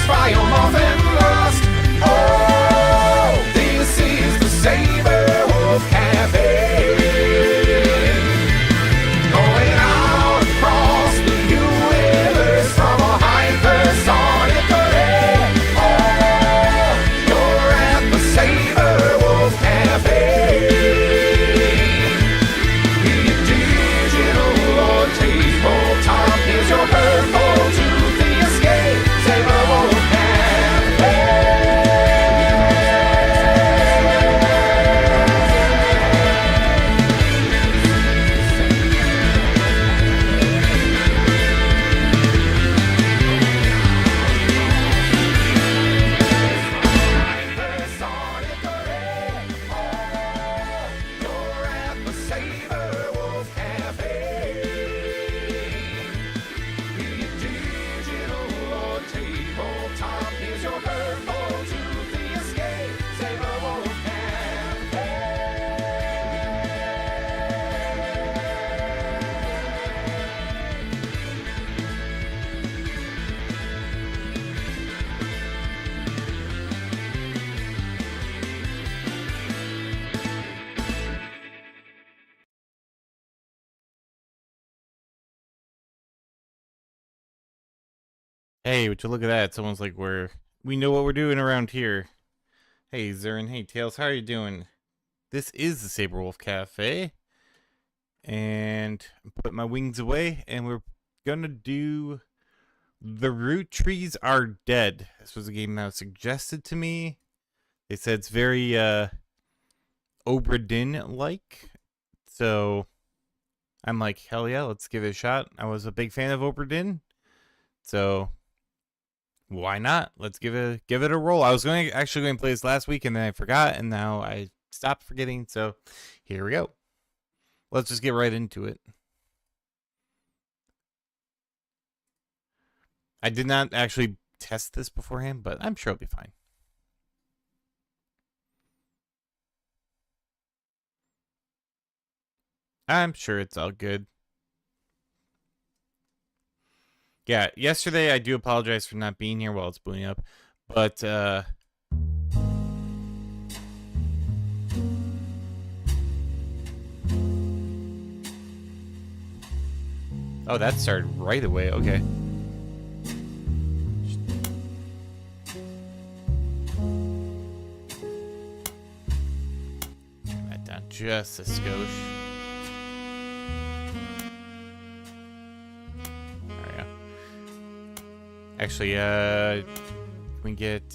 triumphant lust. Oh, this is the Sabrewolf Cafe. Going out across the universe from a hypersonic array. Oh, you're at the Sabrewolf Cafe. Be it digital or tabletop, here's your purple to the escape. Sabrewolf Cafe. Hypersonic array. Oh, you're at the Sabrewolf Cafe. Be it digital or tabletop, here's your purple to the escape. Sabrewolf Cafe. Hey, would you look at that? Someone's like, we know what we're doing around here. Hey, Zern. Hey, Tails. How are you doing? This is the Sabrewolf Cafe. And I put my wings away, and we're gonna do The Roottrees Are Dead. This was a game that was suggested to me. They said it's very, Obra Dinn-like. So, I'm like, hell yeah, let's give it a shot. I was a big fan of Obra Dinn. So, why not? Let's give it a roll. I was actually going to play this last week, and then I forgot, and now I stopped forgetting. So here we go. Let's just get right into it. I did not actually test this beforehand, but I'm sure it'll be fine. I'm sure it's all good. Yeah, yesterday I do apologize for not being here while it's booting up, but oh, that started right away. Okay. Turn that down just a skosh. Actually, can we get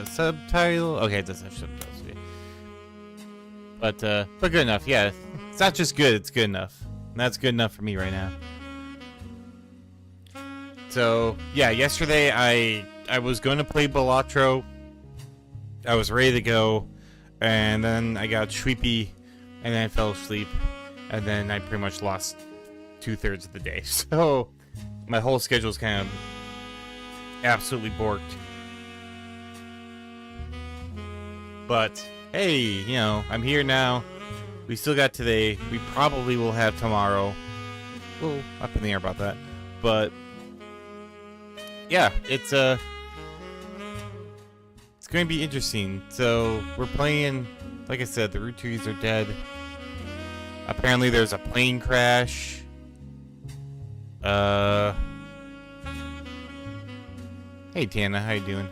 subtitle? Okay, it doesn't have subtitles. Yeah. But good enough. Yeah, it's not just good; it's good enough. And that's good enough for me right now. So yeah, yesterday I was going to play Balatro. I was ready to go, and then I got sleepy, and then I fell asleep, and then I pretty much lost 2/3 of the day. So my whole schedule is kind of absolutely borked. But hey, you know, I'm here now. We still got today. We probably will have tomorrow. A little up in the air about that. But yeah, it's going to be interesting. So we're playing, like I said, the Roottrees are dead. Apparently there's a plane crash. Hey Tana, how you doing?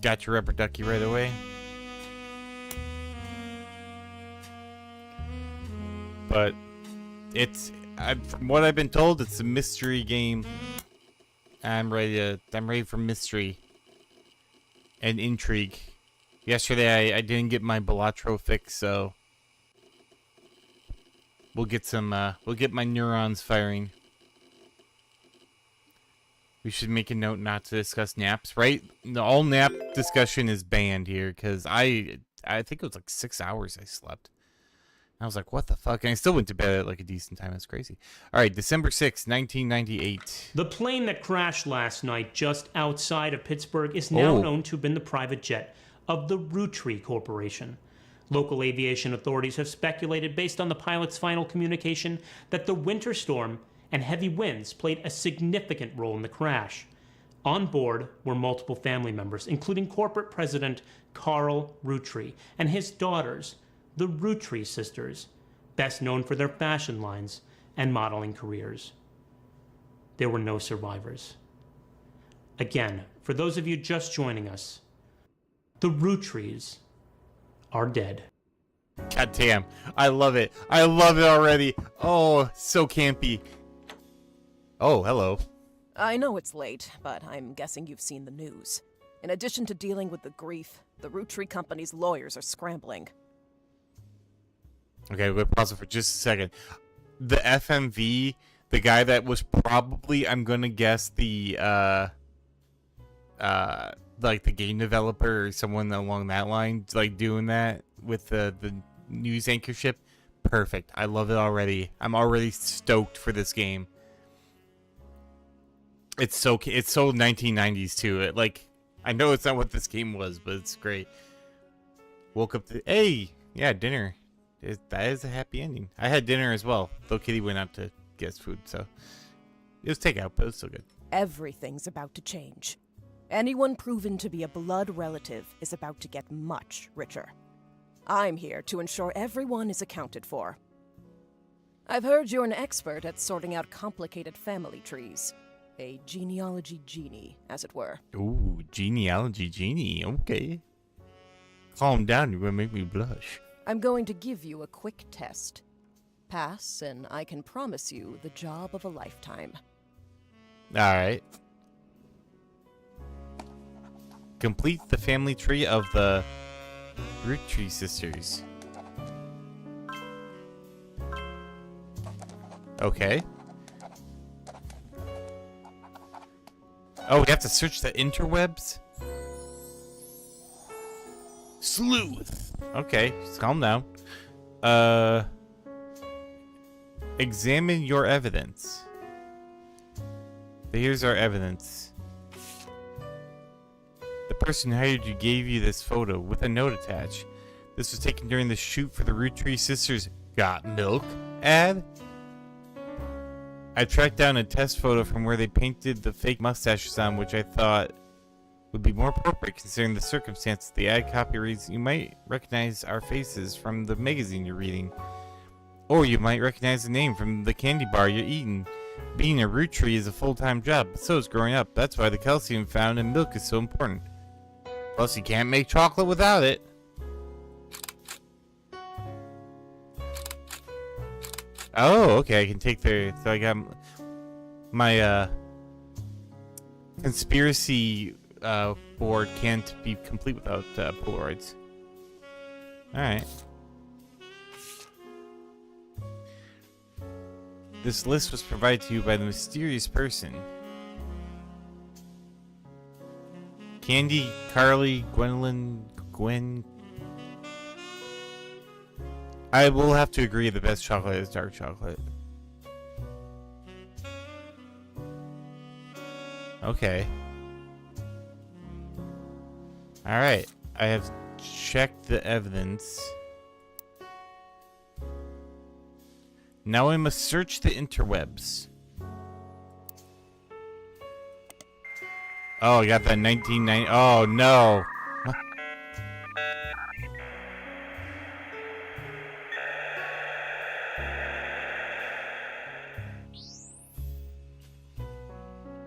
Got your rubber ducky right away. But from what I've been told, it's a mystery game. I'm ready for mystery and intrigue. Yesterday I didn't get my Balatro fix, so we'll get my neurons firing. We should make a note not to discuss naps, right? All nap discussion is banned here, because I think it was like 6 hours I slept. I was like, what the fuck? And I still went to bed at like a decent time. That's crazy. All right, December 6th, 1998. The plane that crashed last night just outside of Pittsburgh is now known to have been the private jet of the Roottrees Corporation. Local aviation authorities have speculated, based on the pilot's final communication, that the winter storm and heavy winds played a significant role in the crash. On board were multiple family members, including corporate president Carl Roottrees and his daughters, the Roottrees sisters, best known for their fashion lines and modeling careers. There were no survivors. Again, for those of you just joining us, the Roottrees are dead. God damn. I love it. I love it already. Oh, so campy. Oh, hello. I know it's late, but I'm guessing you've seen the news. In addition to dealing with the grief, the Roottrees company's lawyers are scrambling. Okay, we'll pause it for just a second. The FMV, the guy that was probably, I'm gonna guess, the like the game developer or someone along that line, like doing that with the news anchorship. Perfect. I love it already. I'm already stoked for this game. It's so 1990s too. It, like, I know it's not what this game was, but it's great. Woke up to, hey, yeah, dinner. That is a happy ending. I had dinner as well, though Kitty went out to get us food, so it was takeout, but it was still good. Everything's about to change. Anyone proven to be a blood relative is about to get much richer. I'm here to ensure everyone is accounted for. I've heard you're an expert at sorting out complicated family trees. A genealogy genie, as it were. Ooh, genealogy genie. Okay. Calm down, you're gonna make me blush. I'm going to give you a quick test. Pass, and I can promise you the job of a lifetime. Alright. Complete the family tree of the Roottrees sisters. Okay. Oh, we have to search the interwebs? Sleuth. Okay, just calm down. Examine your evidence. Here's our evidence. The person who hired you gave you this photo with a note attached. This was taken during the shoot for the Roottrees sisters Got Milk ad. I tracked down a test photo from where they painted the fake mustaches on, which I thought would be more appropriate considering the circumstances. The ad copy reads, "You might recognize our faces from the magazine you're reading. Or you might recognize the name from the candy bar you're eating. Being a Roottrees is a full-time job, but so is growing up. That's why the calcium found in milk is so important. Plus, you can't make chocolate without it." Oh, okay, I can take their... So I got my, conspiracy, board can't be complete without, Polaroids. Alright. This list was provided to you by the mysterious person. Candy, Carly, Gwen... I will have to agree the best chocolate is dark chocolate. Okay. Alright. I have checked the evidence. Now I must search the interwebs. Oh, I got that 1990. Oh, no.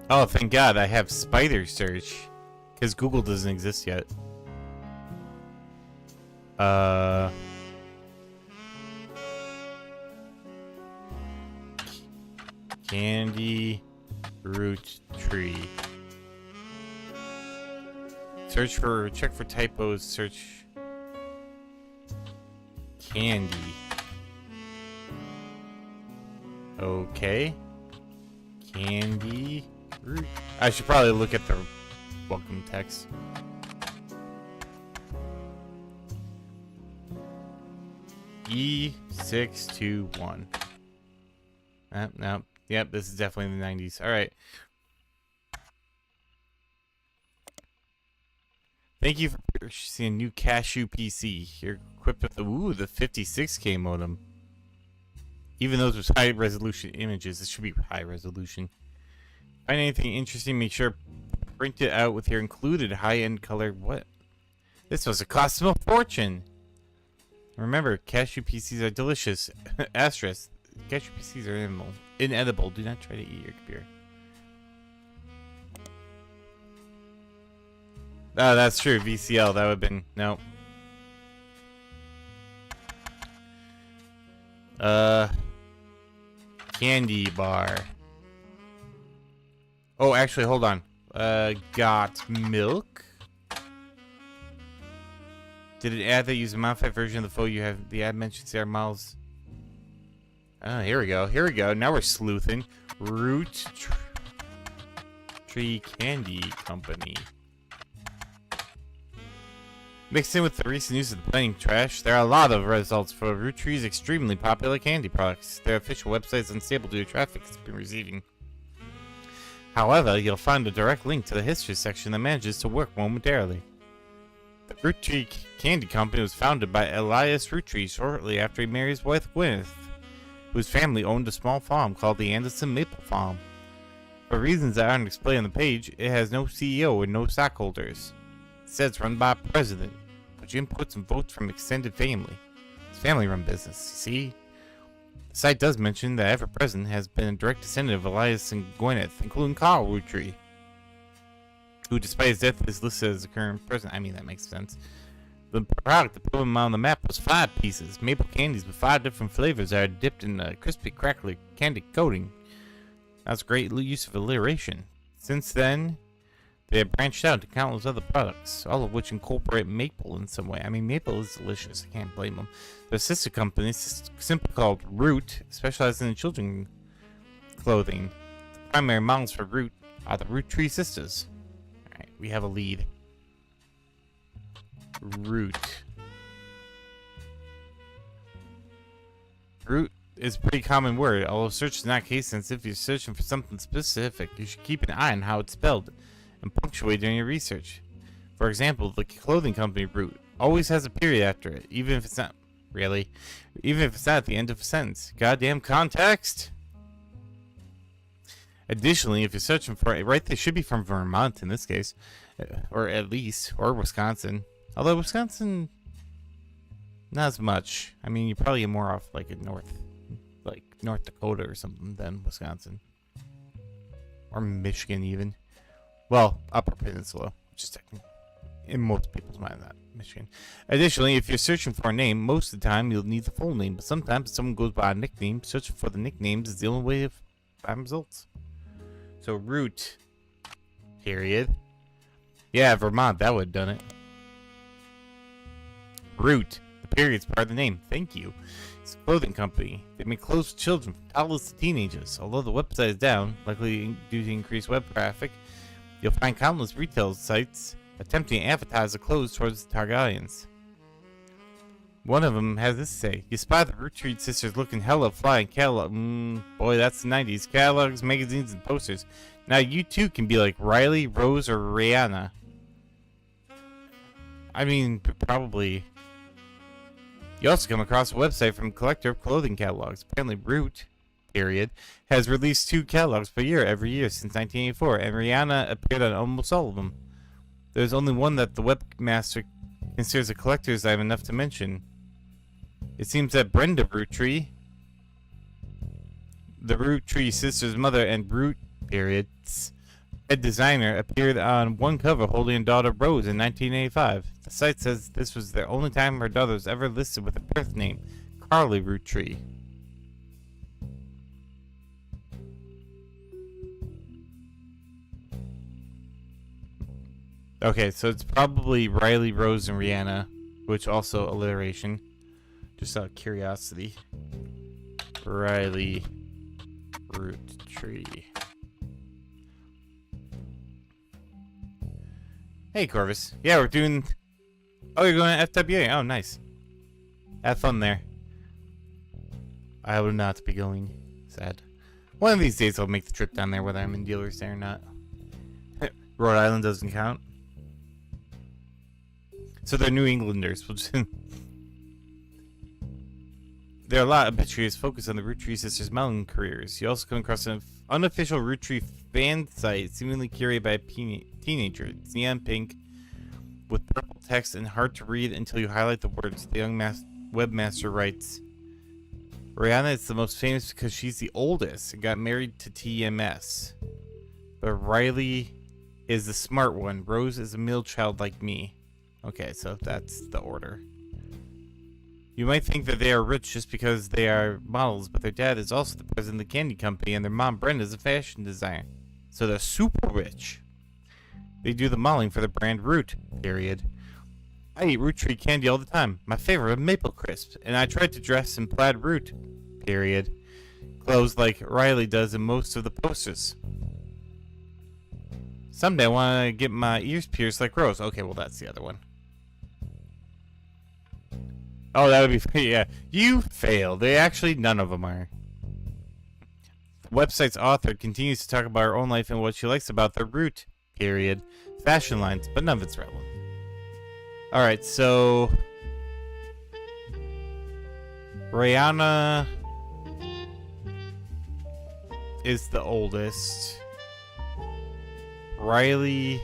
Oh, thank God I have spider search. Because Google doesn't exist yet. Candy root tree. Check for typos, search candy. Okay. Candy root. I should probably look at the welcome text. E621. No. Yep, this is definitely the 90s. Alright. Thank you for purchasing a new Cashew PC. You're equipped with the 56K modem. Even though there's high resolution images, it should be high resolution. Find anything interesting, make sure print it out with your included high-end color. What? This was a cost of a fortune. Remember, cashew PCs are delicious. Asterisk. Cashew PCs are inedible. Do not try to eat your computer. Oh, that's true. VCL. That would have been... No. Candy bar. Oh, actually, hold on. Got milk? Did it add that use a modified version of the photo you have? The ad mentions there, Miles. Oh, here we go. Here we go. Now we're sleuthing. Roottrees Candy Company. Mixed in with the recent use of the playing trash, there are a lot of results for Roottrees' extremely popular candy products. Their official website is unstable due to traffic it's been receiving. However, you'll find a direct link to the history section that manages to work momentarily. The Roottrees Candy Company was founded by Elias Roottrees shortly after he married his wife Gwyneth, whose family owned a small farm called the Anderson Maple Farm. For reasons that aren't explained on the page, it has no CEO and no stockholders. Instead, it's run by a president, which inputs and votes from extended family. It's family-run business, you see? The site does mention that every president has been a direct descendant of Elias and Gwyneth, including Carl Roottrees, who, despite his death, is listed as the current president. I mean, that makes sense. The product that put him on the map was 5 pieces, maple candies with 5 different flavors that are dipped in a crispy, crackly candy coating. That's great use of alliteration. Since then, they have branched out to countless other products, all of which incorporate maple in some way. I mean, maple is delicious. I can't blame them. Their sister company, simply called Root, specializing in children's clothing. The primary models for Root are the Roottrees sisters. Alright, we have a lead. Root. Root is a pretty common word, although search is not case sensitive. If you're searching for something specific, you should keep an eye on how it's spelled and punctuate during your research. For example, the clothing company Root always has a period after it, even if it's not really, even if it's not at the end of a sentence. Goddamn context! Additionally, if you're searching for it, right, they should be from Vermont in this case, or at least, or Wisconsin. Although Wisconsin, not as much. I mean, you probably get more off like in North Dakota or something than Wisconsin, or Michigan even. Well, Upper Peninsula, which is technically, in most people's mind, not Michigan. Additionally, if you're searching for a name, most of the time you'll need the full name, but sometimes if someone goes by a nickname, searching for the nicknames is the only way to find results. So, Root, period. Yeah, Vermont, that would have done it. Root, the period's part of the name. Thank you. It's a clothing company. They make clothes for children from toddlers to teenagers. Although the website is down, likely due to increased web traffic, you'll find countless retail sites attempting to advertise the clothes towards the target audience. One of them has this to say: you spy the Roottrees sisters looking hella fly in catalog. Boy, that's the 90s. Catalogs, magazines, and posters. Now you too can be like Riley, Rose, or Rihanna. I mean, probably. You also come across a website from a collector of clothing catalogs. Apparently Root, period, has released 2 catalogs per year every year since 1984, and Rihanna appeared on almost all of them. There's only one that the webmaster considers a collector's item enough to mention. It seems that Brenda Roottree, the Roottree sisters' mother and Root, period's head designer, appeared on one cover holding a daughter Rose in 1985. The site says this was the only time her daughter was ever listed with a birth name, Carly Roottree. Okay, so it's probably Riley, Rose, and Rihanna, which also alliteration. Just out of curiosity. Riley Roottree. Hey, Corvus. Yeah, we're doing... Oh, you're going to FWA. Oh, nice. Have fun there. I will not be going. Sad. One of these days I'll make the trip down there, whether I'm in dealers there or not. Rhode Island doesn't count. So they're New Englanders. There are a lot of obituaries focused on the Roottrees sisters' mountain careers. You also come across an unofficial Roottree fan site seemingly curated by a teenager. It's neon pink with purple text and hard to read until you highlight the words. The young webmaster writes, Rihanna is the most famous because she's the oldest and got married to TMS. But Riley is the smart one. Rose is a middle child like me. Okay, so that's the order. You might think that they are rich just because they are models, but their dad is also the president of the candy company and their mom, Brenda, is a fashion designer. So they're super rich. They do the modeling for the brand Root, period. I eat Roottrea candy all the time. My favorite, Maple Crisp, and I tried to dress in plaid Root, period. Clothes like Riley does in most of the posters. Someday I want to get my ears pierced like Rose. Okay, well that's the other one. Oh, that would be, yeah. You failed. None of them are. The website's author continues to talk about her own life and what she likes about the Root, period. Fashion lines, but none of it's relevant. Alright, so... Rihanna is the oldest. Riley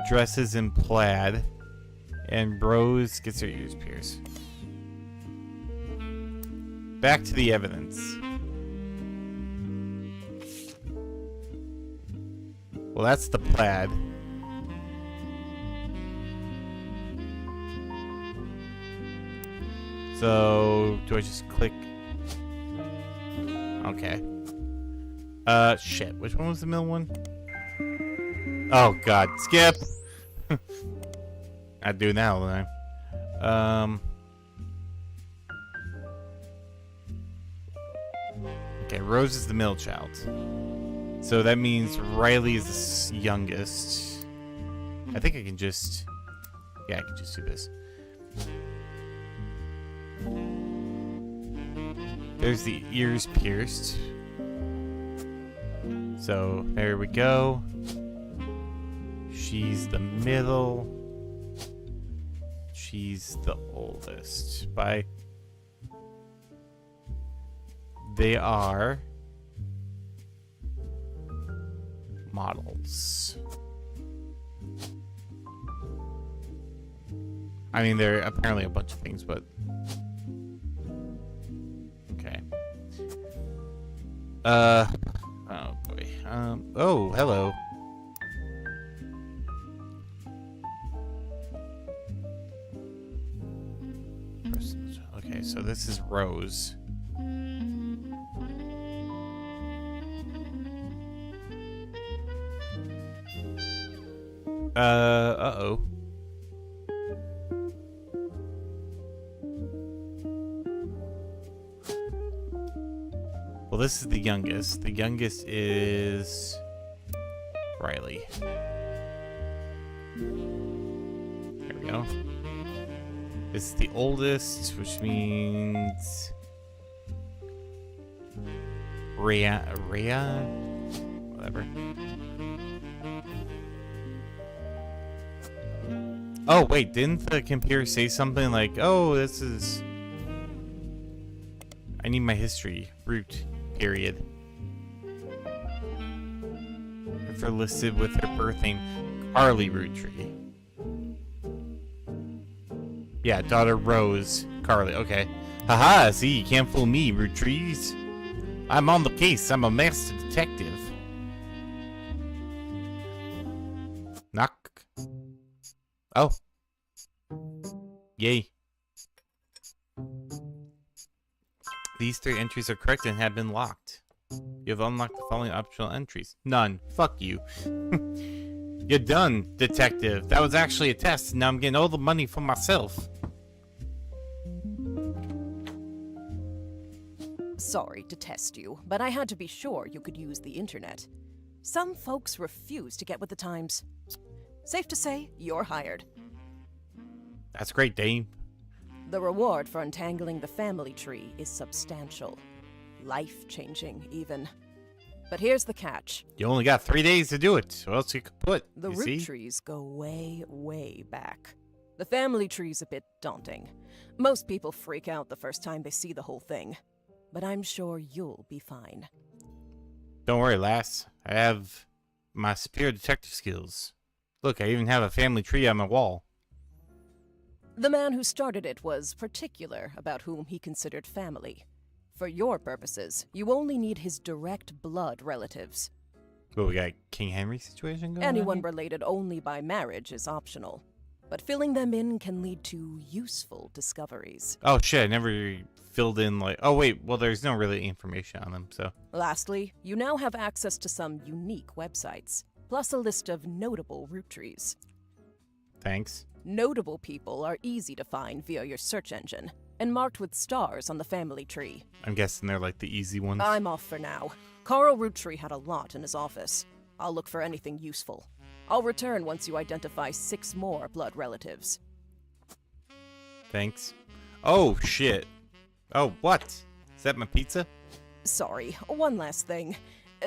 dresses in plaid. And Rose gets her ears pierced. Back to the evidence. Well, that's the plaid. So, do I just click? Okay. Shit. Which one was the middle one? Oh, God. Skip! I do that all the time. Okay, Rose is the middle child. So that means Riley is the youngest. I think I can just... Yeah, I can just do this. There's the ears pierced. So, there we go. She's the middle. She's the oldest. They are models. I mean, they're apparently a bunch of things, but okay. Oh boy. Oh, hello. Okay, so this is Rose. Uh-oh. Well, this is the youngest. The youngest is Riley. There we go. This is the oldest, which means Rhea, whatever. Oh wait, didn't the computer say something like, "Oh, this is I need my history root period." If they're listed with their birth name, Carly Roottrea. Yeah, daughter Rose, Carly. Okay. Haha, see, you can't fool me, Roottrees. I'm on the case. I'm a master detective. Knock. Oh. Yay. These 3 entries are correct and have been locked. You have unlocked the following optional entries. None. Fuck you. You're done, detective. That was actually a test, and now I'm getting all the money for myself. Sorry to test you, but I had to be sure you could use the internet. Some folks refuse to get with the times. Safe to say, you're hired. That's great, Dame. The reward for untangling the family tree is substantial. Life-changing, even. But here's the catch. You only got 3 days to do it, or else you could put. The you root see? trees go way, way back. The family tree's a bit daunting. Most people freak out the first time they see the whole thing. But I'm sure you'll be fine. Don't worry, lass. I have my superior detective skills. Look, I even have a family tree on my wall. The man who started it was particular about whom he considered family. For your purposes, you only need his direct blood relatives. What, we got King Henry situation going Anyone on here? related only by marriage is optional. But filling them in can lead to useful discoveries. Oh shit, I never filled in like... Oh wait, well there's no really information on them, so... Lastly, you now have access to some unique websites, plus a list of notable root trees. Thanks. Notable people are easy to find via your search engine, and marked with stars on the family tree. I'm guessing they're like the easy ones. I'm off for now. Carl Roottree had a lot in his office. I'll look for anything useful. I'll return once you identify 6 more blood relatives. Thanks. Oh shit. Oh, what? Is that my pizza? Sorry, one last thing.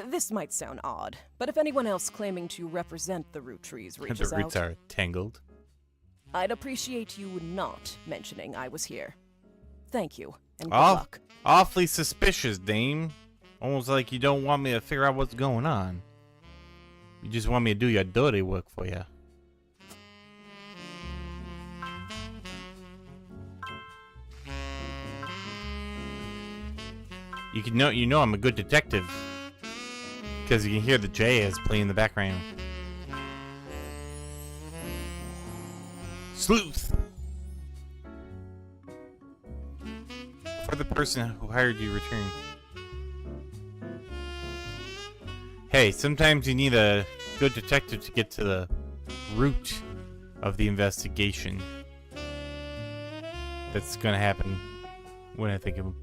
This might sound odd, but if anyone else claiming to represent the Roottrees reaches The roots out, are tangled. I'd appreciate you not mentioning I was here. Thank you, and good Oh, luck. awfully suspicious, Dame. Almost like you don't want me to figure out what's going on. You just want me to do your dirty work for you. You know I'm a good detective. Because you can hear the jazz playing in the background. Sleuth! For the person who hired you, return. Hey, sometimes you need a good detective to get to the root of the investigation. That's gonna happen when I think of them.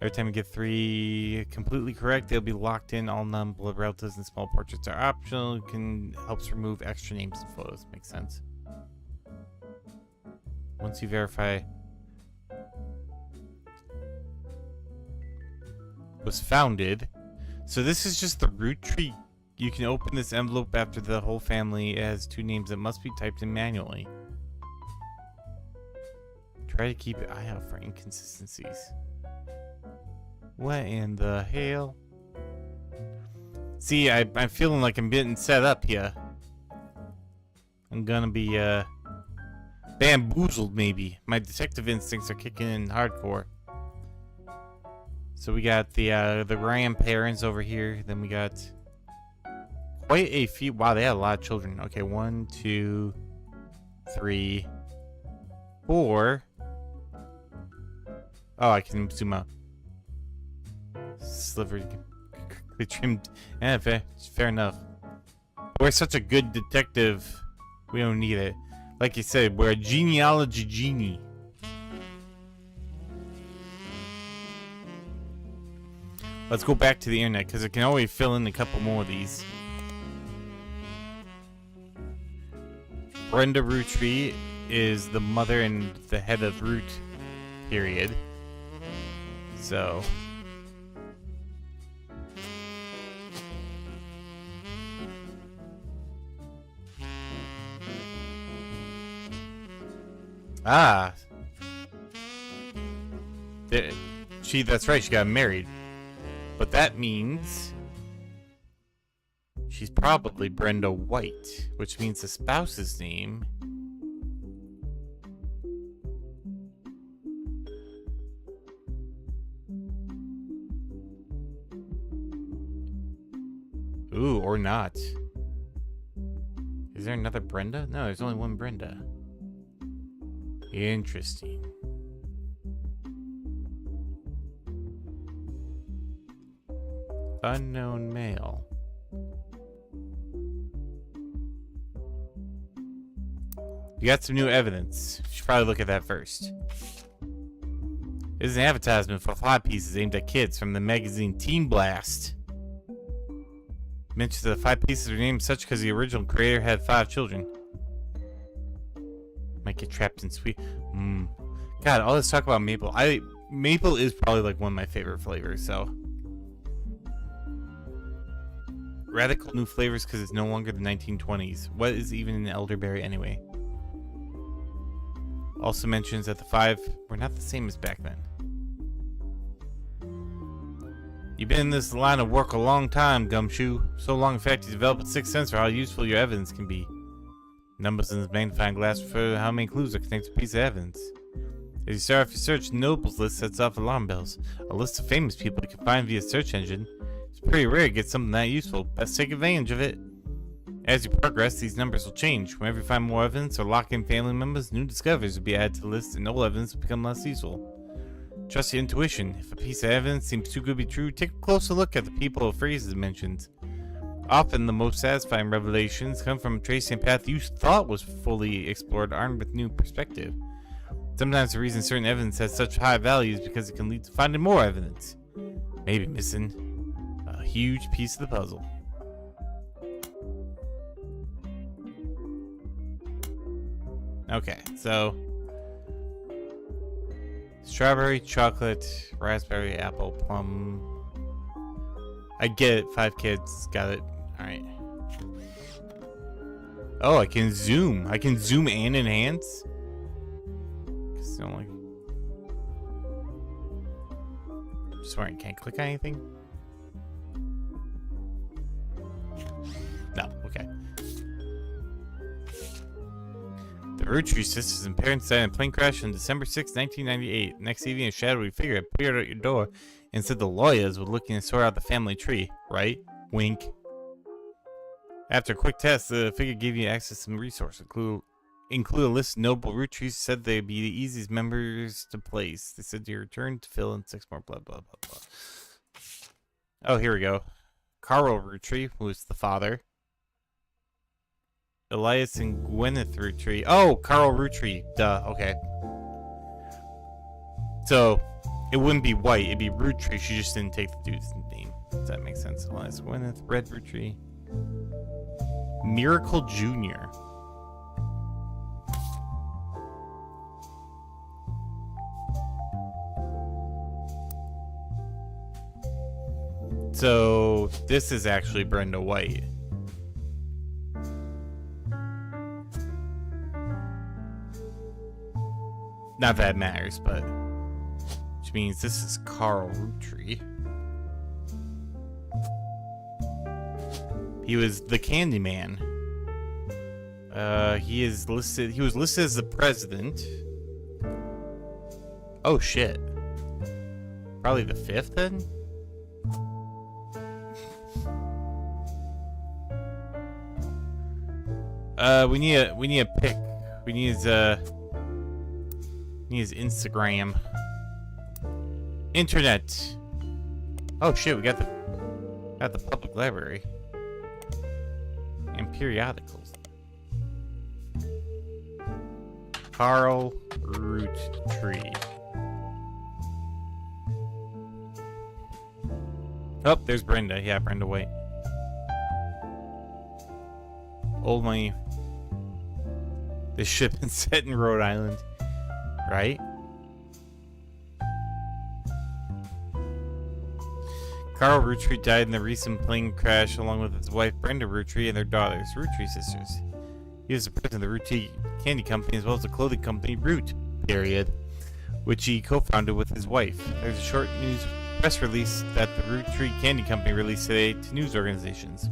Every time you get 3 completely correct, they'll be locked in. All non-blood relatives and small portraits are optional. It helps remove extra names and photos. Makes sense. Once you verify was founded. So this is just the root tree. You can open this envelope after the whole family. It has 2 names that must be typed in manually. Try to keep an eye out for inconsistencies. What in the hell? See, I'm feeling like I'm getting set up here. I'm gonna be bamboozled maybe. My detective instincts are kicking in hardcore. So we got the grandparents over here. Then we got quite a few. Wow, they had a lot of children. Okay, 1, 2, 3, 4. Oh, I can zoom out. Sliver quickly trimmed. Yeah, fair enough. We're such a good detective. We don't need it. Like you said, we're a genealogy genie. Let's go back to the internet, because I can always fill in a couple more of these. Brenda Rootree is the mother and the head of Root, period. So... Ah. That's right, she got married. But that means she's probably Brenda White, which means the spouse's name ooh, or not. Is there another Brenda? No, there's only one Brenda. Interesting. Unknown male. You got some new evidence. You should probably look at that first. This is an advertisement for 5 pieces aimed at kids from the magazine Teen Blast. Mentions that the 5 pieces were named such because the original creator had 5 children. Might get trapped in sweet. God, all this talk about maple. Maple is probably like one of my favorite flavors, so. Radical new flavors because it's no longer the 1920s. What is even an elderberry anyway? Also mentions that the 5 were not the same as back then. You've been in this line of work a long time, Gumshoe. So long, in fact, you developed a sixth sense for how useful your evidence can be. Numbers in this magnifying glass refer to how many clues are connected to a piece of evidence. As you start off your search, the notables list sets off alarm bells. A list of famous people you can find via search engine. It's pretty rare to get something that useful. Best take advantage of it. As you progress, these numbers will change. Whenever you find more evidence or lock in family members, new discoveries will be added to the list and old evidence will become less useful. Trust your intuition. If a piece of evidence seems too good to be true, take a closer look at the people or phrases mentioned. Often, the most satisfying revelations come from tracing a path you thought was fully explored, armed with new perspective. Sometimes the reason certain evidence has such high value is because it can lead to finding more evidence. Maybe missing a huge piece of the puzzle. Okay, so strawberry, chocolate, raspberry, apple, plum. I get it. 5 kids. Got it. Alright. Oh, I can zoom. I can zoom and enhance? Cause I don't like... I'm swearing, can't click on anything? No, okay. The Roottrees sisters and parents died in a plane crash on December 6, 1998. Next evening, a shadowy figure appeared at your door and said the lawyers were looking to sort out the family tree, right? Wink. After a quick test, the figure gave you access to some resources, include a list of notable Roottrees, said they'd be the easiest members to place. They said you return to fill in 6 more, blah, blah, blah, blah. Oh, here we go. Carl Roottree, who was the father. Elias and Gwyneth Rootree. Oh, Carl Rootree. Duh, okay. So, it wouldn't be White, it'd be Rootree. She just didn't take the dude's name. Does that make sense? Elias, Gwyneth, Red Rootree. Miracle Jr. So, this is actually Brenda White. Not that it matters, but... Which means this is Carl Rootree. He was the Candyman. He was listed as the president. Oh shit. Probably the 5th then? We need a pic. We need his Instagram. Internet. Oh shit, we got the public library. And periodicals. Carl Rootree. Oh, there's Brenda. Yeah, Brenda White. Old money. This ship is set in Rhode Island. Right? Carl Rootree died in the recent plane crash along with his wife Brenda Rootree and their daughters, Rootree sisters. He was the president of the Rootree Candy Company as well as the clothing company Root, which he co-founded with his wife. There's a short news press release that the Rootree Candy Company released today to news organizations.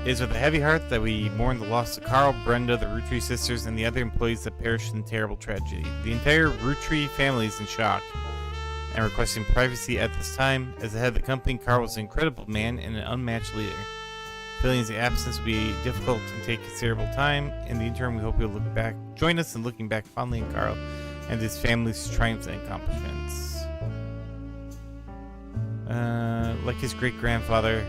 It is with a heavy heart that we mourn the loss of Carl, Brenda, the Rootree sisters, and the other employees that perished in terrible tragedy. The entire Rootree family is in shock and requesting privacy at this time. As the head of the company, Carl was an incredible man and an unmatched leader. Feeling his absence will be difficult and take considerable time. In the interim, we hope you'll join us in looking back fondly on Carl and his family's triumphs and accomplishments. Like his great-grandfather.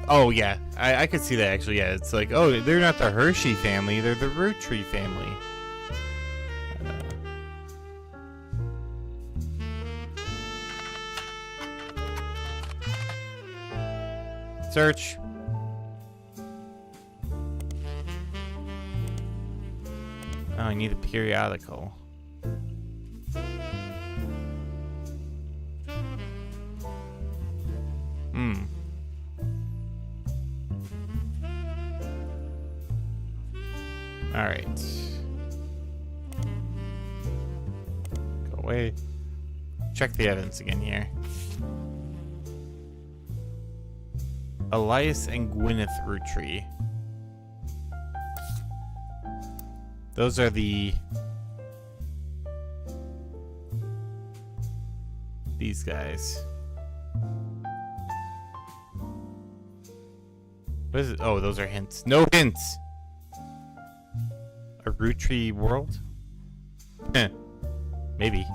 Oh, yeah. I could see that, actually. Yeah, it's like, oh, they're not the Hershey family. They're the Rootree family. Search. Oh, I need a periodical. Alright. Go away. Check the evidence again here. Elias and Gwyneth Roottrees. Those are these guys. What is it? Oh, those are hints. No hints! A Roottrees world? Maybe.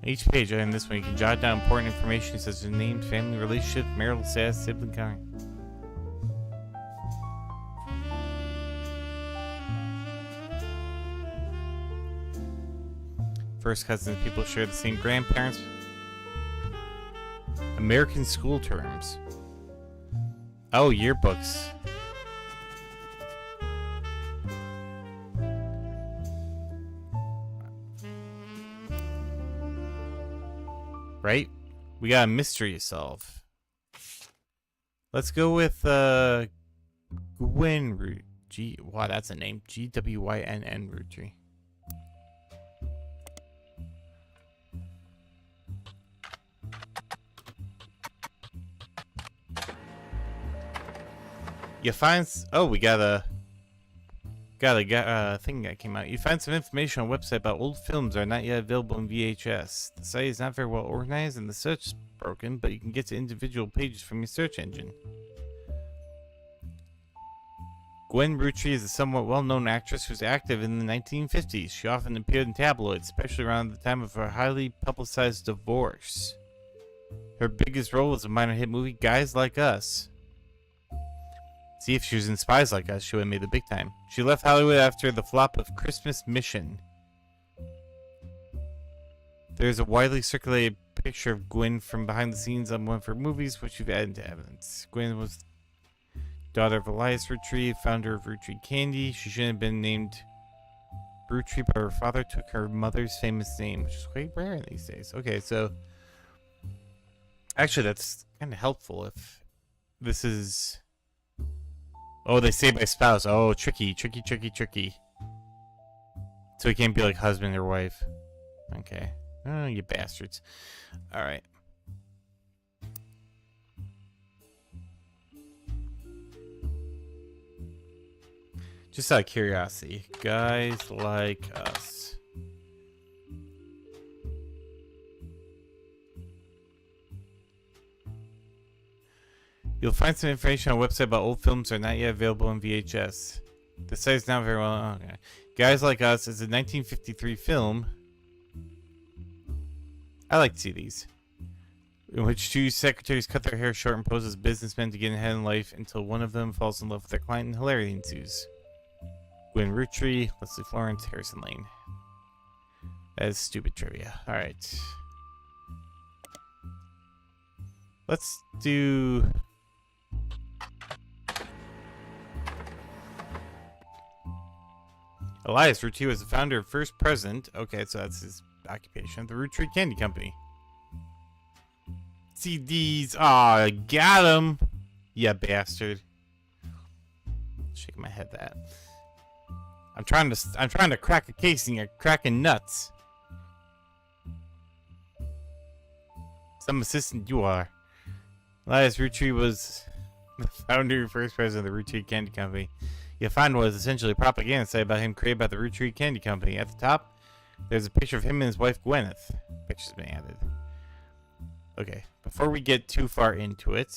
On each page, other than this one, you can jot down important information such as name, family, relationship, marital status, sibling count. First cousins, people share the same grandparents. American school terms. Oh, yearbooks. Right? We got a mystery to solve. Let's go with Gwyn Root. Wow, that's a name. Gwynn Roottrees. You find we got a thing that came out. You find some information on a website about old films that are not yet available in VHS. The site is not very well organized and the search is broken, but you can get to individual pages from your search engine. Gwynn Roottrees is a somewhat well-known actress who was active in the 1950s. She often appeared in tabloids, especially around the time of her highly publicized divorce. Her biggest role was a minor hit movie, Guys Like Us. See, if she was in Spies Like Us, she would have made the big time. She left Hollywood after the flop of Christmas Mission. There's a widely circulated picture of Gwynn from behind the scenes on one of her movies, which you've added to evidence. Gwynn was daughter of Elias Roottrees, founder of Roottrees Candy. She shouldn't have been named Roottrees, but her father took her mother's famous name, which is quite rare these days. Okay, so actually that's kind of helpful if this is... Oh, they say by spouse. Oh, tricky. So it can't be like husband or wife. Okay. Oh, you bastards. Alright. Just out of curiosity. Guys Like Us. You'll find some information on a website about old films that are not yet available in VHS. The site is not very well. Okay. Guys Like Us is a 1953 film. I like to see these. In which two secretaries cut their hair short and pose as businessmen to get ahead in life until one of them falls in love with their client and hilarity ensues. Gwynn Roottrees, Leslie Florence, Harrison Lane. That is stupid trivia. Alright. Let's do... Elias Roottrees was the founder and first president. Okay, so that's his occupation. The Roottrees Candy Company. CDs. Aw, got him. Yeah, bastard. Shaking my head that. I'm trying to crack a case and you're cracking nuts. Some assistant you are. Elias Roottrees was the founder and first president of the Roottrees Candy Company. You'll find what is essentially a propaganda site about him created by the Roottrees Candy Company. At the top, there's a picture of him and his wife Gwyneth. Picture's been added. Okay, before we get too far into it,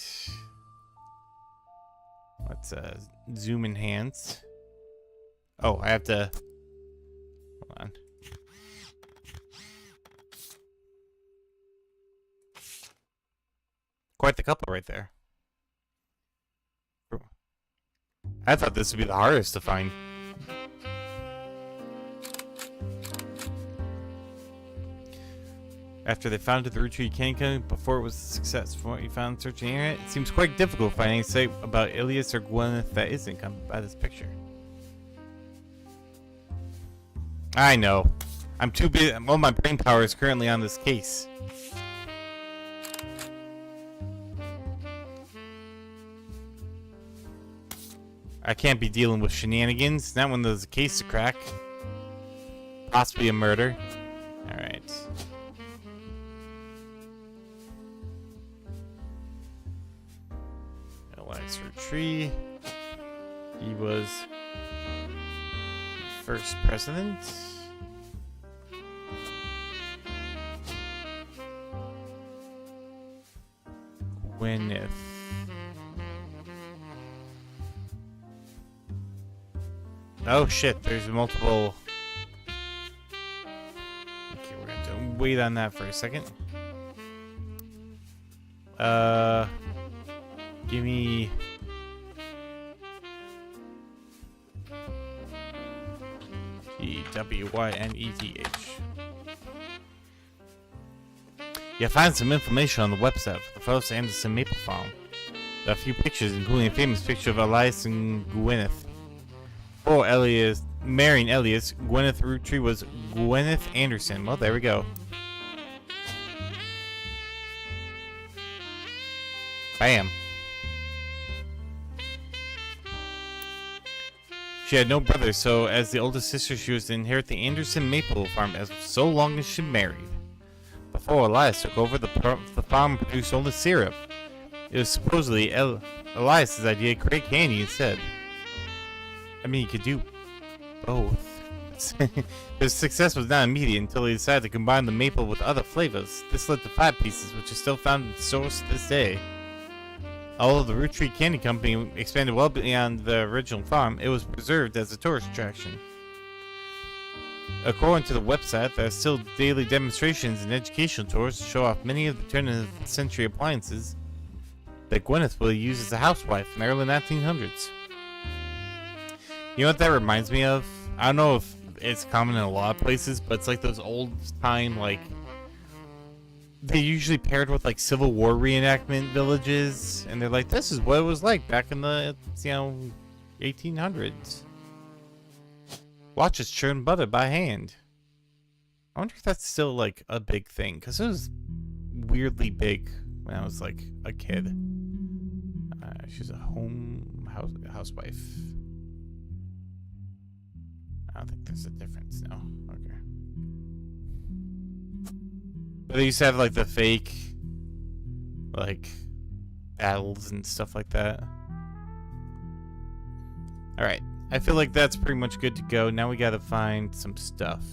let's zoom enhance. Oh, I have to... Hold on. Quite the couple right there. I thought this would be the hardest to find. After they founded the Roottrees Candy Company, before it was a success, from what you found searching the internet, it seems quite difficult finding a site about Elias or Gwyneth that isn't encompassed by this picture. I know. I'm too busy. Well, my brain power is currently on this case. I can't be dealing with shenanigans. Not when there's a case to crack. Possibly a murder. Alright. Elias Roottrees. He was the first president. Gwyneth. Oh shit, there's multiple. Okay, we're gonna have to wait on that for a second. Give me. Gwyneth. Yeah, find some information on the website for the first Anderson Maple Farm. There are a few pictures, including a famous picture of Elias and Gwyneth. Before Elias marrying Elias, Gwyneth Roottrees was Gwyneth Anderson. Well, there we go. Bam. She had no brothers, so as the oldest sister, she was to inherit the Anderson Maple Farm as so long as she married. Before Elias took over, the farm produced only syrup. It was supposedly Elias's idea to create candy instead. I mean, you could do both. His success was not immediate until he decided to combine the maple with other flavors. This led to 5 pieces, which are still found in stores to this day. Although the Roottrees Candy Company expanded well beyond the original farm, it was preserved as a tourist attraction. According to the website, there are still daily demonstrations and educational tours to show off many of the turn-of-the-century appliances that Gwyneth will use as a housewife in the early 1900s. You know what that reminds me of? I don't know if it's common in a lot of places, but it's like those old-time, like... They usually paired with, like, Civil War reenactment villages, and they're like, this is what it was like back in the, 1800s. Watch us churn butter by hand. I wonder if that's still, like, a big thing, because it was weirdly big when I was, like, a kid. She's a housewife. I don't think there's a difference now. Okay. But they used to have, like, the fake, like, battles and stuff like that. Alright. I feel like that's pretty much good to go. Now we gotta find some stuff.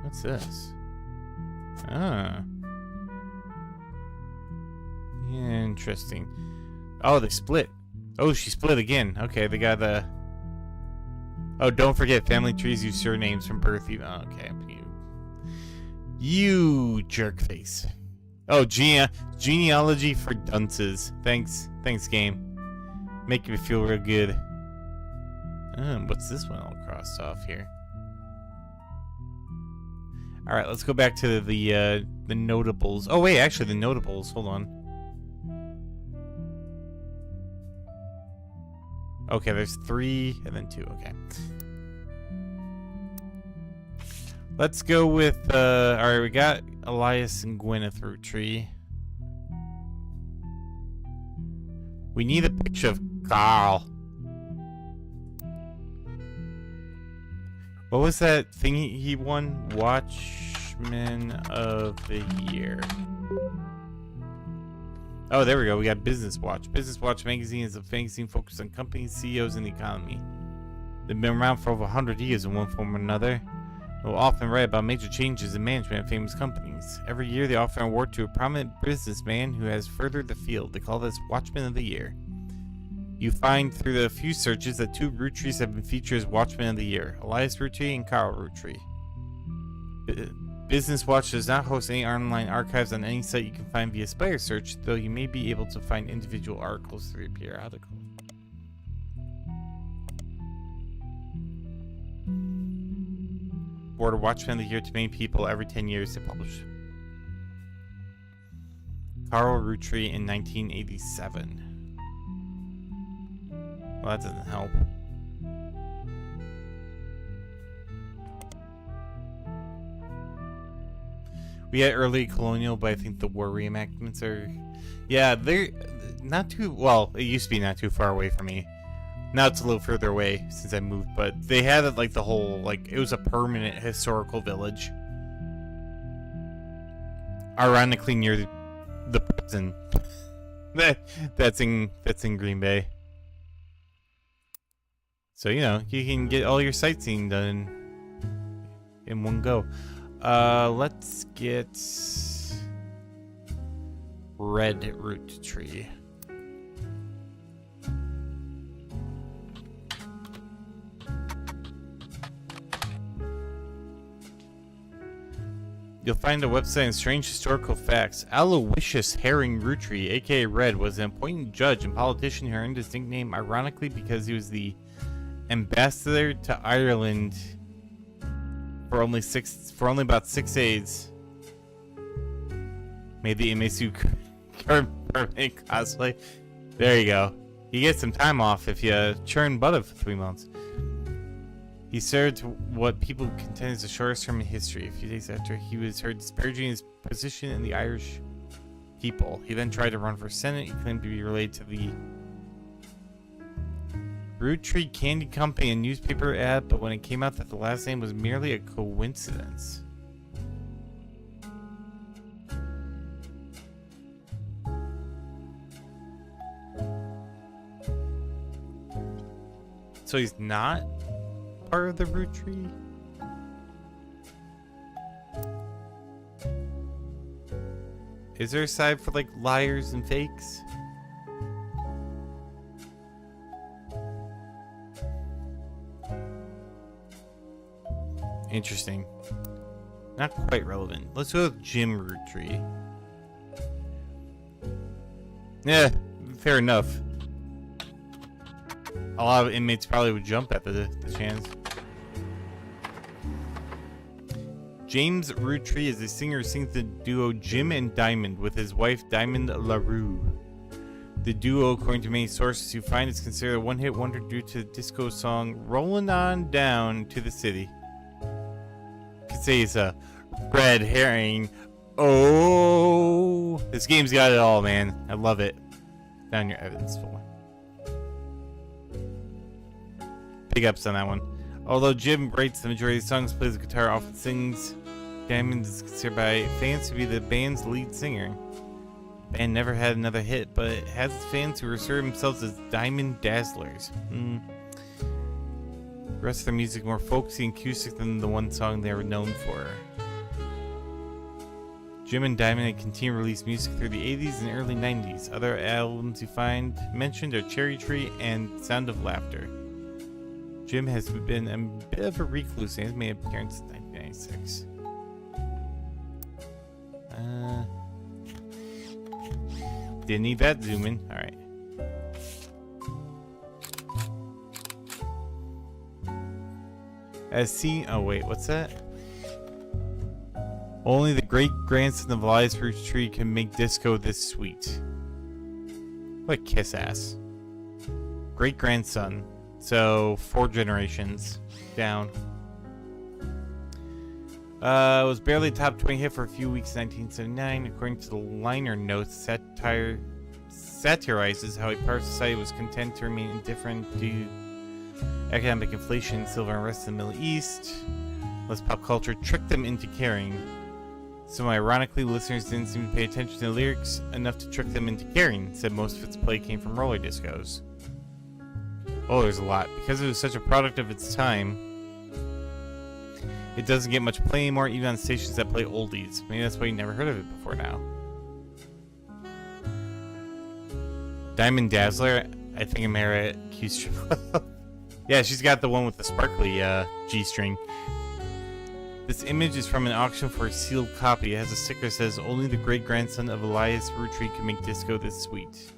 What's this? Ah. Interesting. Oh, they split. Oh, she split again. Okay, they got the... Oh, don't forget, family trees use surnames from birth. Okay, you jerk face. Oh, genealogy for dunces. Thanks, game. Make me feel real good. What's this one all crossed off here? All right, let's go back to the notables. Oh wait, actually the notables. Hold on. Okay, there's 3 and then 2. Okay. Let's go with, alright, we got Elias and Gwyneth Roottrees. We need a picture of Carl. What was that thing he won? Watchman of the Year. Oh, there we go. We got Business Watch. Business Watch magazine is a magazine focused on companies, CEOs, and the economy. They've been around for over 100 years in one form or another. They will often write about major changes in management of famous companies. Every year, they offer an award to a prominent businessman who has furthered the field. They call this Watchman of the Year. You find through the few searches that 2 Roottrees have been featured as Watchmen of the Year, Elias Roottrees and Carl Roottrees. Business Watch does not host any online archives on any site you can find via Spire search, though you may be able to find individual articles through a periodical. Award Watchman of the Year to many people every 10 years they publish. Carl Roottrees in 1987. Well, that doesn't help. We had early colonial, but I think the war reenactments are... Yeah, they're... not too, well, it used to be not too far away from me. Now it's a little further away since I moved, but they had it like the whole, like, it was a permanent historical village. Ironically near the prison. that's in Green Bay. So, you know, you can get all your sightseeing done in one go. Let's get red root tree. You'll find a website and strange historical facts. Aloysius Herring Roottrees, aka Red, was an appointed judge and politician who earned his nickname ironically because he was the ambassador to Ireland for only about 6 days. Made the inmates who permanent cosplay. There you go. You get some time off if you churn butter for 3 months. He served what people contend is the shortest term in history. A few days after, he was heard disparaging his position in the Irish people. He then tried to run for Senate. He claimed to be related to the Roottrees Candy Company and newspaper ad, but when it came out that the last name was merely a coincidence. So he's not part of the Roottrees? Is there a side for like liars and fakes? Interesting. Not quite relevant. Let's go with Jim Roottrees. Yeah, fair enough. A lot of inmates probably would jump at the chance. James Roottrees is a singer who sings the duo Jim and Diamond with his wife Diamond LaRue. The duo, according to many sources you find, is considered a one-hit wonder due to the disco song "Rollin' On Down to the City." You could say it's a red herring. Oh, this game's got it all, man. I love it. Down your evidence for. Big ups on that one. Although Jim writes the majority of the songs, plays the guitar, often sings, Diamond is considered by fans to be the band's lead singer. The band never had another hit, but it has fans who refer themselves as Diamond Dazzlers. The rest of their music more folksy and acoustic than the one song they were known for. Jim and Diamond continue to release music through the 80s and early 90s. Other albums you find mentioned are Cherry Tree and Sound of Laughter. Jim has been a bit of a recluse and has made an appearance in 1996. Didn't need that zoom in. Alright. As seen. Oh, wait, what's that? Only the great grandson of Elias Roottrees can make disco this sweet. What a kiss ass. Great grandson. So 4 generations down. Was barely a top 20 hit for a few weeks in 1979. According to the liner notes, satirizes how a part of society was content to remain indifferent due to economic inflation, civil unrest in the Middle East. Less pop culture tricked them into caring. So ironically, listeners didn't seem to pay attention to the lyrics enough to trick them into caring. Said most of its play came from roller discos. Oh, there's a lot. Because it was such a product of its time, it doesn't get much play anymore, even on stations that play oldies. Maybe that's why you never heard of it before now. Diamond Dazzler, I think I'm here at Q-Strip. Yeah, she's got the one with the sparkly G-string. This image is from an auction for a sealed copy. It has a sticker that says, "Only the great-grandson of Elias Roottrees can make disco this sweet."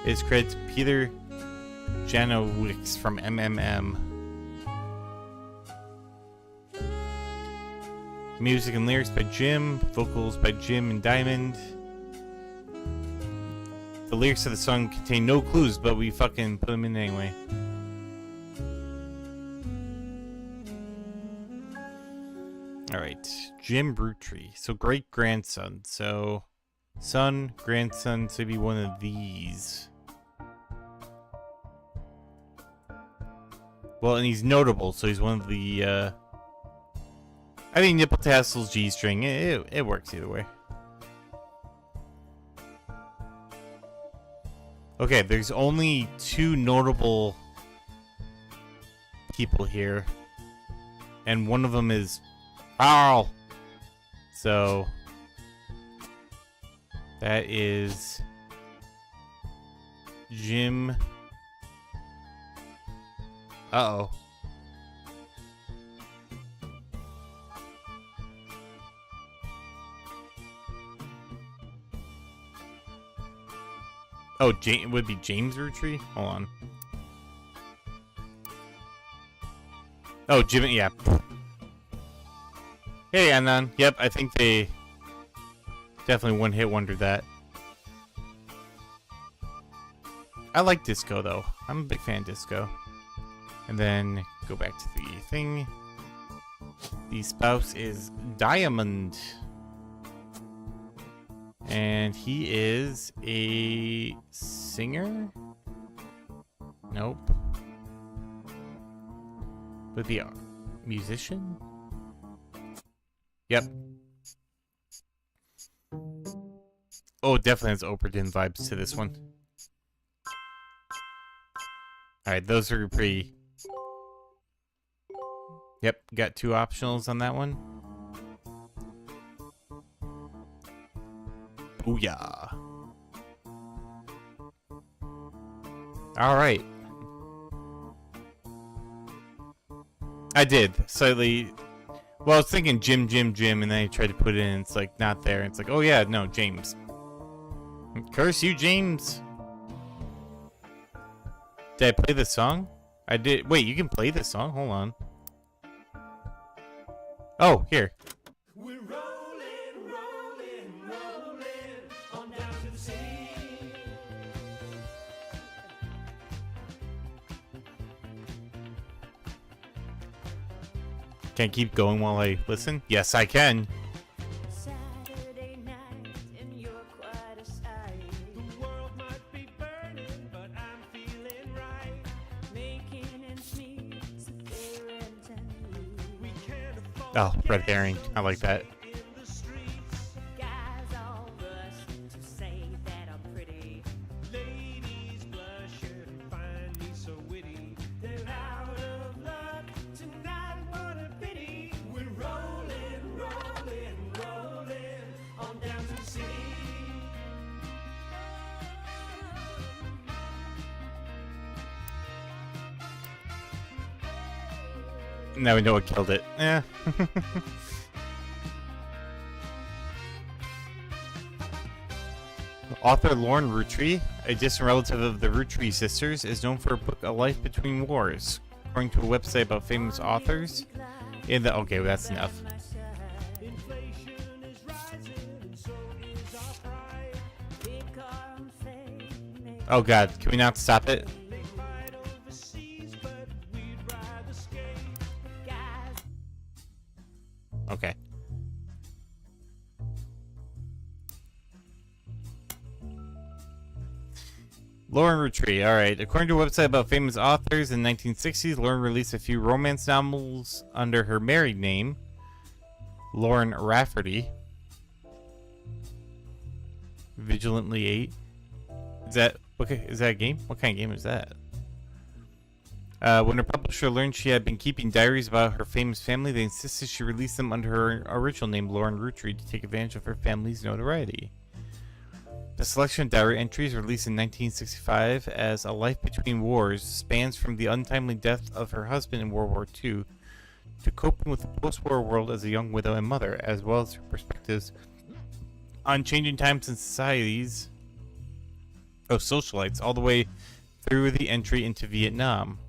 It is credited to Peter Janowicz from MMM. Music and lyrics by Jim, vocals by Jim and Diamond. The lyrics of the song contain no clues, but we fucking put them in anyway. Alright, Jim Roottrees. So great grandson. So son, grandson, so be one of these. Well, and he's notable, so he's one of the, I think nipple tassels, G-string. It works either way. Okay, there's only 2 notable people here. And one of them is Carl. So that is Jim. Uh-oh. Oh, it would be James Roottrees? Hold on. Oh, Jimmy, yeah. Hey, Anand. Yep, I think they definitely one-hit wonder that. I like Disco, though. I'm a big fan of Disco. And then go back to the thing. The spouse is Diamond. And he is a singer? Nope. Would be a musician? Yep. Oh, definitely has Oprah Din vibes to this one. Alright, those are pretty... Yep, got 2 optionals on that one. Booyah. Alright. I did. Slightly... Well, I was thinking Jim, and then I tried to put it in, it's like, not there. It's like, oh yeah, no, James. Curse you, James! Did I play this song? I did. Wait, you can play this song? Hold on. Oh, here. We're rolling, on down to the sea. Can I keep going while I listen? Yes, I can. Saturday night and you're quite a sight. The world might be burning, but I'm feeling right. Making ends meet, so parent and you. We can't afford Oh, red herring. I like that. in the streets. Guys all rush to say that I'm pretty. Ladies blush and find me so witty. They're out of luck tonight, what a pity. We're rolling, on down to the sea. Now we know what killed it. Yeah. Author Lauren Roottrees, a distant relative of the Roottrees sisters, is known for her book A Life Between Wars. According to a website about famous authors, in the okay, well, that's enough. Inflation is rising, and so is our pride. Big car and fame, Oh God, can we not stop it? They fight overseas, but we'd rather skate. guys. Okay. Lauren Roottrees. Alright. According to a website about famous authors, in the 1960s, Lauren released a few romance novels under her married name, Lauren Rafferty. Vigilantly 8. Is that okay? Is that a game? What kind of game is that? When her publisher learned she had been keeping diaries about her famous family, they insisted she release them under her original name, Lauren Roottrees, to take advantage of her family's notoriety. The selection of diary entries, released in 1965 as A Life Between Wars, spans from the untimely death of her husband in World War II to coping with the post-war world as a young widow and mother, as well as her perspectives on changing times and societies of socialites, all the way through the entry into Vietnam.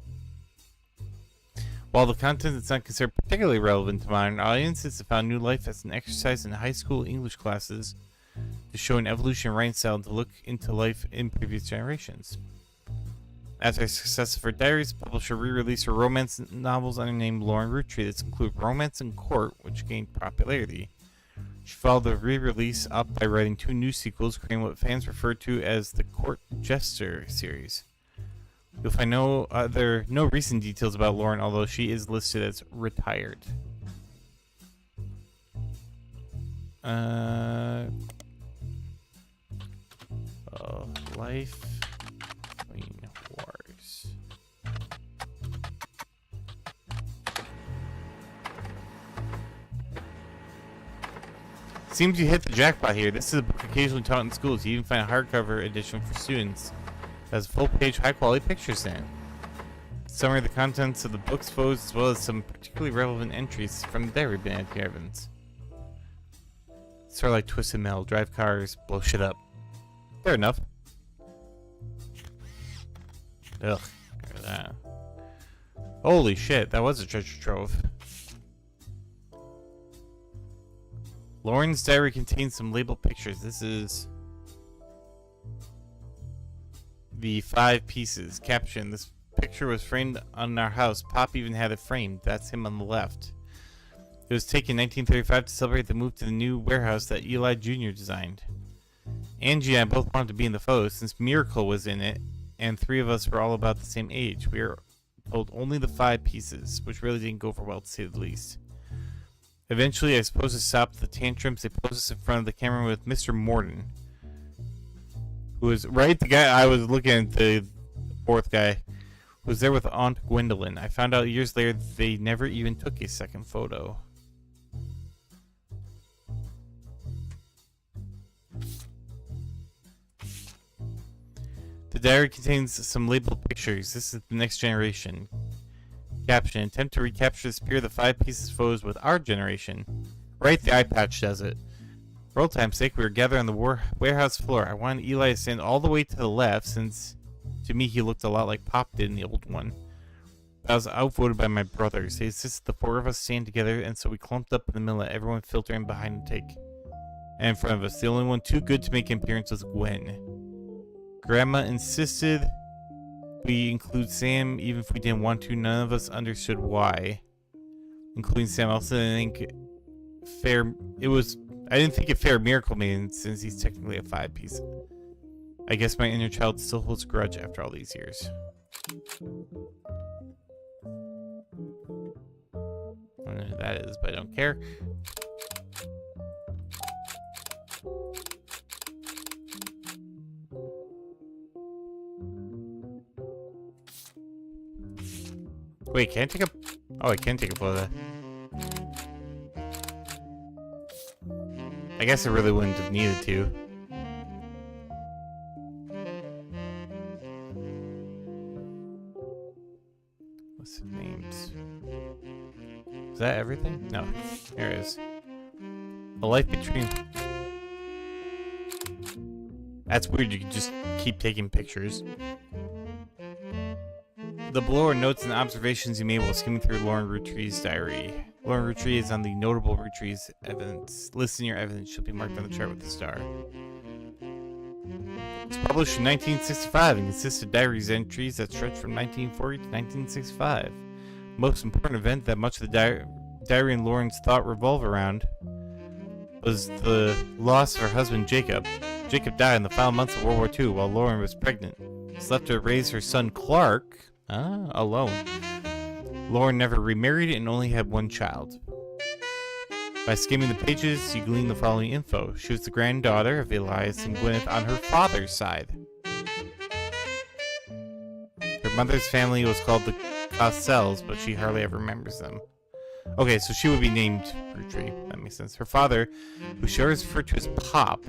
While the content is not considered particularly relevant to modern audiences, it found new life as an exercise in high school English classes to show an evolution in writing style to look into life in previous generations. After the success of her diaries, the publisher re-released her romance novels under the name Lauren Roottrees that include Romance and Court, which gained popularity. She followed the re-release up by writing 2 new sequels, creating what fans refer to as the Court Jester series. You'll find no recent details about Lauren, although she is listed as retired. Life Queen Wars. Seems you hit the jackpot here. This is a book occasionally taught in schools. You even find a hardcover edition for students that has full-page, high-quality pictures in it. Summary of the contents of the book's foes, as well as some particularly relevant entries from the diary bin at the Evans. Sort of like Twisted Metal, drive cars, blow shit up. Fair enough. Ugh, look at that. Holy shit, that was a treasure trove. Lauren's diary contains some labeled pictures. This is the 5 pieces. Caption: this picture was framed on our house. Pop even had it framed. That's him on the left. It was taken in 1935 to celebrate the move to the new warehouse that Eli Jr. designed. Angie and I both wanted to be in the photo since Miracle was in it, and 3 of us were all about the same age. We were told only the 5 pieces, which really didn't go over well to say the least. Eventually, I suppose to stop the tantrums, they posed us in front of the camera with Mr. Morden, who was right. The guy I was looking at, the 4th guy, was there with Aunt Gwendolyn. I found out years later they never even took a second photo. The diary contains some labeled pictures. This is the next generation. Caption: attempt to recapture the spirit of the 5 pieces foes with our generation. Right, the eye patch does it. For old time's sake, we were gathered on the warehouse floor. I wanted Eli to stand all the way to the left, since to me he looked a lot like Pop did in the old one. I was outvoted by my brothers. They insisted the 4 of us stand together, and so we clumped up in the middle, let everyone filter in behind and take. And in front of us, the only one too good to make an appearance was Gwen. Grandma insisted we include Sam, even if we didn't want to. None of us understood why, including Sam. Also, I didn't think it fair Miracle made, since he's technically a 5 piece. I guess my inner child still holds a grudge after all these years. I don't know who that is, but I don't care. Wait, can I take a... Oh, I can take a photo of that. I guess I really wouldn't have needed to. What's the names? Is that everything? No. There it is. A life between... That's weird, you can just keep taking pictures. The below are notes and observations you made while skimming through Lauren Roottrees' diary. Lauren Roottrees is on the notable Roottrees evidence. Listing your evidence should be marked on the chart with a star. It's published in 1965 and consists of diaries entries that stretch from 1940 to 1965. Most important event that much of the diary and Lauren's thought revolve around was the loss of her husband Jacob. Jacob died in the final months of World War II while Lauren was pregnant. This left her to raise her son Clark alone. Lauren never remarried and only had 1 child. By skimming the pages, you glean the following info. She was the granddaughter of Elias and Gwyneth on her father's side. Her mother's family was called the Costels, but she hardly ever remembers them. Okay, so she would be named Rootree. That makes sense. Her father, who she always referred to as Pop,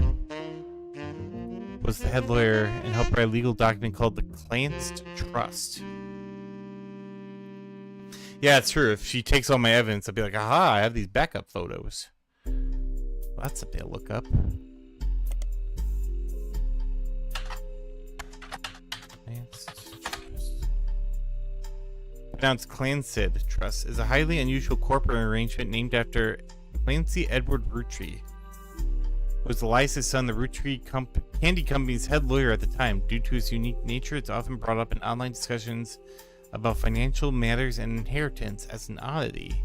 was the head lawyer and helped write a legal document called the Clanced Trust. Yeah, it's true. If she takes all my evidence, I'll be like, aha, I have these backup photos. Well, that's something to look up. Pronounced Clanced Trust is a highly unusual corporate arrangement named after Clancy Edward Rootree, who was Elias' son, the Rootree Candy Company's head lawyer at the time. Due to its unique nature, it's often brought up in online discussions about financial matters and inheritance as an oddity.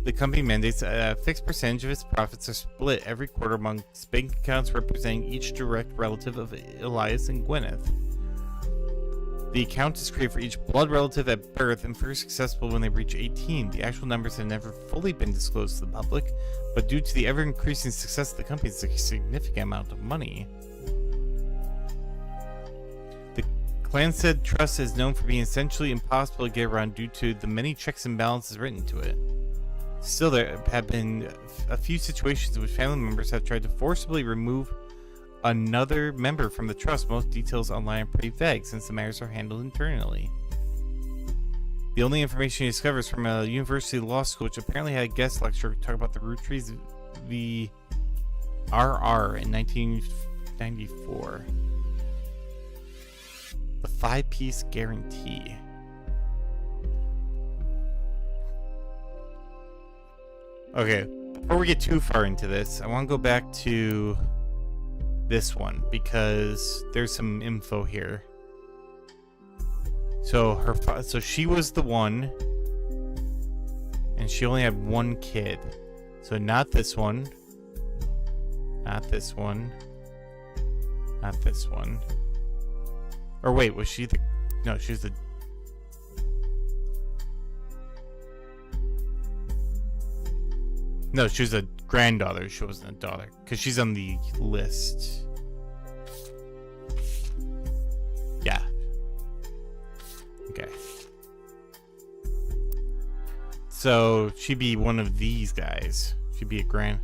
the company mandates a fixed percentage of its profits are split every quarter among bank accounts representing each direct relative of Elias and Gwyneth. The account is created for each blood relative at birth and first accessible when they reach 18. The actual numbers have never fully been disclosed to the public, but due to the ever-increasing success of the company, it's a significant amount of money. The Clanstead Trust is known for being essentially impossible to get around due to the many checks and balances written to it. Still, there have been a few situations in which family members have tried to forcibly remove another member from the trust. Most details online are pretty vague since the matters are handled internally. The only information he discovers from a university law school, which apparently had a guest lecturer talk about the Roottrees v. RR in 1994. The 5-piece guarantee. Okay, before we get too far into this, I want to go back to this one because there's some info here. So so she was the one, and she only had one kid. So not this one, not this one, not this one. Or wait, was she the? No, she was the. No, she was a granddaughter. She wasn't a daughter because she's on the list. Yeah. Okay. So she'd be one of these guys. She'd be a grand.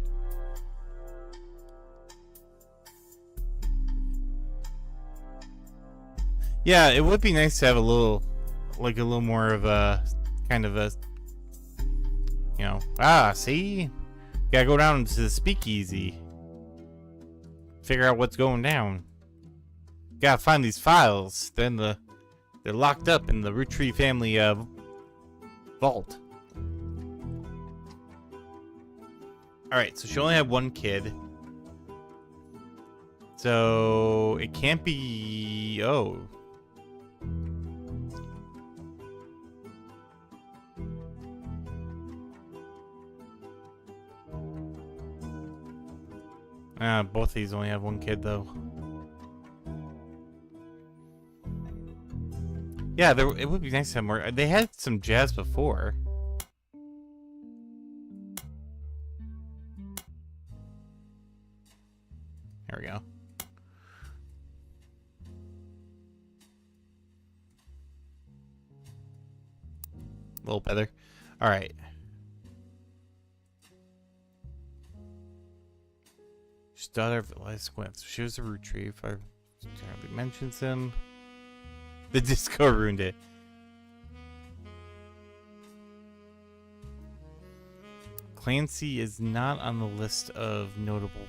Yeah, it would be nice to have a little more of a kind of a, you know, see, gotta go down to the speakeasy, figure out what's going down. Gotta find these files. Then they're locked up in the Roottrees family vault. All right, so she only had one kid, so it can't be. Oh. Both of these only have one kid, though. Yeah, it would be nice to have more. They had some jazz before. There we go. A little better. All right. She's daughter of Elias Gwyneth. She was a Roottrees. I hardly mentions him. The disco ruined it. Clancy is not on the list of notable.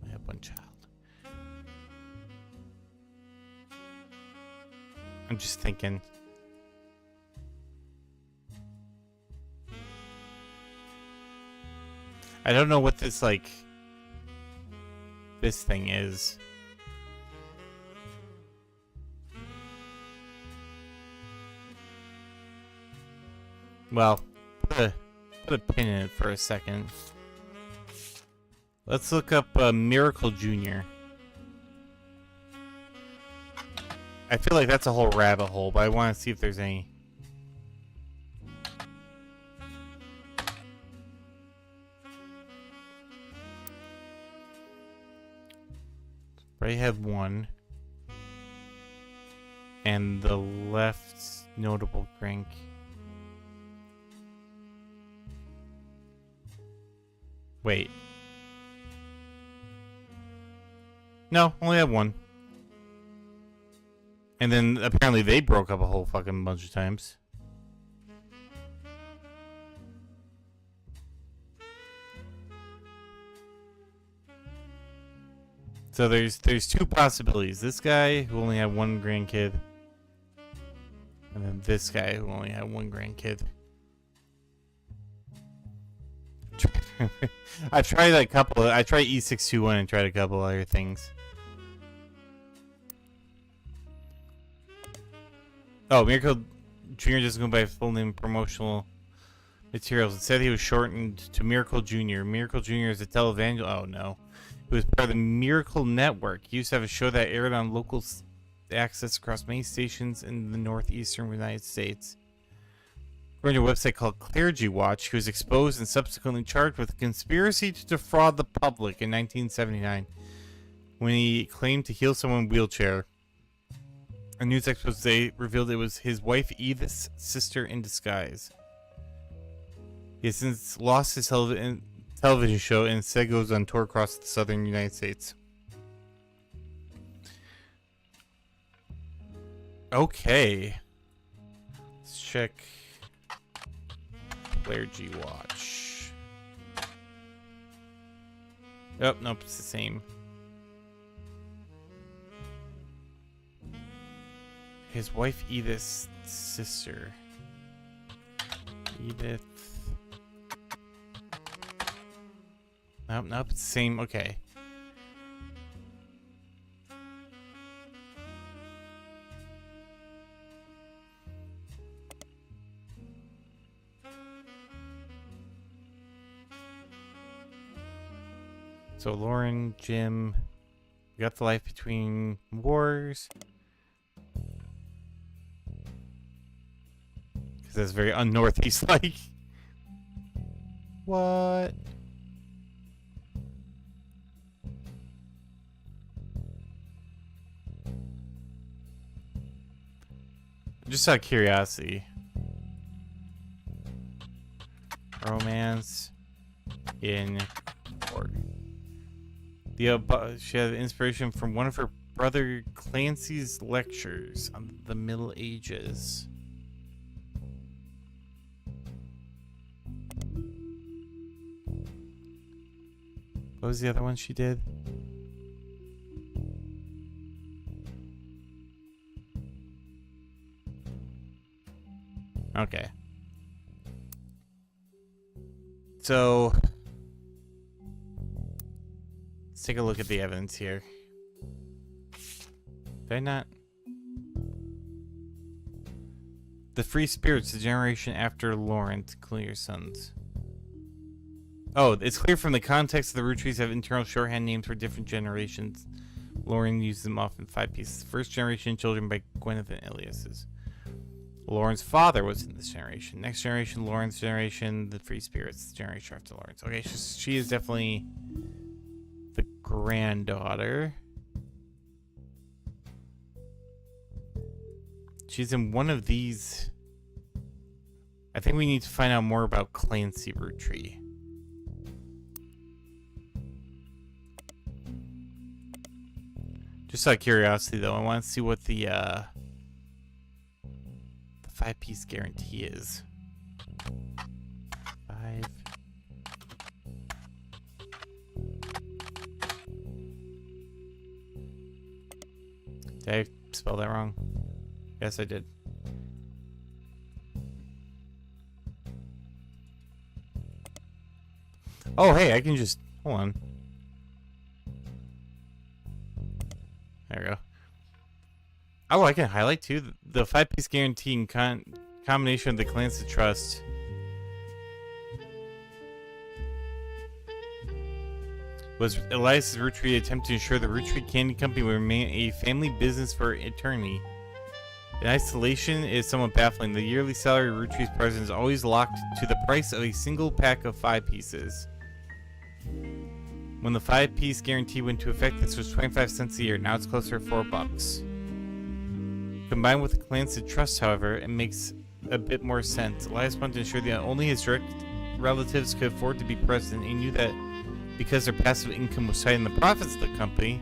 I have one child. I'm just thinking. I don't know what this, like, this thing is. Well, put a pin in it for a second. Let's look up Miracle Jr. I feel like that's a whole rabbit hole, but I want to see if there's any. Right had one. And the left notable crank. Wait. No, only had one. And then apparently they broke up a whole fucking bunch of times. So there's two possibilities. This guy who only had one grandkid. And then this guy who only had one grandkid. I've tried a couple. I tried E621 and tried a couple other things. Oh, Miracle Jr. doesn't go by full name promotional materials. Instead, he was shortened to Miracle Jr. Miracle Jr. is a televangelist. Oh, no. It was part of the Miracle Network. He used to have a show that aired on local access across many stations in the northeastern United States. According to a website called Clergy Watch, he was exposed and subsequently charged with a conspiracy to defraud the public in 1979 when he claimed to heal someone in a wheelchair. A news expose revealed it was his wife Edith's sister in disguise. He has since lost his television show and instead goes on tour across the southern United States. Okay. Let's check Clergy Watch. Oh, nope, it's the same. His wife Edith's sister. Edith. Nope, nope, it's the same. Okay. So Lauren, Jim, we got the life between wars. Because that's very un-northeast like. What? Just out of curiosity. Romance in war. She had inspiration from one of her brother Clancy's lectures on the Middle Ages. What was the other one she did? Okay. So let's take a look at the evidence here. Did I not? The free spirits, the generation after Lawrence, clear sons. Oh, it's clear from the context the Roottrees have internal shorthand names for different generations. Lauren used them off in 5 pieces. First generation children by Gwyneth and aliases. Lauren's father was in this generation. Next generation, Lauren's generation, the free spirits, the generation after Lawrence. Okay, she is definitely the granddaughter. She's in one of these. I think we need to find out more about Clancy Roottree. Just out of curiosity, though, I want to see what the 5-piece guarantee is. 5. Did I spell that wrong? Yes, I did. Oh, hey, I can just... Hold on. There we go. Oh, I can highlight too. The 5-piece guarantee in combination with the Clancy Trust was Elias' Roottrees attempt to ensure the Roottrees Candy Company would remain a family business for eternity. In isolation, it is somewhat baffling. The yearly salary of Roottrees president is always locked to the price of a single pack of 5 pieces. When the 5-piece guarantee went into effect, this was 25 cents a year. Now it's closer to $4. Combined with the Clancy Trust, however, it makes a bit more sense. Elias wanted to ensure that only his direct relatives could afford to be president. He knew that because their passive income was tied in the profits of the company,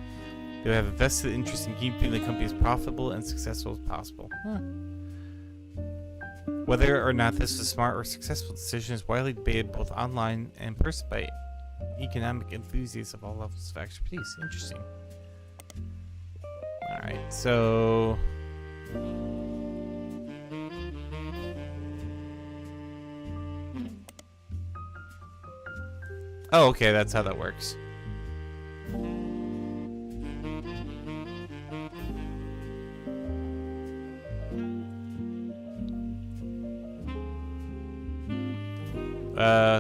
they would have a vested interest in keeping the company as profitable and successful as possible. Whether or not this was a smart or successful decision is widely debated both online and in person by economic enthusiasts of all levels of expertise. Interesting. Alright, so... Oh, okay, that's how that works.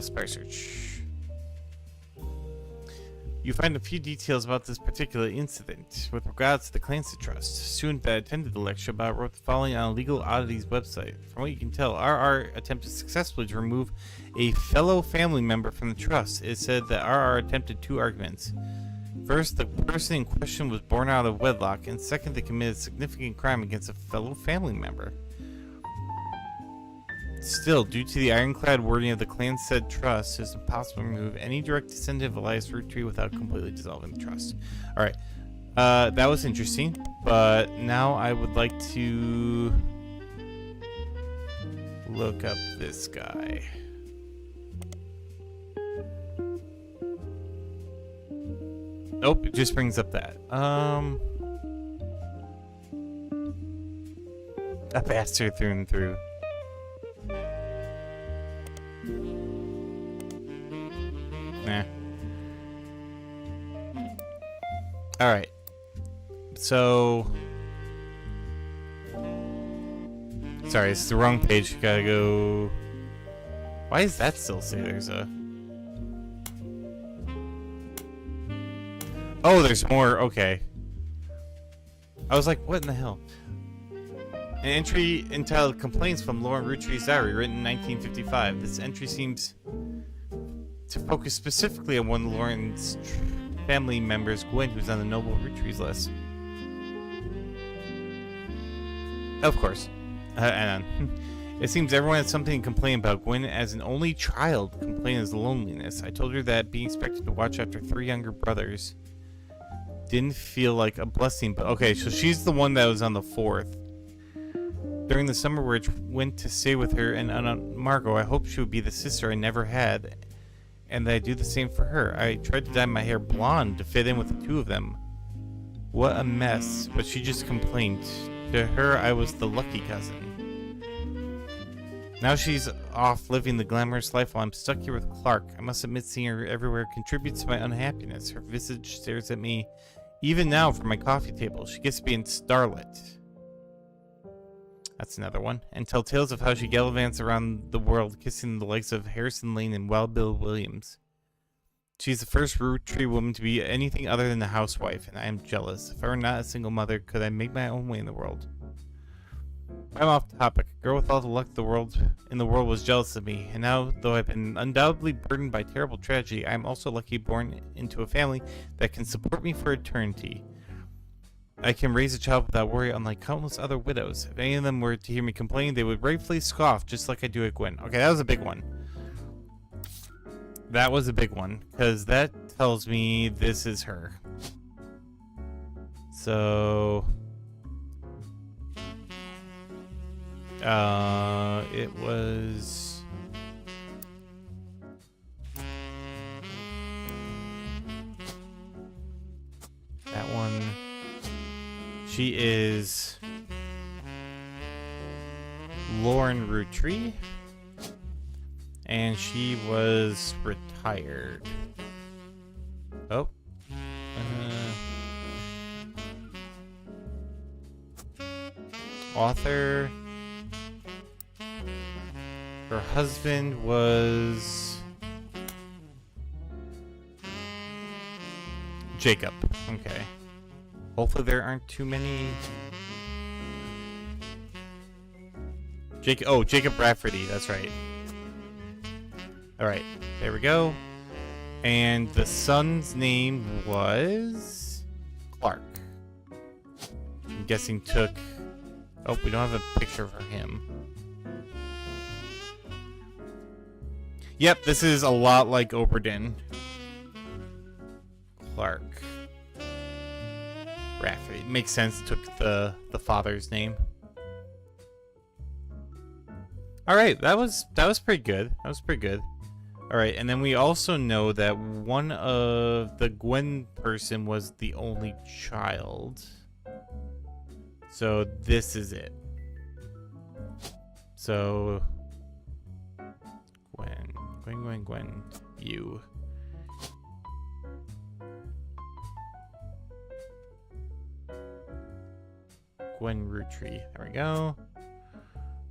Spy search. You find a few details about this particular incident with regards to the Clancy Trust. A student that attended the lecture about wrote the following on a Legal Oddities website. From what you can tell, RR attempted successfully to remove a fellow family member from the trust. It said that RR attempted 2 arguments. First, the person in question was born out of wedlock, and second, they committed a significant crime against a fellow family member. Still, due to the ironclad wording of the clan said trust, it's impossible to remove any direct descendant of Elias Roottrees without completely dissolving the trust. Alright. That was interesting, but now I would like to look up this guy. Nope, it just brings up that. A bastard through and through. Nah. Alright. So... Sorry, it's the wrong page. Gotta go... Why does that still say there's a... Oh, there's more. Okay. I was like, what in the hell? An entry entitled Complaints from Lauren Roottrees' Diary, written in 1955. This entry seems to focus specifically on one of Lauren's family members, Gwen, who's on the Noble Roottrees list. Of course. It seems everyone has something to complain about. Gwen, as an only child, complained of loneliness. I told her that being expected to watch after 3 younger brothers didn't feel like a blessing, but okay, so she's the one that was on the 4th. During the summer where I went to stay with her and Margot, I hoped she would be the sister I never had, and that I'd do the same for her. I tried to dye my hair blonde to fit in with the 2 of them. What a mess, but she just complained. To her, I was the lucky cousin. Now she's off living the glamorous life while I'm stuck here with Clark. I must admit, seeing her everywhere contributes to my unhappiness. Her visage stares at me even now from my coffee table. She gets to be in starlit. That's another one. And tell tales of how she gallivants around the world, kissing the likes of Harrison Lane and Wild Bill Williams. She's the first Roottrees woman to be anything other than a housewife, and I am jealous. If I were not a single mother, could I make my own way in the world? I'm off topic. A girl with all the luck in the world was jealous of me, and now, though I've been undoubtedly burdened by terrible tragedy, I am also lucky born into a family that can support me for eternity. I can raise a child without worry, unlike countless other widows. If any of them were to hear me complain, they would rightfully scoff, just like I do at Gwen. Okay, that was a big one. That was a big one, because that tells me this is her. So... it was... that one. She is Lauren Roottrees, and she was retired. Oh. Author. Her husband was Jacob. Okay. Hopefully there aren't too many. Jacob Rafferty. That's right. All right. There we go. And the son's name was Clark. I'm guessing took. Oh, we don't have a picture for him. Yep, this is a lot like Oberdin. Clark. Rafferty. Makes sense, took the father's name. Alright, that was pretty good. That was pretty good. Alright, and then we also know that one of the Gwen person was the only child. So this is it. So Gwen, you. Gwen Rootree. There we go.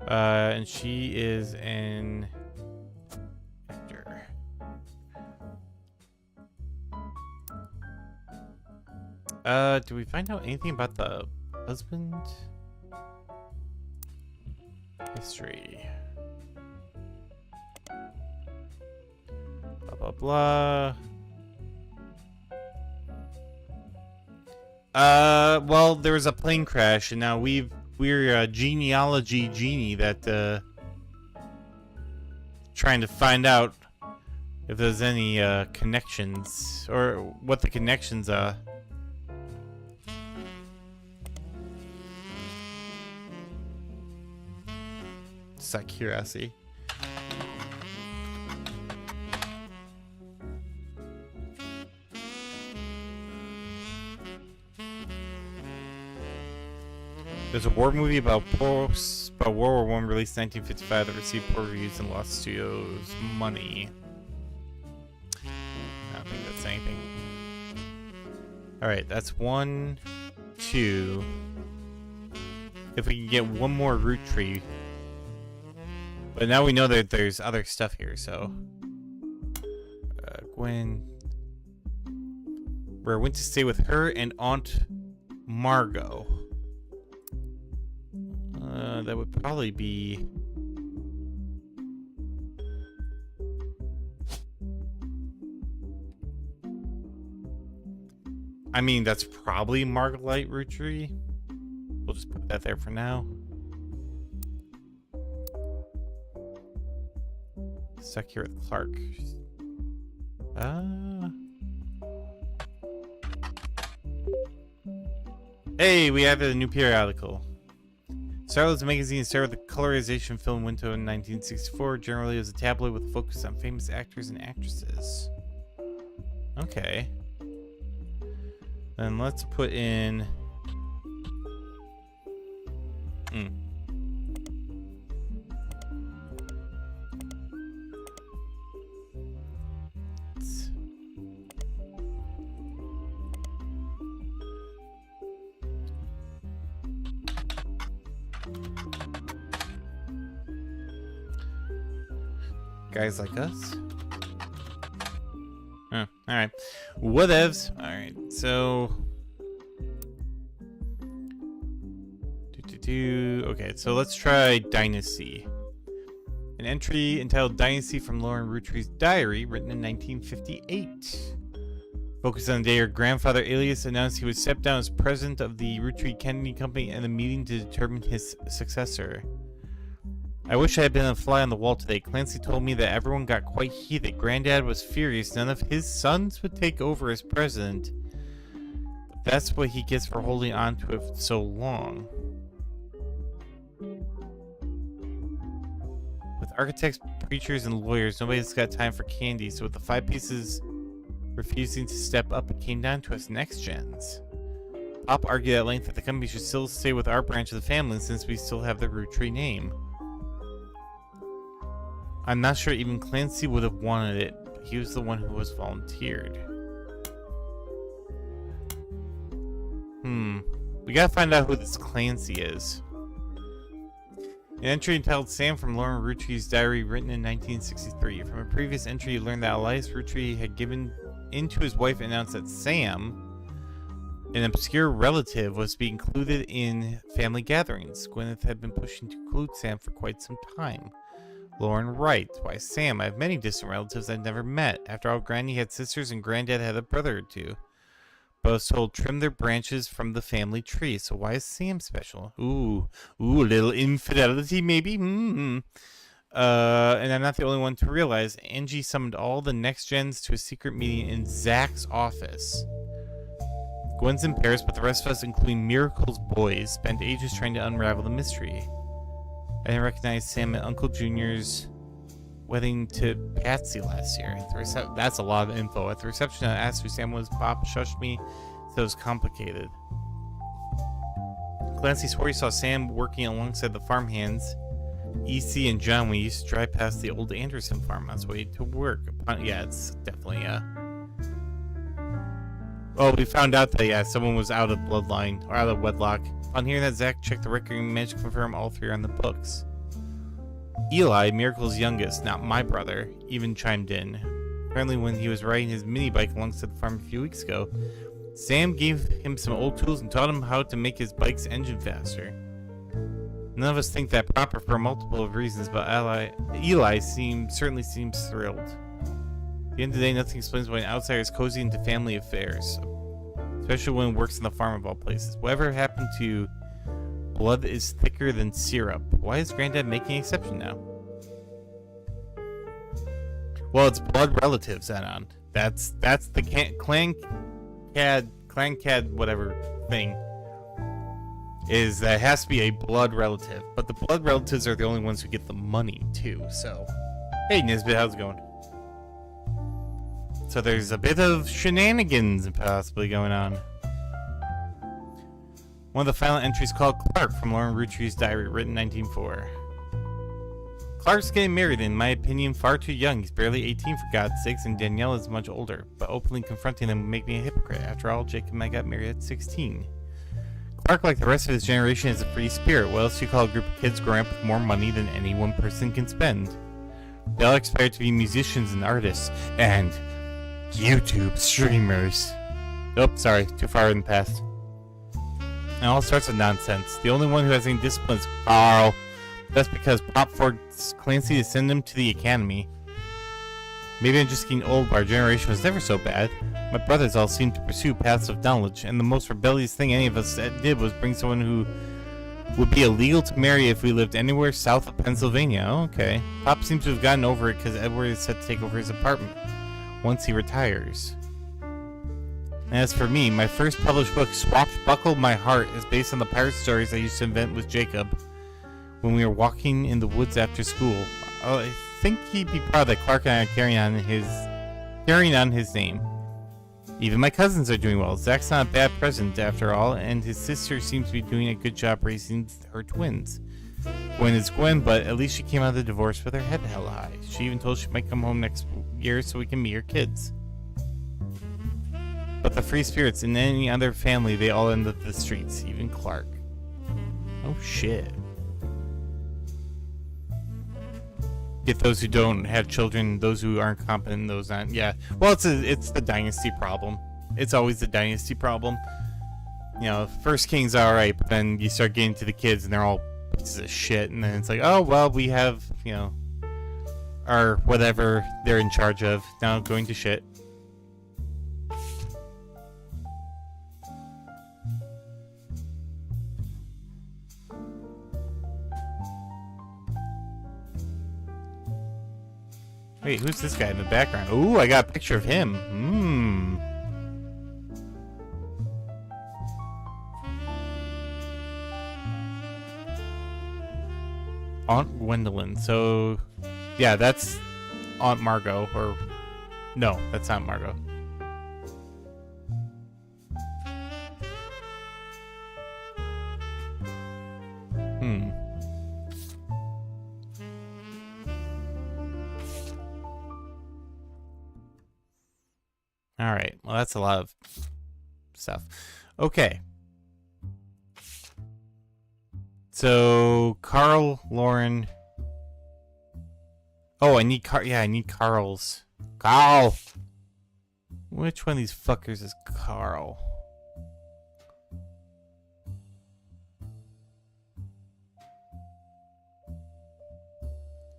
And she is an actor. Do we find out anything about the husband? History. Blah blah blah. Well, there was a plane crash, and now we're a genealogy genie that trying to find out if there's any connections or what the connections are. Just out of curiosity. There's a war movie about World War I released in 1955 that received poor reviews and lost studios money. I don't think that's anything. Alright, that's 1, 2. If we can get one more root tree. But now we know that there's other stuff here, so. Gwen. Where I went to stay with her and Aunt Margot. That would probably be... I mean, that's probably Margolite Rootree. We'll just put that there for now. Stuck here with Clark. Hey, we added a new periodical. Starlet's magazine started with the colorization film window in 1964. Generally, it was a tabloid with a focus on famous actors and actresses. Okay. Then let's put in... Guys like us. Oh, alright. Whatevs. Alright, so... Okay, so let's try Dynasty. An entry entitled Dynasty from Lauren Rootree's diary, written in 1958. Focused on the day her grandfather Alias announced he would step down as president of the Rootree Kennedy Company and the meeting to determine his successor. I wish I had been a fly on the wall today. Clancy told me that everyone got quite heated. Granddad was furious. None of his sons would take over as president. But that's what he gets for holding on to it so long. With architects, preachers, and lawyers, nobody's got time for candy. So with the 5 pieces refusing to step up, it came down to us next gens. Pop argued at length that the company should still stay with our branch of the family since we still have the Rootree name. I'm not sure even Clancy would have wanted it, but he was the one who was volunteered. We gotta find out who this Clancy is. An entry entitled Sam from Lauren Rootree's diary, written in 1963. From a previous entry, you learned that Elias Rootree had given in to his wife and announced that Sam, an obscure relative, was to be included in family gatherings. Gwyneth had been pushing to include Sam for quite some time. Lauren writes, "Why, Sam, I have many distant relatives I've never met. After all, Granny had sisters and Granddad had a brother or two. Both told trim their branches from the family tree, so why is Sam special? Ooh, a little infidelity maybe? And I'm not the only one to realize. Angie summoned all the next gens to a secret meeting in Zach's office. Gwen's in Paris, but the rest of us, including Miracle's boys, spent ages trying to unravel the mystery. I didn't recognize Sam at Uncle Junior's wedding to Patsy last year. That's a lot of info. At the reception, I asked who Sam was. Bob shushed me, so it was complicated. Clancy swore he saw Sam working alongside the farmhands, EC and John, when he used to drive past the old Anderson farm on his way to work. Yeah, it's definitely, Oh, we found out that, yeah, someone was out of bloodline, or out of wedlock. Upon hearing that, Zach checked the record and managed to confirm all three are on the books. Eli, Miracle's youngest, not my brother, even chimed in. Apparently when he was riding his mini bike alongside the farm a few weeks ago, Sam gave him some old tools and taught him how to make his bike's engine faster. None of us think that proper for multiple of reasons, but Eli certainly seems thrilled. At the end of the day, nothing explains why an outsider is cozy into family affairs, especially when it works on the farm of all places. Whatever happened to blood is thicker than syrup? Why is Granddad making an exception now? Well, it's blood relatives, Anon. That's the clan cad whatever thing. Is that it has to be a blood relative, but the blood relatives are the only ones who get the money too. So, hey Nisbet, how's it going? So there's a bit of shenanigans possibly going on. One of the final entries called Clark from Lauren Roottrees' diary, written in 1904. Clark's getting married, in my opinion, far too young. He's barely 18 for God's sakes, and Danielle is much older. But openly confronting them would make me a hypocrite. After all, Jacob and I got married at 16. Clark, like the rest of his generation, is a free spirit. What else do you call a group of kids growing up with more money than any one person can spend? They all aspire to be musicians and artists, and YouTube streamers. Oh, sorry, too far in the past. And all sorts of nonsense. The only one who has any discipline is Carl. That's because Pop forced Clancy to send him to the academy. Maybe I'm just getting old, but our generation was never so bad. My brothers all seemed to pursue paths of knowledge, and the most rebellious thing any of us did was bring someone who would be illegal to marry if we lived anywhere south of Pennsylvania. Oh, okay. Pop seems to have gotten over it because Edward is set to take over his apartment once he retires. And as for me, my first published book, Swashbuckle My Heart, is based on the pirate stories I used to invent with Jacob when we were walking in the woods after school. I think he'd be proud that Clark and I are carrying on his name. Even my cousins are doing well. Zach's not a bad president after all, and his sister seems to be doing a good job raising her twins. Gwen is Gwen, but at least she came out of the divorce with her head held high. She even told she might come home next year so we can meet her kids. But the free spirits in any other family, they all end up the streets, even Clark. Oh shit. Get those who don't have children, those who aren't competent, those not. Yeah. Well, it's the dynasty problem. It's always the dynasty problem. You know, first king's alright, but then you start getting to the kids and they're all pieces of shit, and then it's like, oh well, we have, you know, our whatever they're in charge of now going to shit. Wait, who's this guy in the background? Ooh, I got a picture of him. Aunt Gwendolyn. So, yeah, that's Aunt Margot. Or, no, that's not Margot. Alright, well that's a lot of stuff. Okay. So, Carl, Lauren. Oh, I need Carl's. Carl! Which one of these fuckers is Carl?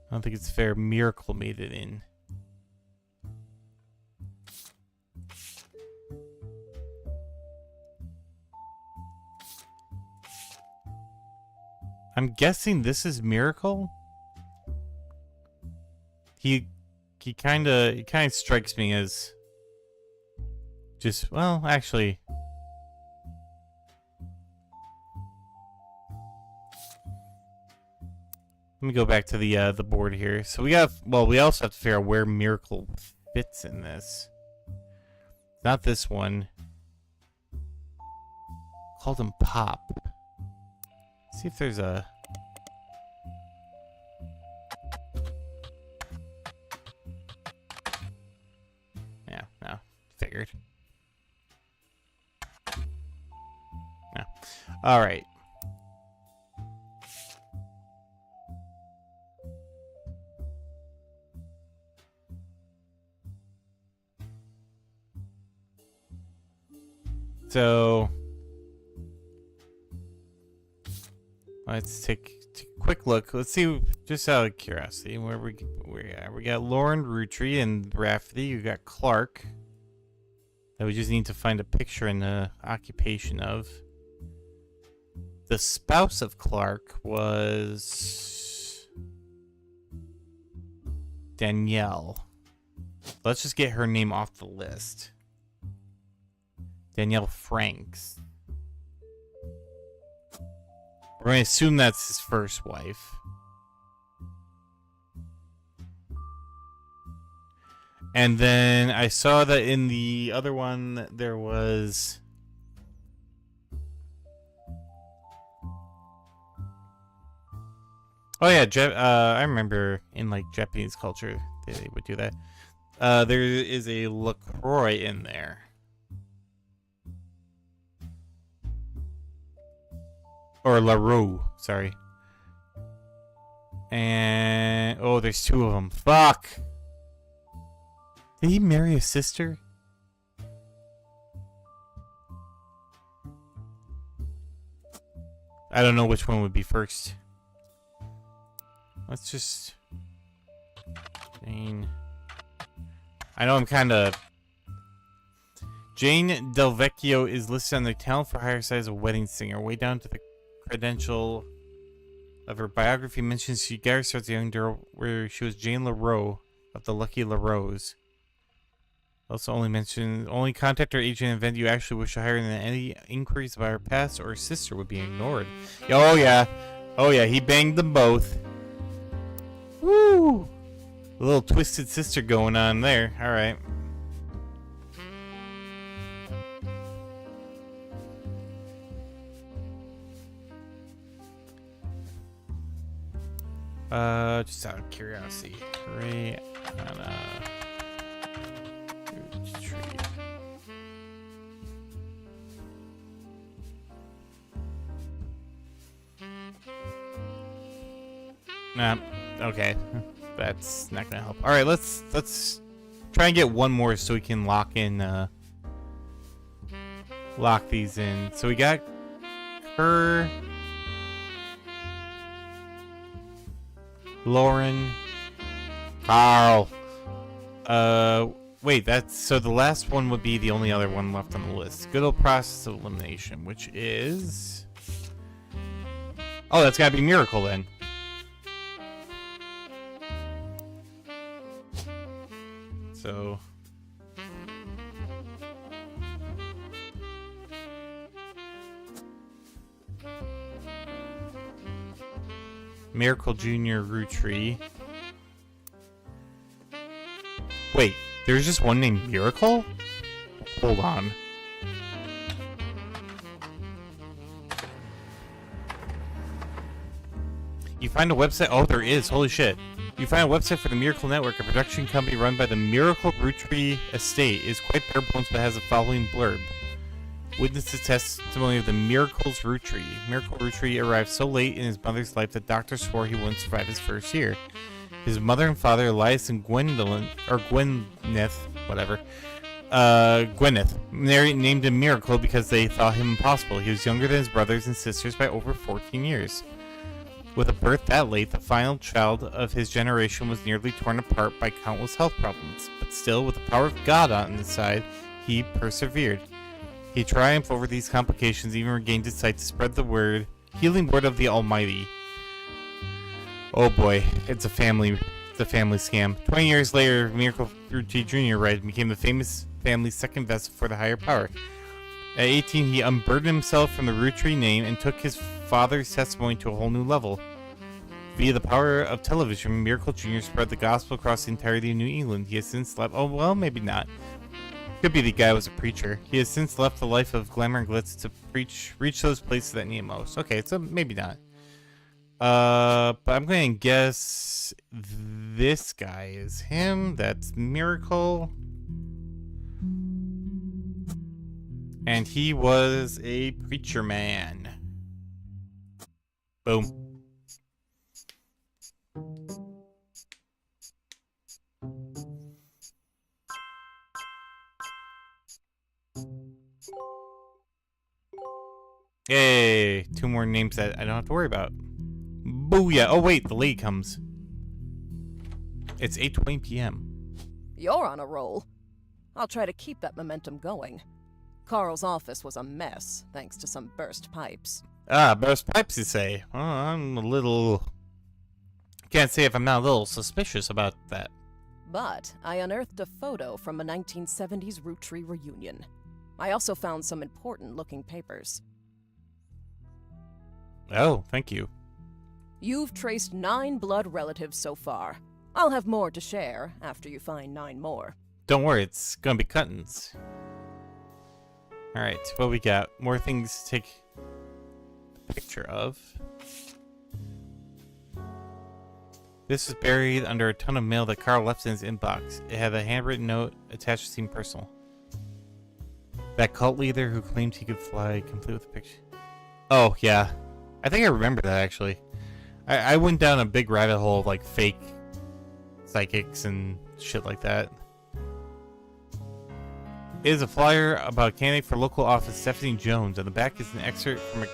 I don't think it's fair Miracle made it in. I'm guessing this is Miracle. He kind of strikes me as just, well, actually, let me go back to the board here. So we also have to figure out where Miracle fits in this. Not this one. Called him Pop. See if there's a... Yeah, no. Figured. No. Alright. So let's take a quick look. Let's see, just out of curiosity, where we at. We got Lauren, Roottrees, and Rafferty. You got Clark. That we just need to find a picture and the occupation of. The spouse of Clark was Danielle. Let's just get her name off the list. Danielle Franks. We're going to assume that's his first wife. And then I saw that in the other one there was... Oh yeah, I remember in like Japanese culture they would do that. There is a LaCroix in there. Or LaRue, sorry. And oh, there's two of them. Fuck. Did he marry a sister? I don't know which one would be first. Let's just... Jane... I know I'm kind of... Jane Del Vecchio is listed on the talent for hire side as a wedding singer. Way down to the credential of her biography mentions she got her start as a young girl where she was Jane LaRoe of the Lucky LaRose. Also only contact her agent and vendor you actually wish to hire, and then any inquiries about her past or her sister would be ignored. Oh yeah. Oh yeah, he banged them both. Woo! A little twisted sister going on there. Alright. Just out of curiosity. Ray Anna Roottrees. Nah, okay. That's not gonna help. Alright, let's try and get one more so we can lock these in. So we got her, Lauren, Carl. Wait, so the last one would be the only other one left on the list. Good old process of elimination, which is... Oh, that's gotta be Miracle then. So... Miracle Jr. Roottrees. Wait, there's just one named Miracle? Hold on. You find a website? Oh, there is. Holy shit. You find a website for the Miracle Network, a production company run by the Miracle Roottrees estate. It is quite bare bones but has the following blurb. Witness the testimony of the Miracle's Roottrees. Miracle Roottrees arrived so late in his mother's life that doctors swore he wouldn't survive his first year. His mother and father, Elias and Gwyneth, named him Miracle because they thought him impossible. He was younger than his brothers and sisters by over 14 years. With a birth that late, the final child of his generation was nearly torn apart by countless health problems. But still, with the power of God on his side, he persevered. He triumphed over these complications, even regained his sight to spread the healing word of the Almighty. Oh boy, it's a family scam. 20 years later, Miracle Roottrees Jr. became the famous family's second vessel for the higher power. At 18, he unburdened himself from the Roottrees name and took his father's testimony to a whole new level. Via the power of television, Miracle Jr. spread the gospel across the entirety of New England. He has since left... Oh, well, maybe not. Could be the guy was a preacher. He has since left the life of glamour and glitz to reach those places that need him most. Okay, so maybe not. But I'm going to guess this guy is him. That's Miracle. And he was a preacher man. Boom. Yay! 2 more names that I don't have to worry about. Booyah! Oh wait, the lady comes. It's 8:20 p.m. You're on a roll. I'll try to keep that momentum going. Carl's office was a mess, thanks to some burst pipes. Ah, burst pipes, you say? Well, I'm a little... Can't say if I'm not a little suspicious about that. But I unearthed a photo from a 1970s Roottrees reunion. I also found some important-looking papers. Oh, thank you. You've traced 9 blood relatives so far. I'll have more to share after you find 9 more. Don't worry, it's gonna be cuttings. Alright, what we got? More things to take a picture of. This was buried under a ton of mail that Carl left in his inbox. It had a handwritten note attached to seem personal. That cult leader who claimed he could fly, complete with a picture. Oh, yeah. I think I remember that, actually. I went down a big rabbit hole of, like, fake psychics and shit like that. It is a flyer about a candidate for local office, Stephanie Jones. On the back is an excerpt from a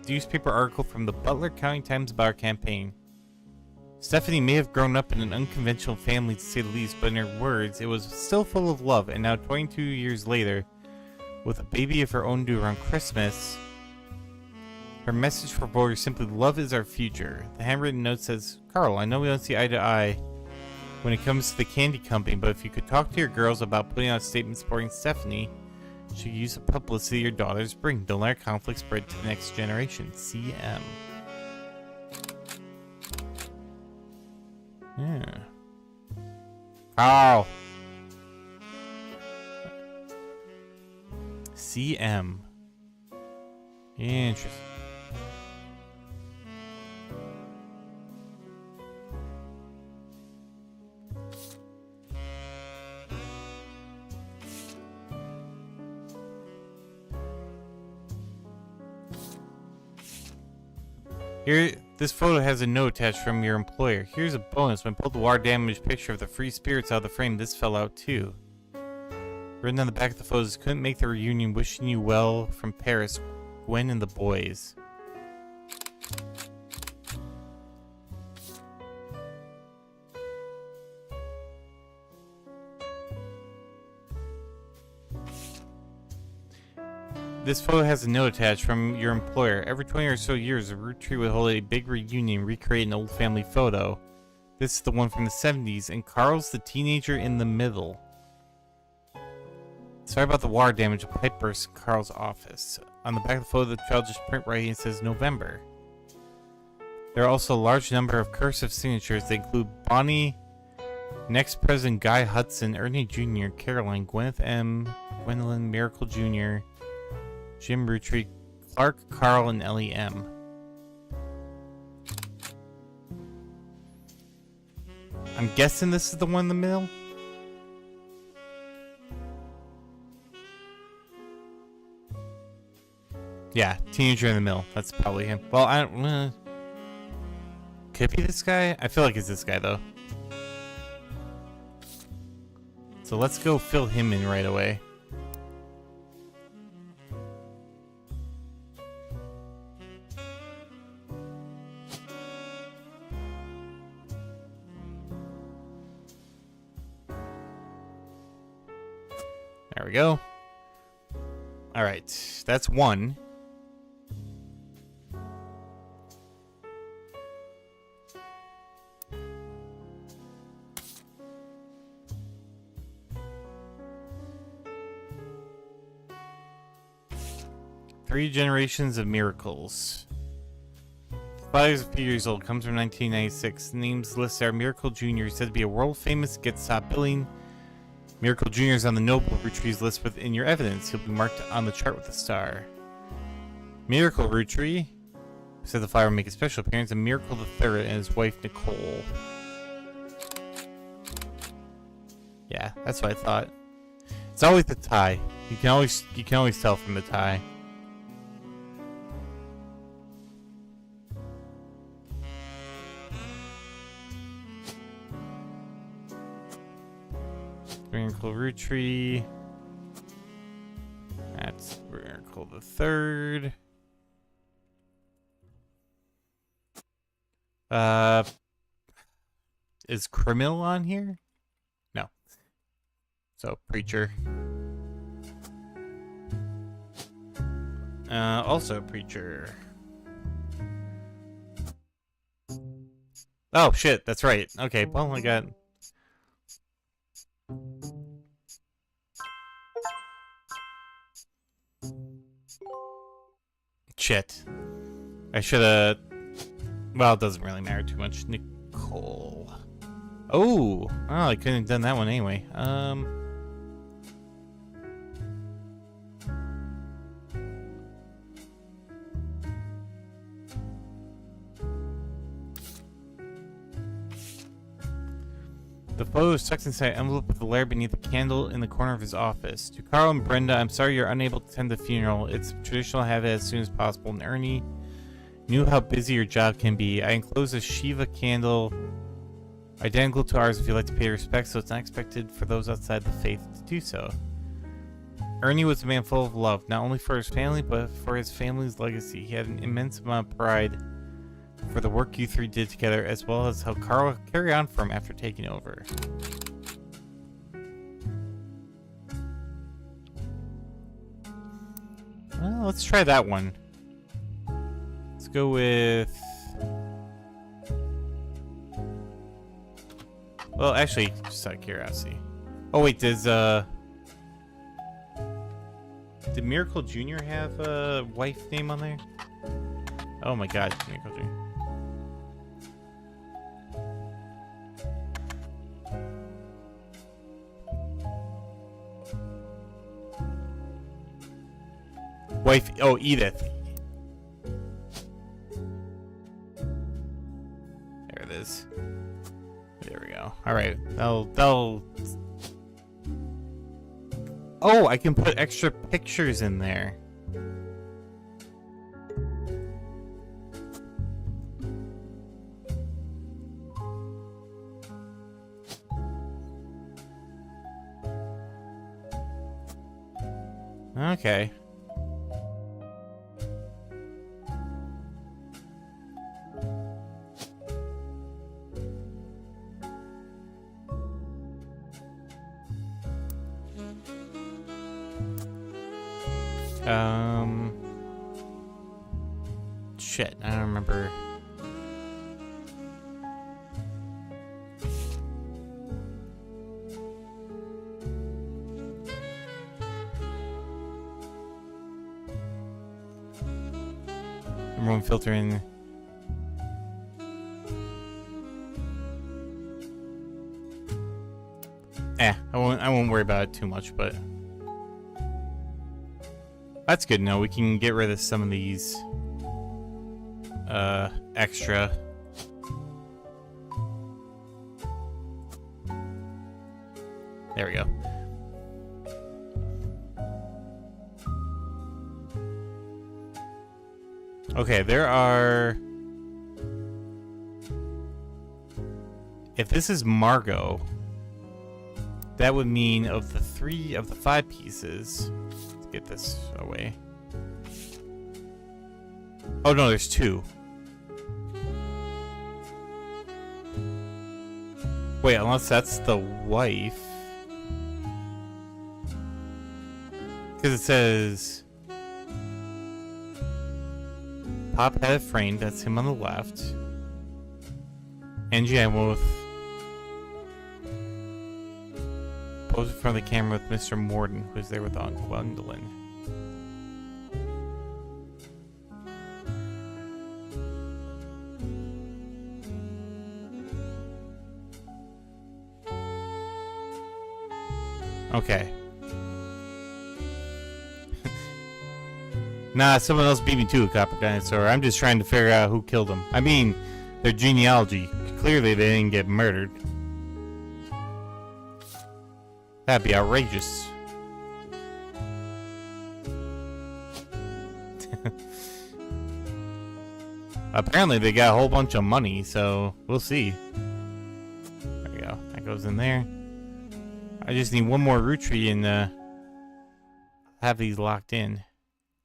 newspaper article from the Butler County Times about her campaign. Stephanie may have grown up in an unconventional family, to say the least, but in her words, it was still full of love, and now 22 years later, with a baby of her own due around Christmas, her message for voters simply, love is our future. The handwritten note says, Carl, I know we don't see eye to eye when it comes to the candy company, but if you could talk to your girls about putting out statements supporting Stephanie, you should use the publicity your daughters bring. Don't let our conflict spread to the next generation. CM. Yeah. Carl. CM. Interesting. Here, this photo has a note attached from your employer. Here's a bonus. When I pulled the water damaged picture of the free spirits out of the frame, this fell out too. Written on the back of the photos, couldn't make the reunion, wishing you well from Paris, Gwen and the boys. This photo has a note attached from your employer. Every 20 or so years, a Roottrees would hold a big reunion, recreate an old family photo. This is the one from the 70s, and Carl's the teenager in the middle. Sorry about the water damage. A pipe burst in Carl's office. On the back of the photo, the child just print writing and says November. There are also a large number of cursive signatures. They include Bonnie, next President Guy Hudson, Ernie Jr., Caroline, Gwyneth M., Gwendolyn, Miracle Jr., Jim Roottrees, Clark, Carl, and Ellie M. I'm guessing this is the one in the middle? Yeah, teenager in the middle. That's probably him. Well, I don't... could it be this guy? I feel like it's this guy, though. So let's go fill him in right away. There we go. Alright, that's one. Three generations of miracles. Father is a few years old, comes from 1996. Names listed are Miracle Jr., said to be a world famous, gets top billing. Miracle Jr. is on the Noble Roottrees list within your evidence. He'll be marked on the chart with a star. Miracle Roottrees, said the flyer will make a special appearance, and Miracle the Third and his wife Nicole. Yeah, that's what I thought. It's always the tie. You can always tell from the tie. Miracle Roottrees. That's Miracle the Third. Is criminal on here? No. So preacher. Also preacher. Oh shit, that's right. Okay, well I got. Shit. I should have. Well, it doesn't really matter too much. Nicole. Oh, I couldn't have done that one anyway. The photo is tucked inside an envelope with the letter beneath the candle in the corner of his office. To Carl and Brenda, I'm sorry you're unable to attend the funeral. It's traditional to have it as soon as possible. And Ernie knew how busy your job can be. I enclosed a Shiva candle identical to ours if you'd like to pay respect, so it's not expected for those outside the faith to do so. Ernie was a man full of love, not only for his family, but for his family's legacy. He had an immense amount of pride for the work you three did together, as well as how Carl carried on for him after taking over. Well, let's try that one. Let's go with... Well, actually, just out of curiosity. Oh wait, does did Miracle Jr. have a wife name on there? Oh my god, Miracle Jr. Wife, oh, Edith. There it is. There we go. Alright, they'll... Oh, I can put extra pictures in there. Okay. Shit, I don't remember. Everyone filtering. I won't worry about it too much, but that's good to know. We can get rid of some of these extra. There we go. Okay, there are... If this is Margot, that would mean of the 5 pieces... Let's get this away. Oh no, there's 2. Wait, unless that's the wife. Because it says... Pop had a frame, that's him on the left. Angie Amwoth posed in front of the camera with Mr. Morden, who was there with Aunt Gwendolyn. Okay. Nah, someone else beat me to a copper dinosaur. I'm just trying to figure out who killed them. I mean, their genealogy. Clearly they didn't get murdered. That'd be outrageous. Apparently they got a whole bunch of money, so we'll see. There we go. That goes in there. I just need one more Roottrie and have these locked in.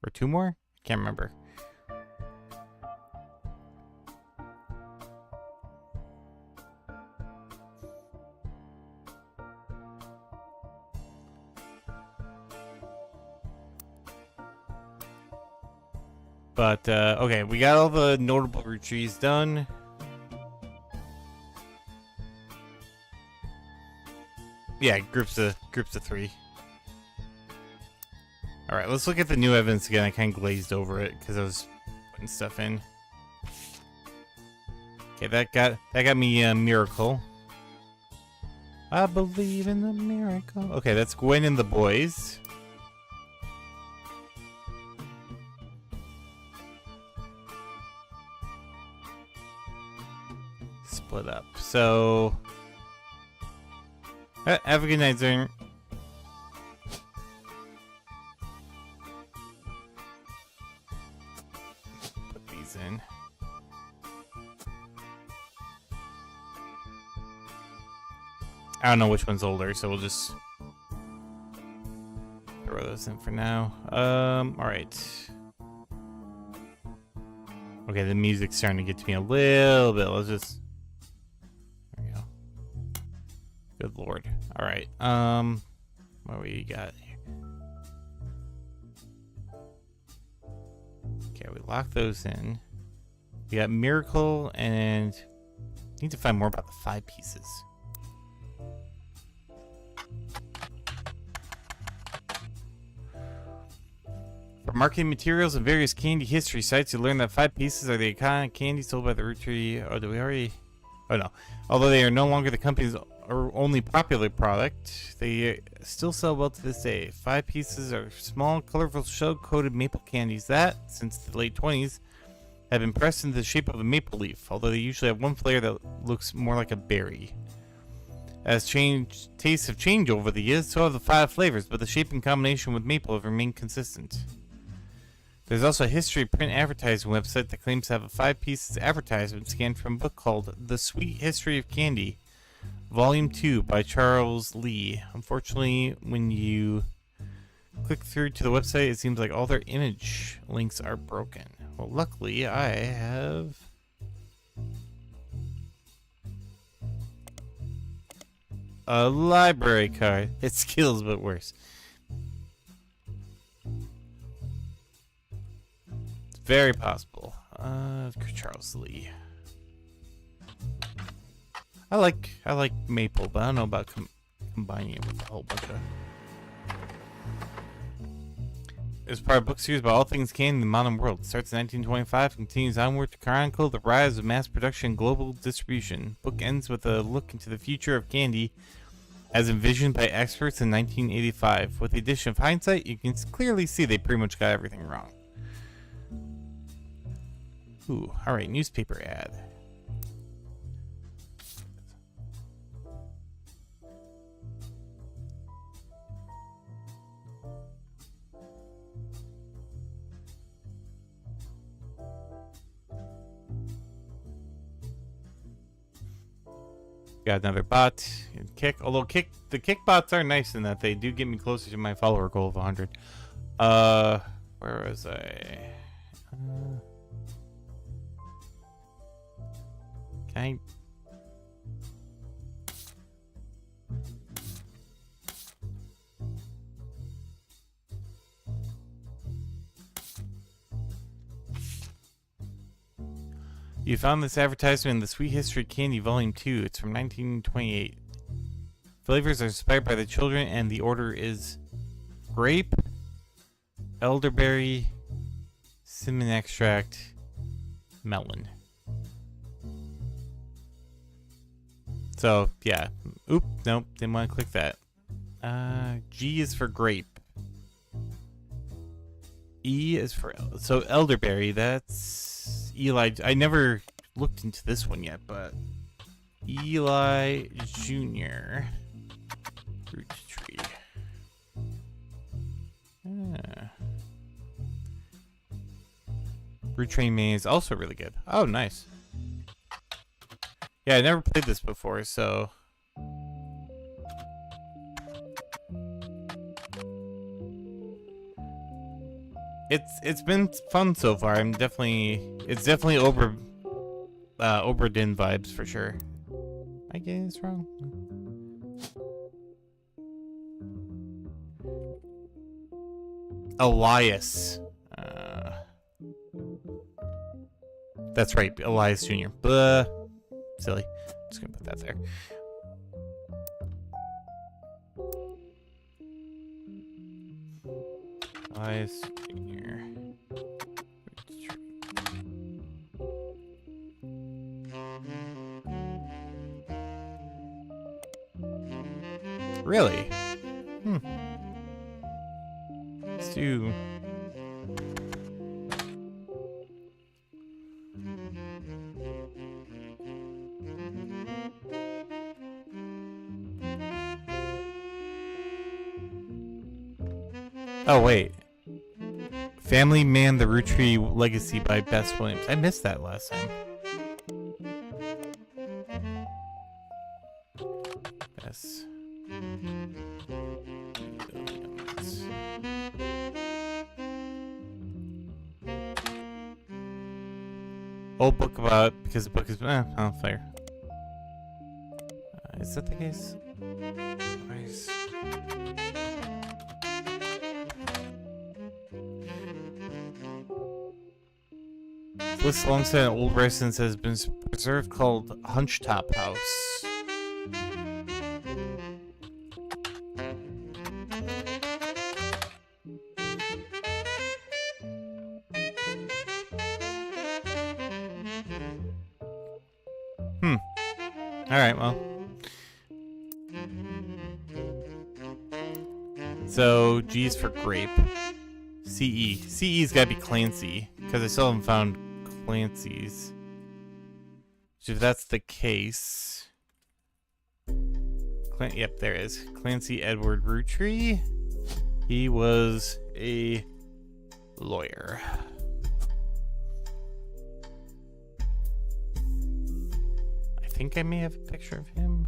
Or 2 more? Can't remember. But, okay, we got all the notable Roottrees done. Yeah, groups of 3. Alright, let's look at the new evidence again. I kind of glazed over it because I was putting stuff in. Okay, that got me a miracle. I believe in the miracle. Okay, that's Gwen and the boys. Split up. So, have a good night, Zern. Put these in. I don't know which one's older, so we'll just throw those in for now. Alright. Okay, the music's starting to get to me a little bit. Let's just... There we go. Good lord. Alright, what we got here? Okay, we lock those in. We got Miracle, and need to find more about the 5 pieces. For marketing materials and various candy history sites, you learn that 5 pieces are the iconic candy sold by the Roottrees. Oh, do we already? Oh, no. Although they are no longer the company's only popular product, they still sell well to this day. 5 pieces are small, colorful, shell-coated maple candies that, since the late 20s, have been pressed into the shape of a maple leaf, although they usually have one flavor that looks more like a berry. As tastes have changed over the years, so have the 5 flavors, but the shape and combination with maple have remained consistent. There's also a history print advertising website that claims to have a 5 pieces advertisement scanned from a book called The Sweet History of Candy, Volume 2 by Charles Lee. Unfortunately, when you click through to the website, it seems like all their image links are broken. Well, luckily, I have... a library card. It skills, but worse. It's very possible. Charles Lee. I like maple, but I don't know about combining it with a whole bunch of... It's part of a book series about all things candy in the modern world. It starts in 1925 and continues onward to chronicle the rise of mass production and global distribution. The book ends with a look into the future of candy as envisioned by experts in 1985. With the addition of hindsight, you can clearly see they pretty much got everything wrong. Ooh, alright, newspaper ad. Got another bot. Kick. Although the kick bots are nice in that they do get me closer to my follower goal of 100. Where was I? Can I? You found this advertisement in the Sweet History Candy Volume 2. It's from 1928. Flavors are inspired by the children, and the order is grape, elderberry, cinnamon extract, melon. So, yeah. Oop, nope, didn't want to click that. G is for grape. E is for... So, elderberry, that's... Eli... I never looked into this one yet, but... Eli Jr. Fruit tree. Fruit Train Maze, also really good. Oh, nice. Yeah, I never played this before, so... It's been fun so far. It's definitely Oberdin vibes for sure. Am I getting this wrong? Elias. That's right, Elias Jr. Blah. Silly. Just gonna put that there. Elias Jr. Really? Let's do. Oh, wait. Family Man, the Roottrees Legacy by Bess Williams. I missed that last time. Bess Williams. Old book about, because the book is, oh, fair. Is that the case? Nice. This alongside an old residence has been preserved called Hunchetop House. Alright, well. So, G's for grape. CE. CE's gotta be Clancy, because I still haven't found Clancy's. So if that's the case... Yep, there is. Clancy Edward Roottrees. He was a lawyer. I think I may have a picture of him.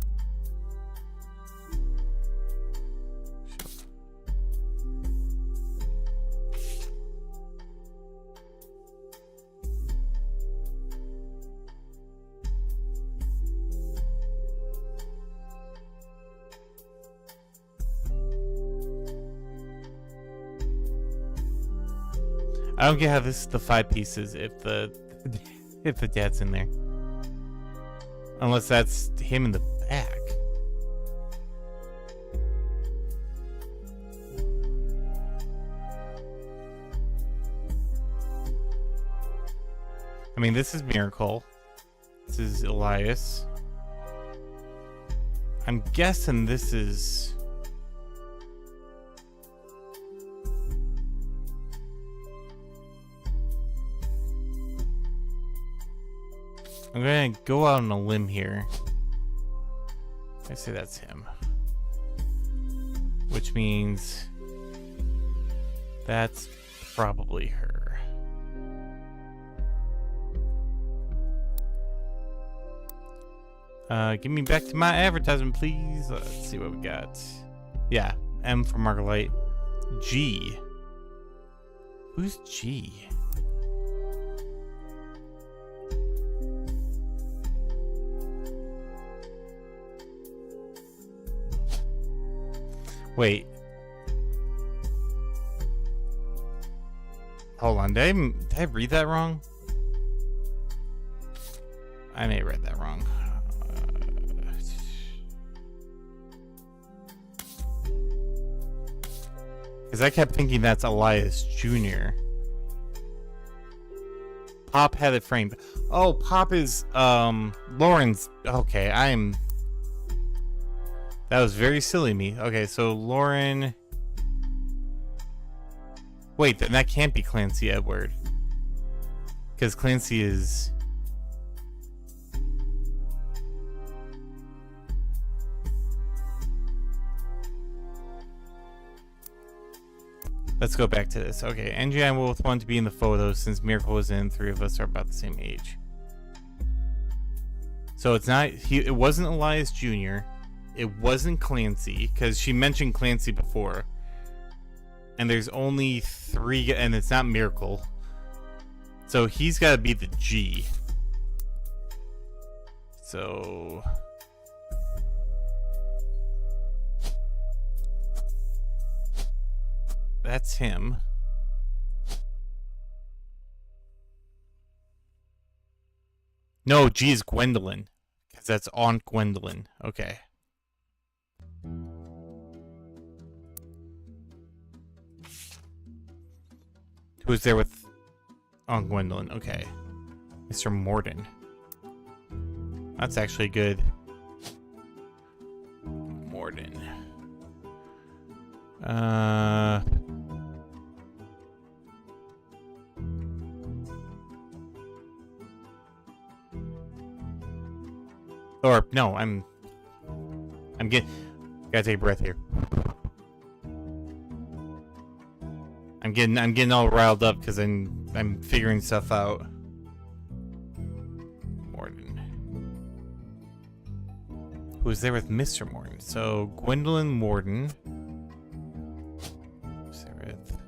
I don't get how this is the 5 pieces if the dad's in there. Unless that's him in the back. I mean, this is Miracle. This is Elias. I'm guessing this is... I'm gonna go out on a limb here. I say that's him. Which means that's probably her. Give me back to my advertisement, please. Let's see what we got. Yeah, M for Margalite. G. Who's G? Wait. Hold on. Did I read that wrong? I may have read that wrong. Because I kept thinking that's Elias Jr. Pop had it framed. Oh, Pop is Lauren's. Okay, that was very silly of me. Okay, so Lauren... Wait, then that can't be Clancy Edward. Because Clancy is... Let's go back to this. Okay, Angie and I both want to be in the photos since Miracle was in. 3 of us are about the same age. So it's not... It wasn't Elias Jr., it wasn't Clancy, because she mentioned Clancy before. And there's only 3, and it's not Miracle. So he's got to be the G. So... That's him. No, G is Gwendolyn. Because that's Aunt Gwendolyn. Okay. Who's there with Aunt Gwendolyn? Okay. Mr. Morden. That's actually good. Morden. Or no, I'm getting. Gotta take a breath here. I'm getting all riled up because I'm figuring stuff out. Morden. Who's there with Mr. Morden? So Gwendolyn Morden. Who's there with?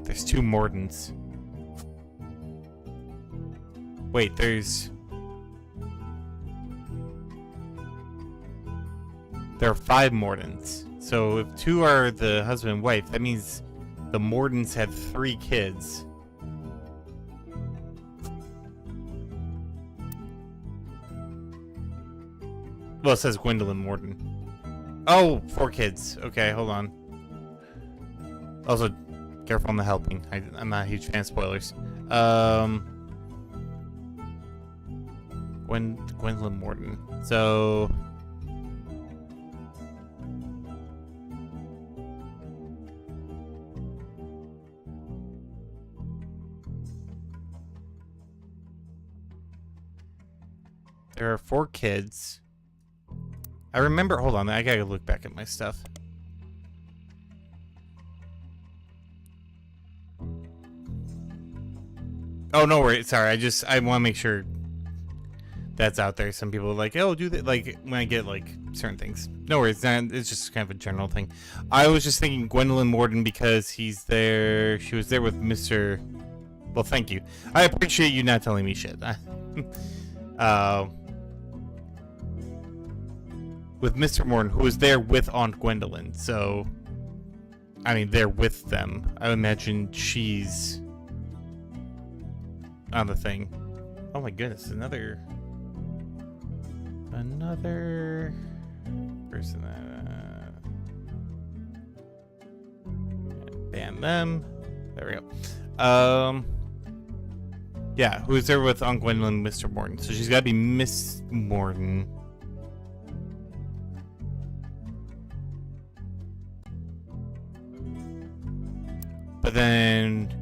There's two Mordens. Wait, there are 5 Mordens. So if 2 are the husband and wife, that means the Mordens had 3 kids. Well, it says Gwendolyn Morden. Oh, 4 kids. Okay, hold on. Also, careful on the helping. I'm not a huge fan of spoilers. Gwendolyn Morden. So there are 4 kids. I remember. Hold on, I gotta look back at my stuff. Oh no, worries. Sorry. I want to make sure that's out there. Some people are like, oh, do that. Like when I get like certain things. No worries. It's just kind of a general thing. I was just thinking Gwendolyn Morden because he's there. She was there with Mr. Well, thank you. I appreciate you not telling me shit. With Mr. Morden, who was there with Aunt Gwendolyn. So, I mean, they're with them. I would imagine she's on the thing. Oh my goodness, another person. Ban them. There we go. Yeah, who's there with Aunt Gwendolyn and Mr. Morden? So she's got to be Miss Morden. But then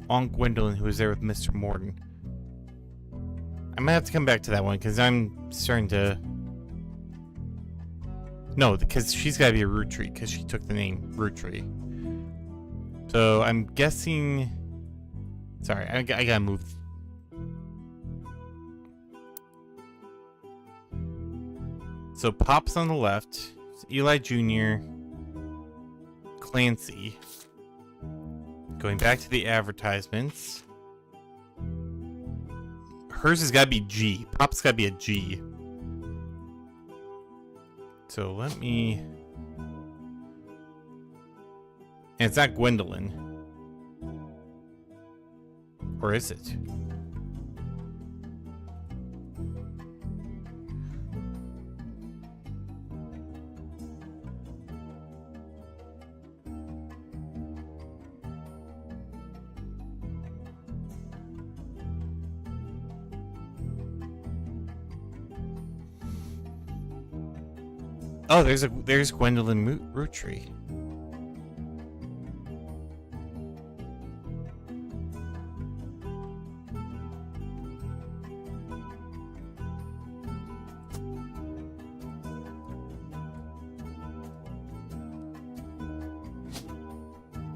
Aunt Gwendolyn, who was there with Mr. Morden. I might have to come back to that one because I'm starting to. No, because she's got to be a Roottrie because she took the name Roottrie. So I'm guessing. Sorry, I gotta move. So Pop's on the left, Eli Jr., Clancy. Going back to the advertisements. Hers has got to be G. Pop's got to be a G. So let me... And it's not Gwendolyn. Or is it? Oh, there's Gwendolyn Roottrie.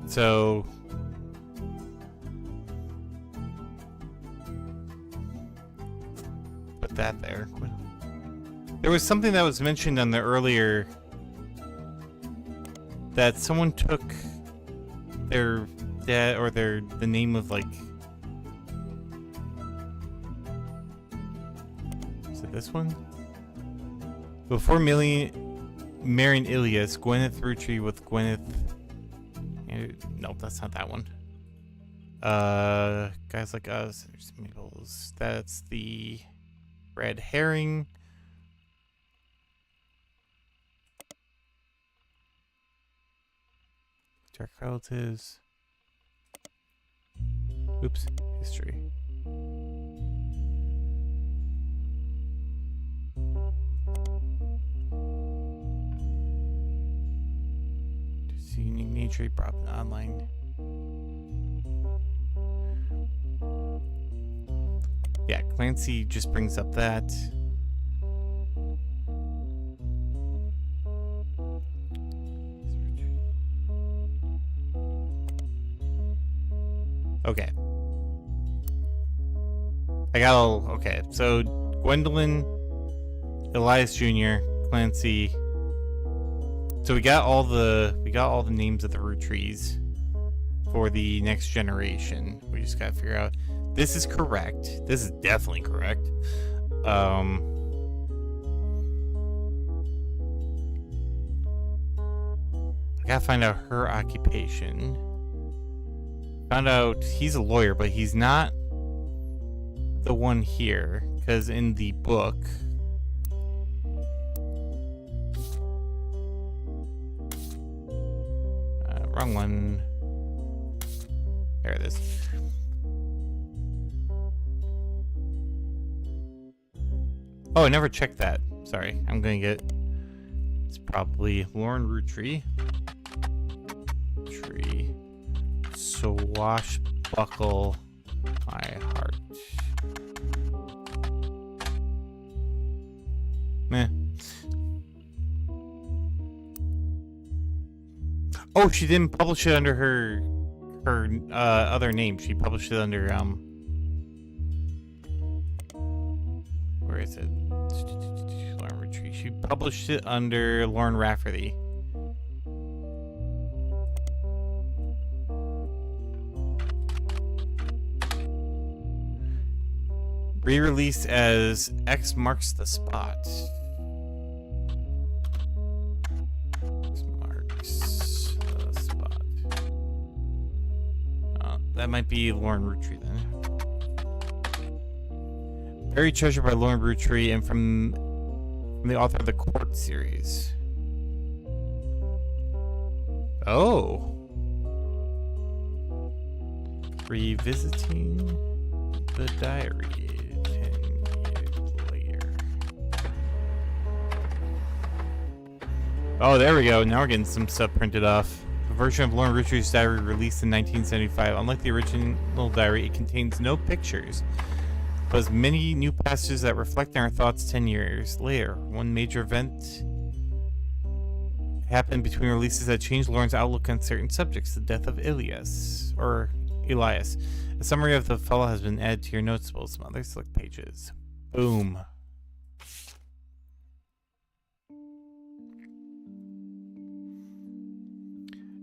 So put that there. There was something that was mentioned on the earlier that someone took their dad or the name of like This one? Before marrying Ilias, Gwyneth Rootree with Gwyneth... Nope, that's not that one. Guys Like Us. There's Maples. That's the red herring. Dark relatives. Oops, history. Unique nature, problem online. Yeah, Clancy just brings up that. Okay. Okay, so Gwendolyn, Elias Jr., Clancy. So we got all the names of the Roottrees for the next generation. We just gotta figure out. This is correct. This is definitely correct. I gotta find out her occupation. Found out he's a lawyer, but he's not the one here, because in the book. Wrong one. There it is. Oh, I never checked that. Sorry. I'm going to get... It's probably Lauren Rootree. Swashbuckle my heart. Meh. Oh, she didn't publish it under her other name. She published it under where is it? Lauren Rootree. She published it under Lauren Rafferty. Re-released as X Marks the Spot. That might be Lauren Rootree then. Buried Treasure by Lauren Rootree, and from the author of the Court series. Oh. Revisiting the diary 10 years later. Oh, there we go. Now we're getting some stuff printed off. A version of Lauren Rootree's diary released in 1975. Unlike the original diary, it contains no pictures, but has many new passages that reflect on her thoughts 10 years later. One major event happened between releases that changed Lauren's outlook on certain subjects: the death of Elias. A summary of the fellow has been added to your notes, as well as some other select pages. Boom.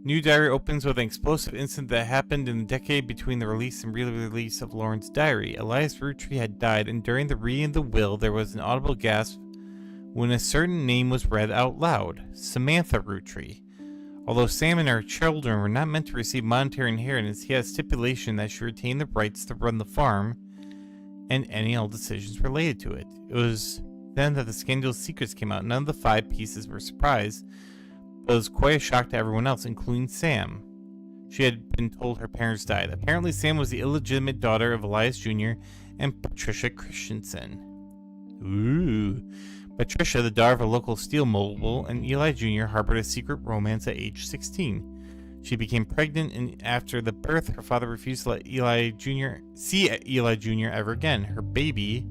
New diary opens with an explosive incident that happened in the decade between the release and re-release of Lauren's diary. Elias Rootree had died, and during the reading of the will, there was an audible gasp when a certain name was read out loud: Samantha Rootree. Although Sam and her children were not meant to receive monetary inheritance, he had a stipulation that she retain the rights to run the farm and any and all decisions related to it. It was then that the scandalous secrets came out. None of the 5 pieces were surprised, but it was quite a shock to everyone else, including Sam. She had been told her parents died. Apparently, Sam was the illegitimate daughter of Elias Jr. and Patricia Christensen. Ooh. Patricia, the daughter of a local steel mogul, and Eli Jr. harbored a secret romance at age 16. She became pregnant, and after the birth, her father refused to let Eli Jr. see Eli Jr. ever again. Her baby,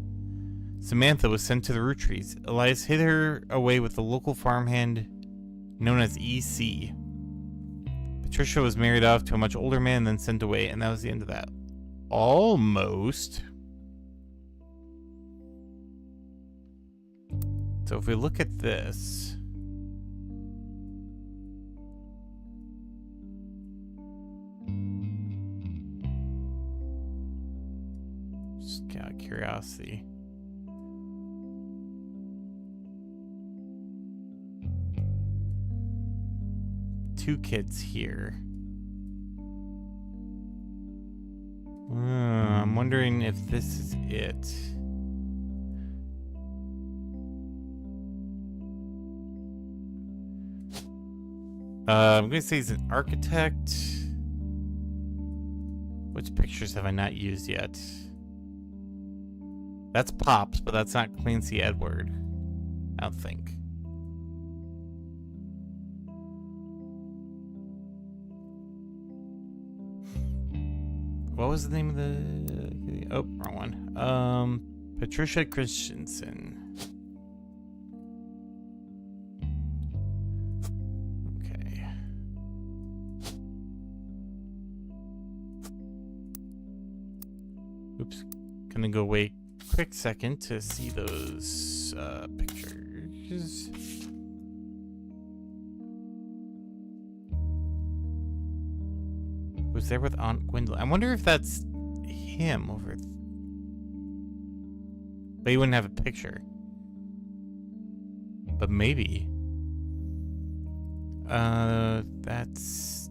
Samantha, was sent to the Rootrees. Elias hid her away with the local farmhand known as EC. Patricia was married off to a much older man and then sent away, and that was the end of that. Almost. So if we look at this, just out of curiosity, two kids here. I'm wondering if this is it. I'm going to say he's an architect. Which pictures have I not used yet? That's Pops, but that's not Clancy Edward. I don't think. What was the name of the... Oh, wrong one. Patricia Christensen. Okay. Oops. Gonna go wait a quick second to see those pictures. Was there with Aunt Gwendolyn? I wonder if that's him over. But he wouldn't have a picture. But maybe. That's.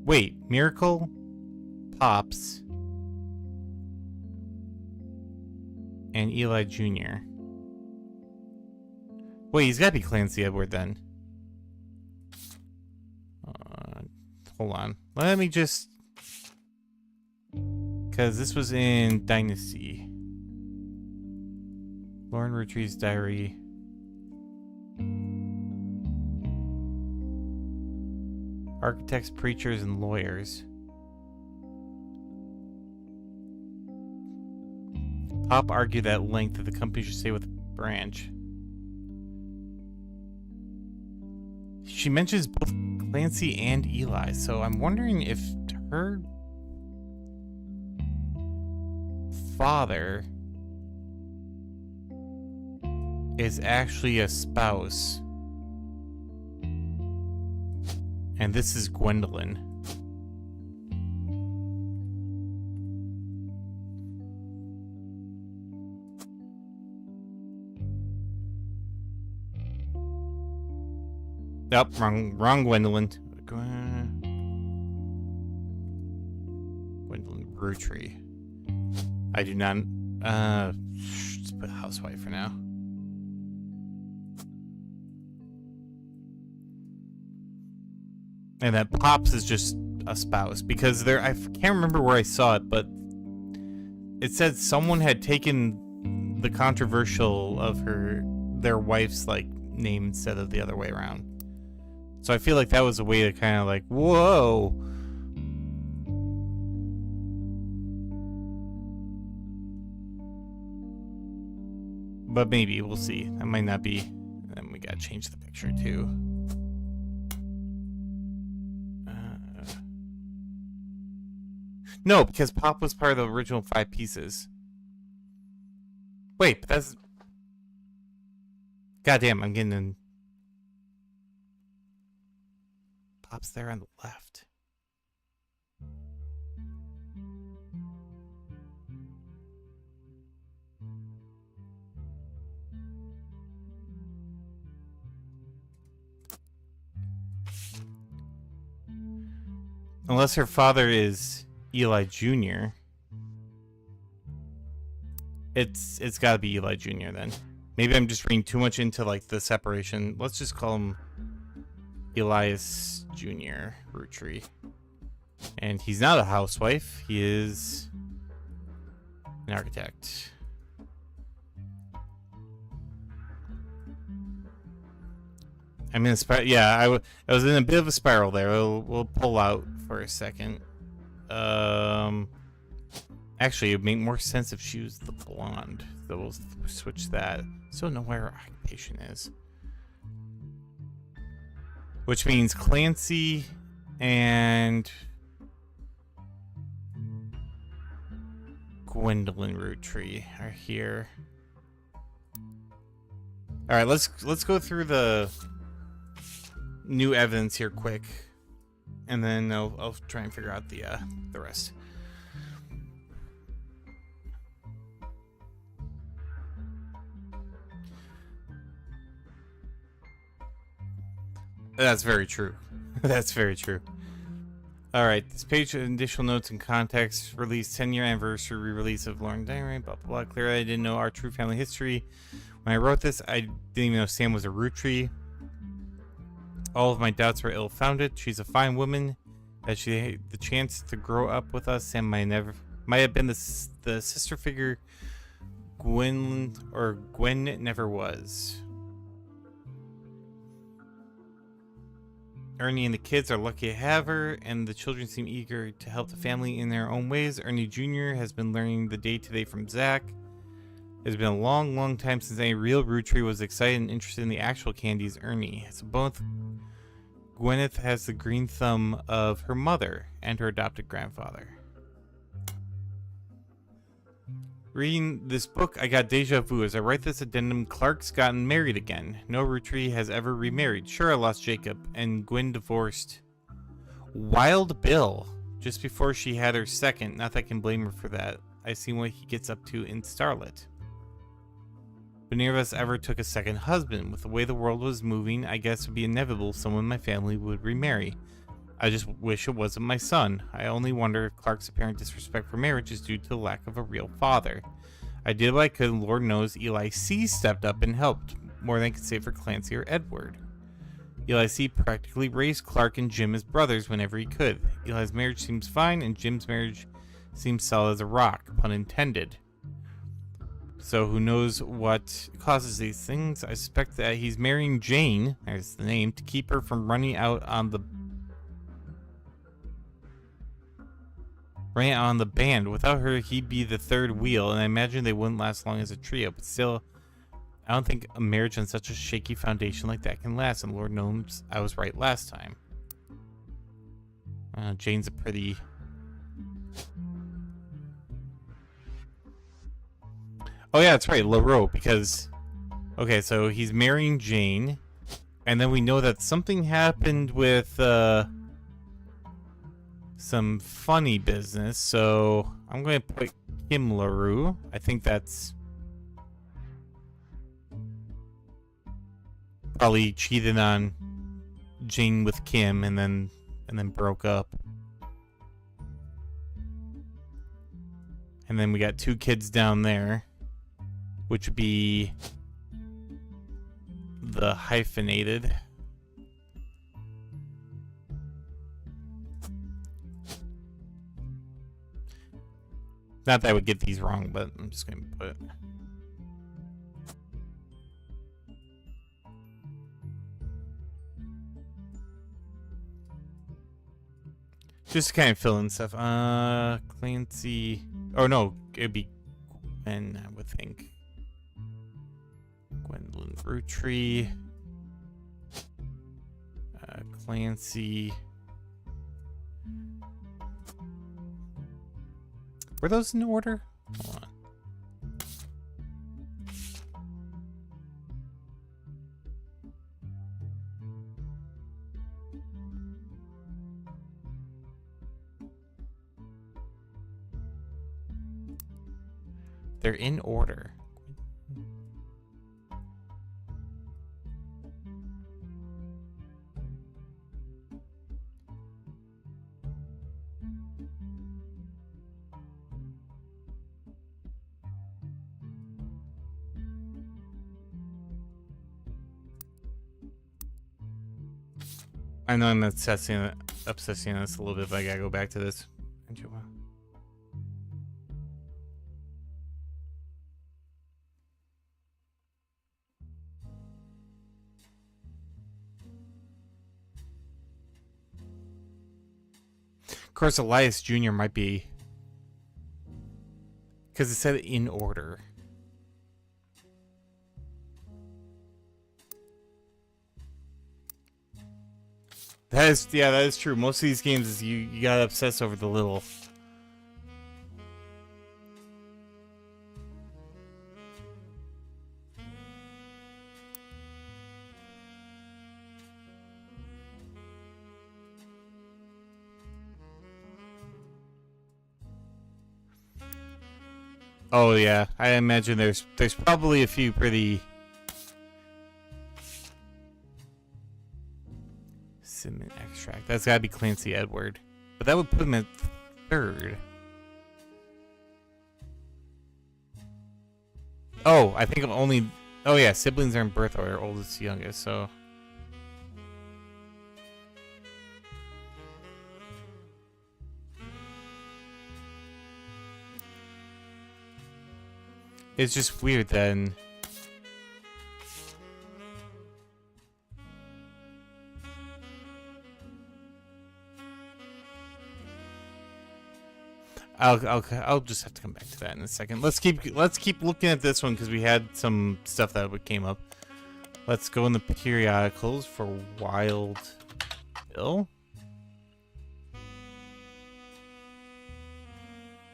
Wait, Miracle, Pops, and Eli Jr. Wait, he's got to be Clancy Edward then. Hold on. Let me just... Because this was in Dynasty. Lauren Roottrees' diary. Architects, preachers, and lawyers. Pop argued at length that the company should stay with Branch. She mentions both Clancy and Eli, so I'm wondering if her father is actually a spouse. And this is Gwendolyn. Nope, wrong Gwendolyn. Gwendolyn Roottrees. I do not. Just put housewife for now. And that Pops is just a spouse because there. I can't remember where I saw it, but it said someone had taken the controversial of their wife's like name instead of the other way around. So I feel like that was a way to kind of like, whoa. But maybe, we'll see. That might not be. Then we gotta change the picture too. No, because Pop was part of the original 5 pieces. Wait, but that's... Goddamn, I'm getting in... Pop's there on the left. Unless her father is Eli Jr. It's got to be Eli Jr. then. Maybe I'm just reading too much into like the separation. Let's just call him Elias Jr. Roottrees. And he's not a housewife. He is an architect. I'm in a yeah, I was in a bit of a spiral there. We'll pull out for a second. Actually, it would make more sense if she was the blonde. So we'll switch that. So know where her occupation is. Which means Clancy and Gwendolyn Roottrees are here. All right, let's go through the new evidence here quick, and then I'll try and figure out the rest. That's very true. That's very true. Alright, this page of additional notes and context. Release 10-year anniversary re-release of Lauren Diary. Blah, blah, blah. Clearly, I didn't know our true family history. When I wrote this, I didn't even know Sam was a Rootree. All of my doubts were ill-founded. She's a fine woman. That she had the chance to grow up with us. Sam might have been the sister figure Gwen never was. Ernie and the kids are lucky to have her, and the children seem eager to help the family in their own ways. Ernie Jr. has been learning the day-to-day from Zach. It's been a long, long time since any real Rootree was excited and interested in the actual candies Ernie. So both Gwyneth has the green thumb of her mother and her adopted grandfather. Reading this book, I got deja vu. As I write this addendum, Clark's gotten married again. No Rootree has ever remarried. Sure, I lost Jacob, and Gwen divorced Wild Bill just before she had her second. Not that I can blame her for that. I've seen what he gets up to in Starlet. But neither of us ever took a second husband. With the way the world was moving, I guess it would be inevitable someone in my family would remarry. I just wish it wasn't my son. I only wonder if Clark's apparent disrespect for marriage is due to the lack of a real father. I did what I could, and Lord knows Eli C. stepped up and helped, more than I could say for Clancy or Edward. Eli C. practically raised Clark and Jim as brothers whenever he could. Eli's marriage seems fine, and Jim's marriage seems solid as a rock, pun intended. So who knows what causes these things? I suspect that he's marrying Jane, there's the name, to keep her from running out on the band. Without her, he'd be the third wheel, and I imagine they wouldn't last long as a trio. But still, I don't think a marriage on such a shaky foundation like that can last, and Lord knows I was right last time. Jane's a pretty... Oh yeah, that's right, LaRoe, because... Okay, so he's marrying Jane, and then we know that something happened with, some funny business, so I'm going to put Kim LaRue. I think that's probably cheated on Jane with Kim and then broke up. And then we got two kids down there, which would be the hyphenated. Not that I would get these wrong, but I'm just going to put it. Just to kind of fill in stuff. Clancy. Oh, no. It'd be Gwen, I would think. Gwendolyn Rootree. Clancy. Were those in order? Hold on. They're in order. I know I'm obsessing on this a little bit, but I gotta go back to this. Of course, Elias Jr. might be, because it said in order. That is true. Most of these games is you gotta obsess over the little. Oh yeah, I imagine there's probably a few pretty Cinnamon extract. That's gotta be Clancy Edward. But that would put him at 3rd. Oh, I think I'm only... Oh yeah, siblings are in birth order, oldest to youngest, so... It's just weird then. I'll just have to come back to that in a second. Let's keep looking at this one because we had some stuff that came up. Let's go in the periodicals for Wild Bill.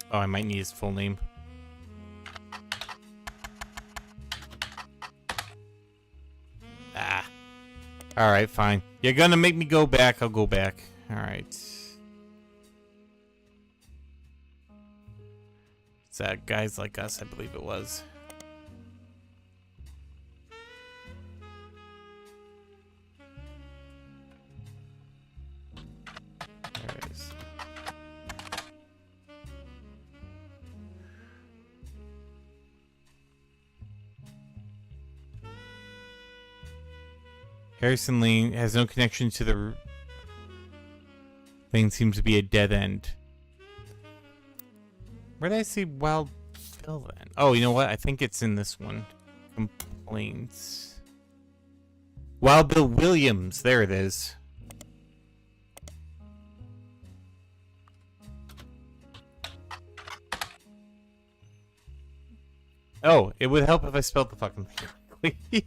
Oh, I might need his full name. Ah. Alright, fine. You're gonna make me go back, I'll go back. Alright. It's that Guys Like Us, I believe it was. There it is. Harrison Lane has no connection to the thing. Seems to be a dead end. Where did I see Wild Bill then? Oh, you know what? I think it's in this one. Complaints. Wild Bill Williams. There it is. Oh, it would help if I spelled the fucking thing correctly.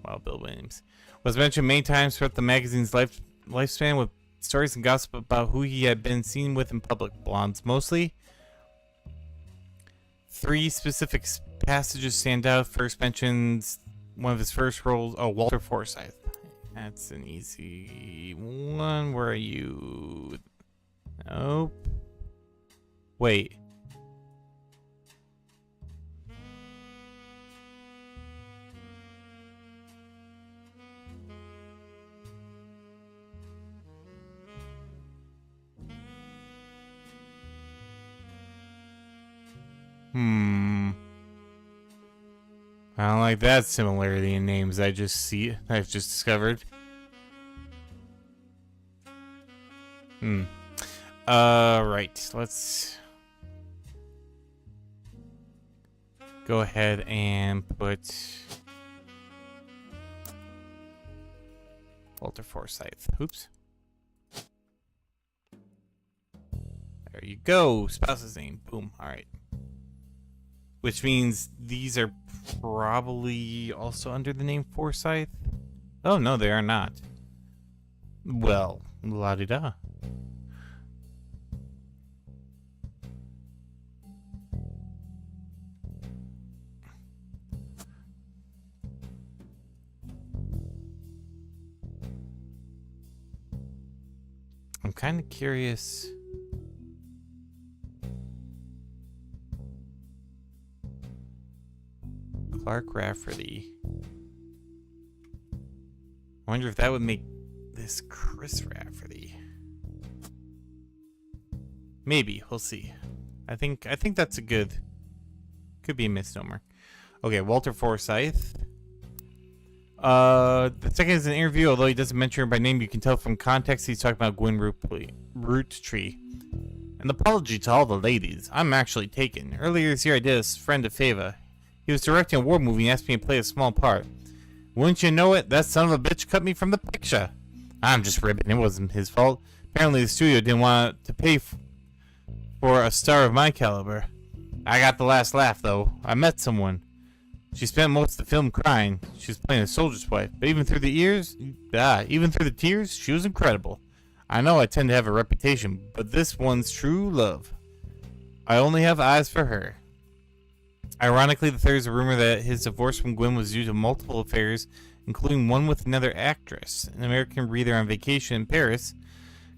Wild Bill Williams was mentioned many times throughout the magazine's lifespan with stories and gossip about who he had been seen with in public. Blondes mostly. 3 specific passages stand out. First mentions one of his first roles. Oh, Walter Forsythe. That's an easy one. Where are you? Nope. Wait. I don't like that similarity in names I've just discovered. Right. Let's go ahead and put Walter Forsythe. Oops. There you go. Spouse's name. Boom. All right. Which means these are probably also under the name Forsythe. Oh, no, they are not. Well, la-di-da. I'm kind of curious. Clark Rafferty. I wonder if that would make this Chris Rafferty. Maybe, we'll see. I think that's a could be a misnomer. Okay, Walter Forsythe. The second is an interview, although he doesn't mention her by name. You can tell from context he's talking about Gwen Roottrees. An apology to all the ladies. I'm actually taken. Earlier this year I did a friend a favor. He was directing a war movie and asked me to play a small part. Wouldn't you know it, that son of a bitch cut me from the picture. I'm just ribbing. It wasn't his fault. Apparently the studio didn't want to pay for a star of my caliber. I got the last laugh, though. I met someone. She spent most of the film crying. She was playing a soldier's wife. But even through the tears, she was incredible. I know I tend to have a reputation, but this one's true love. I only have eyes for her. Ironically, there's a rumor that his divorce from Gwen was due to multiple affairs, including one with another actress. An American reader on vacation in Paris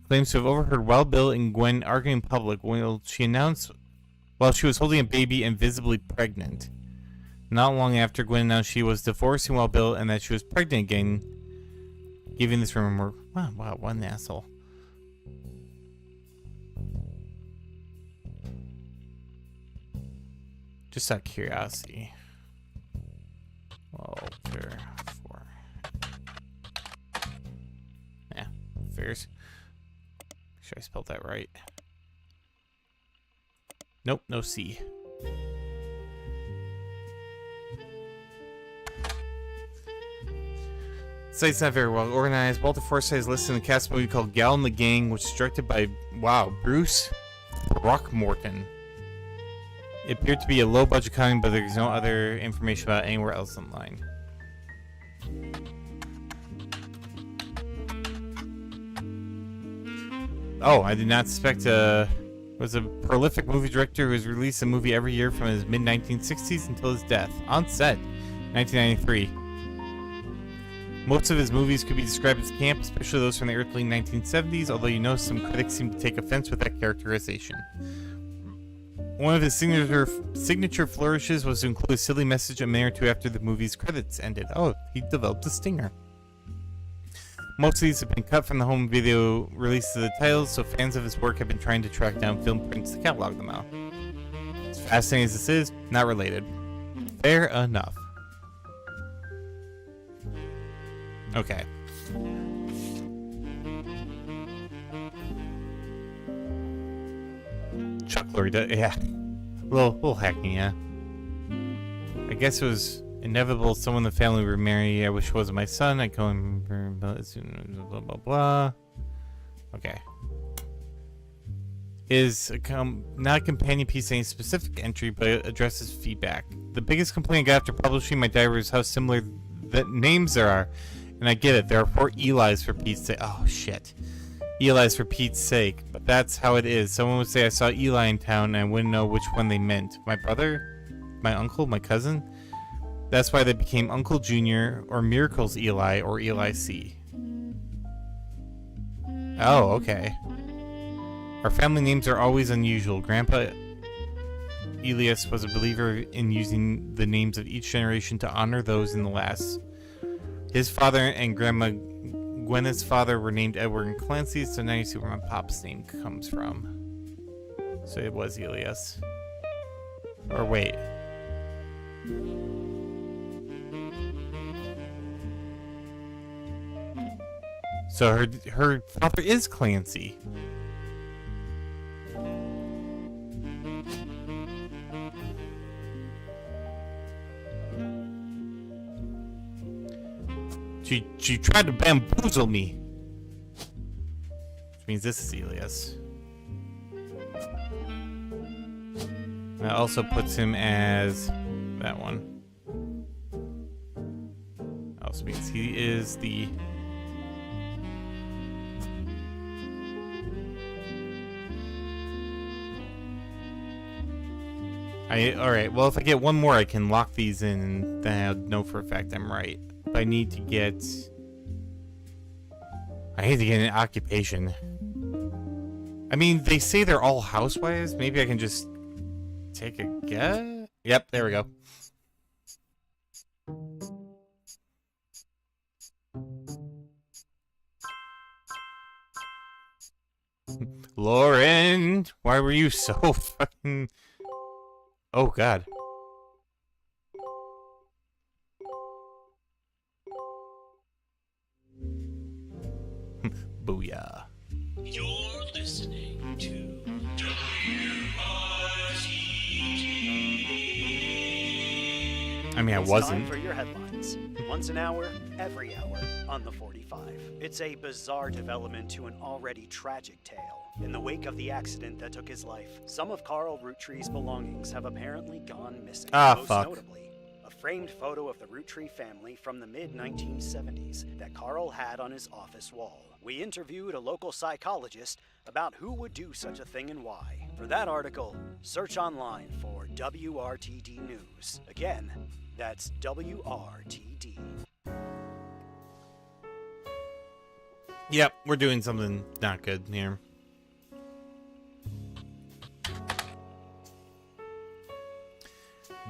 claims to have overheard Wild Bill and Gwen arguing in public while she was holding a baby and visibly pregnant. Not long after, Gwen announced she was divorcing Wild Bill and that she was pregnant again. Giving this room more. Wow, what an asshole. Just out of curiosity. Walter 4. Yeah, figures. Make sure I spelled that right. Nope, no C. The site's not very well organized. Walter Forsythe is listed in the cast movie called Gal and the Gang, which is directed by, Bruce Throckmorton. It appeared to be a low-budget comedy, but there's no other information about it anywhere else online. Oh, I did not suspect was a prolific movie director who has released a movie every year from his mid-1960s until his death. On set, 1993. Most of his movies could be described as camp, especially those from the early 1970s, although you know some critics seem to take offense with that characterization. One of his signature flourishes was to include a silly message a minute or two after the movie's credits ended. Oh, he developed a stinger. Most of these have been cut from the home video release of the titles, so fans of his work have been trying to track down film prints to catalog them out. As fascinating as this is, not related. Fair enough. Okay. Chuck Lorre, yeah. A little hacking, yeah. I guess it was inevitable someone in the family would marry. I wish it wasn't my son. I call him blah blah blah. Okay. Is not a companion piece to any specific entry, but it addresses feedback. The biggest complaint I got after publishing my diary is how similar the names there are. And I get it, there are 4 Eli's for Pete's sake. Oh, shit. Eli's for Pete's sake. But that's how it is. Someone would say I saw Eli in town and I wouldn't know which one they meant. My brother? My uncle? My cousin? That's why they became Uncle Junior, or Miracles Eli, or Eli C. Oh, okay. Our family names are always unusual. Grandpa Elias was a believer in using the names of each generation to honor those in the last. His father and Grandma Gwyneth's father were named Edward and Clancy, so now you see where my pop's name comes from. So it was Elias. Or wait. So her father is Clancy. She tried to bamboozle me. Which means this is Elias. That also puts him as that one. Also means he is the... Alright, well if I get one more I can lock these in and then I'll know for a fact I'm right. I need to get an occupation. I mean, they say they're all housewives. Maybe I can just take a guess? Yep, there we go. Lauren, why were you so fucking... Oh, God. Booyah. You're listening to I mean, I It's wasn't. time for your headlines. Once an hour, every hour on the 45. It's a bizarre development to an already tragic tale. In the wake of the accident that took his life, some of Carl Roottrees' belongings have apparently gone missing. Most fuck. notably, a framed photo of the Roottree family from the mid-1970s that Carl had on his office wall. We interviewed a local psychologist about who would do such a thing and why. For that article, search online for WRTD News. Again, that's WRTD. Yep, we're doing something not good here.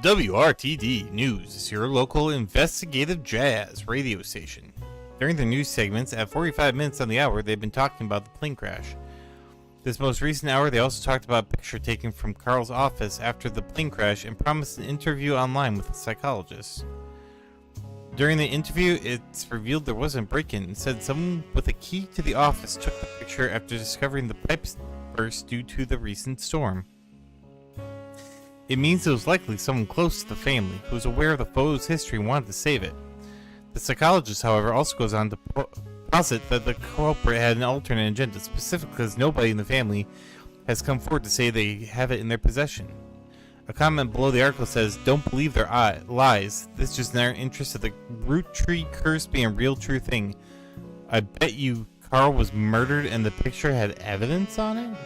WRTD News is your local investigative jazz radio station. During the news segments, at 45 minutes on the hour, they've been talking about the plane crash. This most recent hour, they also talked about a picture taken from Carl's office after the plane crash and promised an interview online with a psychologist. During the interview, it's revealed there wasn't a break-in. Instead, someone with a key to the office took the picture after discovering the pipes burst due to the recent storm. It means it was likely someone close to the family who was aware of the photo's history and wanted to save it. The psychologist, however, also goes on to posit that the culprit had an alternate agenda, specifically because nobody in the family has come forward to say they have it in their possession. A comment below the article says, "Don't believe their lies. This is just in our interest of the Roottrees curse being a real true thing. I bet you Carl was murdered and the picture had evidence on it?"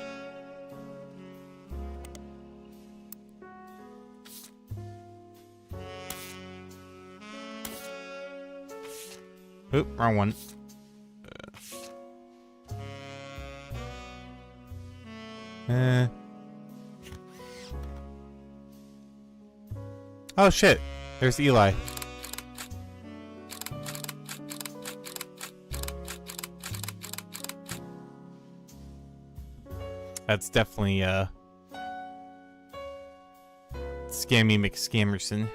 Oop, wrong one. Oh shit, there's Eli. That's definitely Scammy McScammerson.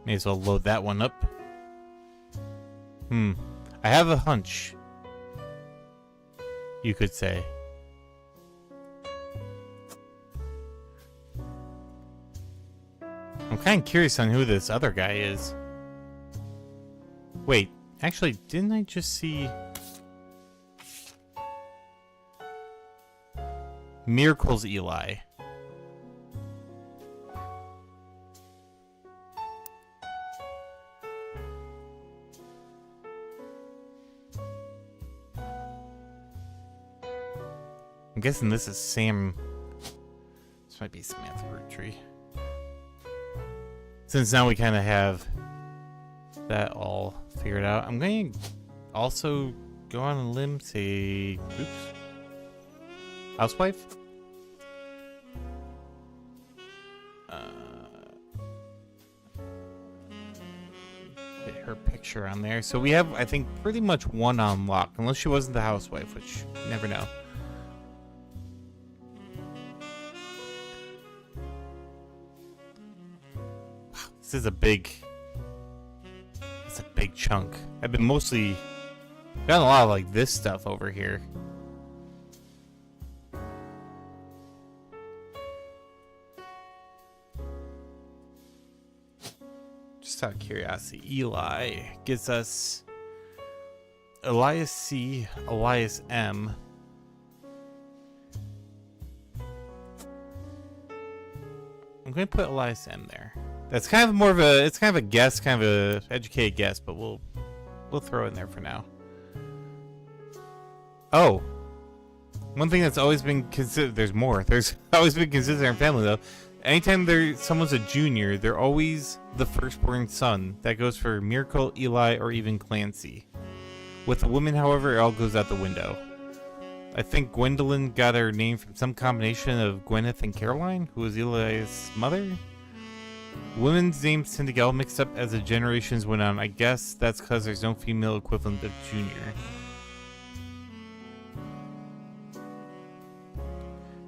May as well load that one up. I have a hunch, you could say. I'm kind of curious on who this other guy is. Wait, actually, didn't I just see Miracle's Eli? I'm guessing this is Sam. This might be Samantha Roottrees. Since now we kind of have that all figured out, I'm going to also go on a limb, say, oops, housewife? Get her picture on there. So we have, I think, pretty much one on lock, unless she wasn't the housewife, which you never know. This is a big, it's a big chunk. I've been mostly got a lot of like this stuff over here. Just out of curiosity, Eli gives us Elias C, Elias M. I'm going to put Elias M there. That's kind of more of a, it's kind of a guess, kind of a educated guess, but we'll throw it in there for now. Oh, one thing that's always been considered, there's more. There's always been considered in our family though. Anytime someone's a junior, they're always the firstborn son. That goes for Miracle, Eli, or even Clancy. With the women, however, it all goes out the window. I think Gwendolyn got her name from some combination of Gwyneth and Caroline, who was Eli's mother. Women's names tend to get all mixed up as the generations went on. I guess that's because there's no female equivalent of junior.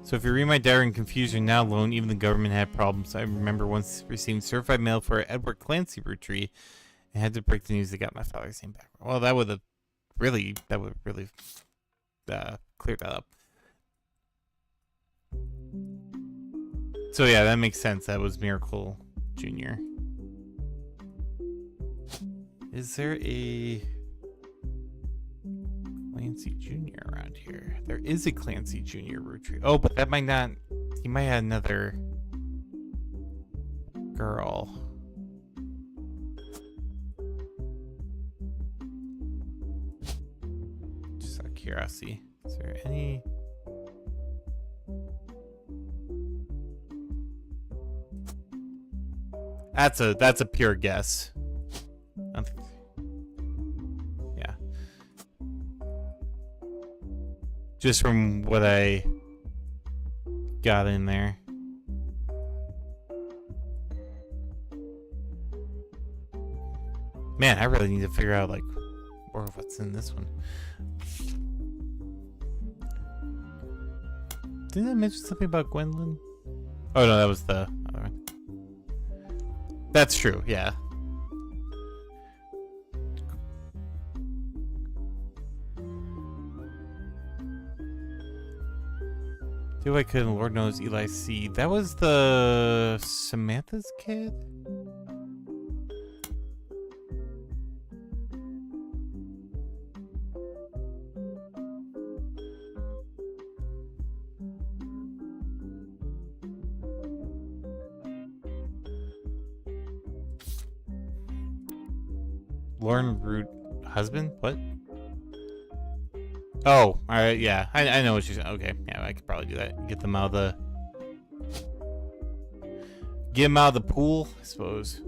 So if you read my diary and confuse, you're now alone. Even the government had problems. I remember once receiving certified mail for Edward Clancy Roottrees and had to break the news that got my father's name back. Well, that would really clear that up. So yeah, that makes sense. That was Miracle Jr. Is there a Clancy Jr. around here? There is a Clancy Jr. Roottrees. Oh, but that might not. He might have another girl. Just out of curiosity, is there any? That's a pure guess. Yeah. Just from what I got in there. Man, I really need to figure out, like, more of what's in this one. Didn't I mention something about Gwendolyn? Oh, no, that was the other one. That's true, yeah. Do I could, and Lord knows Eli C. That was the Samantha's kid? Lauren Root husband? What? Oh, alright, yeah. I know what she's okay, yeah, I could probably do that. Get them out of the pool, I suppose.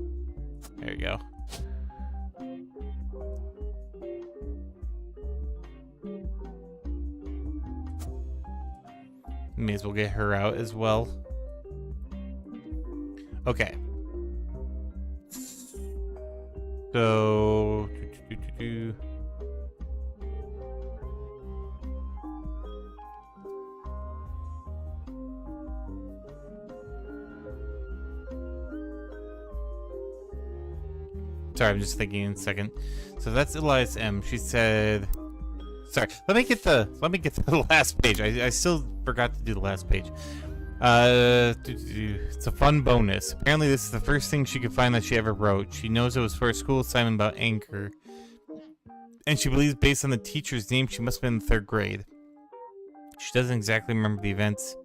There you go. May as well get her out as well. Okay. So sorry, I'm just thinking in a second. So that's Elias M. She said, sorry, let me get the last page. I still forgot to do the last page. It's a fun bonus. Apparently this is the first thing she could find that she ever wrote. She knows it was for a school assignment about anger, and she believes based on the teacher's name she must have been in 3rd grade. She doesn't exactly remember the events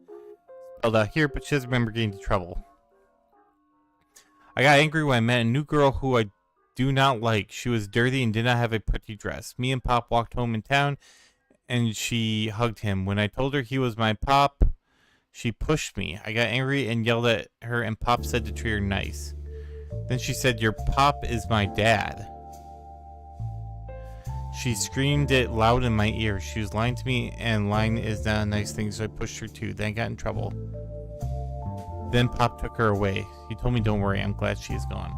spelled out here, but she does remember getting into trouble. I got angry when I met a new girl who I do not like. She was dirty and did not have a pretty dress. Me and Pop walked home in town, and she hugged him. When I told her he was my Pop, she pushed me. I got angry and yelled at her, and Pop said to treat her nice. Then she said, "Your Pop is my dad." She screamed it loud in my ear. She was lying to me, and lying is not a nice thing, so I pushed her too. Then I got in trouble. Then Pop took her away. He told me, "Don't worry, I'm glad she is gone."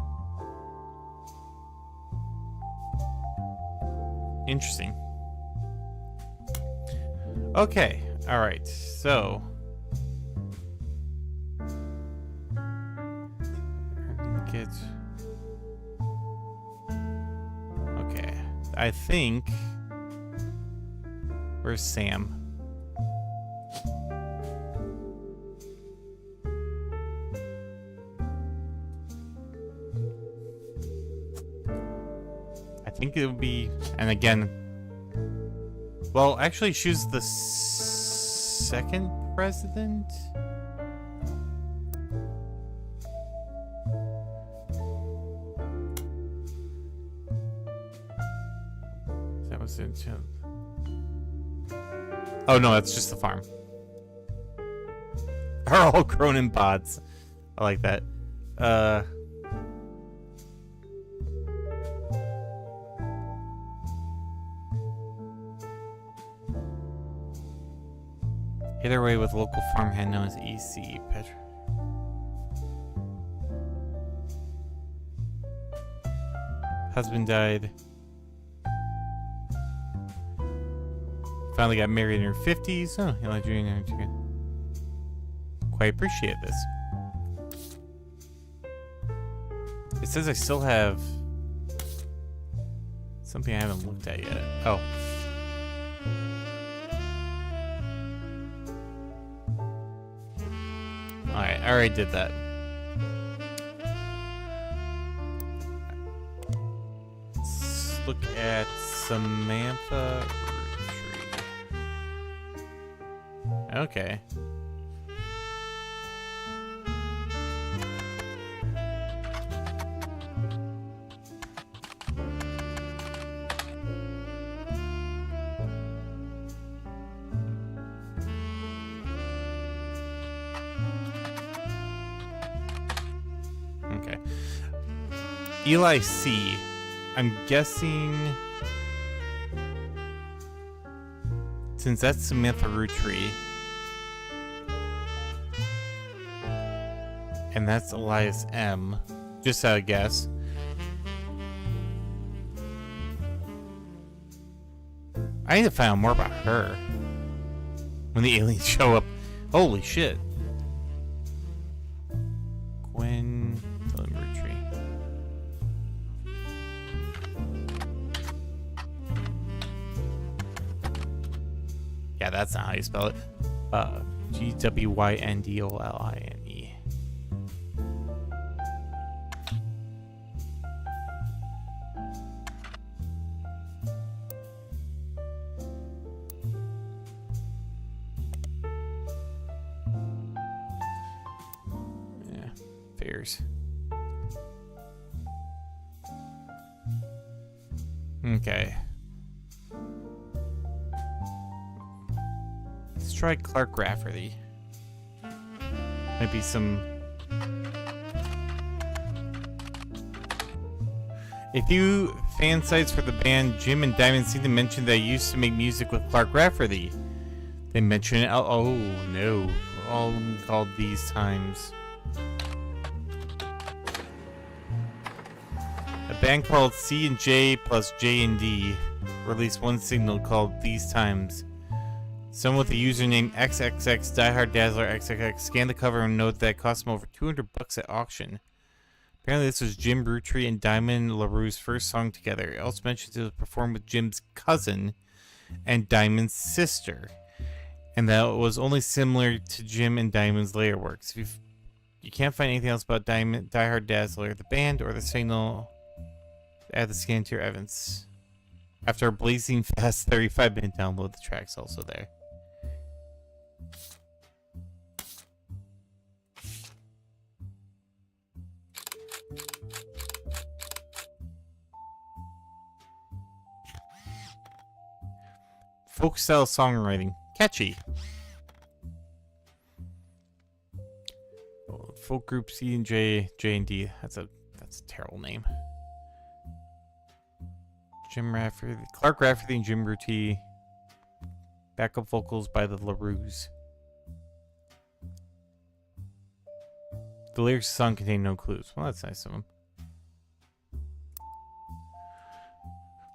Interesting. Okay, alright, so... Okay, I think... Where's Sam? I think it would be... And again... Well, actually, she was the second president? That was it. Oh, no, that's just the farm. Are all grown in pods. I like that. Hit her away with a local farmhand known as EC. Petra. Husband died. Finally got married in her 50s. Oh, you like doing it too. Quite appreciate this. It says I still have something I haven't looked at yet. Oh. Alright, I already did that. Let's look at Samantha Roottrees. Okay. Okay. Eli C. I'm guessing... Since that's Samantha Roottrees. And that's Elias M. Just out of guess. I need to find out more about her. When the aliens show up. Holy shit. Gwen Roottrees. Yeah, that's not how you spell it. Gwyndoline. Yeah, fairs. Okay. Let's try Clark Rafferty. Might be some. A few fan sites for the band Jim and Diamond seem to mention they used to make music with Clark Rafferty. They mention it. Oh no, we're all called These Times. A band called C and J plus J and D released one single called These Times. Someone with the username XXX Diehard Dazzler XXX scanned the cover and noted that it cost him over $200 at auction. Apparently, this was Jim Roottrees and Diamond LaRue's first song together. It also mentions it was performed with Jim's cousin and Diamond's sister, and that it was only similar to Jim and Diamond's later works. If you can't find anything else about Diehard Dazzler, the band, or the signal, add the scan to your evidence. After a blazing fast 35-minute download, the track's also there. Folk style songwriting. Catchy. Oh, folk group C and J and D. That's a terrible name. Jim Rafferty, Clark Rafferty and Jim Roottrees. Backup vocals by the LaRues. The lyrics of the song contain no clues. Well, that's nice of them.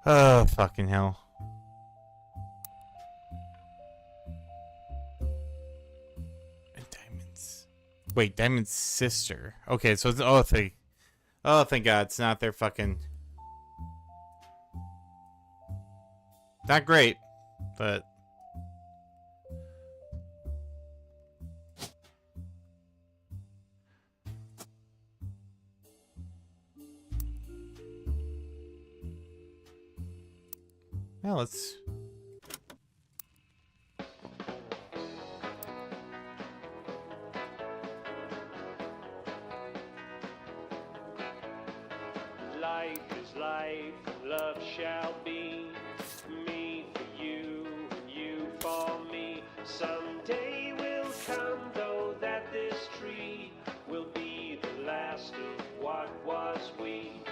Oh, fucking hell. Wait, Diamond's sister. Okay, so it's thank God, it's not their fucking. Not great, but. Now let's. Life is life, love shall be. Me for you, and you for me. Someday will come, though, that this tree will be the last of what was we.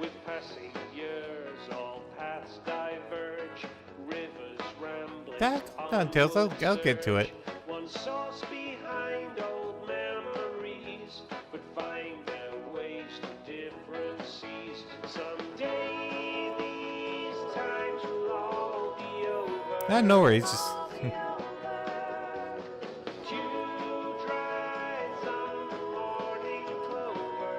With passing years, all paths diverge, rivers rambling. Hold on, Tails. I'll get to it. One source behind old memories, but find their ways to different seas. Someday these times will all be over. No worries. Just. Dew dries on the morning clover.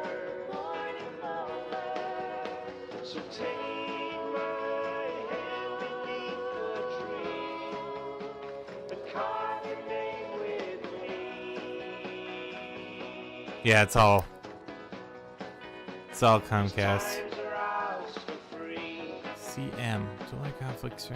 So take my hand beneath the tree and carve your name with me. Yeah, it's all Comcast. Times are ours for free. CM. Don't like conflicts.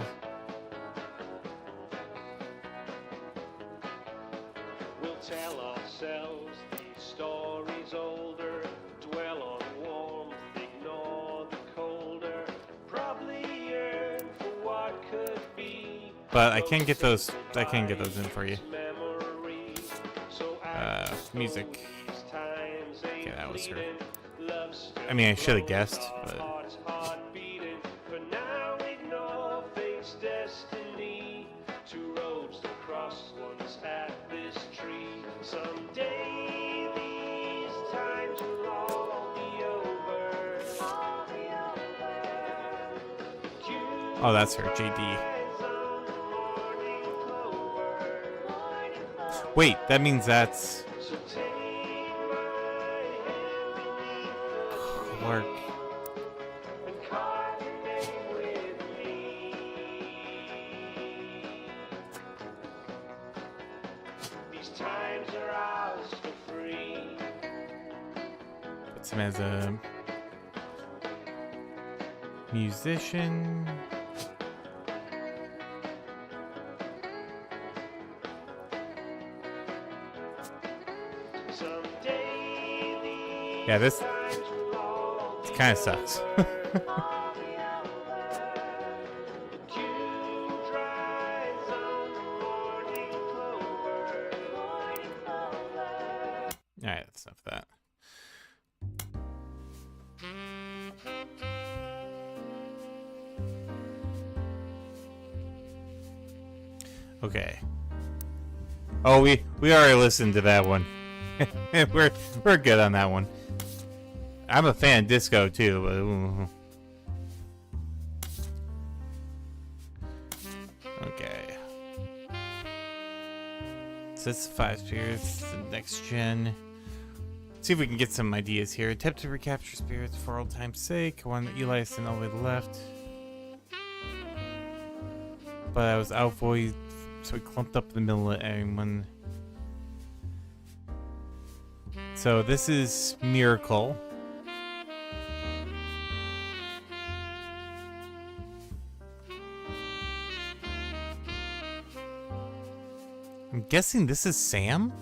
We'll tell ourselves these stories older, dwell on warmth, ignore the colder, probably yearn for what could be. But I can't get those. I can't get those in for you. Memory. So Music. these times ain't Yeah, that was her. fleeting. Love still I mean, I should have guessed, grows, but. our hearts heart beating. For now, ignore fate's destiny. Two roads to cross, one's at this tree. Someday these times will all be over. Oh, that's her, JD. Eyes on Wait, that means that's So take my hand Clark. and carve your name with me. These times are ours for free. Puts him as a musician. Someday these Yeah, this times will all kind of sucks. be over. The dew dries on the morning clover. Alright, that's enough of that. Okay. Oh, we already listened to that one. we're good on that one. I'm a fan of disco too, but okay. So it's 5 spirits, the next gen. See if we can get some ideas here. Attempt to recapture spirits for old time's sake. One Elias and all the way to the left. But I was out void, so we clumped up in the middle of everyone. So this is Miracle. I'm guessing this is Sam?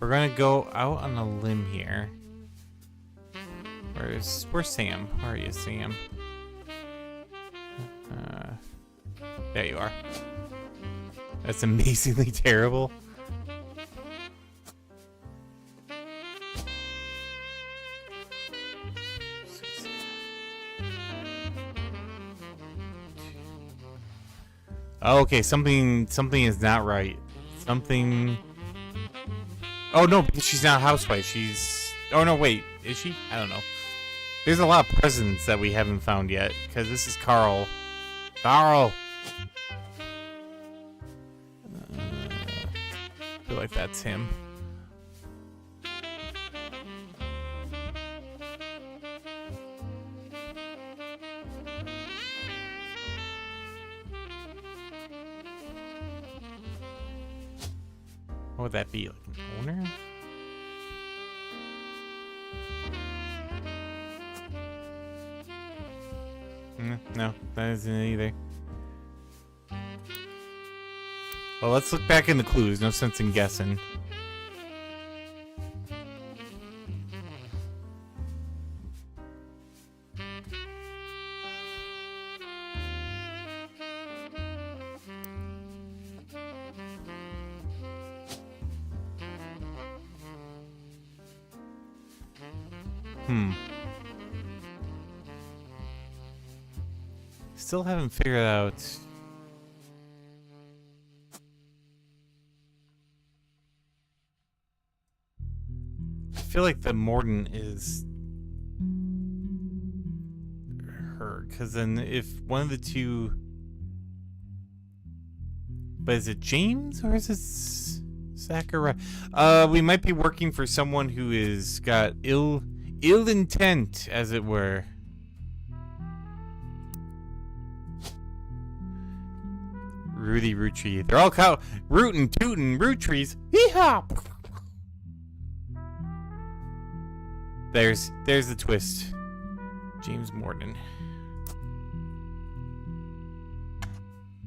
We're gonna go out on a limb here. Where's Sam? Where are you, Sam? There you are. That's amazingly terrible. Okay, something is not right. Something. Oh no, because she's not a housewife. She's. Oh no, wait, is she? I don't know. There's a lot of presidents that we haven't found yet. Because this is Carl. Carl. I feel like that's him. What would that be? Like an owner? No, that isn't it either. Well, let's look back in the clues. No sense in guessing. Still haven't figured out. I feel like the Morden is her, because then if one of the two. But is it James or is it Zachariah? We might be working for someone who is got ill intent, as it were. Rudy Roottrees. They're all rootin' tootin' Roottrees. Hee-haw! There's the twist. James Morden.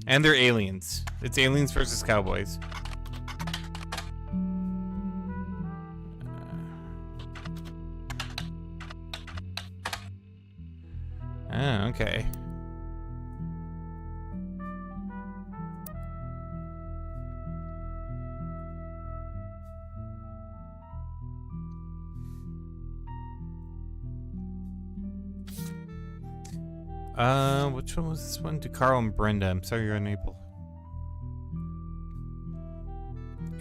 And they're aliens. It's aliens versus cowboys. Okay. Which one was this one? To Carl and Brenda. I'm sorry you're unable.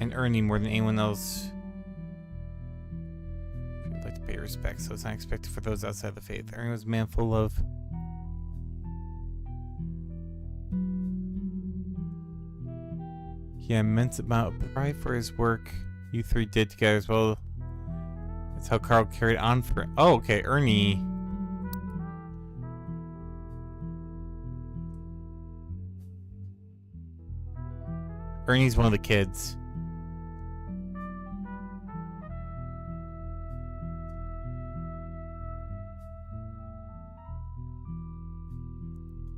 And Ernie more than anyone else. If you'd like to pay respect, so it's not expected for those outside the faith. Ernie was a man full of... He had immense amount of pride for his work you three did together as well. That's how Carl carried on for... Oh, okay, Ernie... Ernie's one of the kids.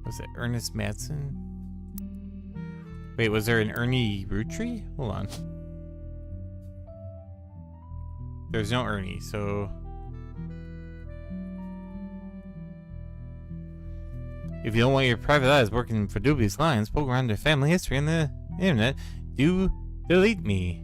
Was it Ernest Madsen? Wait, was there an Ernie Roottrees? Hold on. There's no Ernie, so... If you don't want your private eyes working for dubious lines, poke around their family history on the internet, do delete me.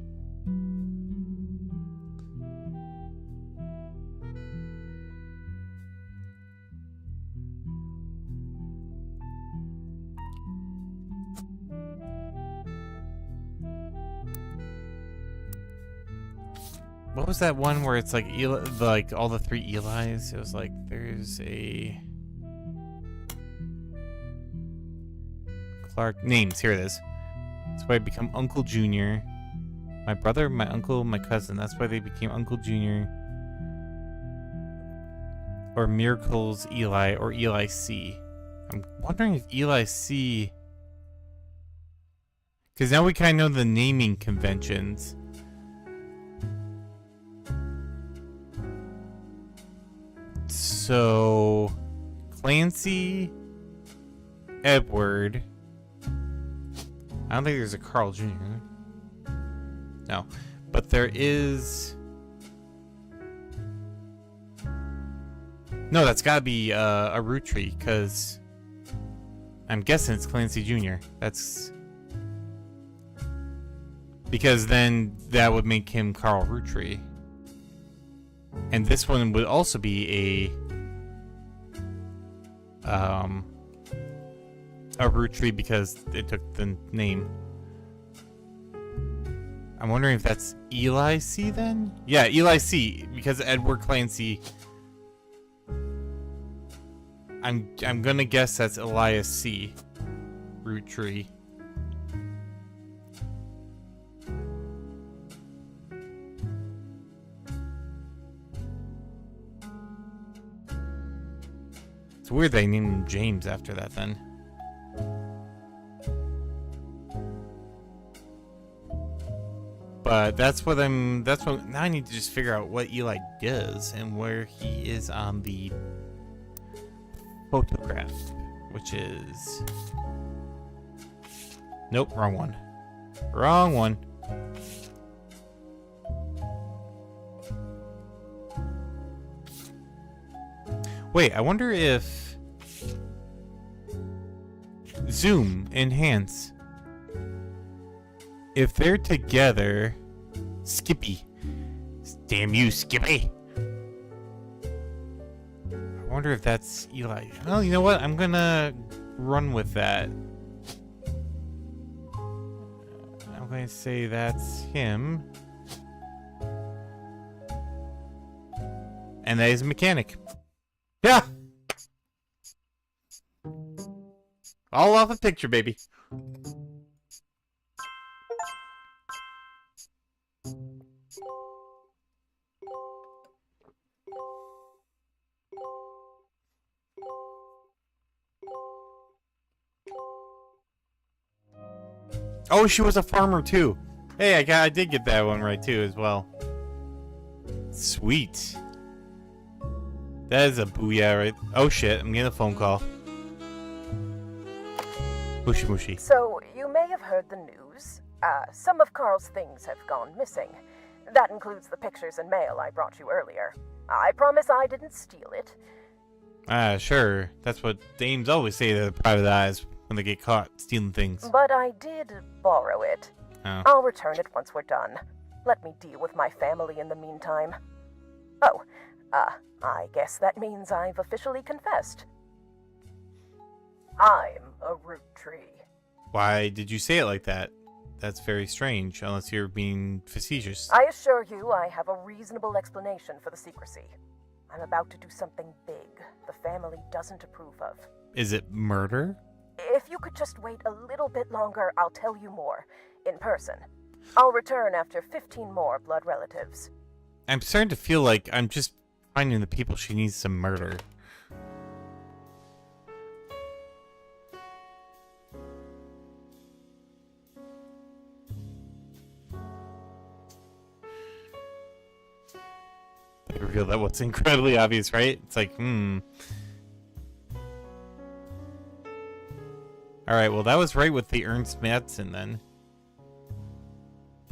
What was that one where it's like Eli, like all the three Elis? It was like there's a Clark names. Here it is. That's why I become Uncle Junior. My brother, my uncle, my cousin. That's why they became Uncle Junior. Or Miracles Eli or Eli C. I'm wondering if Eli C. Because now we kind of know the naming conventions. So, Clancy, Edward. I don't think there's a Carl Jr. No, but there is. No, that's gotta be a Roottrees, because I'm guessing it's Clancy Jr. That's because then that would make him Carl Roottrees. And this one would also be a Roottrees because it took the name. I'm wondering if that's Eli C then? Yeah, Eli C, because Edward Clancy. I'm gonna guess that's Elias C. Roottrees. It's weird they named him James after that then. But now I need to just figure out what Eli does and where he is on the photograph, which is... Nope, wrong one. Wrong one. Wait, I wonder if Zoom, Enhance, if they're together, Skippy. Damn you, Skippy. I wonder if that's Eli. Oh, you know what? I'm gonna run with that. I'm gonna say that's him. And that is a mechanic. Yeah. All off a picture, baby. Oh, she was a farmer too. Hey, I did get that one right too as well. Sweet. That is a booyah, right? Oh shit, I'm getting a phone call. Mushy mushy. So, you may have heard the news. Some of Carl's things have gone missing. That includes the pictures and mail I brought you earlier. I promise I didn't steal it. Sure. That's what dames always say to the private eyes when they get caught stealing things. But I did borrow it. Oh. I'll return it once we're done. Let me deal with my family in the meantime. Oh, I guess that means I've officially confessed. I'm a Roottrees. Why did you say it like that? That's very strange, unless you're being facetious. I assure you I have a reasonable explanation for the secrecy. I'm about to do something big the family doesn't approve of. Is it murder? If you could just wait a little bit longer, I'll tell you more. In person. I'll return after 15 more blood relatives. I'm starting to feel like I'm just finding the people she needs to murder. I reveal that what's incredibly obvious, right? It's like, Alright, well that was right with the Ernst Madsen then.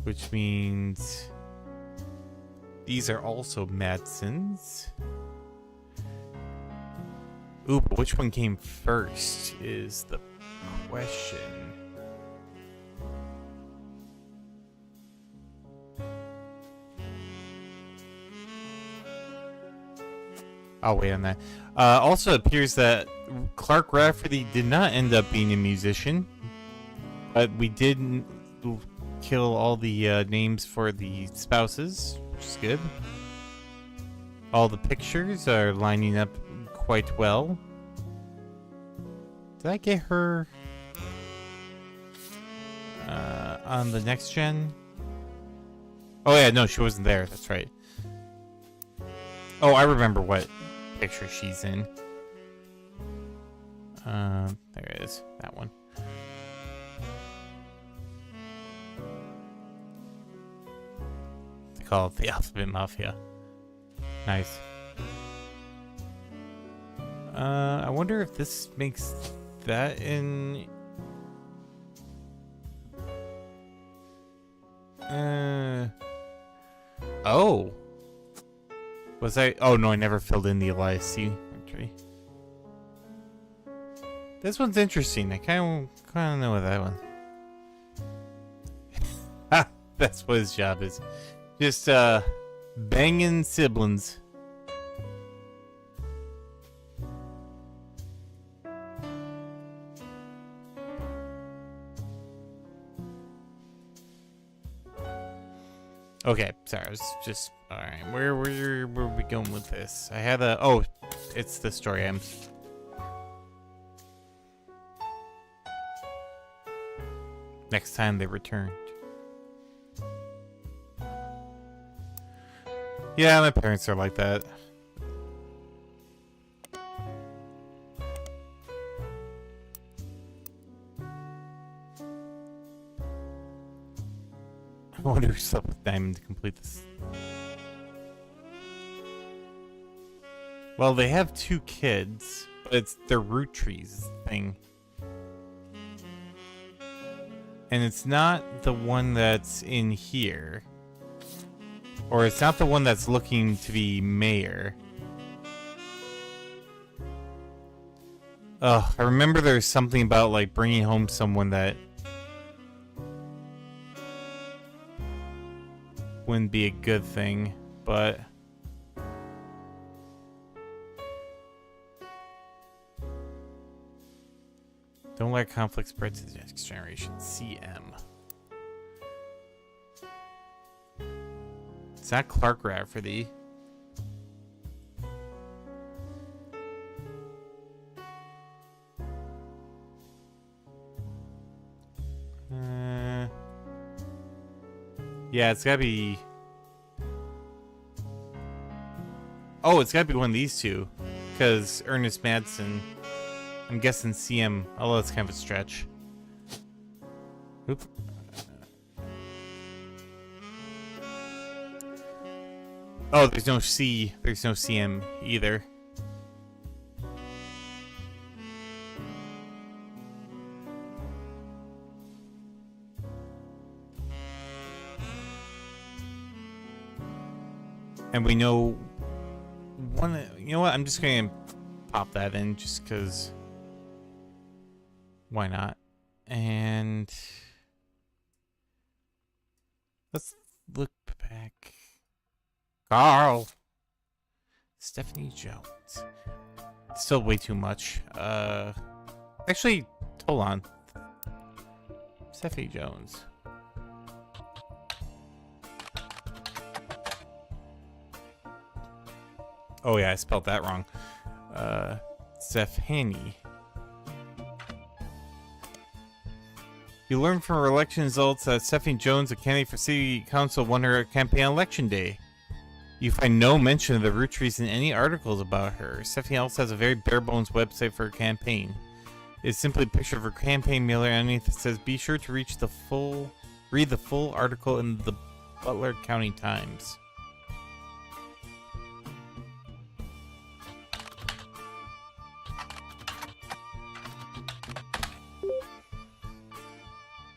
Which means these are also Madsens. Ooh, but which one came first is the question. I'll wait on that. Also, it appears that Clark Rafferty did not end up being a musician, but we did kill all the names for the spouses, which is good. All the pictures are lining up quite well. Did I get her on the next gen? Oh yeah, no, she wasn't there. That's right. Oh, I remember what picture she's in. There it is. That one. They call it the Alphabet Mafia. Nice. I wonder if this makes that in... Oh. Was I... Oh, no, I never filled in the Elias C. entry. This one's interesting. I kind of know that one. Ha! That's what his job is. Just, banging siblings. Okay, sorry, I was just... Alright, where are we going with this? I had a... Oh, it's the story. Next time they returned. Yeah, my parents are like that. I wonder who's up with Diamond to complete this. Well, they have 2 kids, but it's their Roottrees thing. And it's not the one that's in here. Or it's not the one that's looking to be mayor. I remember there's something about like bringing home someone that wouldn't be a good thing, but don't let conflict spread to the next generation. CM. It's not Clark Rafferty. Yeah, it's gotta be... Oh, it's gotta be one of these two. Because Ernest Madsen... I'm guessing CM, although it's kind of a stretch. Oop. Oh, there's no C. There's no CM either. And we know one. You know what? I'm just gonna pop that in just because. Why not? And let's look back. Carl. Stephanie Jones. Still way too much. Actually, hold on. Stephanie Jones. Oh yeah, I spelled that wrong. Stephanie. You learned from her election results that Stephanie Jones, a candidate for city council, won her campaign on election day. You find no mention of the Roottrees in any articles about her. Stephanie also has a very bare-bones website for her campaign. It's simply a picture of her campaign mailer underneath that says, "Be sure to read the full article in the Butler County Times."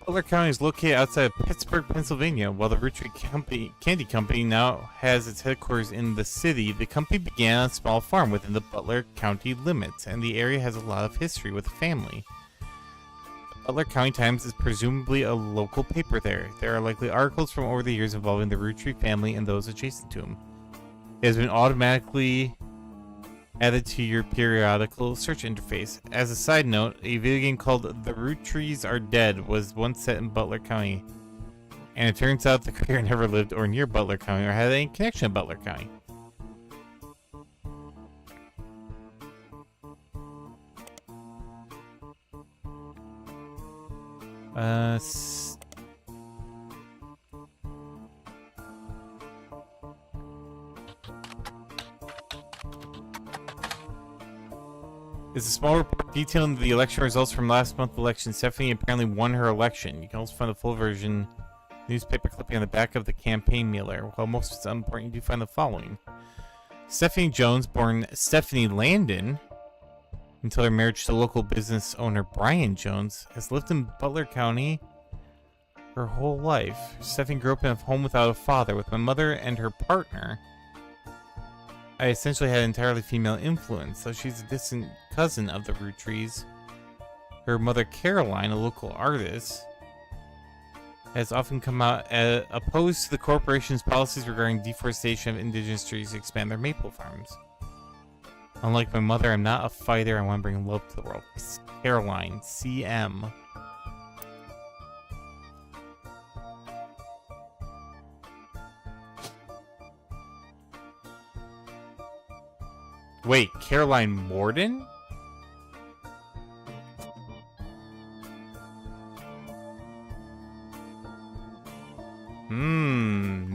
Butler County is located outside of Pittsburgh, Pennsylvania. While the Roottrees Candy Company now has its headquarters in the city, the company began on a small farm within the Butler County limits, and the area has a lot of history with the family. The Butler County Times is presumably a local paper there. There are likely articles from over the years involving the Roottrees family and those adjacent to them. It has been automatically added to your periodical search interface. As a side note, a video game called The Roottrees Are Dead was once set in Butler County, and it turns out the creator never lived or near Butler County or had any connection to Butler County. Is a small report detailing the election results from last month's election. Stephanie apparently won her election. You can also find the full version newspaper clipping on the back of the campaign mailer. While most of it's unimportant, you do find the following. Stephanie Jones, born Stephanie Landon, until her marriage to local business owner Brian Jones, has lived in Butler County her whole life. Stephanie grew up in a home without a father. With my mother and her partner, I essentially had entirely female influence, so she's a distant cousin of the Roottrees. Her mother, Caroline, a local artist, has often come out opposed to the corporation's policies regarding deforestation of indigenous trees to expand their maple farms. Unlike my mother, I'm not a fighter. I want to bring love to the world. Caroline, CM. Wait, Caroline Morden?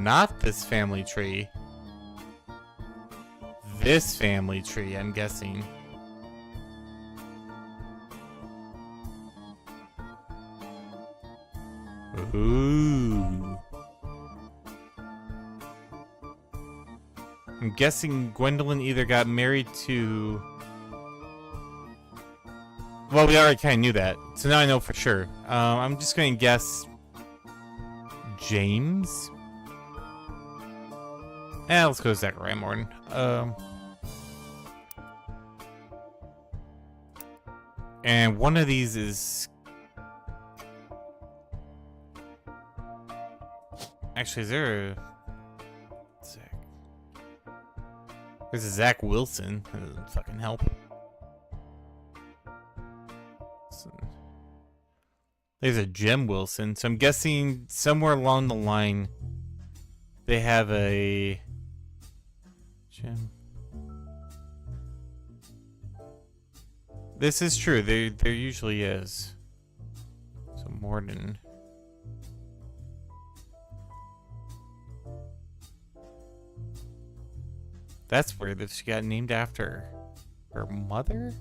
Not this family tree. This family tree, I'm guessing. Ooh. I'm guessing Gwendolyn either got married to... Well, we already kind of knew that, so now I know for sure. I'm just going to guess... James? Let's go Zachariah Morton. And one of these is... Actually, is there a... There's a Zach Wilson. That doesn't fucking help. There's a Jem Wilson. So I'm guessing somewhere along the line they have a Jem. This is true. There usually is. So Morden. That's weird that she got named after her mother?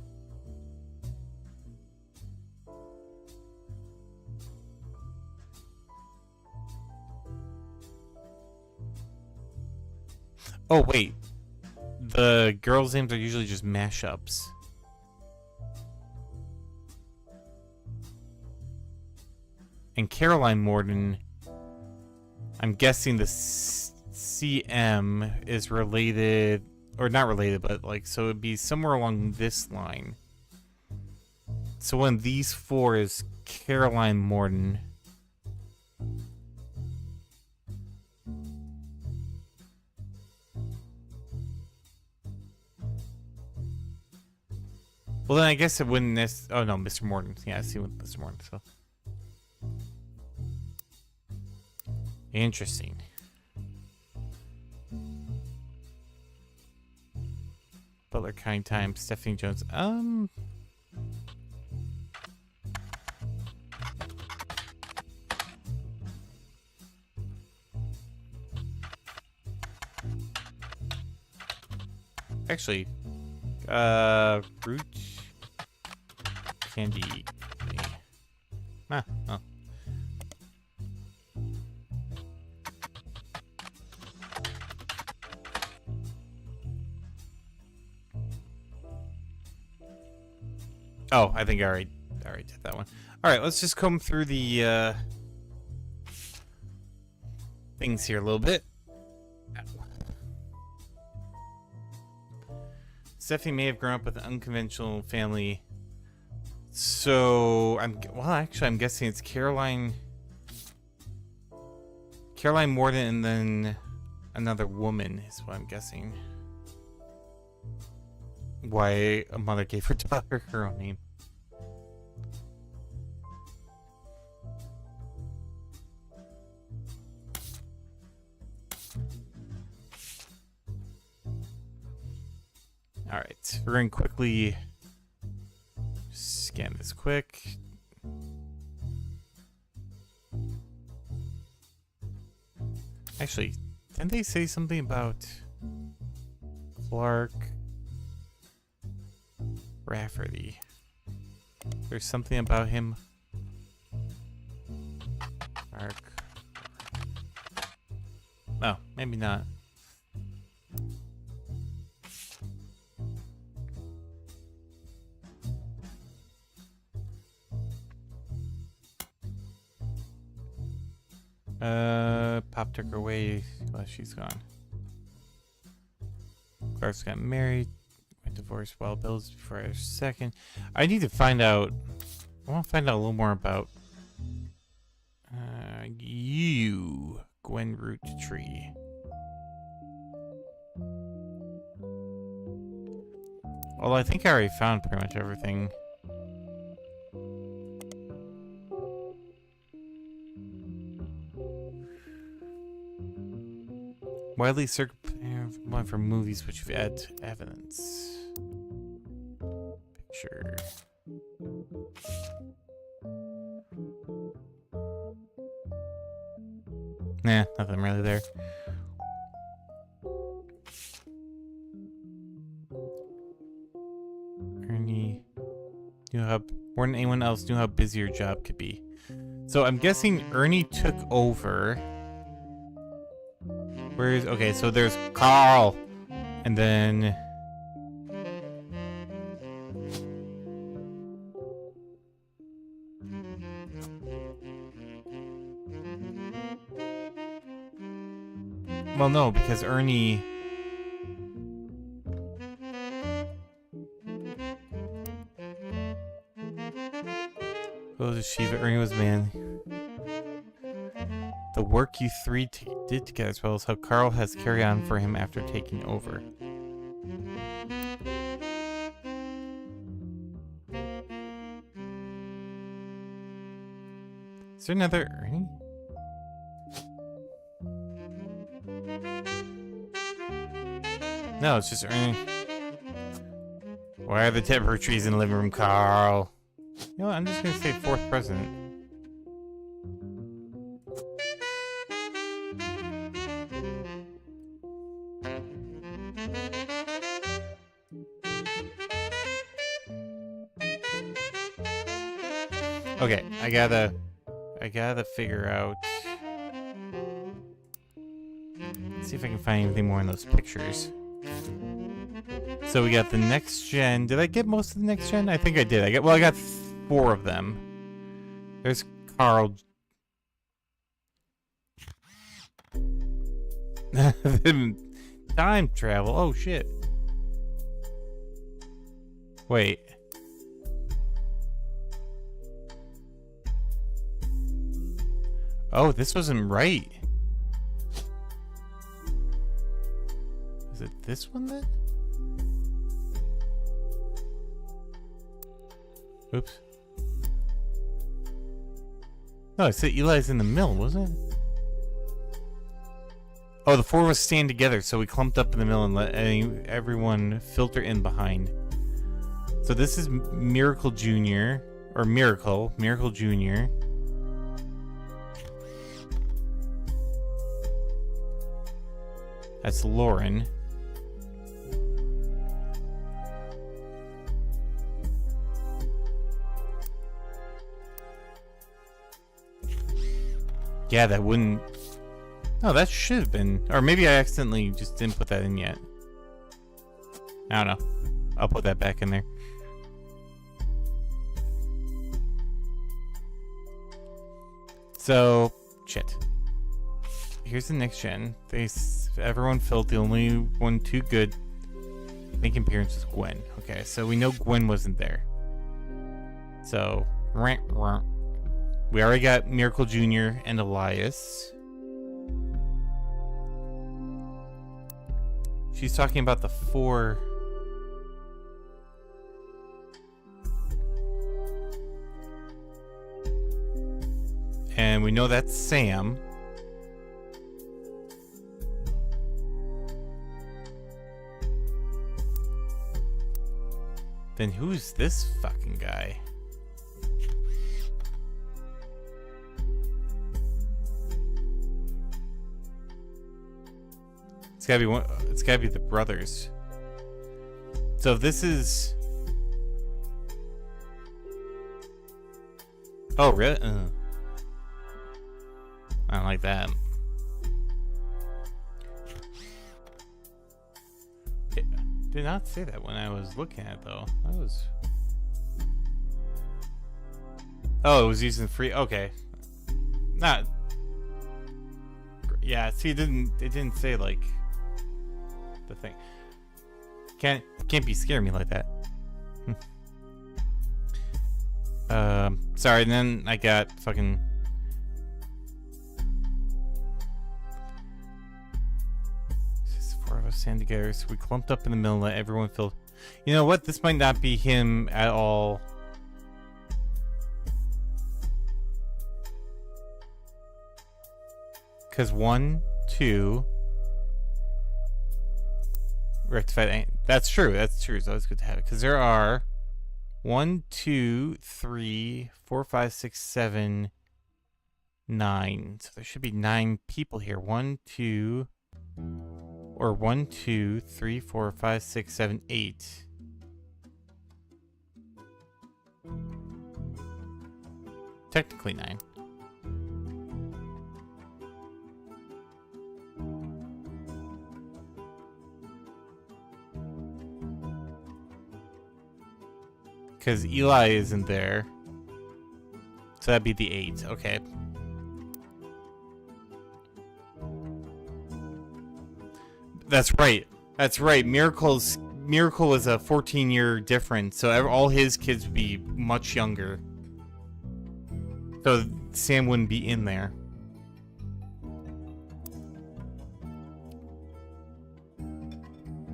Oh, wait. The girls' names are usually just mashups. And Caroline Morden, I'm guessing the CM is related, or not related, but like, so it'd be somewhere along this line. So one of these four is Caroline Morden. Well, then I guess it wouldn't oh no, Mr. Morton. Yeah, I see with Mr. Morton, so. Interesting. Butler County Times, Stephanie Jones. Actually, fruit candy. Ah, oh. Oh, I think I already did that one. All right, let's just comb through the things here a little bit. Stephanie may have grown up with an unconventional family. So I'm guessing it's Caroline Morden and then another woman is what I'm guessing. Why a mother gave her daughter her own name. All right, we're going to quickly scan this quick. Actually, didn't they say something about Clark Rafferty? There's something about him. Clark. Oh, maybe not. Pop took her away while she's gone. Clark's got married, went divorced while Bill's before her second. I need to find out. I want to find out a little more about you, Gwen Roottrees. Although I think I already found pretty much everything. Widely one for movies which have add evidence. Picture. Nah, nothing really there. Ernie knew how more than anyone else knew how busy her job could be. So I'm guessing Ernie took over. Where's okay? So there's Carl, and then well, no, because Ernie. Oh, Shiva, Ernie was man. The work you three did together, as well as how Carl has carried on for him after taking over. Is there another Ernie? No, it's just Ernie. Why are the temper trees in the living room, Carl? You know what, I'm just gonna say fourth president. Okay, I gotta figure out. Let's see if I can find anything more in those pictures. So we got the next gen. Did I get most of the next gen? I think I did. I got 4 of them. There's Carl. Time travel. Oh shit. Wait. Oh, this wasn't right. Is it this one then? Oops. No, it said Eli's in the mill, wasn't it? Oh, the four of us stand together, so we clumped up in the middle and let everyone filter in behind. So this is Miracle Jr. Or Miracle Jr. That's Lauren. Yeah, that wouldn't... No, that should have been... Or maybe I accidentally just didn't put that in yet. I don't know. I'll put that back in there. So, shit. Here's the next gen. Everyone filled. The only one too good. Making appearance is Gwen. Okay, so we know Gwen wasn't there. So, we already got Miracle Jr. and Elias. She's talking about the four. And we know that's Sam. Then who's this fucking guy? It's gotta be one. It's gotta be the brothers. So this is. Oh, really? I don't like that. It did not say that when I was looking at it, though. That was. Oh, it was using free. Okay. Not. Yeah. See, it didn't say like the thing. Can't be scaring me like that. Sorry. And then I got fucking. Four of us stand together, so we clumped up in the middle and let everyone feel. You know what? This might not be him at all. Because 1, 2. Rectified. That's true. That's true. It's always good to have it. Because there are 1, 2, 3, 4, 5, 6, 7, 9. So there should be 9 people here. 1, 2. Or 1, 2, 3, 4, 5, 6, 7, 8. Technically 9. Because Eli isn't there. So that'd be the 8. Okay. That's right. That's right. Miracle was a 14-year difference, so all his kids would be much younger. So Sam wouldn't be in there.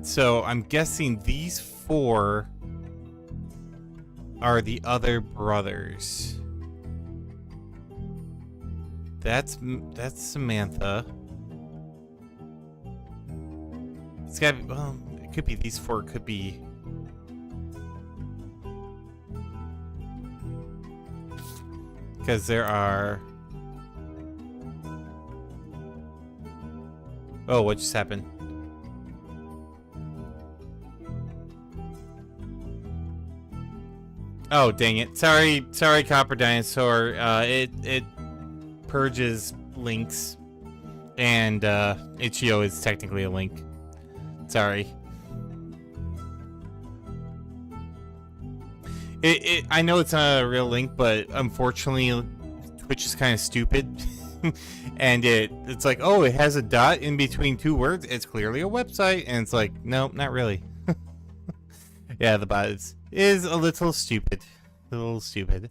So I'm guessing these 4 are the other brothers. That's Samantha. It's gotta be, well, it could be these 4, it could be. Because there are. Oh, what just happened? Oh, dang it. Sorry, Copper Dinosaur. It purges links. And, Itch.io is technically a link. Sorry. I know it's not a real link, but unfortunately, Twitch is kind of stupid. And it's like, oh, it has a dot in between 2 words. It's clearly a website. And it's like, no, not really. Yeah, the bot is a little stupid. A little stupid.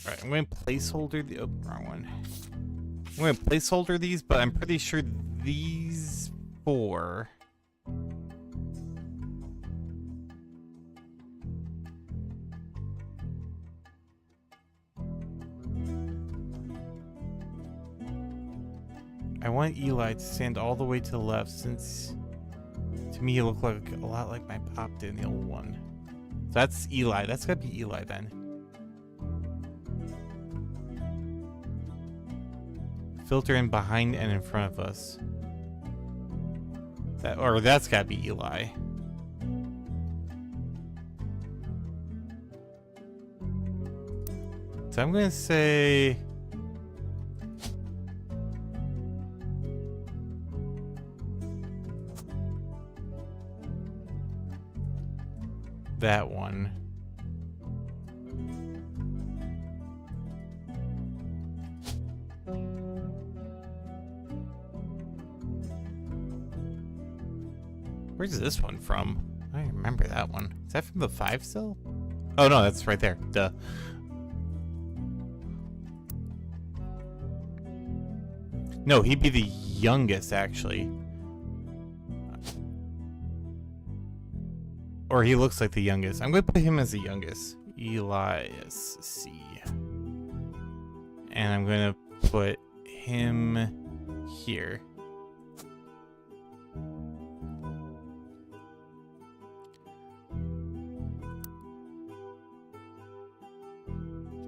Alright, I'm going to placeholder the... Oh, wrong one. I'm going to placeholder these, but I'm pretty sure these 4... I want Eli to stand all the way to the left, since to me he looked like a lot like my pop did in the old one. So that's Eli. That's gotta be Eli then. Filter in behind and in front of us. That's gotta be Eli. So I'm gonna say that one. Where's this one from? I don't remember that one. Is that from the 5 still? Oh no, that's right there. Duh. No, he'd be the youngest, actually. Or he looks like the youngest. I'm going to put him as the youngest. Elias C. And I'm going to put him here.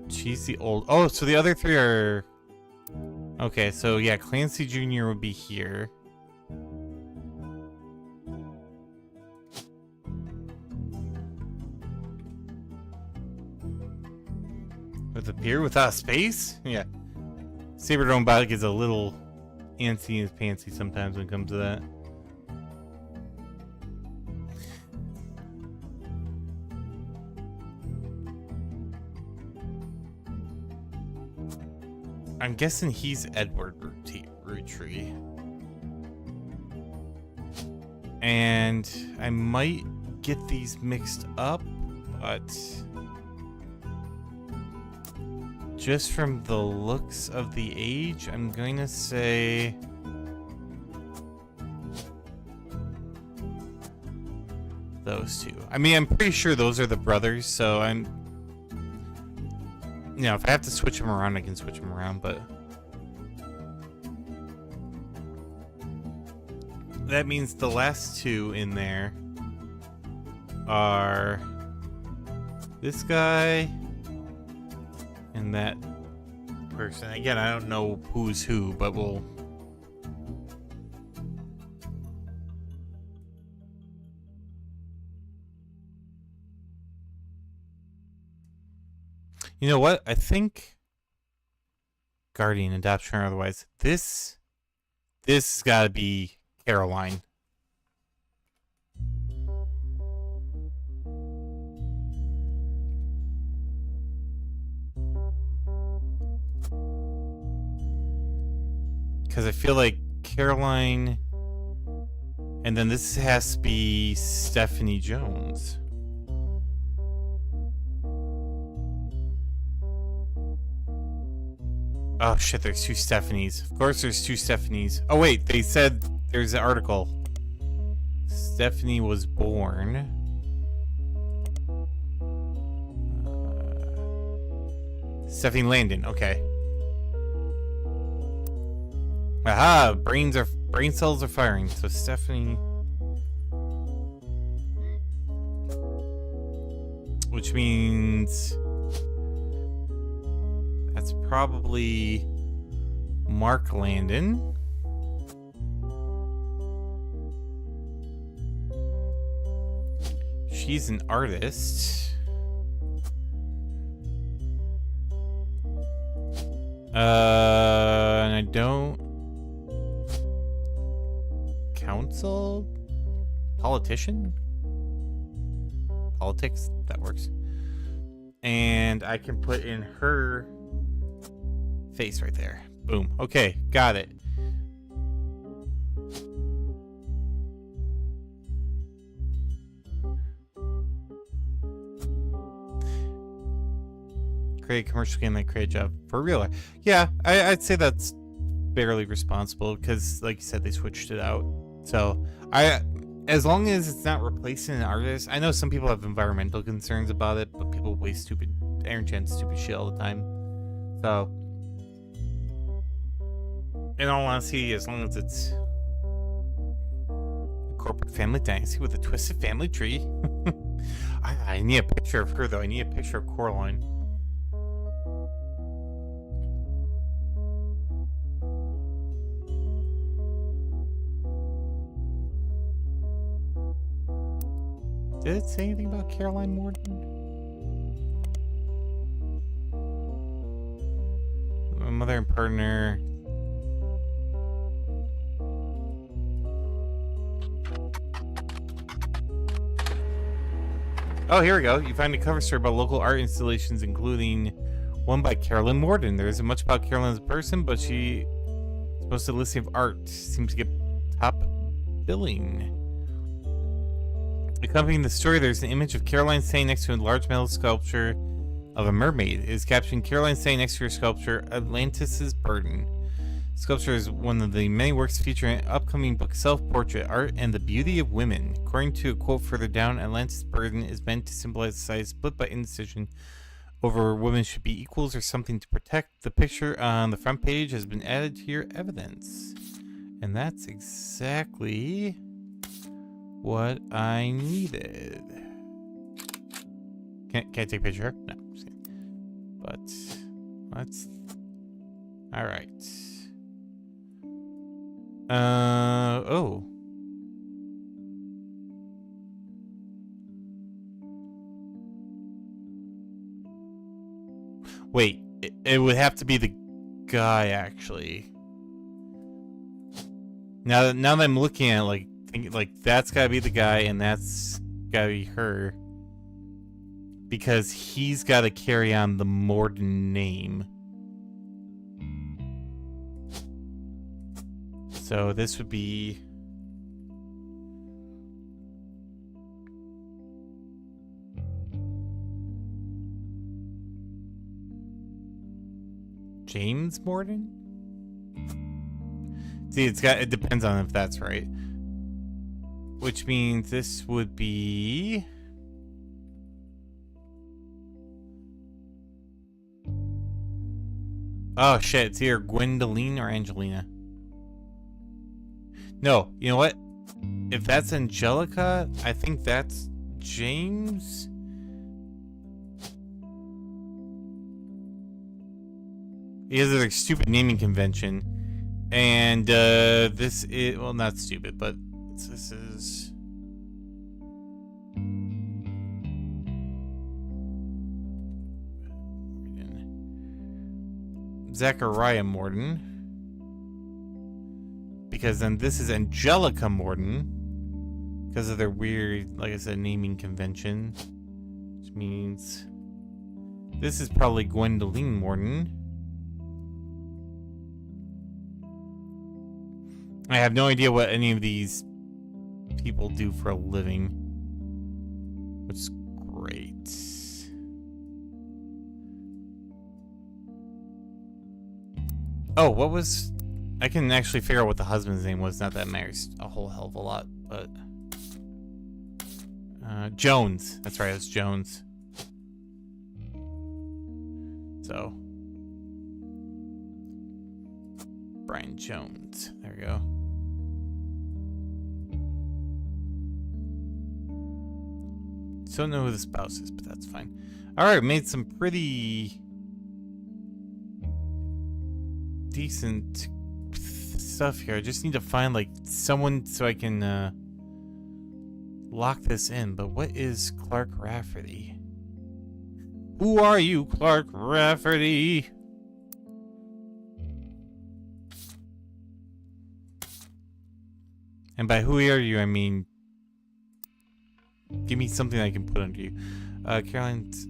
She's the old... Oh, so the other 3 are... Okay, so yeah, Clancy Jr. would be here. With a beer without a space? Yeah. Saberdome Bot gets a little antsy in his pantsy sometimes when it comes to that. I'm guessing he's Edward Roottrees. And I might get these mixed up, but just from the looks of the age, I'm going to say those 2. I mean, I'm pretty sure those are the brothers, so you know, if I have to switch them around, I can switch them around, but that means the last 2 in there are this guy and that person. Again, I don't know who's who, but we'll... You know what? I think guardian, adoption, or otherwise, this has got to be Caroline. Because I feel like Caroline, and then this has to be Stephanie Jones. Oh shit, there's 2 Stephanies. Of course there's 2 Stephanies. Oh wait, they said there's an article. Stephanie was born. Stephanie Landon, okay. Aha, brain cells are firing. So Stephanie, which means that's probably Mark Landon. She's an artist. And I don't... Council? Politician? Politics? That works. And I can put in her face right there. Boom. Okay, got it. Create a commercial game that create a job for real life. Yeah, I'd say that's barely responsible because, like you said, they switched it out. So as long as it's not replacing an artist, I know some people have environmental concerns about it, but people waste stupid shit all the time. So In all honesty, as long as it's a corporate family dynasty with a twisted family tree. I need a picture of her, though. I need a picture of Coraline. Did it say anything about Caroline Morton? My mother and partner. Oh, here we go. You find a cover story about local art installations, including one by Carolyn Morden. There isn't much about Carolyn as a person, but she posted a listing of art. Seems to get top billing. Accompanying the story, there's an image of Caroline standing next to a large metal sculpture of a mermaid. It is captioned, Caroline standing next to her sculpture, Atlantis' Burden. The sculpture is one of the many works featuring an upcoming book, Self-Portrait, Art and the Beauty of Women. According to a quote further down, Atlantis' Burden is meant to symbolize society split by indecision over women should be equals or something to protect. The picture on the front page has been added to your evidence. And that's exactly what I needed. Can't I take a picture? No, I'm just kidding. But let's. All right. Oh. Wait, it would have to be the guy actually. Now that I'm looking at it, like that's gotta be the guy and that's gotta be her, because he's gotta carry on the Morden name. So this would be James Morden? See, it depends on if that's right. Which means this would be oh shit, it's either Gwendoline or Angelina. No, you know what? If that's Angelica, I think that's James. He has a stupid naming convention. And this is, well, not stupid, but this is Zachariah Morden. Because then this is Angelica Morden. Because of their weird, like I said, naming convention. Which means this is probably Gwendoline Morden. I have no idea what any of these people do for a living. Which is great. Oh, what was... I can actually figure out what the husband's name was. Not that it matters a whole hell of a lot, but... Jones. That's right, it's Jones. So... Brian Jones. There we go. Don't know who the spouse is, but that's fine. Alright, made some pretty... decent stuff here. I just need to find like someone so I can lock this in. But what is Clark Rafferty? Who are you, Clark Rafferty? And by who are you, I mean give me something I can put under you. Caroline's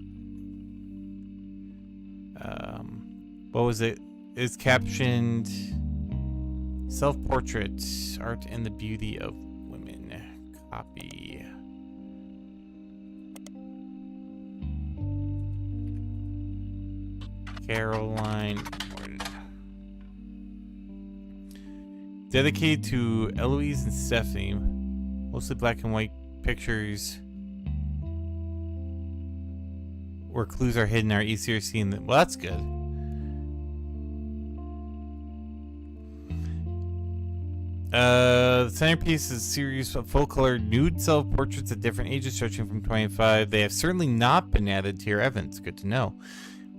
what was it? It's captioned Self-Portrait, Art and the Beauty of Women. Copy. Caroline Morden. Dedicated to Eloise and Stephanie. Mostly black and white pictures where clues are hidden are easier seen than... Well, that's good. The centerpiece is a series of full-color nude self-portraits at different ages, stretching from 25. They have certainly not been added to your evidence. Good to know.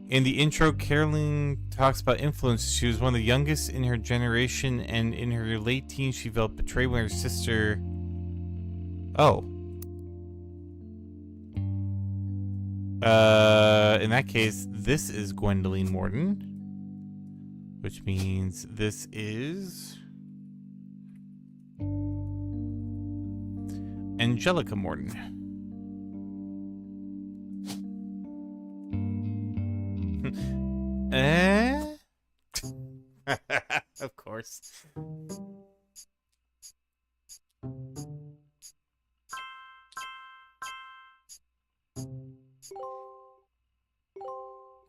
In the intro, Caroline talks about influence. She was one of the youngest in her generation, and in her late teens, she felt betrayed when her sister... Oh. In that case, this is Gwendolyn Morton. Which means this is... Angelica Morton. Of course.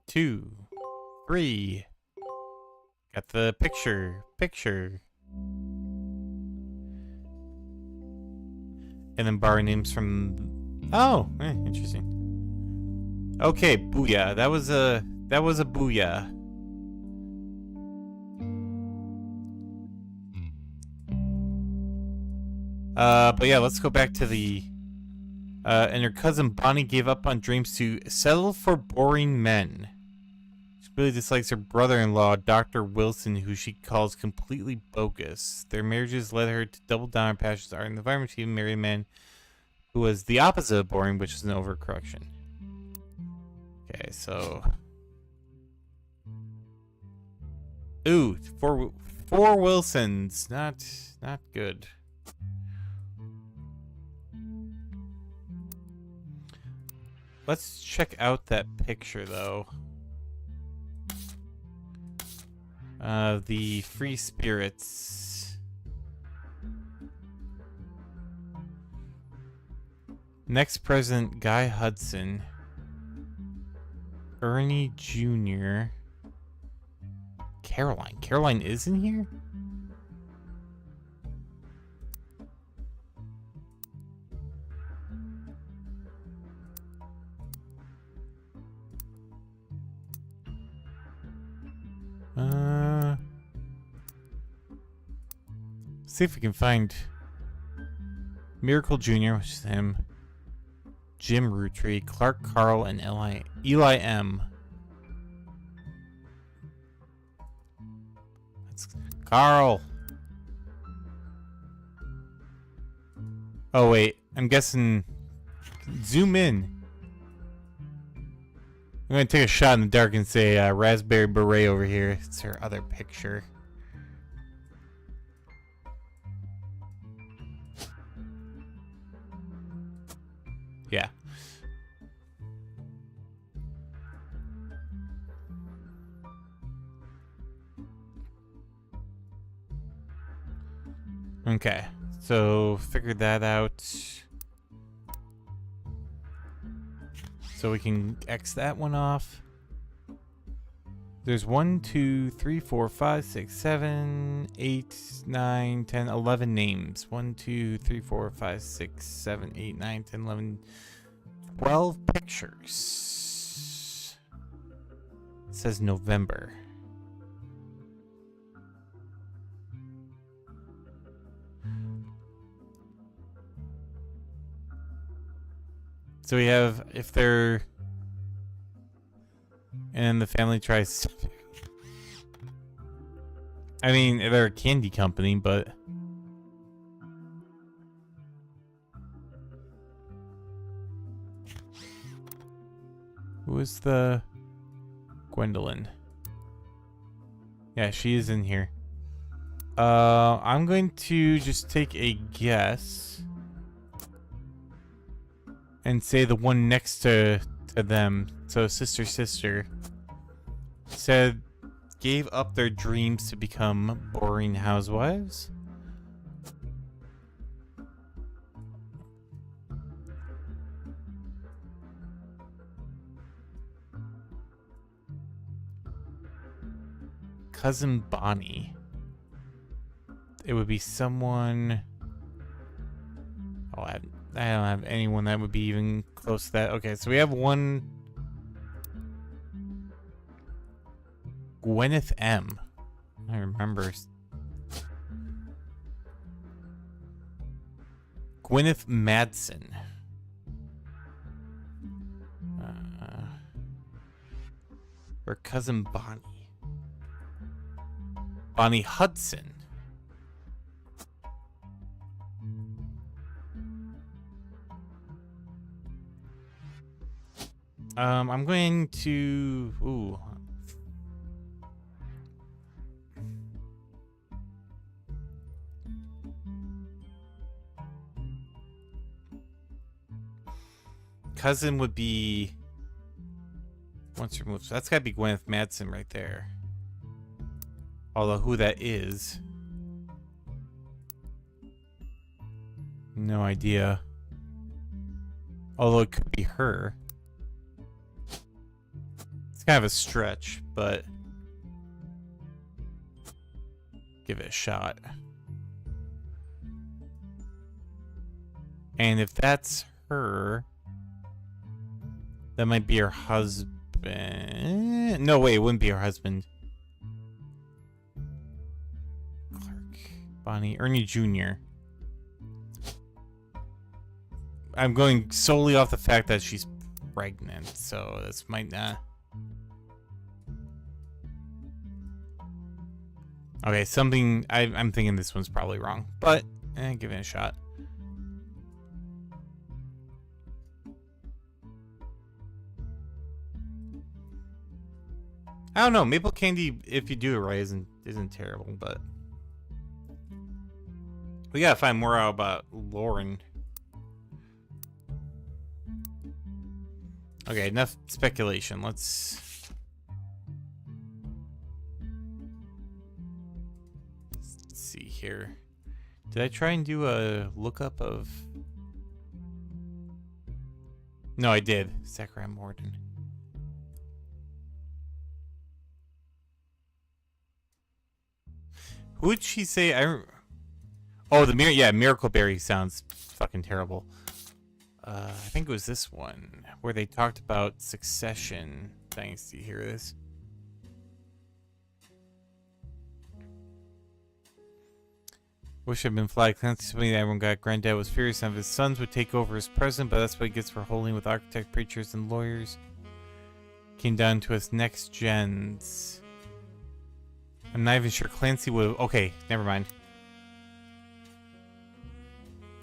Two, three. Got the picture. And then borrow names from... Oh, interesting. Okay, booyah. That was a booyah. But yeah, let's go back to the... and her cousin Bonnie gave up on dreams to settle for boring men. She really dislikes her brother-in-law, Dr. Wilson, who she calls completely bogus. Their marriages led her to double down her passions art and the environment. She even married a man who was the opposite of boring, which is an overcorrection. Okay, so... Ooh, four Wilsons. Not good. Let's check out that picture, though. The free spirits. Next president, Guy Hudson. Ernie Jr. Caroline. Caroline is in here? See if we can find Miracle Jr., which is him, Jim Roottrees, Clark Carl, and Eli M. That's Carl. Oh wait, I'm guessing. Zoom in. I'm gonna take a shot in the dark and say Raspberry Beret over here. It's her other picture. Yeah. Okay, so figured that out. So we can X that one off. There's 1, 2, 3, 4, 5, 6, 7, 8, 9, 10, 11 names. 1, 2, 3, 4, 5, 6, 7, 8, 9, 10, 11, 12 pictures. It says November. So we have, if they're... And the family tries... I mean, they're a candy company, but... Who is the... Gwendolyn? Yeah, she is in here. I'm going to just take a guess. And say the one next to them. So sister said gave up their dreams to become boring housewives. Cousin Bonnie. It would be someone. Oh, I don't have anyone that would be even close to that. Okay, so we have one. Gwyneth M. I remember. Gwyneth Madsen. Her cousin Bonnie. Bonnie Hudson. I'm going to... Ooh. Cousin would be... Once removed. So that's got to be Gwyneth Madsen right there. Although who that is... No idea. Although it could be her. It's kind of a stretch, but... Give it a shot. And if that's her... That might be her husband. No, wait, it wouldn't be her husband. Clark. Bonnie. Ernie Jr. I'm going solely off the fact that she's pregnant, so this might not... Okay, something... I'm thinking this one's probably wrong, but give it a shot. I don't know. Maple candy, if you do it right, isn't terrible, but we gotta find more out about Lauren. Okay, enough speculation. Let's see here. Did I try and do a lookup of? No, I did. Zachary Morton. Who would she say? Oh, Miracle Berry sounds fucking terrible. I think it was this one where they talked about succession. Thanks. Do you hear this? Wish I'd been flagged. Clancy told me that everyone got. Granddad was furious, and his sons would take over as president, but that's what he gets for holding with architect, preachers, and lawyers. Came down to us next gens. I'm not even sure Clancy would... Okay, never mind.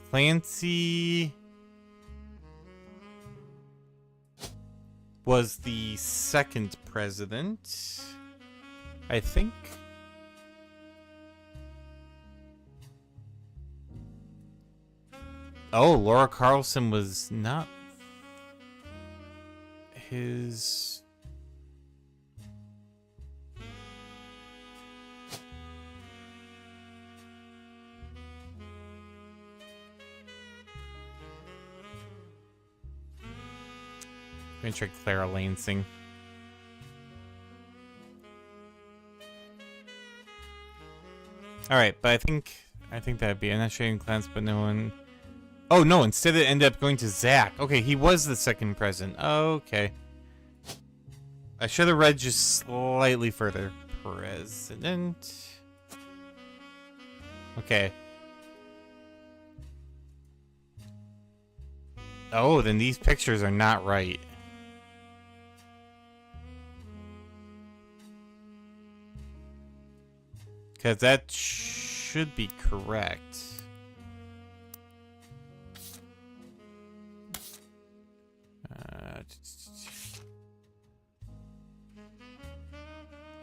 Clancy... was the second president, I think. Oh, Laura Carlson was not his... I'm gonna try Clara Lansing. Alright, but I think that'd be... I'm not showing clans, but no one... Oh, no, instead it ended up going to Zach. Okay, he was the second president. Okay. I should have read just slightly further. President... Okay. Oh, then these pictures are not right. Because that should be correct.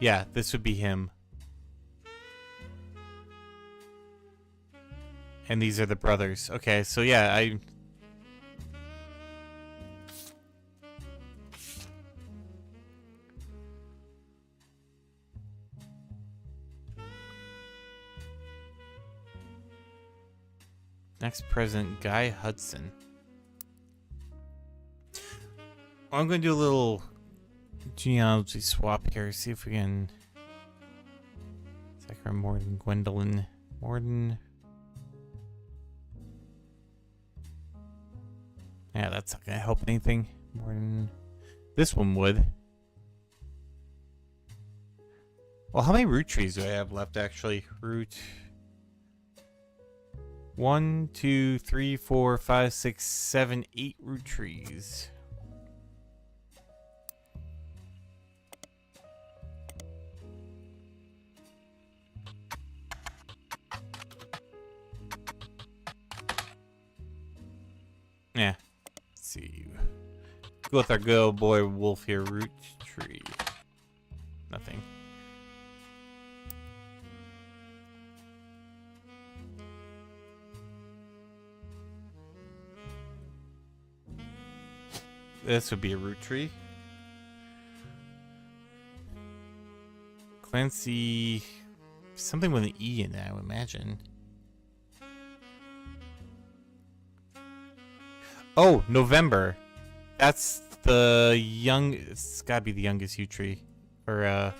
Yeah, this would be him. And these are the brothers. Okay, so yeah, Next president, Guy Hudson. I'm going to do a little genealogy swap here. See if we can... Zachary Morton, Gwendolyn Morton. Yeah, that's not going to help anything. Morton. This one would. Well, how many root trees do I have left, actually? 1, 2, 3, 4, 5, 6, 7, 8 root trees. Yeah. Let's see. Go with our good old boy wolf here. Root tree. Nothing. This would be a root tree. Clancy. Something with an E in it, I would imagine. Oh, November. That's the young. It's gotta be the youngest yew tree. Or,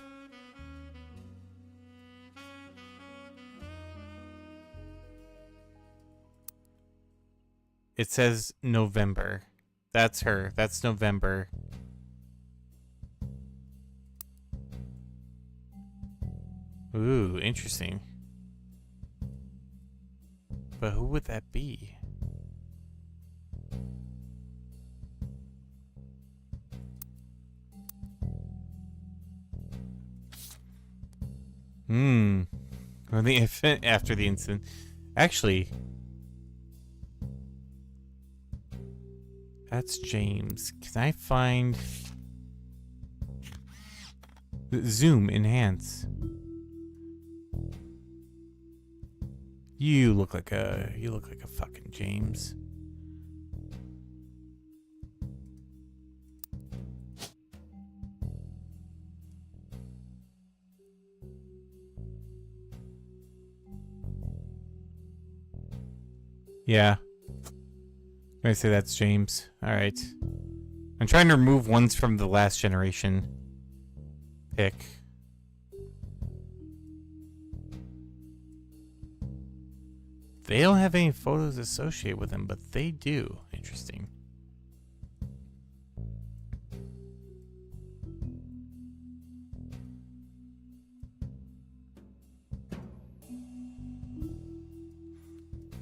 It says November. That's her. That's November. Ooh, interesting. But who would that be? Or the event after the incident. Actually, that's James. Can I find zoom enhance? You look like a fucking James. Yeah. I say that's James. Alright. I'm trying to remove ones from the last generation pick. They don't have any photos associated with them, but they do. Interesting.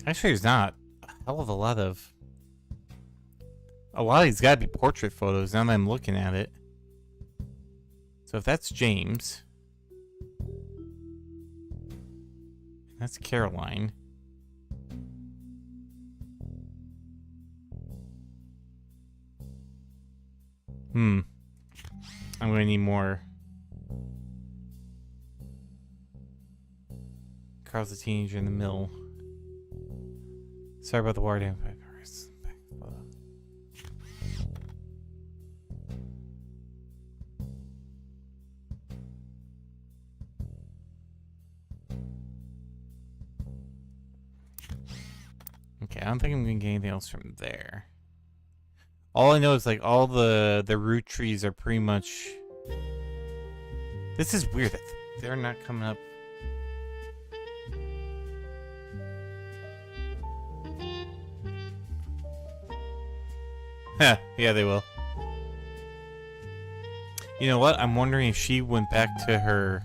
Actually, there's not a hell of a lot of... A lot of these gotta be portrait photos now that I'm looking at it. So if that's James... That's Caroline. I'm gonna need more. Carl's a teenager in the mill. Sorry about the water damage. Okay, I don't think I'm gonna get anything else from there. All I know is like all the root trees are pretty much. This is weird that they're not coming up. Huh, yeah, they will. You know what? I'm wondering if she went back to her.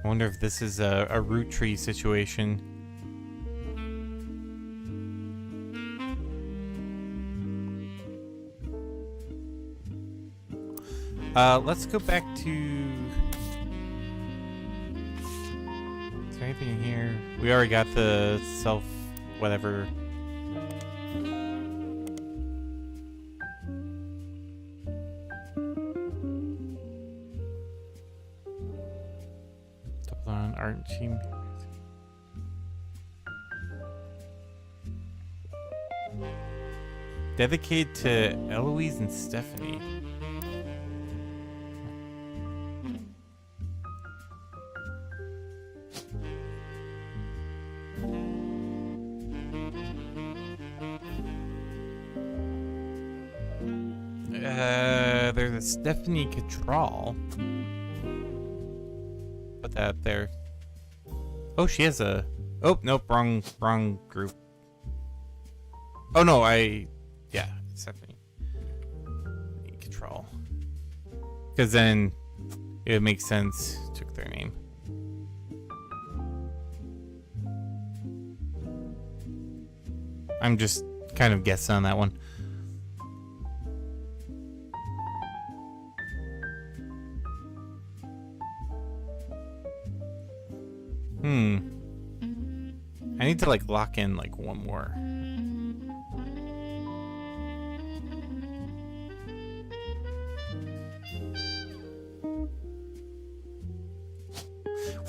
I wonder if this is a root tree situation. Let's go back to... Is there anything in here? We already got the self... whatever. Double on art team. Dedicated to Eloise and Stephanie. There's a Stephanie Cattrall. Put that there. Oh, she has a... Oh, nope, wrong group. Oh, no, yeah, Stephanie Cattrall. Because then it would make sense. Took their name. I'm just kind of guessing on that one. I need to like lock in like one more.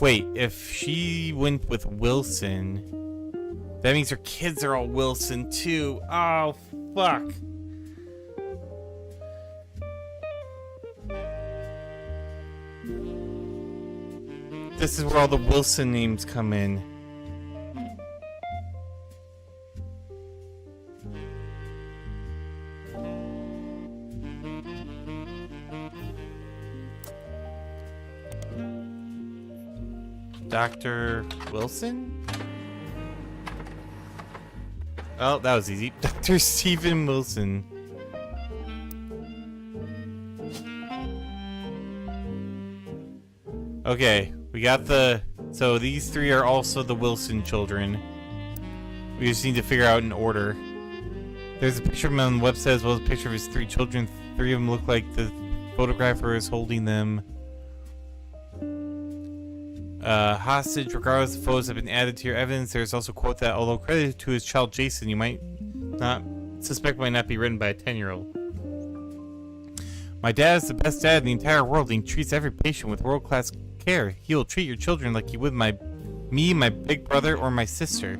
Wait, if she went with Wilson, that means her kids are all Wilson too. Oh, fuck. This is where all the Wilson names come in. Dr. Wilson? Oh, that was easy. Dr. Stephen Wilson. Okay, we got the... So these three are also the Wilson children. We just need to figure out an order. There's a picture of him on the website as well as a picture of his three children. Three of them look like the photographer is holding them hostage. Regardless, the photos have been added to your evidence. There's also a quote that, although credited to his child Jason, you might not be written by a 10-year-old. My dad is the best dad in the entire world, and he treats every patient with world-class care. He will treat your children like he would me, my big brother, or my sister.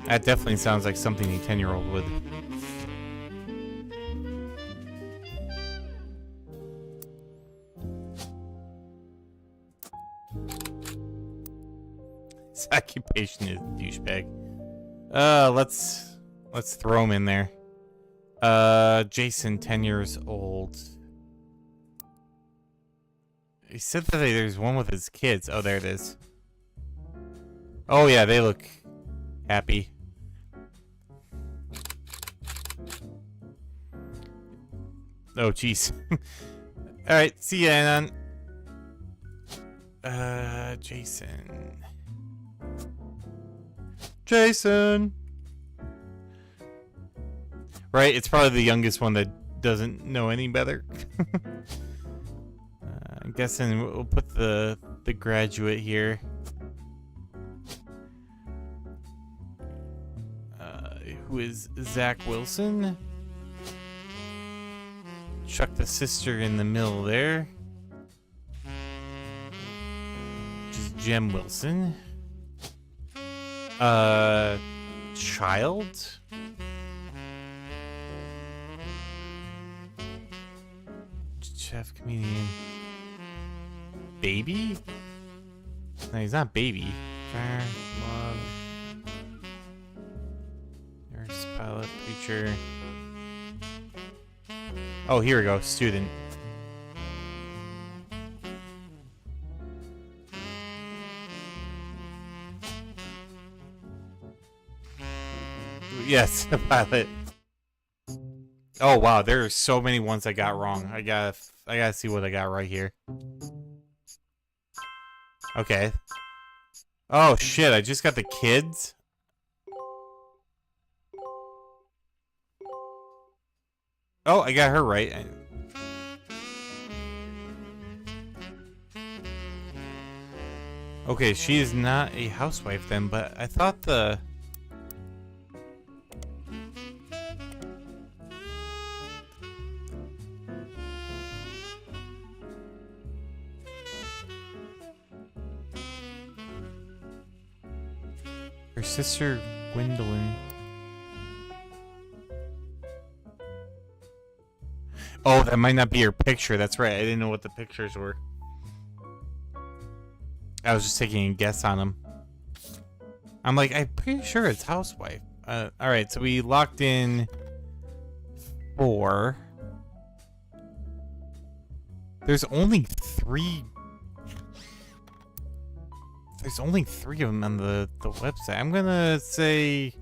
That definitely sounds like something a 10-year-old would. His occupation is douchebag. Let's throw him in there. Jason, 10 years old. He said that there's one with his kids. Oh, there it is. Oh yeah, they look happy. Oh jeez. All right, see ya, Anon. Jason. Jason. Right, it's probably the youngest one that doesn't know any better. I'm guessing we'll put the graduate here. Who is Zach Wilson? Chuck the sister in the middle there. Which is Jem Wilson. Child? Chef, comedian. Baby? No, he's not baby. Love. Nurse, pilot, preacher. Oh, here we go. Student. Yes, the pilot. Oh wow, there are so many ones I got wrong. I gotta see what I got right here. Okay. Oh shit, I just got the kids. Oh, I got her right. Okay, she is not a housewife then, but I thought the... Her sister, Gwendolyn. Oh, that might not be her picture. That's right. I didn't know what the pictures were. I was just taking a guess on them. I'm like, I'm pretty sure it's housewife. Alright, so we locked in 4. There's only 3. There's only 3 of them on the website. I'm gonna say...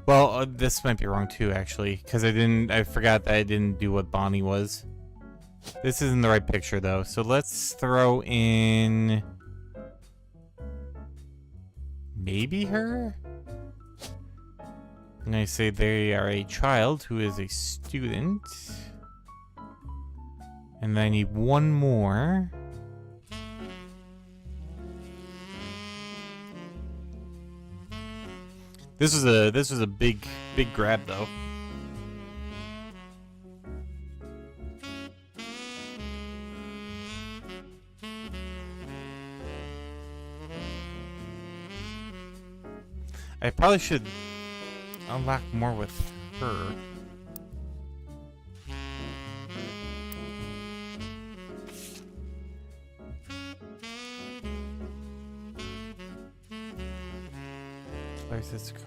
Well, this might be wrong too, actually, because I forgot that I didn't do what Bonnie was. This isn't the right picture, though, so let's throw in... maybe her? And I say they are a child who is a student. And then I need one more. This was a big grab, though. I probably should unlock more with her. Where's this go?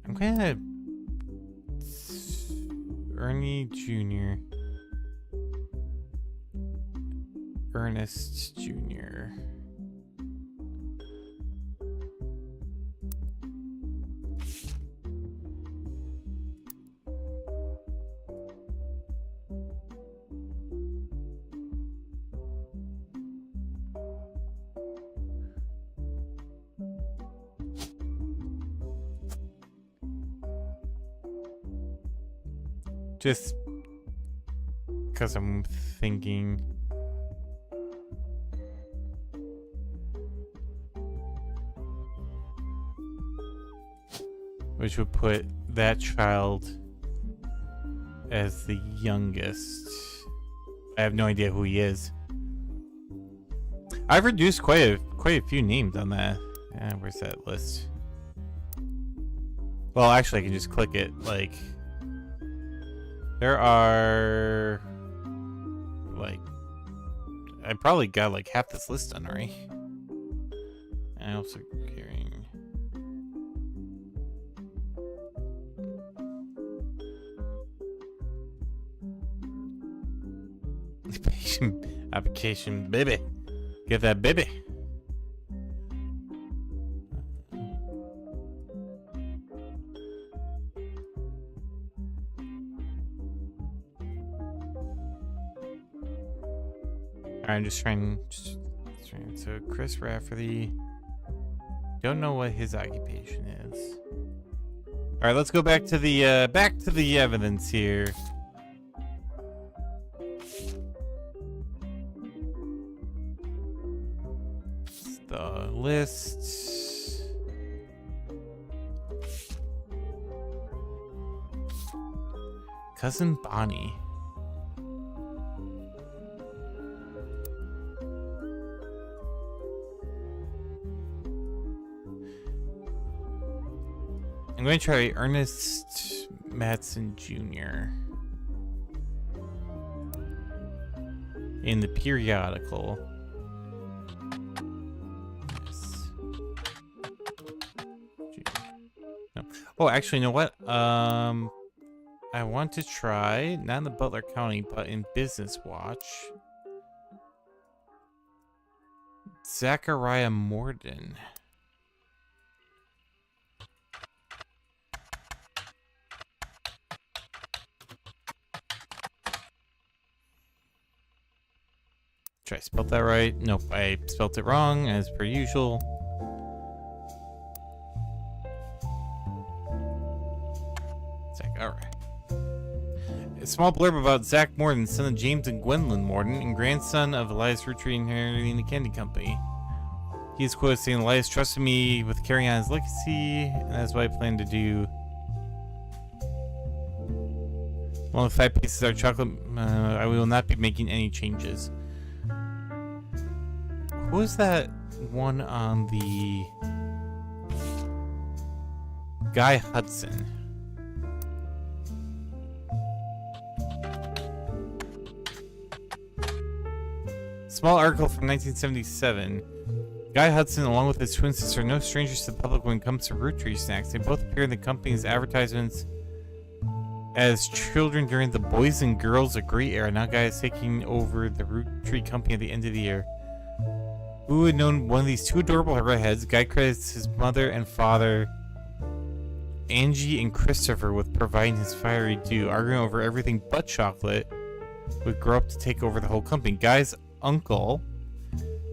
I'm gonna Ernie Jr. Ernest Jr. Just because I'm thinking. Which would put that child as the youngest. I have no idea who he is. I've reduced quite a few names on that. Where's that list? Well, actually, I can just click it. Like, there are, like, I probably got like half this list done already. I also carrying. Application, baby. Get that baby. I'm just trying. So Chris Rafferty. Don't know what his occupation is. All right, let's go back to the evidence here. The list. Cousin Bonnie. I'm going to try Ernest Matson Jr. in the periodical. Yes. No. Oh, actually, you know what? I want to try, not in the Butler County, but in Business Watch. Zachariah Morden. Try spelled that right. Nope, I spelled it wrong as per usual. Zach, alright. A small blurb about Zach Morden, son of James and Gwendolyn Morden, and grandson of Elias Roottrees inheriting the candy company. He is quoted saying, Elias trusted me with carrying on his legacy, and that's what I plan to do. Along with 5 pieces of chocolate, I will not be making any changes. Who is that one on the Guy Hudson? Small article from 1977. Guy Hudson, along with his twin sister, are no strangers to the public when it comes to Roottrees snacks. They both appear in the company's advertisements as children during the Boys and Girls Agree era. Now Guy is taking over the Roottrees company at the end of the year. Who had known one of these two adorable redheads? Guy credits his mother and father, Angie and Christopher, with providing his fiery due, arguing over everything but chocolate, would grow up to take over the whole company. Guy's uncle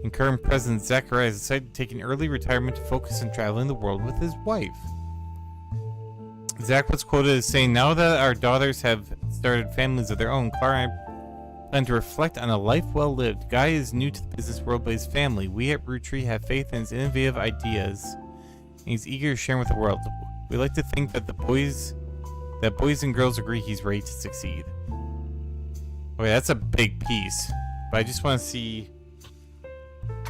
and current president Zachariah decided to take an early retirement to focus on traveling the world with his wife. Zach was quoted as saying, "Now that our daughters have started families of their own, Clara and I plan to reflect on a life well lived. Guy is new to the business world, but his family. We at Roottrees have faith in his innovative ideas, and he's eager to share them with the world. We like to think that boys and girls agree he's ready to succeed." Okay, that's a big piece. But I just want to see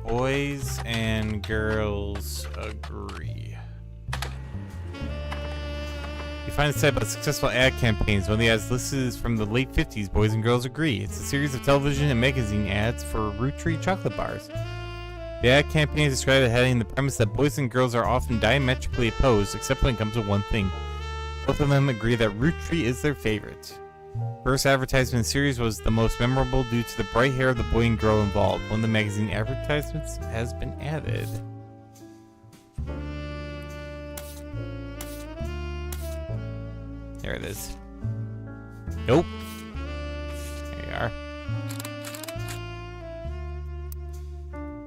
boys and girls agree. You find a site about successful ad campaigns. One of the ads listed is from the late 50s, Boys and Girls Agree. It's a series of television and magazine ads for Roottrees chocolate bars. The ad campaign is described as having the premise that boys and girls are often diametrically opposed, except when it comes to one thing. Both of them agree that Roottrees is their favorite. First advertisement in the series was the most memorable due to the bright hair of the boy and girl involved. One of the magazine advertisements has been added. There it is. Nope. There you are.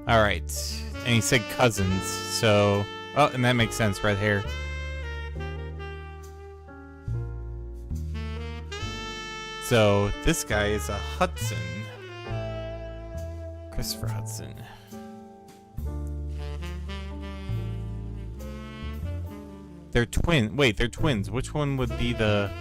Alright. And he said cousins, so... Oh, and that makes sense, red hair. So, this guy is a Hudson. Christopher Hudson. They're twin. Wait, they're twins. Which one would be the...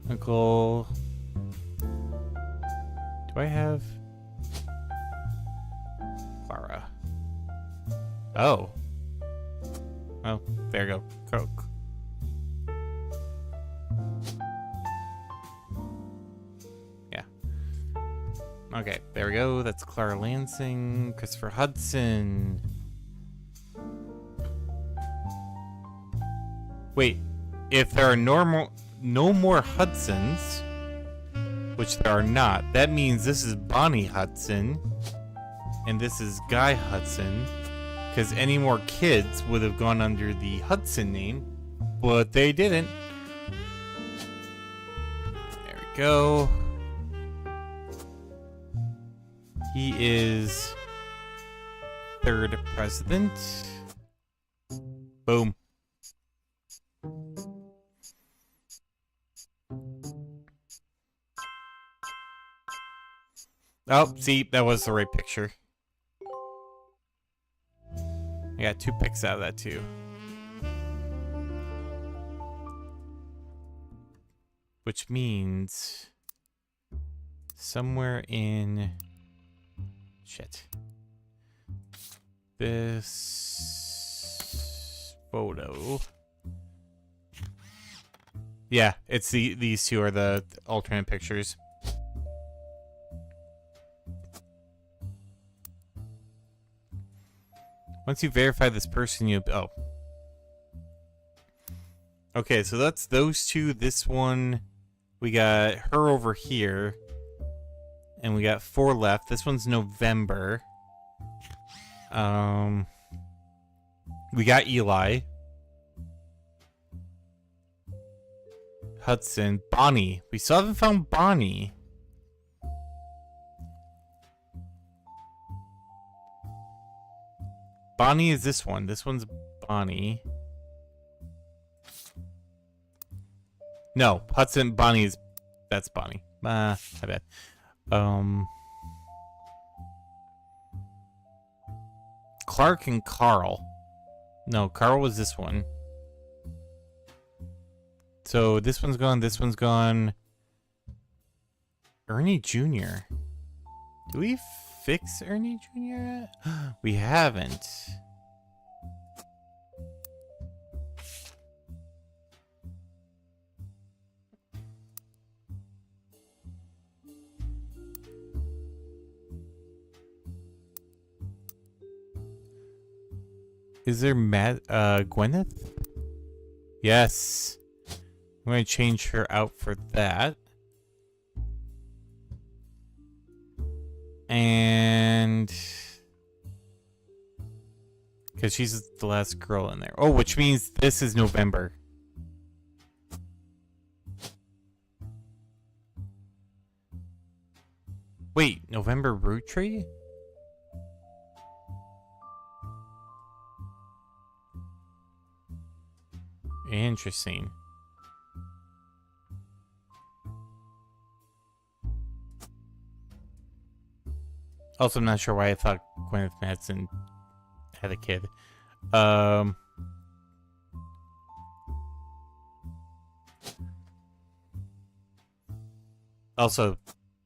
Uncle... Do I have... Clara? Oh. Oh, there you go. Coke. Yeah. Okay, there we go. That's Clara Lansing, Christopher Hudson. Wait, if there are no more Hudsons, which there are not, that means this is Bonnie Hudson, and this is Guy Hudson, because any more kids would have gone under the Hudson name, but they didn't. There we go. He is third president. Boom. Oh, see, that was the right picture. I got 2 pics out of that, too. Which means... somewhere in... Shit. This... photo... Yeah, it's these two are the alternate pictures. Once you verify this person, you... Oh. Okay, so that's those two. This one, we got her over here. And we got 4 left. This one's November. We got Eli. Hudson. Bonnie. We still haven't found Bonnie. Bonnie is this one. This one's Bonnie. No, Hudson, Bonnie is... That's Bonnie. My bad. Clark and Carl. No, Carl was this one. So this one's gone, this one's gone. Ernie Jr. Do we fix Ernie Jr. yet? We haven't. Is there Gwyneth? Yes. I'm going to change her out for that. And... because she's the last girl in there. Oh, which means this is November. Wait, November Roottrees? Interesting. Also, I'm not sure why I thought Gwyneth Madsen had a kid. Also,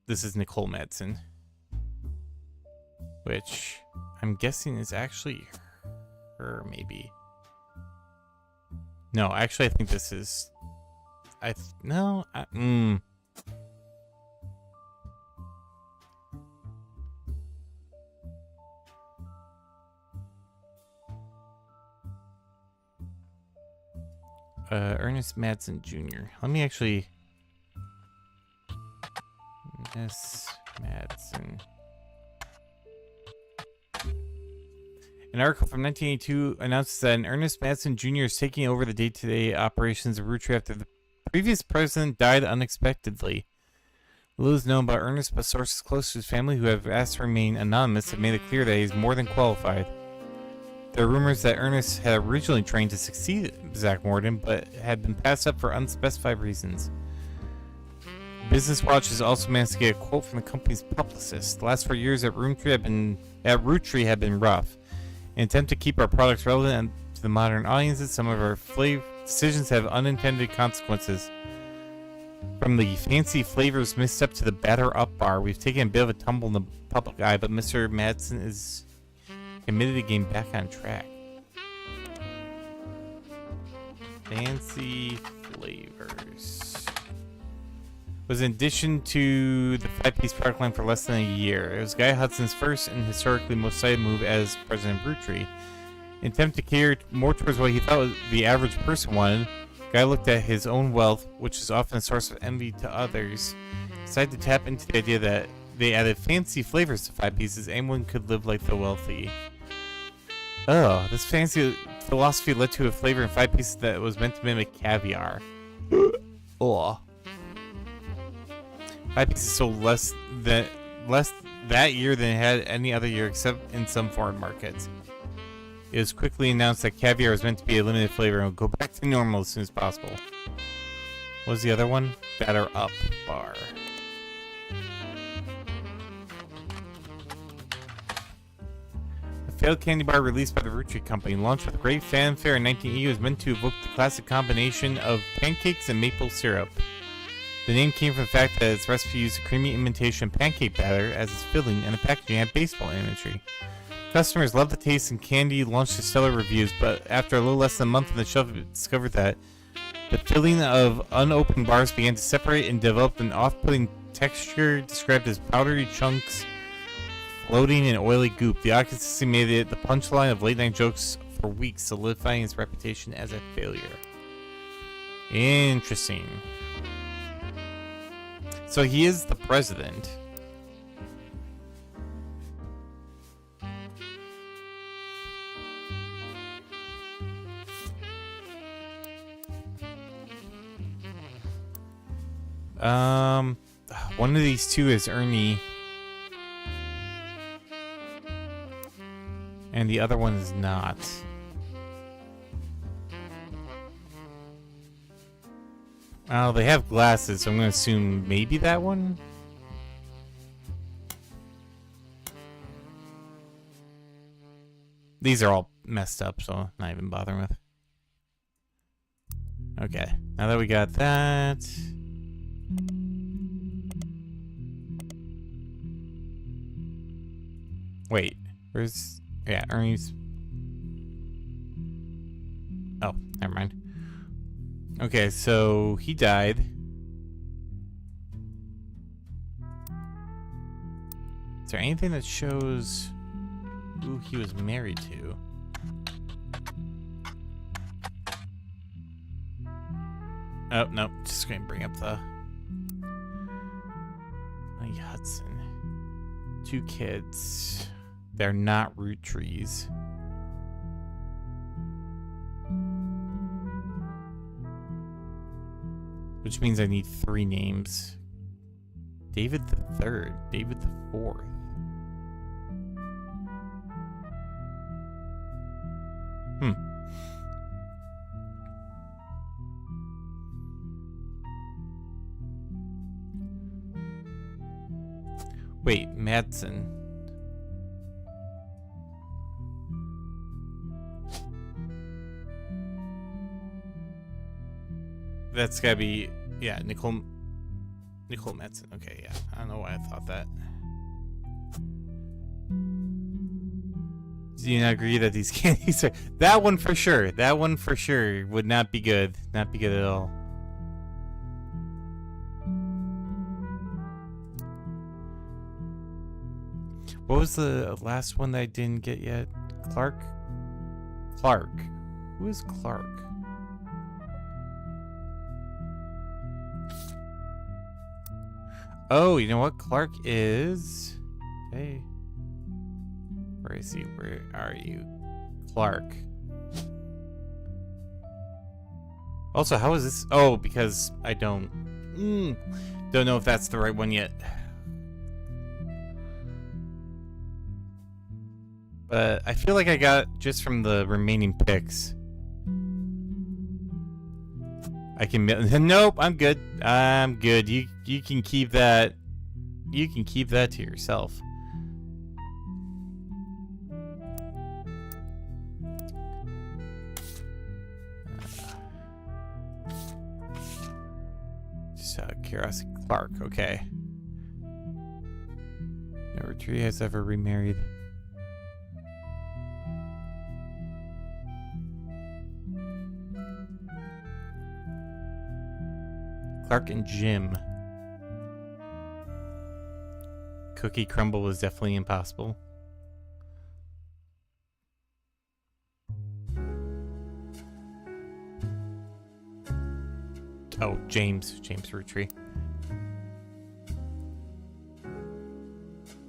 this is Nicole Madsen, which I'm guessing is actually her, maybe. No, actually, I think this is. Ernest Madsen Jr. Let me actually. Ernest Madsen. An article from 1982 announces that Ernest Madsen Jr. is taking over the day-to-day operations of Roottrees after the previous president died unexpectedly. Little is known about Ernest, but sources close to his family who have asked to remain anonymous have made it clear that he is more than qualified. There are rumors that Ernest had originally trained to succeed Zach Morton, but had been passed up for unspecified reasons. Business Watch has also managed to get a quote from the company's publicist. The last 4 years at Roottrees have been rough. In an attempt to keep our products relevant to the modern audiences, some of our decisions have unintended consequences. From the fancy flavors misstep to the batter up bar, we've taken a bit of a tumble in the public eye, but Mr. Madsen is committed to getting back on track. Fancy flavors was in addition to the 5-piece product line for less than a year. It was Guy Hudson's first and historically most cited move as president of Roottrees. In an attempt to cater more towards what he thought the average person wanted, Guy looked at his own wealth, which is often a source of envy to others, decided to tap into the idea that they added fancy flavors to 5 pieces, anyone could live like the wealthy. Oh, this fancy philosophy led to a flavor in 5 pieces that was meant to mimic caviar. Oh. 5 pieces sold less that year than it had any other year except in some foreign markets. It was quickly announced that caviar was meant to be a limited flavor and would go back to normal as soon as possible. What was the other one? Batter Up Bar. The failed candy bar released by the Roottrees Company, launched with great fanfare in 1980, was meant to evoke the classic combination of pancakes and maple syrup. The name came from the fact that its recipe used a creamy imitation pancake batter as its filling, and the packaging had baseball imagery. Customers loved the taste, and candy launched to stellar reviews, but after a little less than a month on the shelf, it discovered that the filling of unopened bars began to separate and developed an off-putting texture described as powdery chunks floating in oily goop. The odd consistency made it the punchline of late-night jokes for weeks, solidifying its reputation as a failure. Interesting. So he is the president. One of these two is Ernie, and the other one is not. Oh, they have glasses, so I'm going to assume maybe that one? These are all messed up, so not even bothering with. Okay, now that we got that... Wait, where's... Yeah, Ernie's... Oh, never mind. Okay, so he died. Is there anything that shows who he was married to? Oh, no. Just going to bring up the... Hudson. 2 kids. They're not Roottrees. Which means I need 3 names. David the 3rd. David the 4th. Wait, Madsen. That's gotta be, yeah, Nicole Madsen. Okay, yeah. I don't know why I thought that. Do you not agree that these candies are... That one for sure. That one for sure would not be good. Not be good at all. What was the last one that I didn't get yet? Clark? Clark. Who is Clark? Oh, you know what? Clark is... Hey. Where is he? Where are you? Clark. Also, how is this? Oh, because I don't know if that's the right one yet. But I feel like I got just from the remaining picks. I can... Nope, I'm good. I'm good. You can keep that. You can keep that to yourself. Just curiosity. Clark, okay. No Roottrees has ever remarried. Clark and Jim. Cookie crumble is definitely impossible. Oh, James Roottrees.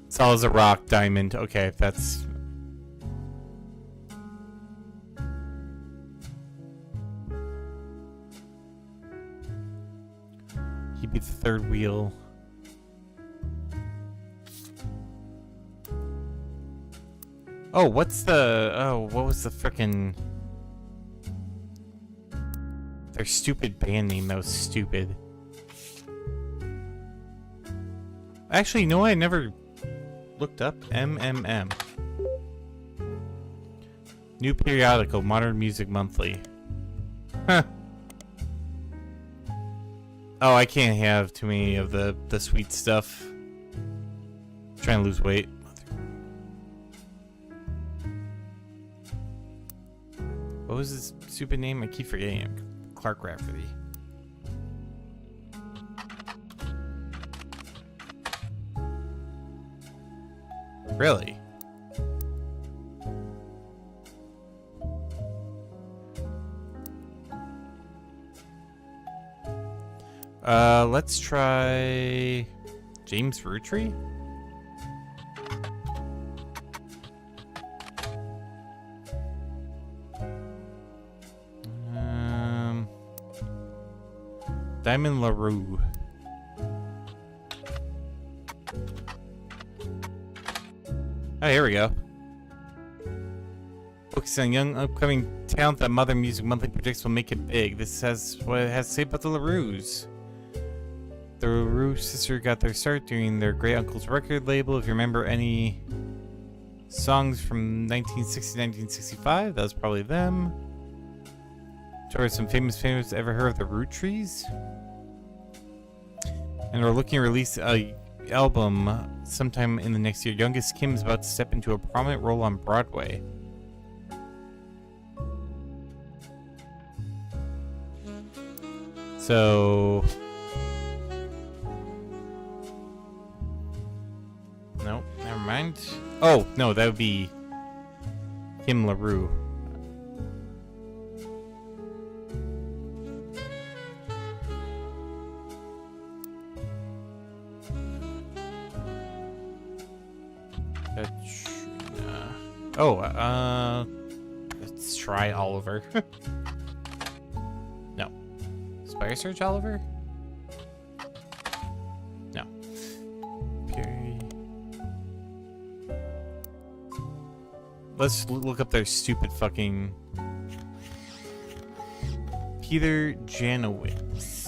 Solid as a rock, diamond. Okay, that's... He'd be the 3rd wheel. Oh, what's the... Oh, what was the frickin'... Their stupid band name that was stupid. Actually, no, I never looked up MMM. New periodical, Modern Music Monthly. Huh. Oh, I can't have too many of the sweet stuff. Trying to lose weight. What was his stupid name? I keep forgetting him. Clark Rafferty. Really? Let's try James Roottrees. Diamond LaRue. Oh, here we go. Focusing on young, upcoming talent that Modern Music Monthly predicts will make it big. This has what it has to say about the LaRues. The LaRue sister got their start doing their great uncle's record label. If you remember any songs from 1960 1965, that was probably them. Towards some famous ever heard of the Roottrees? And we're looking to release a album sometime in the next year. Youngest Kim is about to step into a prominent role on Broadway. So... No, never mind. Oh, no, that would be Kim LaRue. Katrina. Oh, let's try Oliver. No. Spire Search Oliver? No. Perry. Let's look up their stupid fucking Peter Janowitz.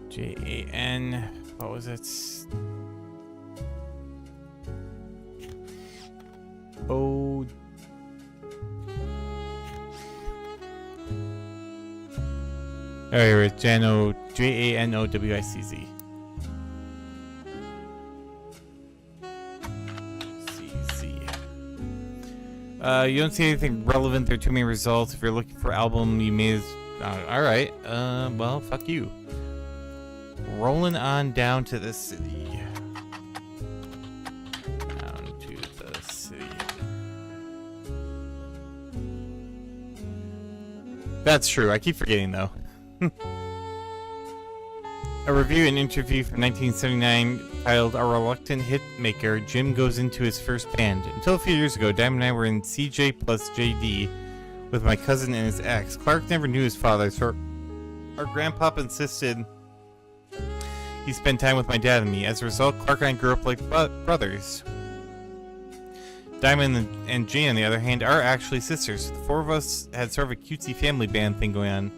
Jan. What was it? Oh. Oh, here it is. Janowicz. You don't see anything relevant. There are too many results. If you're looking for album, you may. Alright. Well, fuck you. Rolling on down to the city. Down to the city. That's true. I keep forgetting, though. A review and interview from 1979 titled "A Reluctant Hitmaker, Jim Goes Into His First Band." Until a few years ago, Diamond and I were in CJ plus JD with my cousin and his ex. Clark never knew his father, so our grandpop insisted he spent time with my dad and me. As a result, Clark and I grew up like brothers. Diamond and Jane, on the other hand, are actually sisters. The four of us had sort of a cutesy family band thing going on.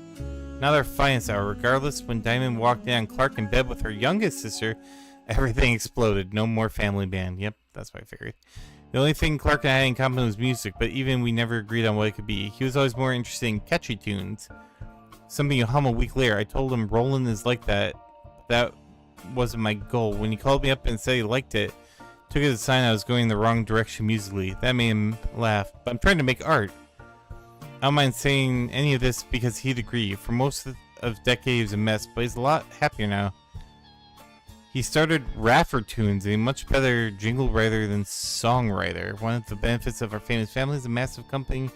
Now their finest hour. Regardless, when Diamond walked in on Clark in bed with her youngest sister, everything exploded. No more family band. Yep, that's what I figured. The only thing Clark and I had in common was music, but even we never agreed on what it could be. He was always more interested in catchy tunes. Something you hum a week later. I told him Roland is like that. That wasn't my goal. When he called me up and said he liked it, took it as a sign I was going in the wrong direction musically. That made him laugh. But I'm trying to make art. I don't mind saying any of this because he'd agree. For most of decades he was a mess, but he's a lot happier now. He started Raffer Tunes, a much better jingle writer than songwriter. One of the benefits of our famous family is a massive company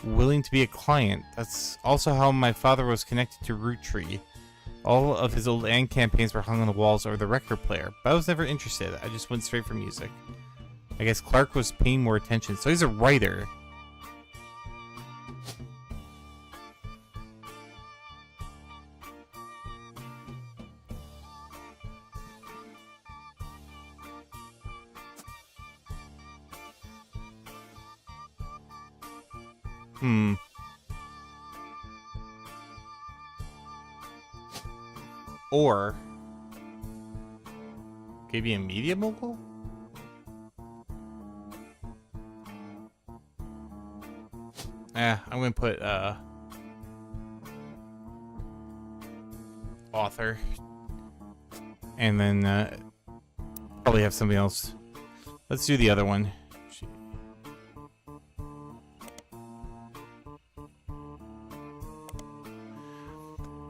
willing to be a client. That's also how my father was connected to Roottrees. All of his old ad campaigns were hung on the walls or the record player, but I was never interested. I just went straight for music. I guess Clark was paying more attention, so he's a writer. Or maybe a media mogul? I'm gonna put author, and then probably have something else. Let's do the other one.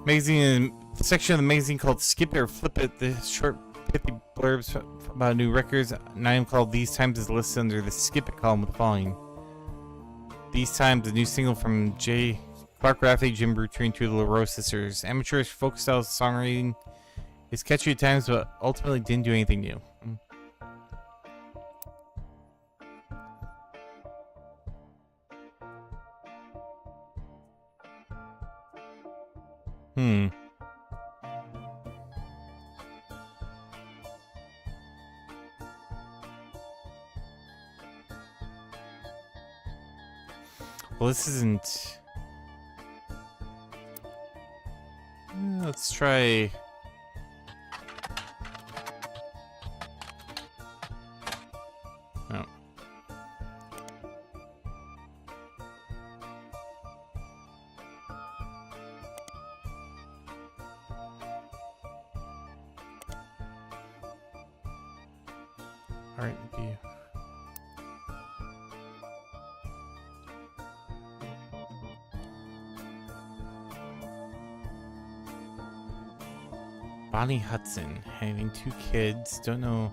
Magazine, the section of the magazine called Skip It or Flip It, the short pithy blurbs about new records. An item called These Times is listed under the Skip It column with the following. These Times, a new single from J. Clark Rafferty, Jim Roottrees, and two of the LaRose sisters. Amateurish folk style songwriting is catchy at times, but ultimately didn't do anything new. Well, this isn't... Let's try... Oh. R&B. Bonnie Hudson, having 2 kids, don't know.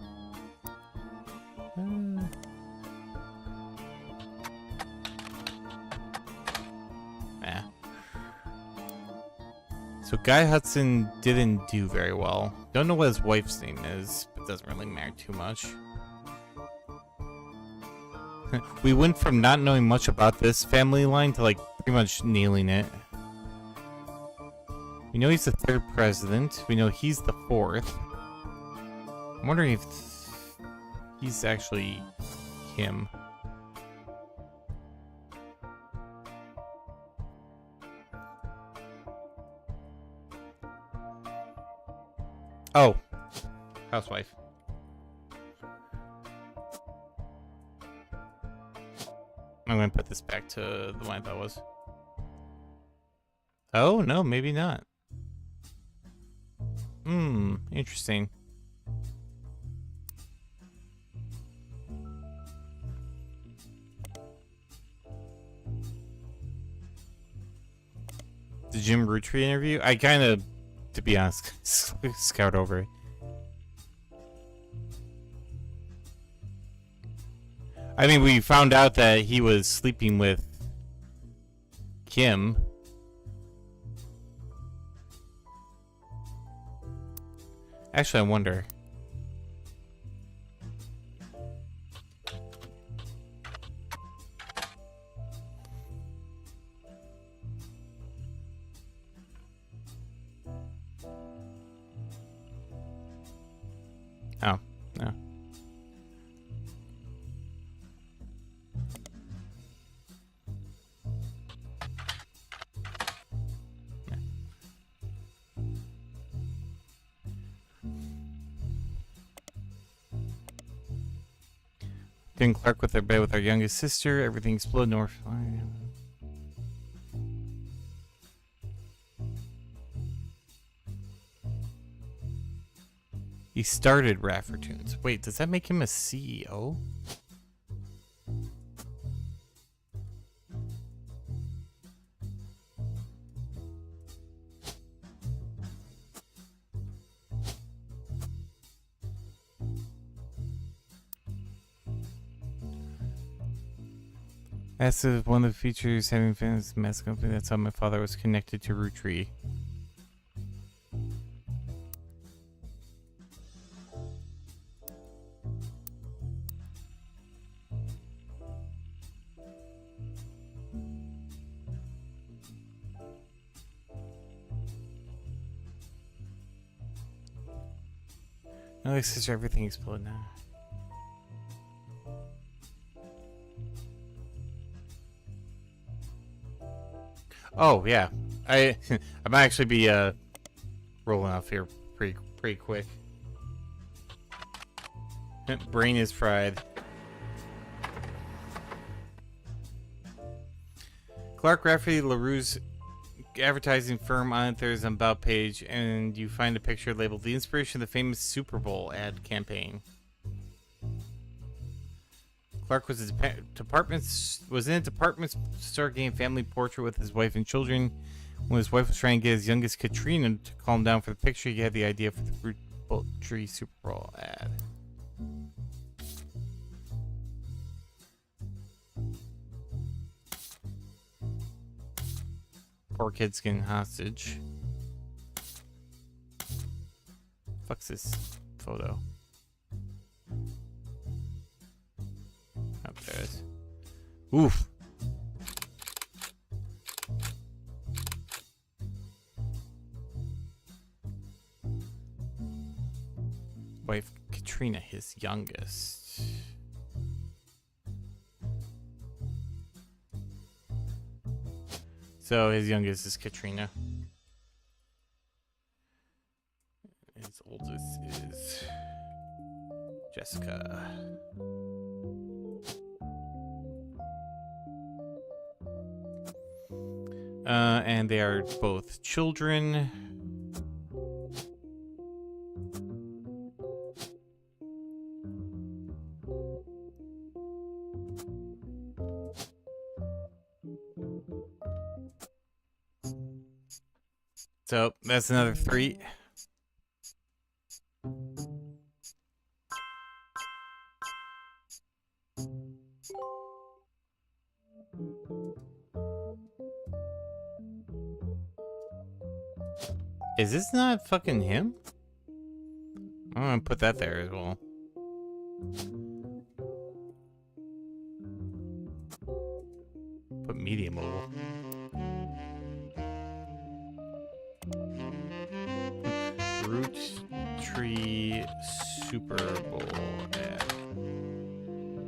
So Guy Hudson didn't do very well. Don't know what his wife's name is, but doesn't really matter too much. We went from not knowing much about this family line to like pretty much nailing it. We know he's the third president. We know he's the fourth. I'm wondering if he's actually him. Oh, housewife. I'm gonna put this back to the one I thought was. Oh, no, maybe not. Interesting. The Jim Roottrees interview? I kind of, to be honest, scout over it. I mean, we found out that he was sleeping with Kim. Actually, I wonder. Oh, no. In Clark with their bed with our youngest sister, everything exploded north. He started Raffertoons. Wait, does that make him a CEO? As of one of the features having fans mass company, that's how my father was connected to Roottrees. No, this is everything exploded now. Oh yeah, I might actually be rolling off here pretty quick. Brain is fried. Clark Rafferty LaRue's advertising firm on Thursday's About page, and you find a picture labeled "The Inspiration of the Famous Super Bowl Ad Campaign." Clark was in a department store getting a family portrait with his wife and children. When his wife was trying to get his youngest Katrina to calm down for the picture, he had the idea for the Roottrees Super Bowl ad. Poor kid's getting hostage. Fuck's this photo? Up there it is. Oof. Wife Katrina, his youngest. So his youngest is Katrina. His oldest is Jessica. And they are both children. So that's another 3. Is this not fucking him? I'm gonna put that there as well. Put medium oval. Roottrees Super Bowl ad.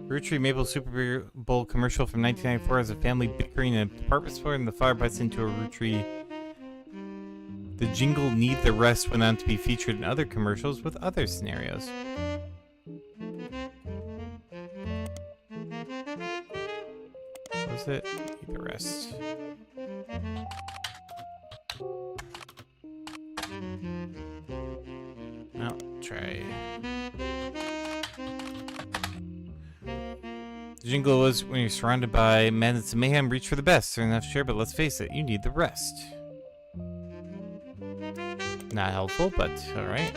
Roottrees Maple Super Bowl commercial from 1994 has a family bickering in a department store and the father bites into a Roottrees. The jingle Need the Rest went on to be featured in other commercials with other scenarios. What was it? Need the Rest. I'll try. The jingle was when you're surrounded by madness and mayhem, reach for the best. There's enough to share, but let's face it, you need the rest. Not helpful, but alright.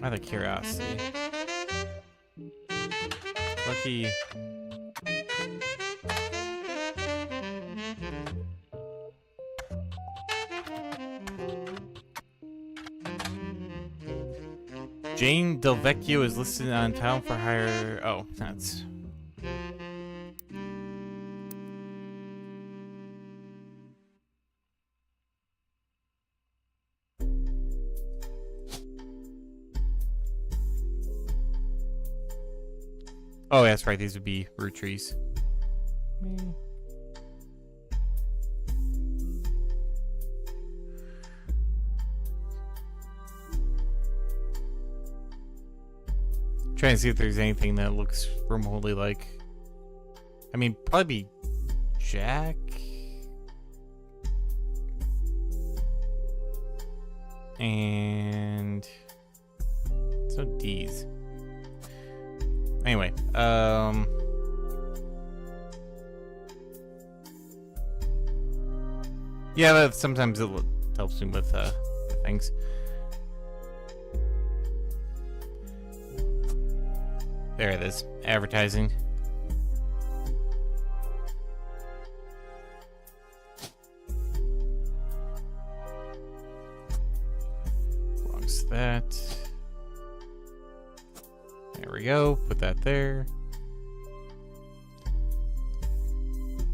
Out of curiosity. Lucky. Jane Del Vecchio is listed on Town for Hire. Oh, that's. Oh, that's right. These would be Roottrees. Trying to see if there's anything that looks remotely like. I mean, probably be Jack. And so D's. Anyway, yeah, that sometimes it helps me with things. There it is. Advertising. Belongs to that. There we go. Put that there.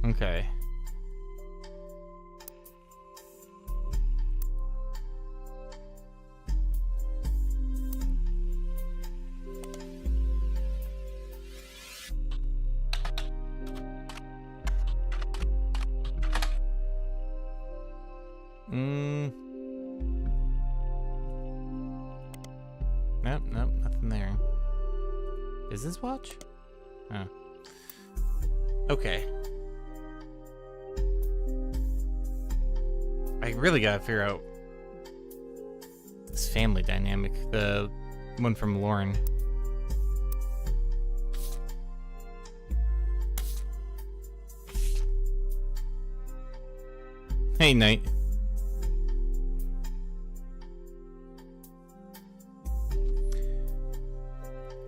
Okay. Nope, nothing there. Business watch? Oh. Okay. I really gotta figure out this family dynamic. The one from Lauren. Hey, Knight.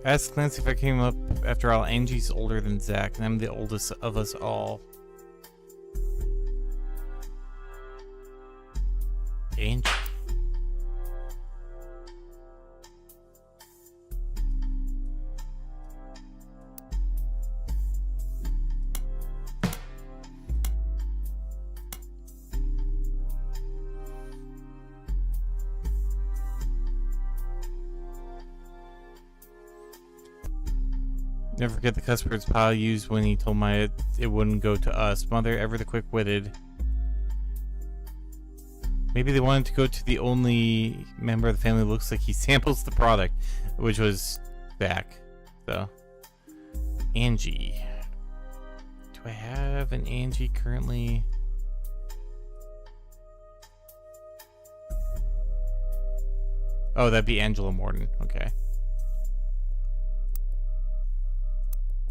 Ask Clancy if I came up. After all, Angie's older than Zach, and I'm the oldest of us all. Angie. Never forget the cuss words Pa used when he told my it wouldn't go to us. Mother, ever the quick-witted. Maybe they wanted to go to the only member of the family who looks like he samples the product, which was Zach. So, Angie. Do I have an Angie currently? Oh, that'd be Angela Morton. Okay.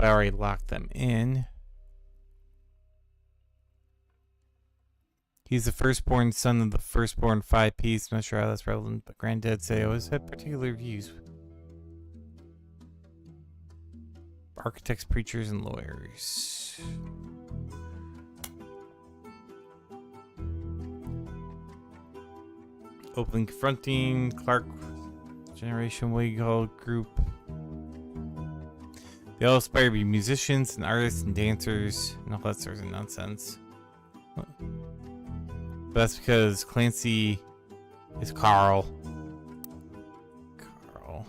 I already locked them in. He's the firstborn son of the firstborn 5-piece. I'm not sure how that's relevant, but Granddad said he always had particular views. Architects, preachers, and lawyers. Openly confronting Clark Generation Wiggle group. They all aspire to be musicians and artists and dancers and all that sort of nonsense. What? But that's because Clancy is Carl. Carl.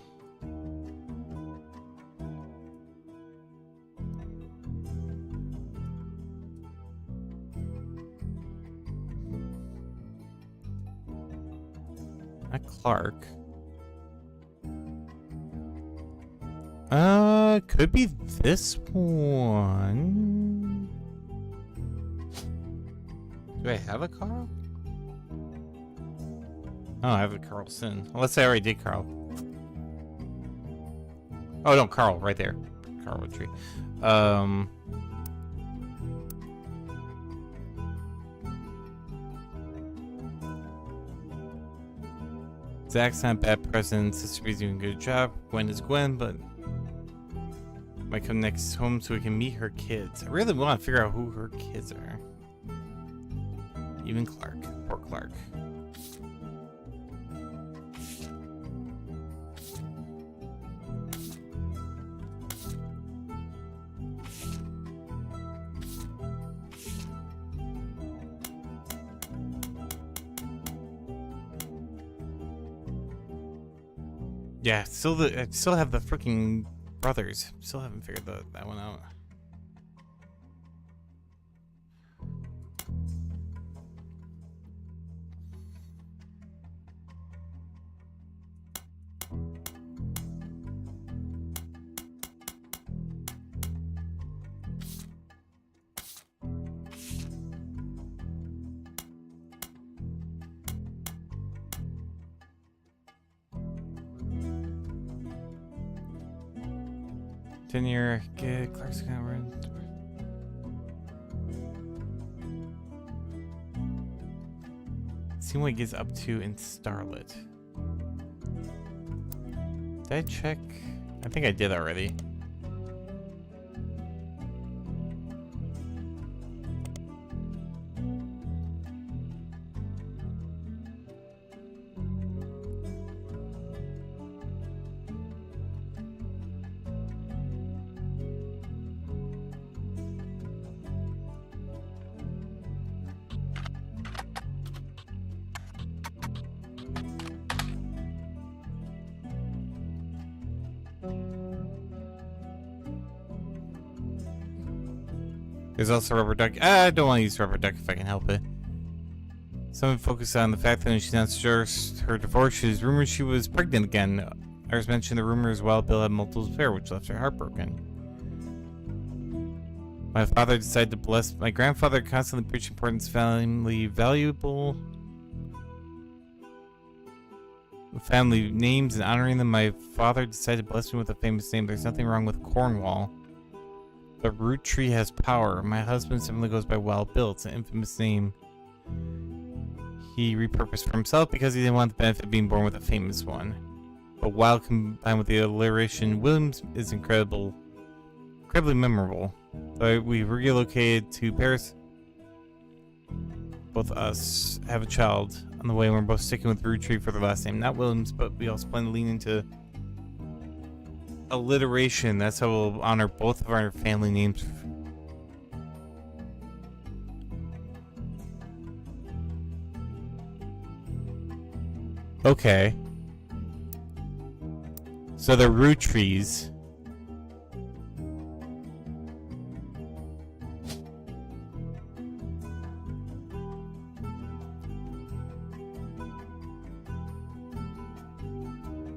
Not Clark. Could be this one. Do I have a Carl? Oh, I have a Carlson. Well, let's say I already did Carl. Oh, no, Carl, right there. Carl Roottrees. Zach's not a bad president. Sister B's doing a good job. Gwen is Gwen, but might come next home so we can meet her kids. I really want to figure out who her kids are. Even Clark. Poor Clark. Yeah, I still have the freaking brothers. Still haven't figured that one out. Tenure, get Clark's camera. See what he gets up to in Starlit. Did I check? I think I did already. There's also Rubber Duck. I don't want to use Rubber Duck if I can help it. Someone focused on the fact that when she announced her divorce, she was rumored she was pregnant again. Ours mentioned the rumor as well. Bill had multiple affairs, which left her heartbroken. My father decided to bless. My grandfather constantly preached importance, family valuable. Family names and honoring them. My father decided to bless me with a famous name. There's nothing wrong with Cornwall. The root tree has power. My husband simply goes by Wild Bill. It's an infamous name he repurposed for himself because he didn't want the benefit of being born with a famous one. But Wild combined with the alliteration Williams is incredibly memorable. So we relocated to Paris. Both of us have a child on the way, and we're both sticking with Roottrees for the last name. Not Williams, but we also plan to lean into alliteration. That's how we'll honor both of our family names. Okay. So the Roottrees.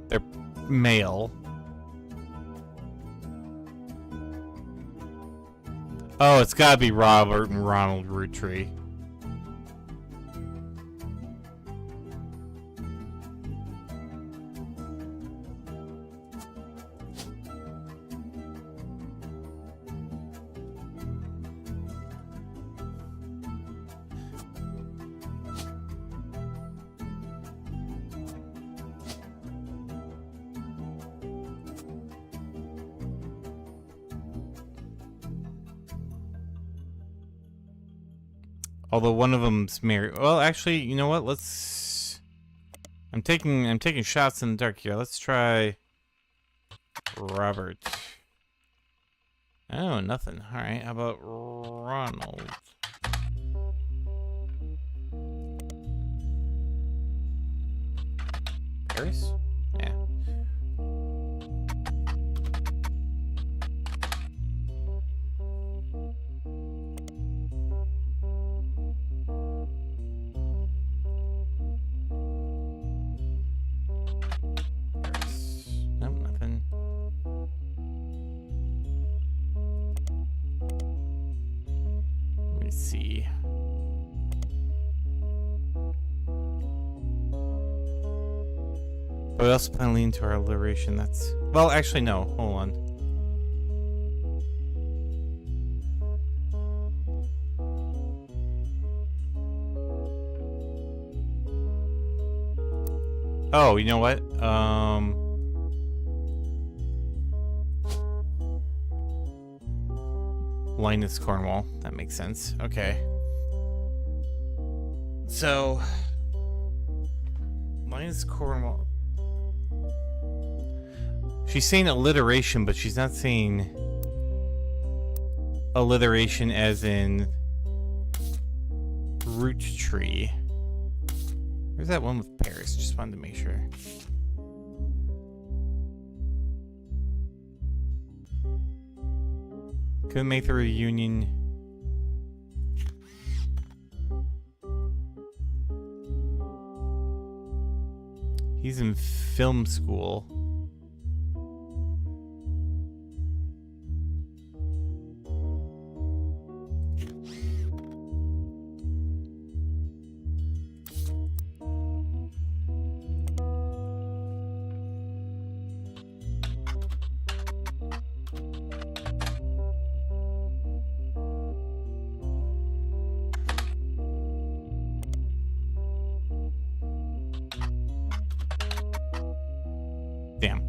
They're male. Oh, it's gotta be Robert and Ronald Roottrees. Although one of them's married. Well, actually, you know what? Let's. I'm taking shots in the dark here. Let's try Robert. Oh, nothing. All right. How about Ronald? Paris? Yeah. Nope, nothing. Let me see. But we also plan to lean to our alliteration. That's well, actually, no. Hold on. Oh, you know what? Linus Cornwall. That makes sense. Okay. So, Linus Cornwall. She's saying alliteration, but she's not saying alliteration as in root tree. Where's that one with Paris? Just wanted to make sure. Couldn't make the reunion. He's in film school. Damn.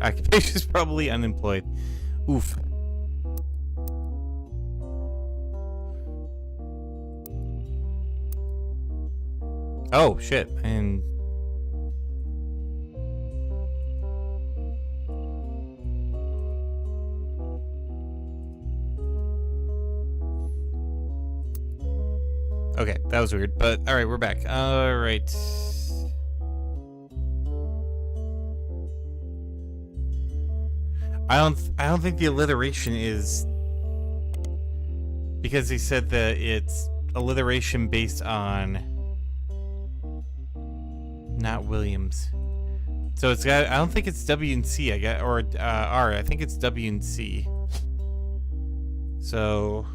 Occupation is probably unemployed. Oof. Oh, shit. And... okay, that was weird, but alright, we're back. Alright. I don't think the alliteration is because he said that it's alliteration based on not Williams. So it's got I don't think it's W and C, I got or R. I think it's W and C. So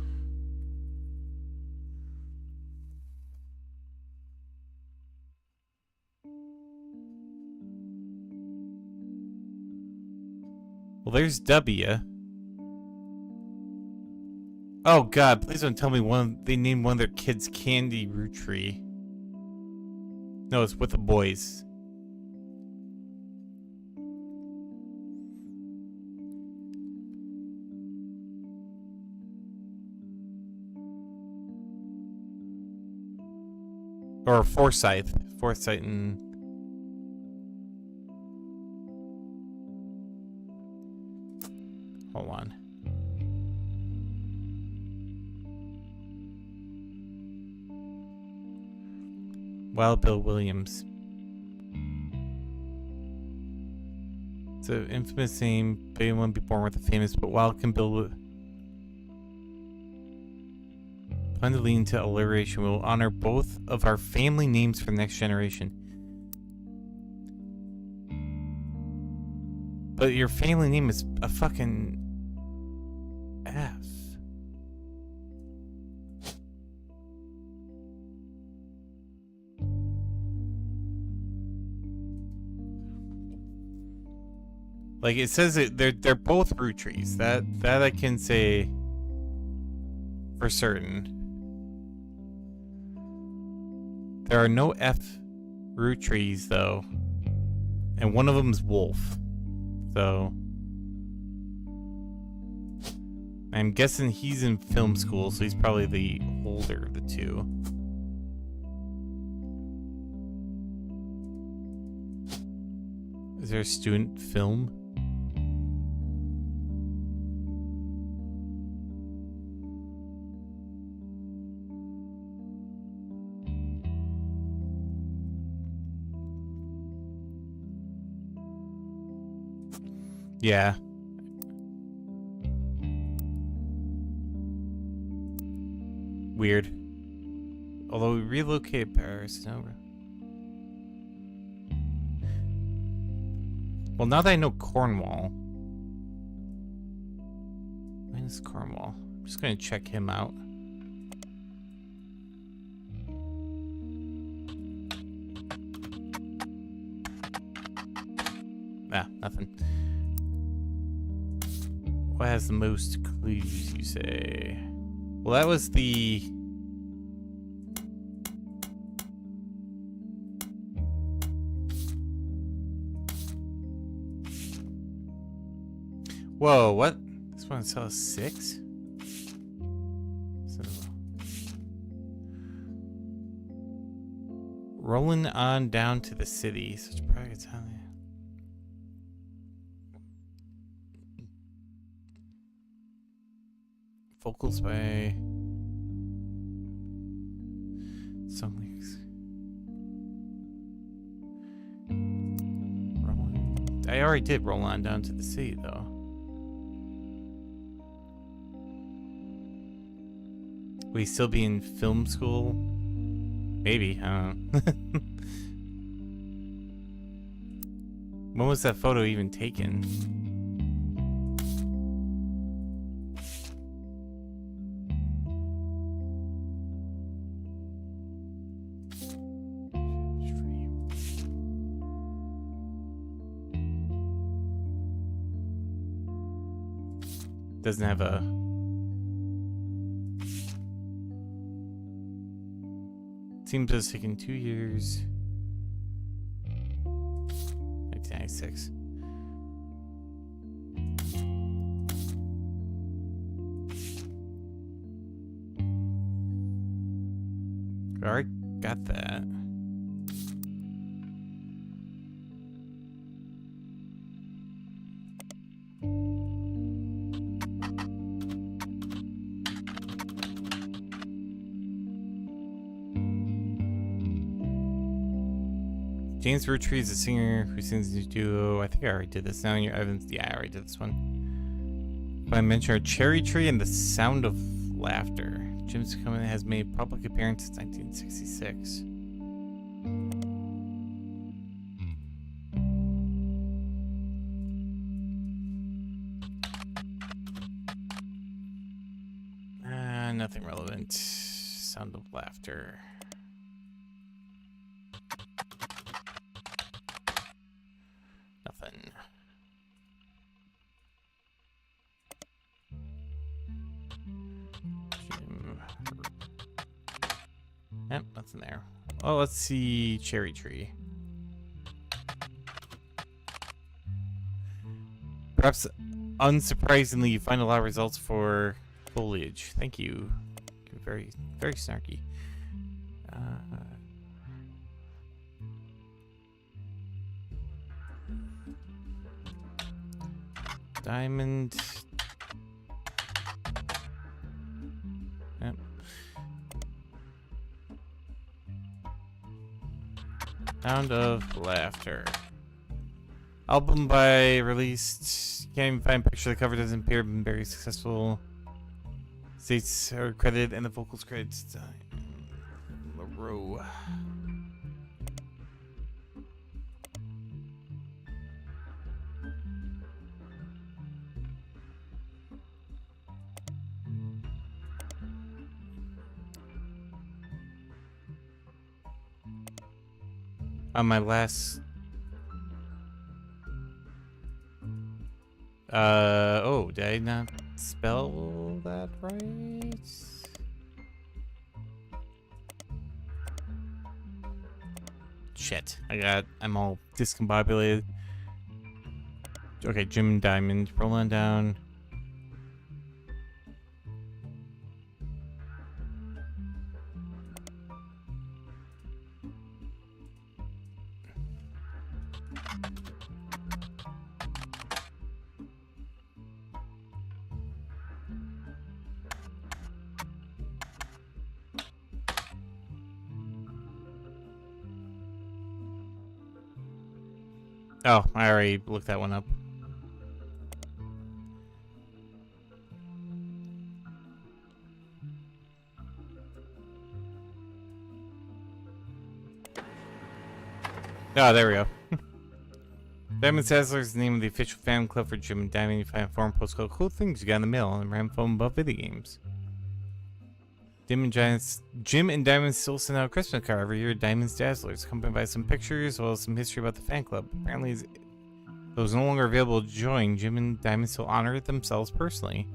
well, there's W. Oh God! Please don't tell me they named one of their kids Candy Rootree. No, it's with the boys. Or Forsyth and. Hold on. Wild Bill Williams. It's an infamous name. Anyone be born with a famous, but Wild can build. Plan to lean to alliteration. We will honor both of our family names for the next generation. But your family name is a fucking F. Like it says it, they're both Roottrees. That I can say for certain. There are no F Roottrees though, and one of them's Wolf. So I'm guessing he's in film school, so he's probably the older of the two. Is there a student film? Yeah. Weird. Although we relocated Paris, no. Well, now that I know Cornwall. When is Cornwall? I'm just gonna check him out. Ah, nothing. What has the most clues, you say? Well, that was the... Whoa, what? This one sells 6? So... Rolling on down to the city. Such private Italian. Vocals by some lyrics. I already did roll on down to the city though. Will he still be in film school? Maybe, I don't know. When was that photo even taken? Doesn't have a... Seems to have taken 2 years. 1996. Alright, got that. James Roottrees, a singer who sings in a duo. I think I already did this. Now you're Evans. Yeah, I already did this one. But I mentioned Cherry Tree and the Sound of Laughter. Jim's Coming has made public appearance since 1966. Nothing relevant. Sound of Laughter. Nothing. Yep, nothing there. Oh, let's see Cherry Tree. Perhaps unsurprisingly, you find a lot of results for foliage. Thank you. Very, very snarky. Diamond. Yep. Sound of Laughter. Album by released. Can't even find a picture. The cover doesn't appear. Been very successful. States are credited and the vocals credits. LaRoe. On my last oh, did I not spell that right? Shit. I'm all discombobulated. Okay, Jim Diamond, roll on down. Oh, I already looked that one up. Oh, there we go. Diamond Dazzler is the name of the official fan club for Jim and Diamond. You find forum posts called Cool Things You Got in the Mail and random phone about video games. Jim and Diamond still send out a Christmas card every year. Diamond's Dazzlers, accompanied by some pictures as well as some history about the fan club. Apparently, though it was no longer available to join, Jim and Diamond still honor it themselves personally.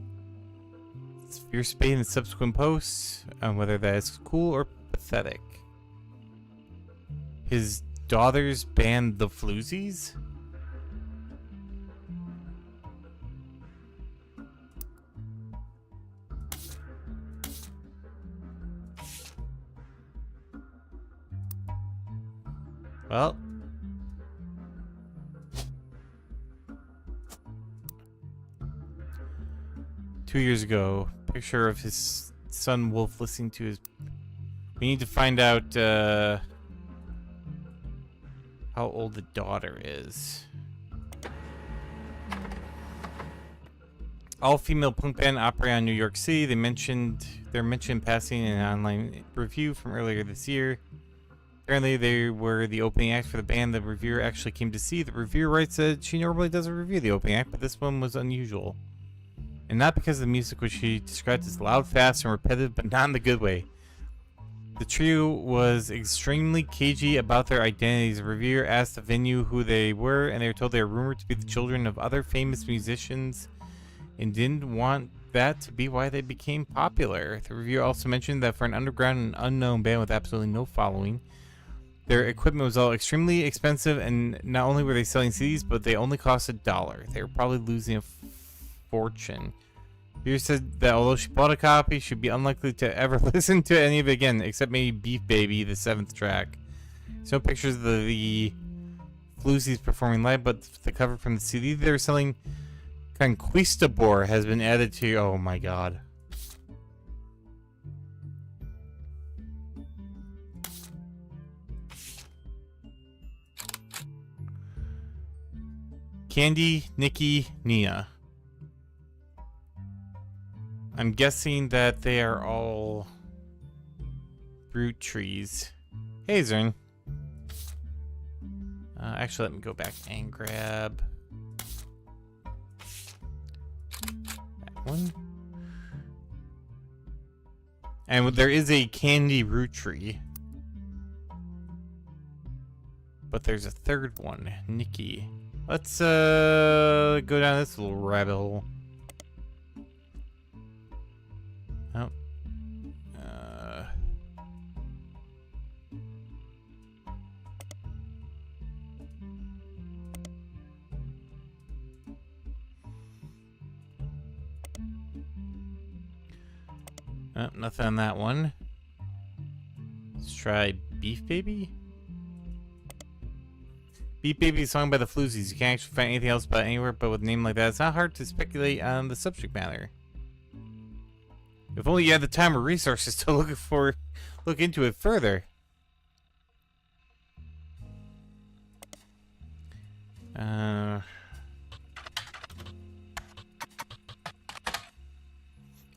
It's fierce debate in the subsequent posts on whether that is cool or pathetic. His daughter's band, the Floozies? Well, two years ago, picture of his son Wolf listening to his. We need to find out how old the daughter is. All-female punk band operate on New York City. They're mentioned in passing in an online review from earlier this year. Apparently, they were the opening act for the band the reviewer actually came to see. The reviewer writes that she normally doesn't review the opening act, but this one was unusual. And not because of the music, which she described as loud, fast, and repetitive, but not in the good way. The trio was extremely cagey about their identities. The reviewer asked the venue who they were, and they were told they were rumored to be the children of other famous musicians and didn't want that to be why they became popular. The reviewer also mentioned that for an underground and unknown band with absolutely no following, their equipment was all extremely expensive, and not only were they selling CDs, but they only cost $1. They were probably losing a fortune. Beer said that although she bought a copy, she'd be unlikely to ever listen to any of it again, except maybe Beef Baby, the 7th track. There's no pictures of the Floozies performing live, but the cover from the CD they were selling, Conquistador, has been added to. Oh my god. Candy, Nikki, Nia. I'm guessing that they are all Roottrees. Hey, Zern. Actually, let me go back and grab that one. And there is a Candy Roottree. But there's a third one, Nikki. Let's go down this little rabbit hole. Oh. Nothing on that one. Let's try Beef Baby. Beef Baby is sung by the Floozies. You can't actually find anything else about anywhere, but with a name like that, it's not hard to speculate on the subject matter. If only you had the time or resources to look into it further.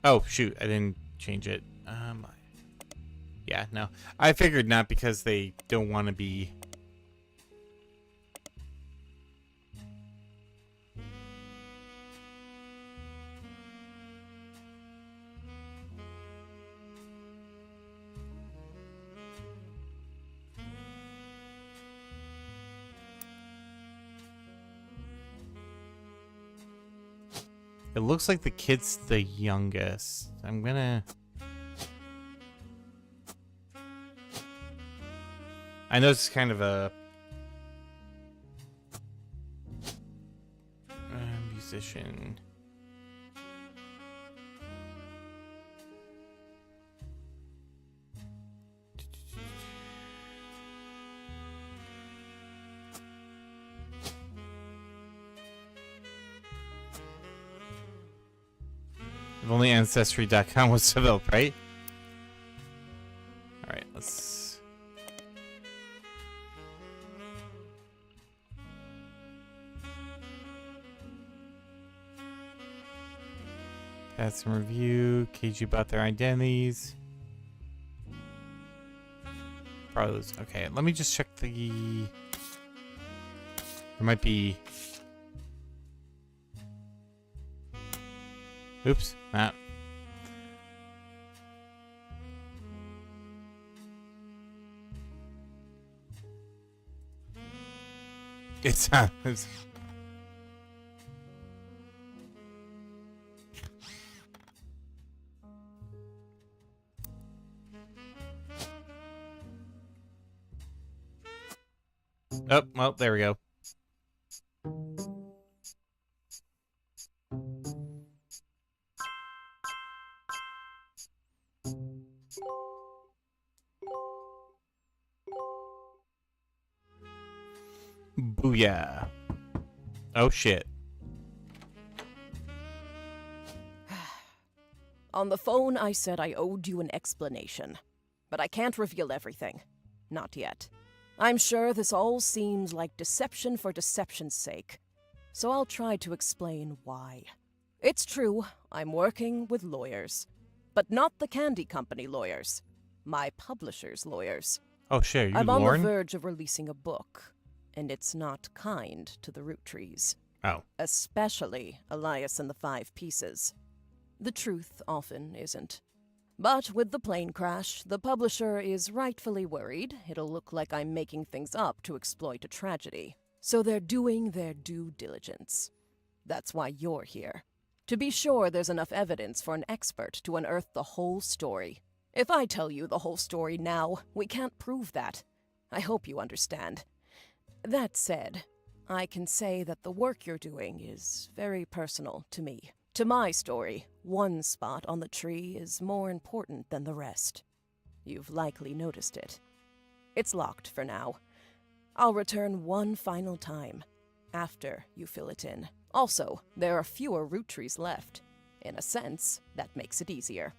Oh shoot, I didn't change it. Yeah, no. I figured not because they don't want to be. It looks like the kid's the youngest. I'm gonna... I know it's kind of a... musician. If only Ancestry.com was developed, right? Alright, let's... That's some review. KG about their identities. Probably those. Okay, let me just check the... There might be... Oops, not. It's oh, well, there we go. Booyah. Oh, shit. On the phone, I said I owed you an explanation. But I can't reveal everything. Not yet. I'm sure this all seems like deception for deception's sake. So I'll try to explain why. It's true, I'm working with lawyers. But not the candy company lawyers. My publisher's lawyers. Oh, shit. Are you I'm Lauren? on the verge of releasing a book. And it's not kind to the Roottrees. Oh. Especially Elias and the Five Pieces. The truth often isn't. But with the plane crash, the publisher is rightfully worried it'll look like I'm making things up to exploit a tragedy. So they're doing their due diligence. That's why you're here. To be sure there's enough evidence for an expert to unearth the whole story. If I tell you the whole story now, we can't prove that. I hope you understand. That said, I can say that the work you're doing is very personal to me. To my story, one spot on the tree is more important than the rest. You've likely noticed it. It's locked for now. I'll return one final time, after you fill it in. Also, there are fewer Roottrees left. In a sense, that makes it easier.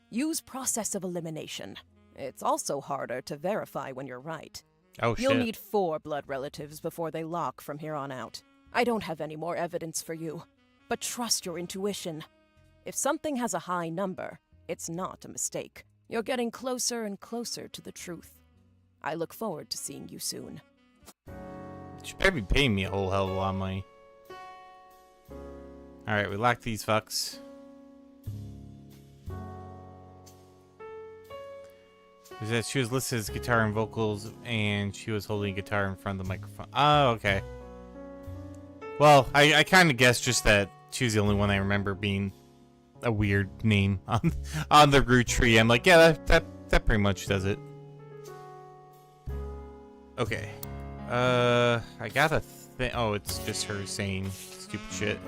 Use process of elimination. It's also harder to verify when you're right. Oh, You'll shit. need 4 blood relatives before they lock from here on out. I don't have any more evidence for you, but trust your intuition. If something has a high number, it's not a mistake. You're getting closer and closer to the truth. I look forward to seeing you soon. You better be paying me a whole hell of a lot of money. Alright, we lock these fucks. She was listed as guitar and vocals, and she was holding a guitar in front of the microphone. Oh, okay. Well, I kind of guessed just that she was the only one I remember being a weird name on the root tree. I'm like, yeah, that pretty much does it. Okay. I got a thing. Oh, it's just her saying stupid shit.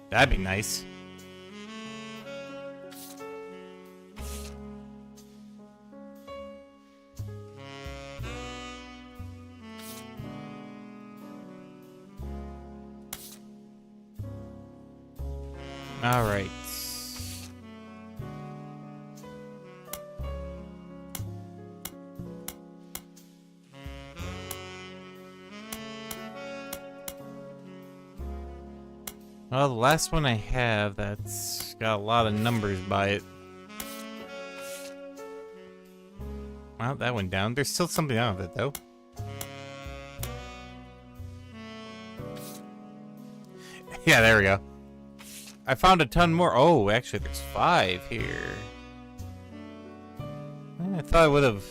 That'd be nice. All right. Well, the last one I have that's got a lot of numbers by it. Well, that went down. There's still something out of it, though. Yeah, there we go. I found a ton more. Oh, actually, there's 5 here. I thought I would have.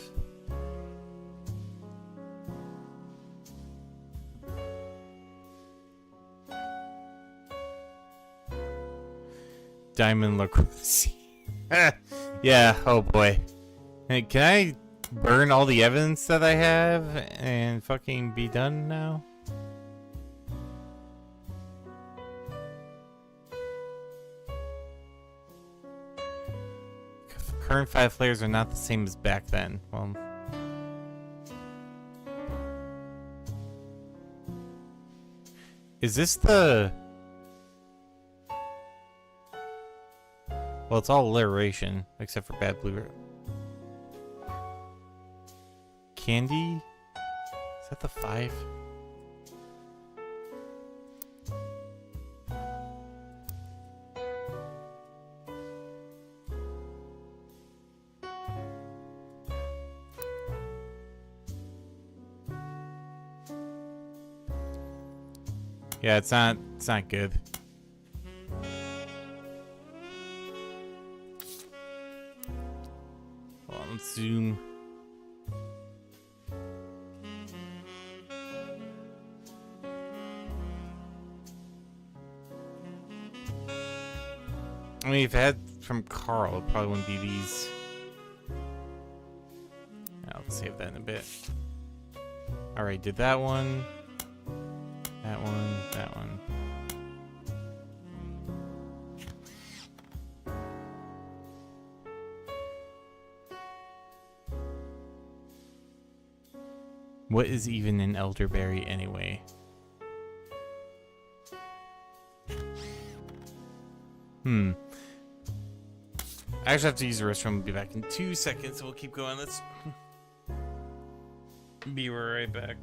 Diamond Lacrosse. Yeah, oh boy. Hey, can I burn all the evidence that I have and fucking be done now? Current 5 players are not the same as back then. Well, is this the... Well, it's all alliteration, except for Bad Blue. Candy? Is that the 5? Yeah, it's not good. Hold on, let's zoom. I mean, if it had from Carl, it probably wouldn't be these. I'll save that in a bit. Alright, did that one. That one, that one. What is even an elderberry anyway? I actually have to use the restroom. I'll be back in 2 seconds, so we'll keep going. Let's be right back.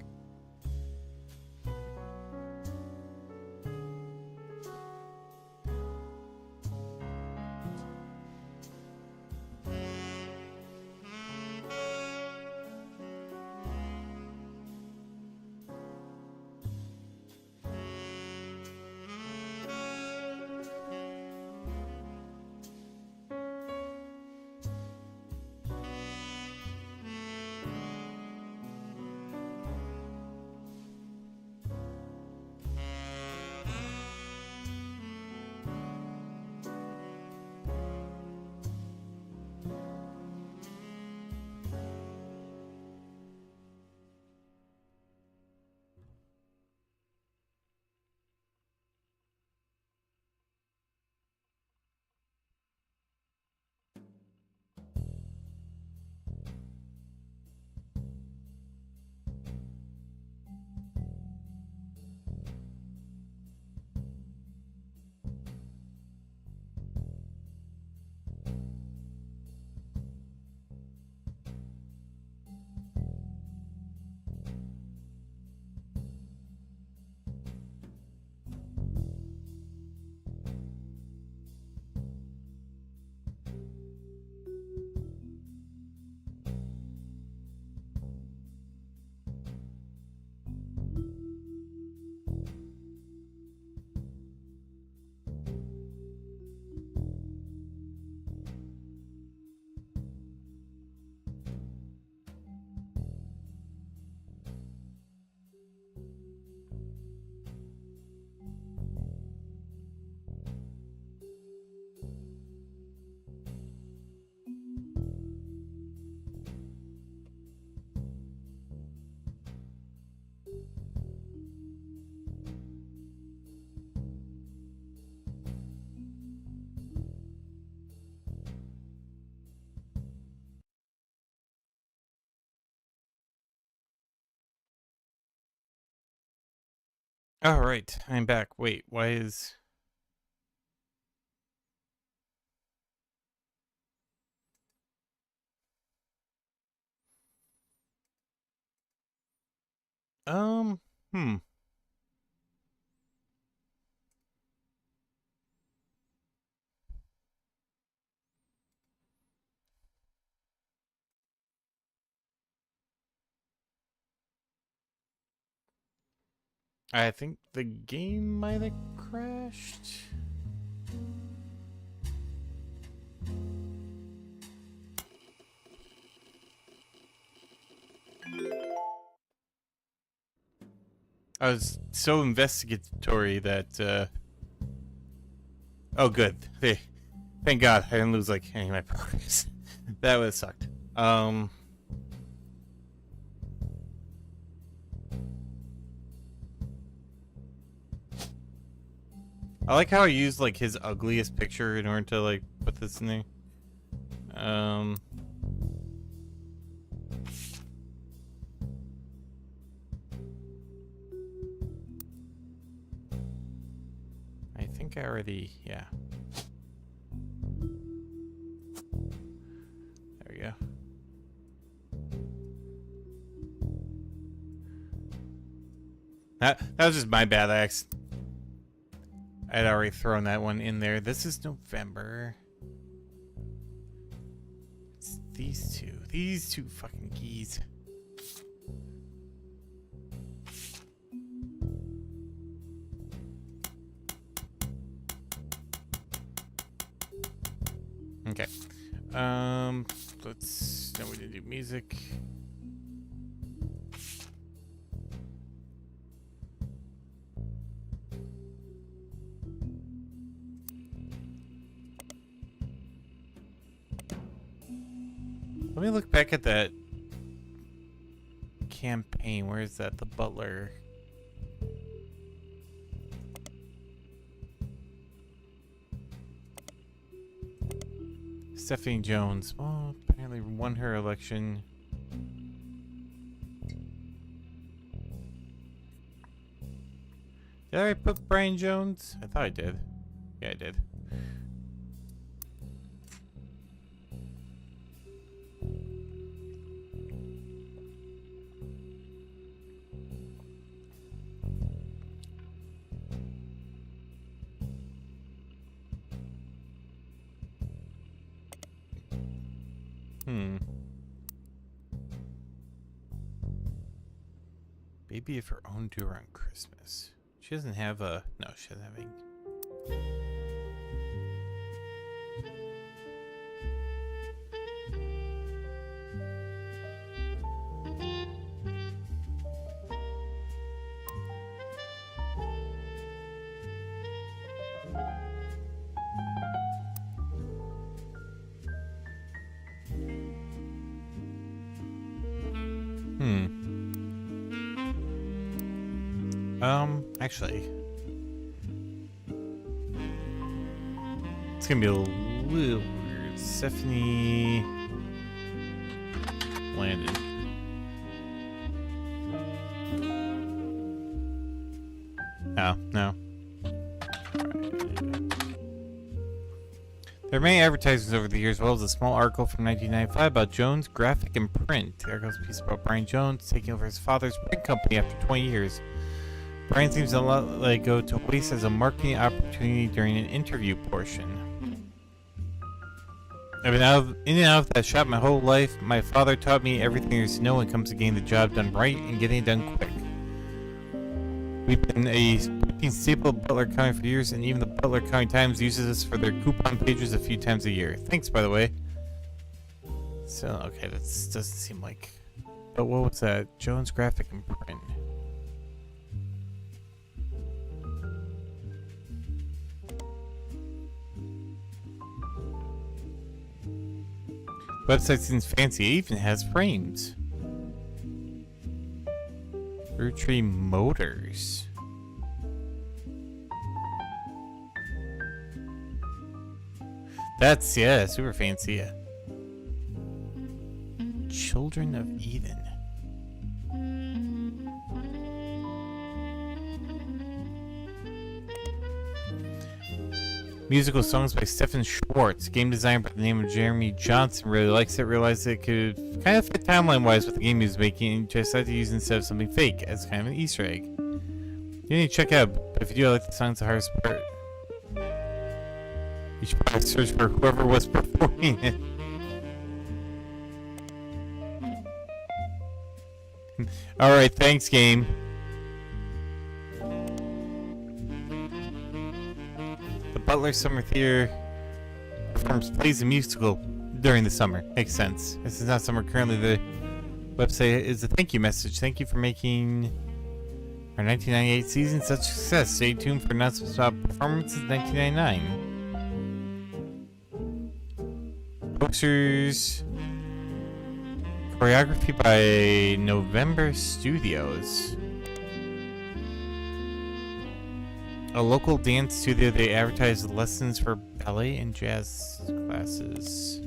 All right, I'm back. Wait, why is... Um, hmm. I think the game might have crashed. I was so investigatory that, oh, good. Hey, thank God I didn't lose, like, any of my progress. That would have sucked. I like how I used, like, his ugliest picture in order to, like, put this in there. I think I already, yeah. There we go. That was just my bad. I'd already thrown that one in there. This is November. It's these two fucking keys. Now we need to do music. Let me look back at that campaign. Where is that? The butler. Stephanie Jones. Well, apparently won her election. Did I put Brian Jones? I thought I did. Yeah, I did. Baby of her own due around Christmas. She doesn't have a... No, she doesn't have a... Actually, it's gonna be a little weird. Stephanie Landon. Oh, no. There are many advertisements over the years, as well as a small article from 1995 about Jones' graphic and print. The article's a piece about Brian Jones taking over his father's print company after 20 years. Brian seems to let it go to waste as a marketing opportunity during an interview portion. I've been in and out of that shop my whole life. My father taught me everything there is to know when it comes to getting the job done right and getting it done quick. We've been a staple of Butler County for years, and even the Butler County Times uses us for their coupon pages a few times a year. Thanks, by the way. So, okay, that doesn't seem like... But what was that? Jones Graphic and Print. Website seems fancy. It even has frames. Roottrees Motors. That's, yeah, super fancy. Yeah. Children of Eden. Musical songs by Stephen Schwartz. Game designer by the name of Jeremy Johnson really likes it. Realized it could kind of fit timeline-wise with the game he was making, and decided to use instead of something fake as kind of an Easter egg. You need to check out, but if you do like the song's the hardest part. You should probably search for whoever was performing it. Alright, thanks, game. Butler Summer Theater performs plays and musical during the summer. Makes sense. This is not summer currently. The website is a thank you message. Thank you for making our 1998 season such a success. Stay tuned for announcements about performances in 1999. Posters. Choreography by November Studios. A local dance studio, they advertise lessons for ballet and jazz classes.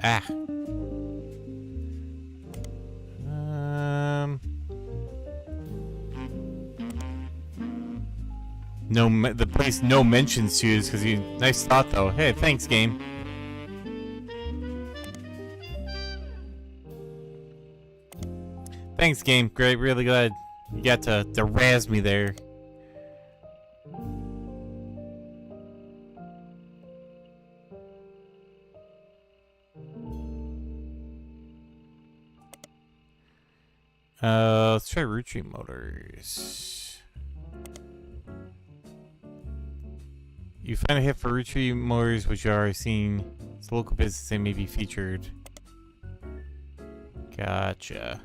Ah. No, the place no mentions to is because you. Nice thought though. Hey, thanks, game. Thanks, game. Great, really glad you got to razz me there. Let's try Roottrees Motors. You find a hit for Roottrees Motors, which you are seeing. It's a local business they may be featured. Gotcha.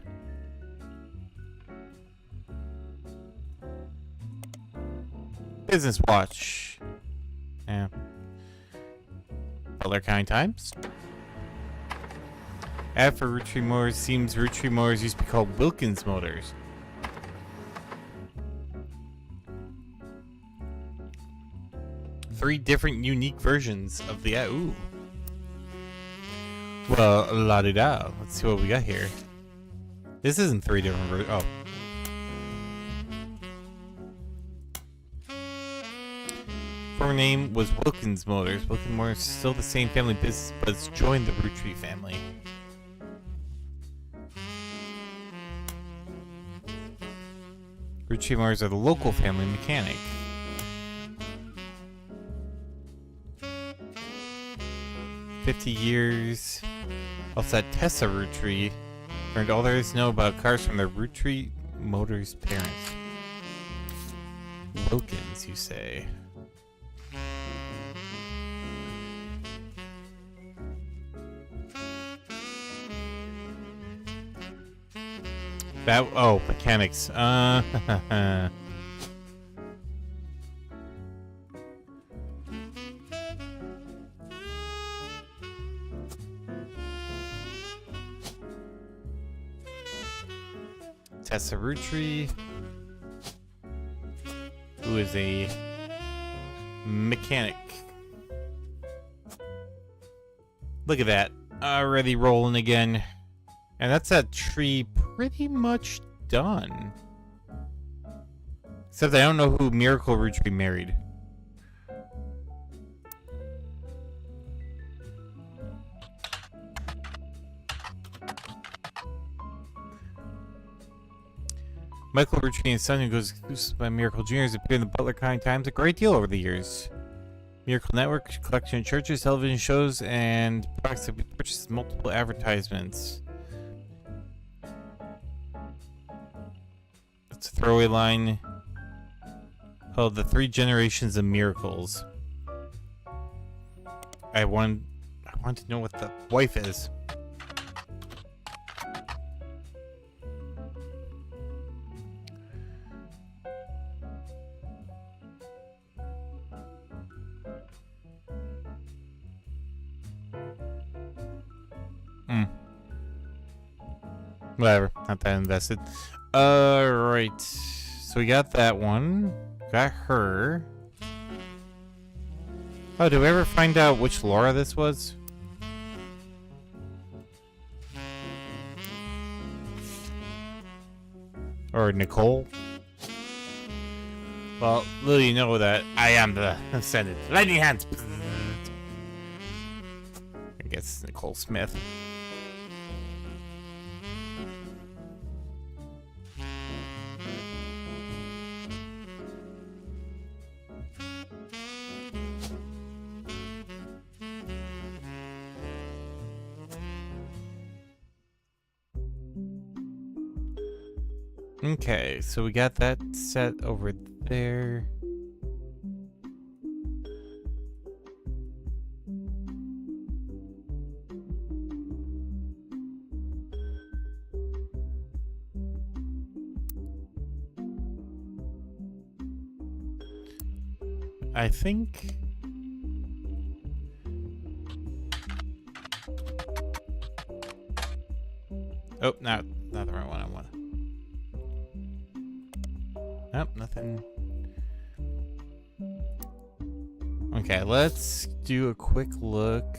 Business watch. Yeah. Other kind times. Ad for Roottrees Motors seems Roottrees Motors used to be called Wilkins Motors. Three different unique versions of the ad. Ooh. Well, la di da. Let's see what we got here. This isn't three different versions. Oh. Former name was Wilkins Motors. Wilkins Motors is still the same family business, but it's joined the Roottrees family. Roottrees Motors are the local family mechanic. $50 Also at Tessa Roottrees learned all there is to know about cars from their Roottrees Motors parents. Wilkins, you say? That mechanics. Tessa Roottrees, who is a mechanic. Look at that, already rolling again. And that's that tree pretty much done. Except I don't know who Miracle Roottrees married. Michael Roottrees and his son, who goes exclusive by Miracle Jr., has appeared in the Butler County Times a great deal over the years. Miracle Network, collection of churches, television shows, and products that we purchased multiple advertisements. It's a throwaway line. Oh, the 3 generations of miracles. I want to know what the wife is. Whatever, not that invested. Right. So we got that one. Got her. Oh, did we ever find out which Laura this was? Or Nicole? Well, little you know that I am the ascendant. Lightning hands! I guess Nicole Smith. Okay, so we got that set over there. I think... Oh, not the right one I want. Nope, nothing. Okay, let's do a quick look.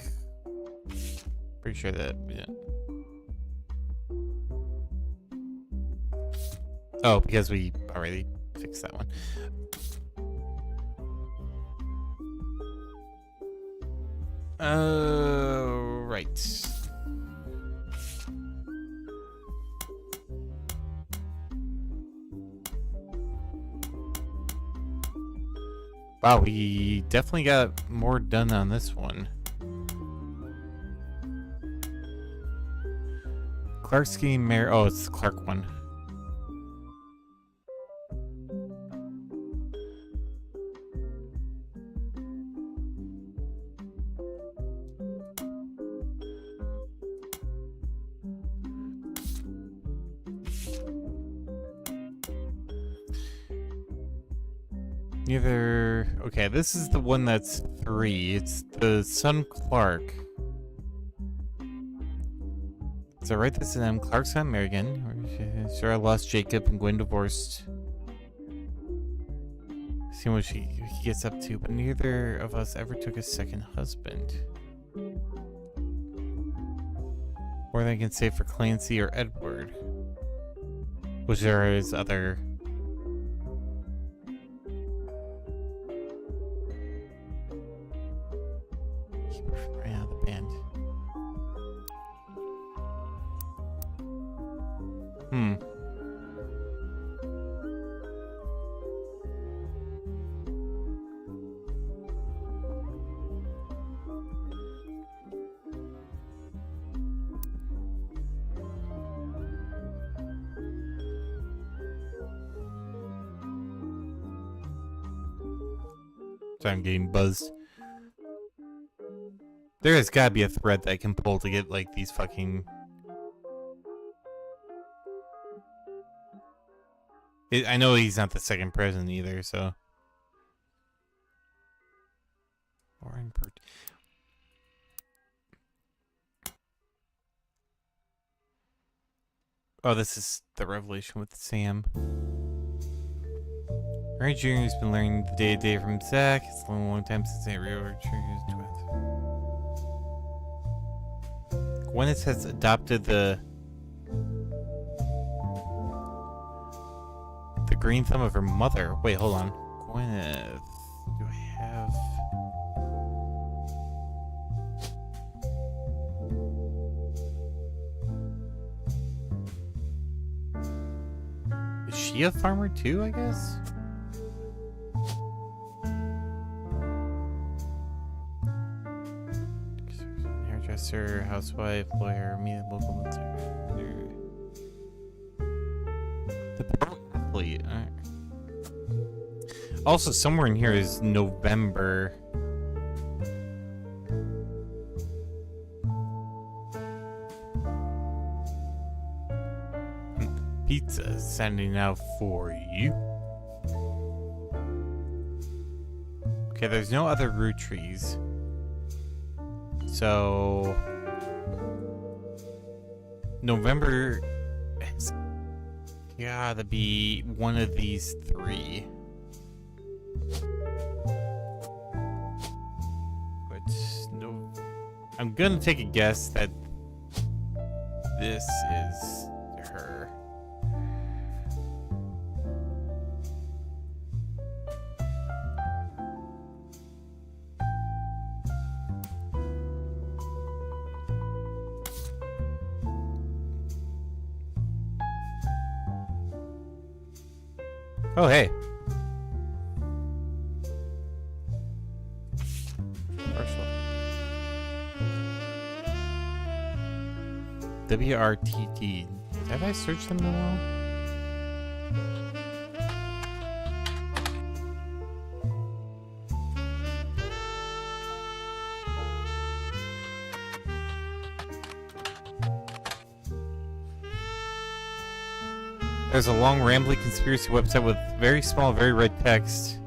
Pretty sure that, yeah. Oh, because we already fixed that one. Right. Wow, we definitely got more done on this one. Clark's getting married. Oh, it's the Clark one. Neither. Okay, this is the one that's 3. It's the son Clark. Is that right? This is Clark's not married again. Sarah lost Jacob and Gwen divorced. Seeing what he gets up to, but neither of us ever took a second husband. More than I can say for Clancy or Edward. Which are his other. Keep her from right out of the band. So I'm getting buzzed. There has got to be a thread that I can pull to get like these fucking. I know he's not the second president either, so. Warren Burt. Oh, this is the revelation with Sam. Harry Jr. has been learning the day-to-day from Zach. It's been a long time since they reordered his twins. Gwyneth has adopted the green thumb of her mother. Wait, hold on. Gwyneth. Do I have... Is she a farmer too, I guess? Hairdresser, housewife, lawyer, media local military. The pro athlete. Alright. Also, somewhere in here is November. Pizza sending out for you. Okay, there's no other Roottrees. So November has gotta be one of these 3. But no, I'm gonna take a guess that this is her. Oh, hey. WRTT. Have I searched them in a while? There's a long, rambling conspiracy website with very small, very red text.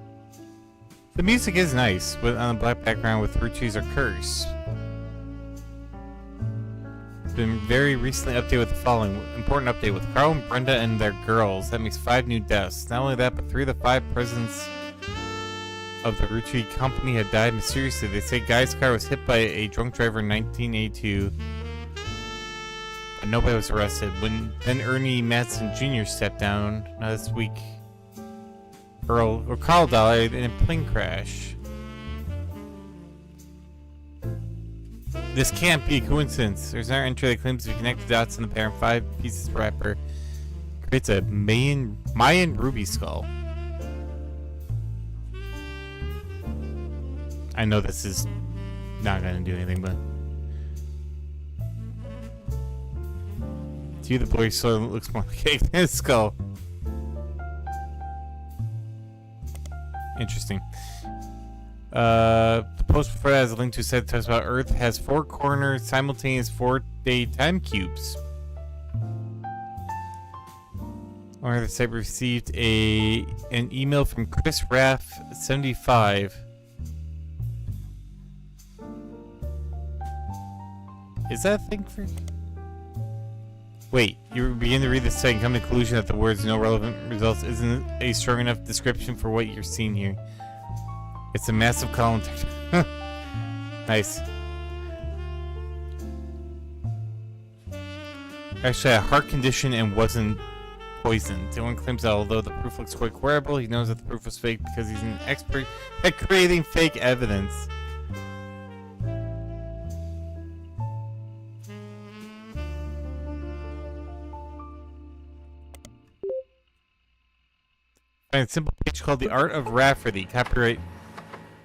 The music is nice, but on a black background with Roottrees or curse. It's been very recently updated with the following important update with Carl and Brenda and their girls. That makes 5 new deaths. Not only that, but 3 of the 5 presidents of the Roottree company had died mysteriously. They say Guy's car was hit by a drunk driver in 1982. Nobody was arrested. Then Ernie Madsen Jr. stepped down. Now this week, Carl died in a plane crash. This can't be a coincidence. There's another entry that claims to connect the dots in the pair in 5 pieces of wrapper. Creates a Mayan ruby skull. I know this is not gonna do anything, but. To you, the boy soul looks more like a skull. Interesting. The post before that has a link to a site that talks about Earth has 4 corners, simultaneous 4-day time cubes. Owner of the site received an email from Chris Raff 75. Is that a thing for? Wait, you begin to read the site and come to the conclusion that the words "no relevant results" isn't a strong enough description for what you're seeing here. It's a massive column. Nice. Actually, had a heart condition and wasn't poisoned. Dylan claims that although the proof looks quite credible, he knows that the proof was fake because he's an expert at creating fake evidence. Find a simple page called The Art of Rafferty, copyright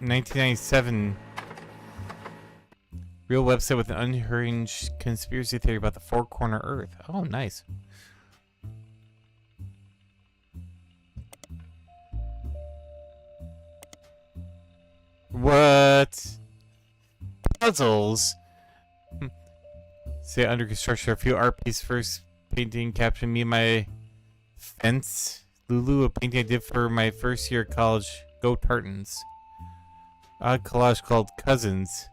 1997. Real website with an unhinged conspiracy theory about the four-corner Earth. Oh, nice. What? Puzzles? Say under construction. A few art pieces. First painting captioned me and my fence. Lulu, a painting I did for my first year at college. Go Tartans. Odd collage called Cousins,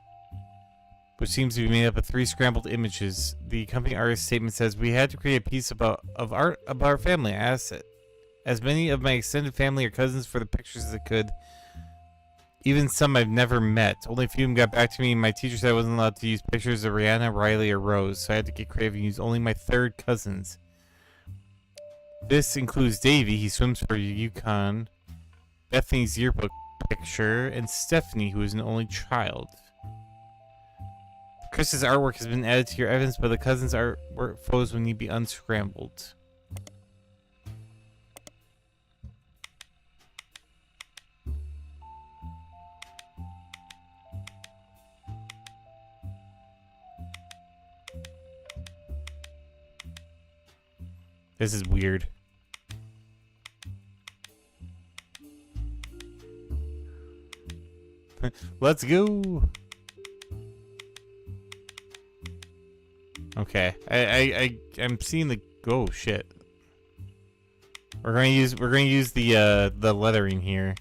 which seems to be made up of 3 scrambled images. The accompanying artist statement says, "We had to create a piece of art about our family. I asked as many of my extended family or cousins for the pictures as I could. Even some I've never met. Only a few of them got back to me. My teacher said I wasn't allowed to use pictures of Rihanna, Riley, or Rose, so I had to get creative and use only my 3rd cousins. This includes Davey, he swims for Yukon, Bethany's yearbook picture, and Stephanie, who is an only child. Chris's artwork has been added to your evidence, but the cousins' artwork photos will need to be unscrambled." This is weird. Let's go. Okay, I'm seeing the shit. We're gonna use the lettering here.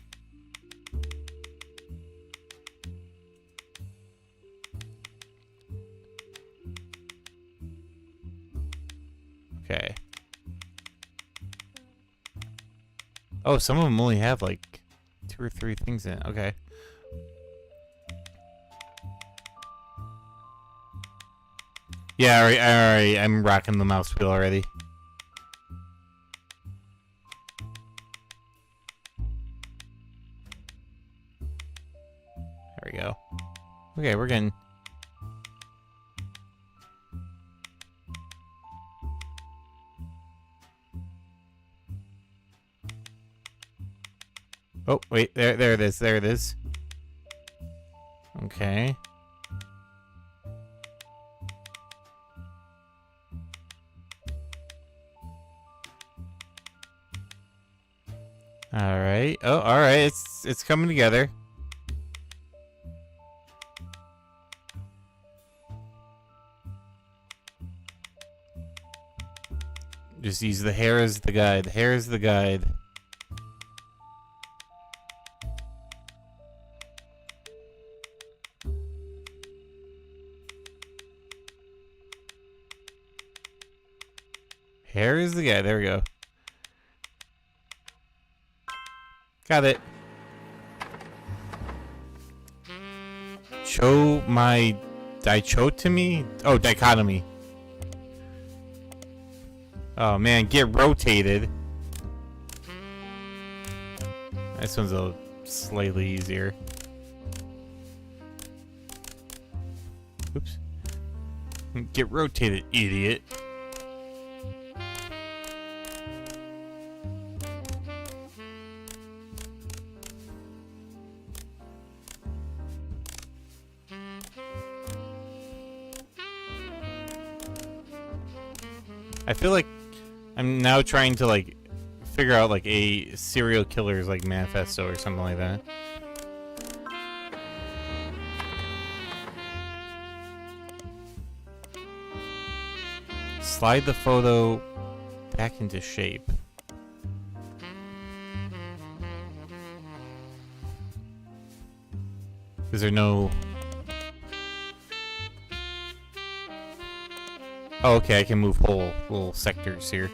Okay. Oh, some of them only have like 2 or 3 things in it. Okay. Yeah, alright, I'm rocking the mouse wheel already. There we go. Okay, we're getting... Oh, wait, there it is. Okay. Alright. Oh, alright, it's coming together. Just use the hair as the guide. The hair is the guide. Hair is the guy. There we go. Got it. Show my dichotomy? Oh, dichotomy. Oh man, get rotated. This one's a slightly easier. Oops. Get rotated, idiot. I feel like I'm now trying to like figure out like a serial killer's like manifesto or something like that. Slide the photo back into shape. Is there no... Oh, okay, I can move whole little sectors here.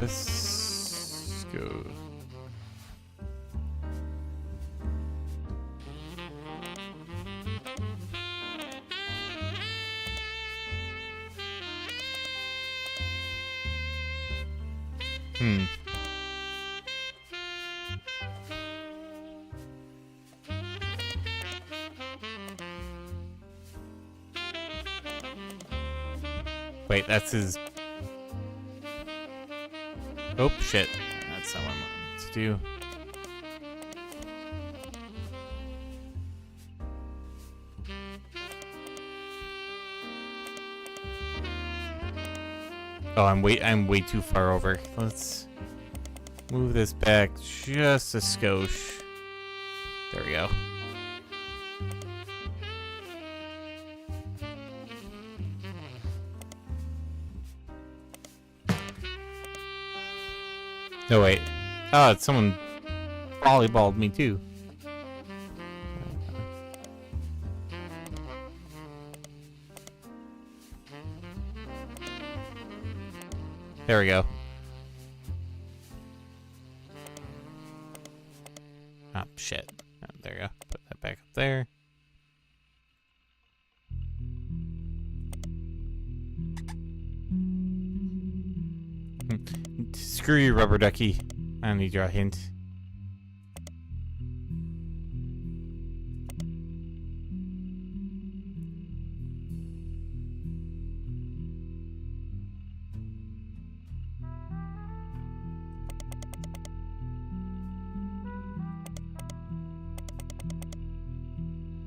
This goes. Wait, that's his... Oh, shit. That's not what I wanted to do. Oh, I'm way too far over. Let's move this back just a skosh. There we go. No, wait. Oh, it's someone volleyballed me too. There we go. Oh, shit. Oh, there you go. Put that back up there. Screw you, rubber ducky. I don't need your hint.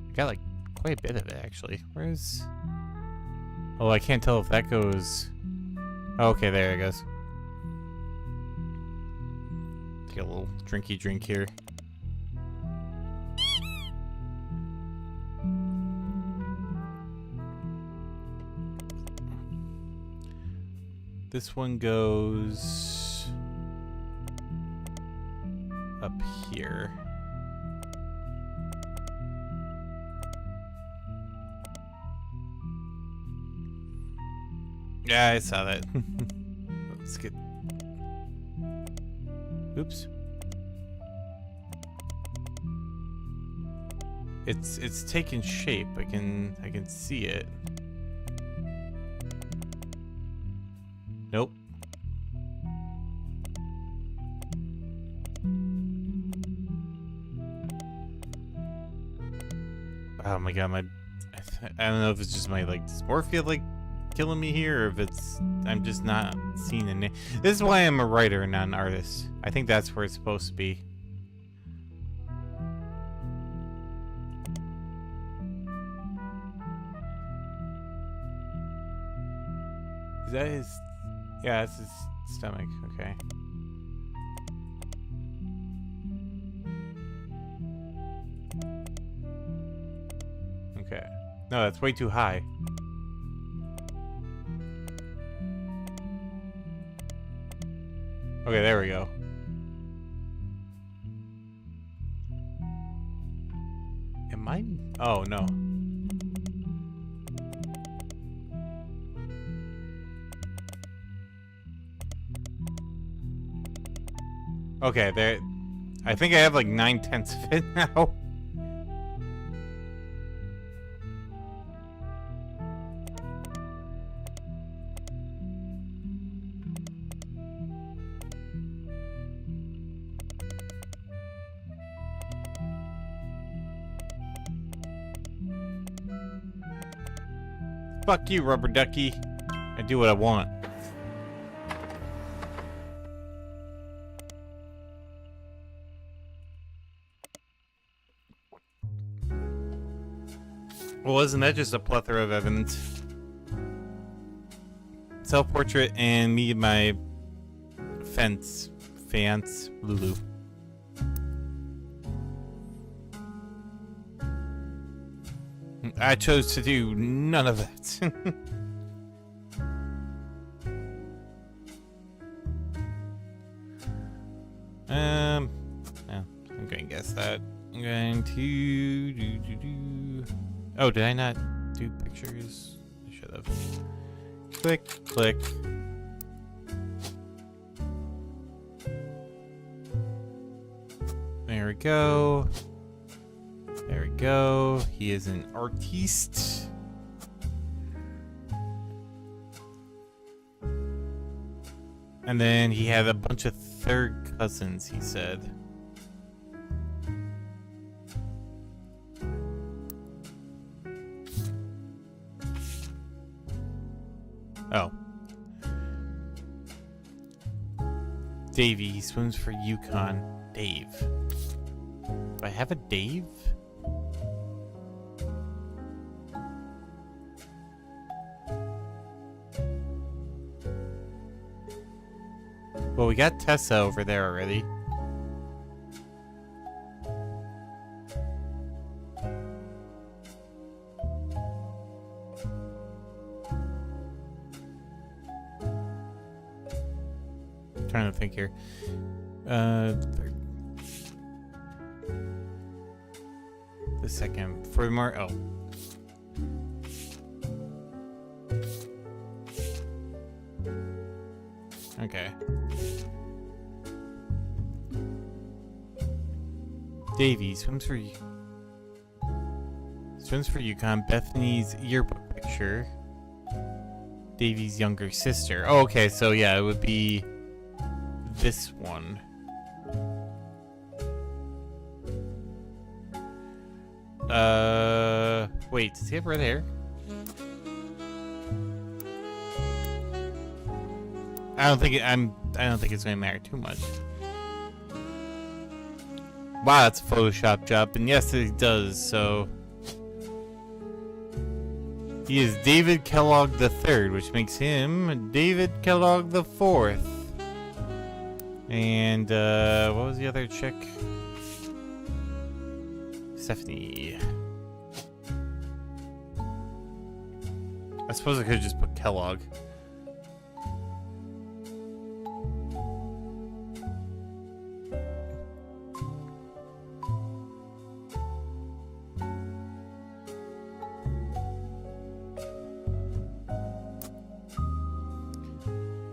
I got like quite a bit of it actually. Where's... Oh, I can't tell if that goes... Oh, okay, there it goes. Take a little drinky drink here. This one goes up here. Yeah, I saw that. Let's get... Oops. It's taking shape. I can see it. Nope. Oh my god, I don't know if it's just my like dysmorphia like killing me here, or if it's I'm just not seeing a name. This is why I'm a writer and not an artist. I think that's where it's supposed to be. Is that his? Yeah, that's his stomach. Okay. Okay. No, that's way too high. Okay, there we go. Am I? Oh, no. Okay, there. I think I have like 9/10 of it now. Fuck you, rubber ducky. I do what I want. Well, isn't that just a plethora of evidence? Self-portrait and me and my fence, Lulu. I chose to do none of that. No, I'm going to guess that. I'm going to do. Oh, did I not do pictures? I should have. Click, click. There we go. There we go. He is an artiste. And then he had a bunch of third cousins, he said. Oh. Davey, he swims for Yukon. Dave. Do I have a Dave? Well, we got Tessa over there already. Trying to think here. Third. The second. For more. Oh. Okay. Davey swims for Yukon. Bethany's yearbook picture. Davey's younger sister. Oh, okay, so yeah, it would be this one. Wait, does he have red hair? I don't think it's gonna matter too much. Wow, that's a Photoshop job, and yes, it does. So he is David Kellogg the Third, which makes him David Kellogg the Fourth. And what was the other chick? Stephanie. I suppose I could have just put Kellogg.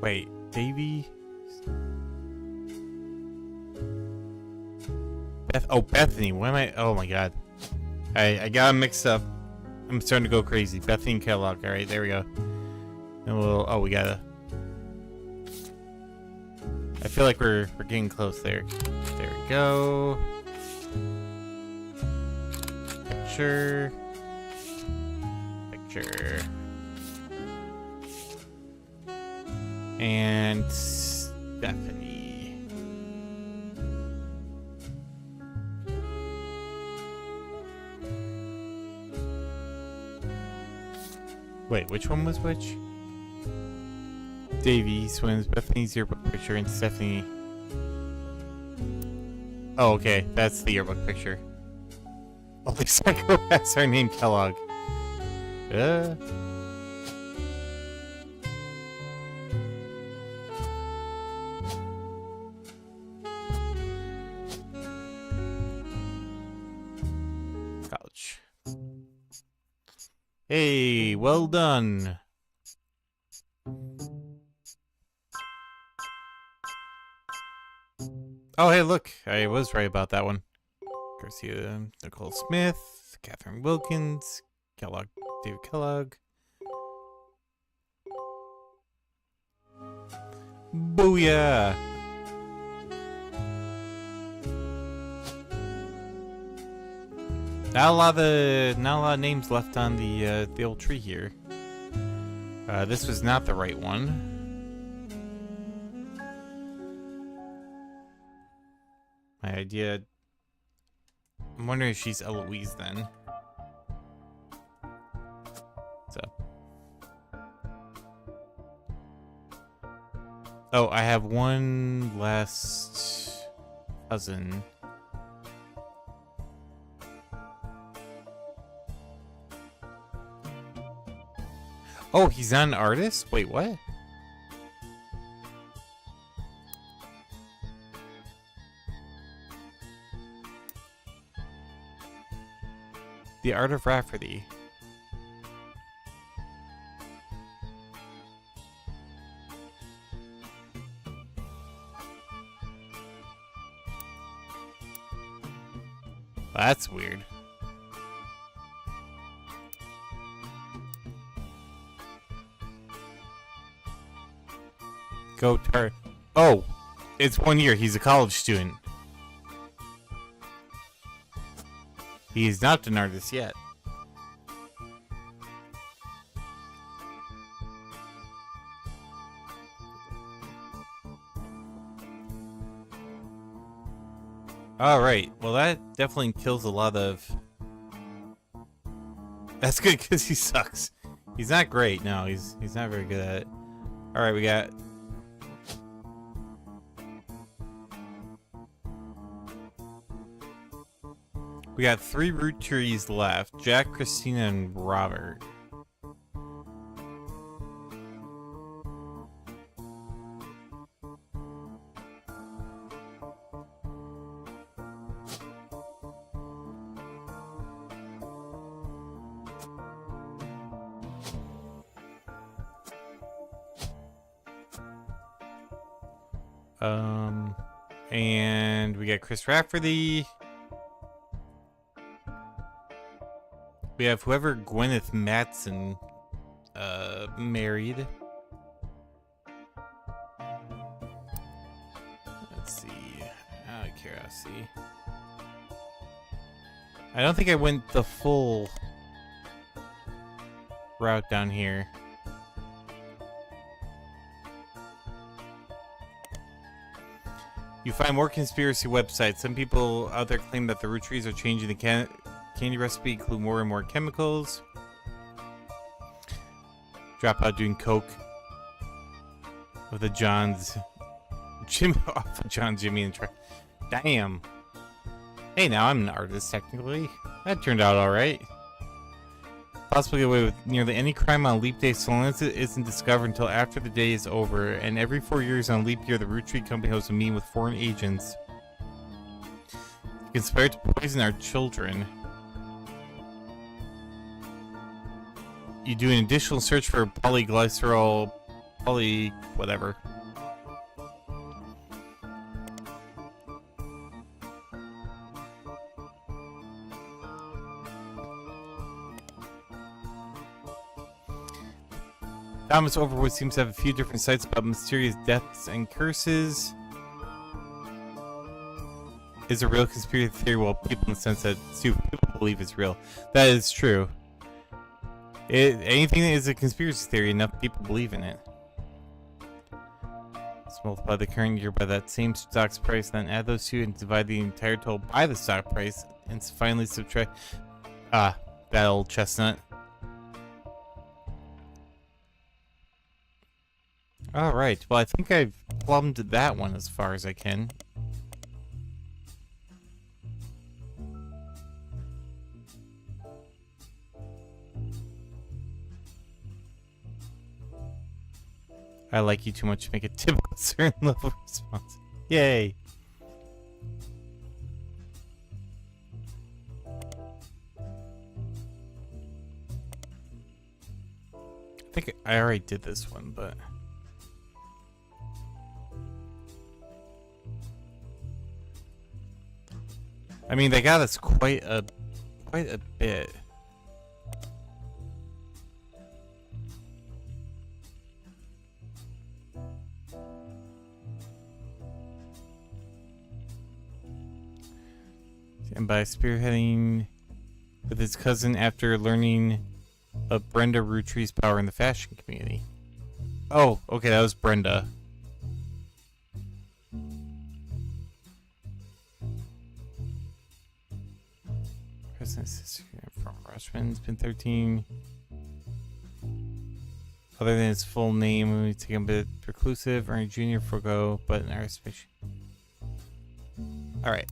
Wait, Davey? Bethany. Why am I? Oh my god. I got them mixed up. I'm starting to go crazy. Bethany and Kellogg. Alright, there we go. And we'll. Oh, we gotta. I feel like we're getting close there. There we go. Picture. Picture. And Stephanie. Wait, which one was which? Davey swims, Bethany's yearbook picture, and Stephanie. Oh, okay, that's the yearbook picture. Only psychopaths are named Kellogg. Ouch. Hey, well done. Oh, hey, look. I was right about that one. Garcia, Nicole Smith, Catherine Wilkins, Kellogg, David Kellogg. Booyah! Not a lot of names left on the old tree here. This was not the right one. My idea. I'm wondering if she's Eloise then. So. Oh, I have one last cousin. Oh, he's not an artist? Wait, what? The Art of Rafferty. That's weird. Go tar. Oh, it's 1 year. He's a college student. He is not an artist yet. Alright, well that definitely kills a lot of... That's good because he sucks. He's not great, no, he's not very good at it. Alright, we got... We got 3 Roottrees left. Jack, Christina, and Robert. And we got Chris Rafferty. We have whoever Gwyneth Matson married. Let's see. Out of curiosity. I don't think I went the full route down here. You find more conspiracy websites. Some people out there claim that the Roottrees are changing the candy recipe, include more and more chemicals. Drop out doing coke with the John's Jimmy off of John, Jimmy, and damn. Hey, now I'm an artist technically. That turned out all right. Possibly get away with nearly any crime on leap day so long as it isn't discovered until after the day is over. And every 4 years on leap year, the Roottree Company hosts a meeting with foreign agents conspired to poison our children. You do an additional search for polyglycerol, whatever. Thomas Overwood seems to have a few different sites about mysterious deaths and curses. Is a real conspiracy theory? Well, people in the sense that stupid people believe it's real. That is true. Anything that is a conspiracy theory, enough people believe in it. Let's multiply the current year by that same stock's price, then add those two and divide the entire total by the stock price, and finally subtract... that old chestnut. Alright, well I think I've plumbed that one as far as I can. I like you too much to make a typical certain level of response. Yay! I think I already did this one, but... I mean, they got us quite a bit. And by spearheading with his cousin after learning of Brenda Rootree's power in the fashion community. Oh, okay, that was Brenda. President's from Rushman. It's been 13. Other than his full name, we take him a bit reclusive, Ernie Jr. forgo, but in our speech. Alright.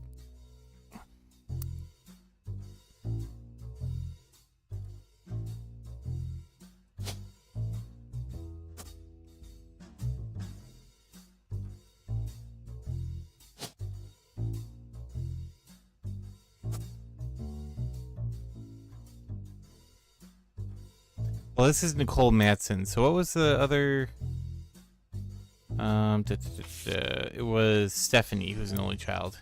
Well, this is Nicole Matson. So what was the other? It was Stephanie, who's an only child.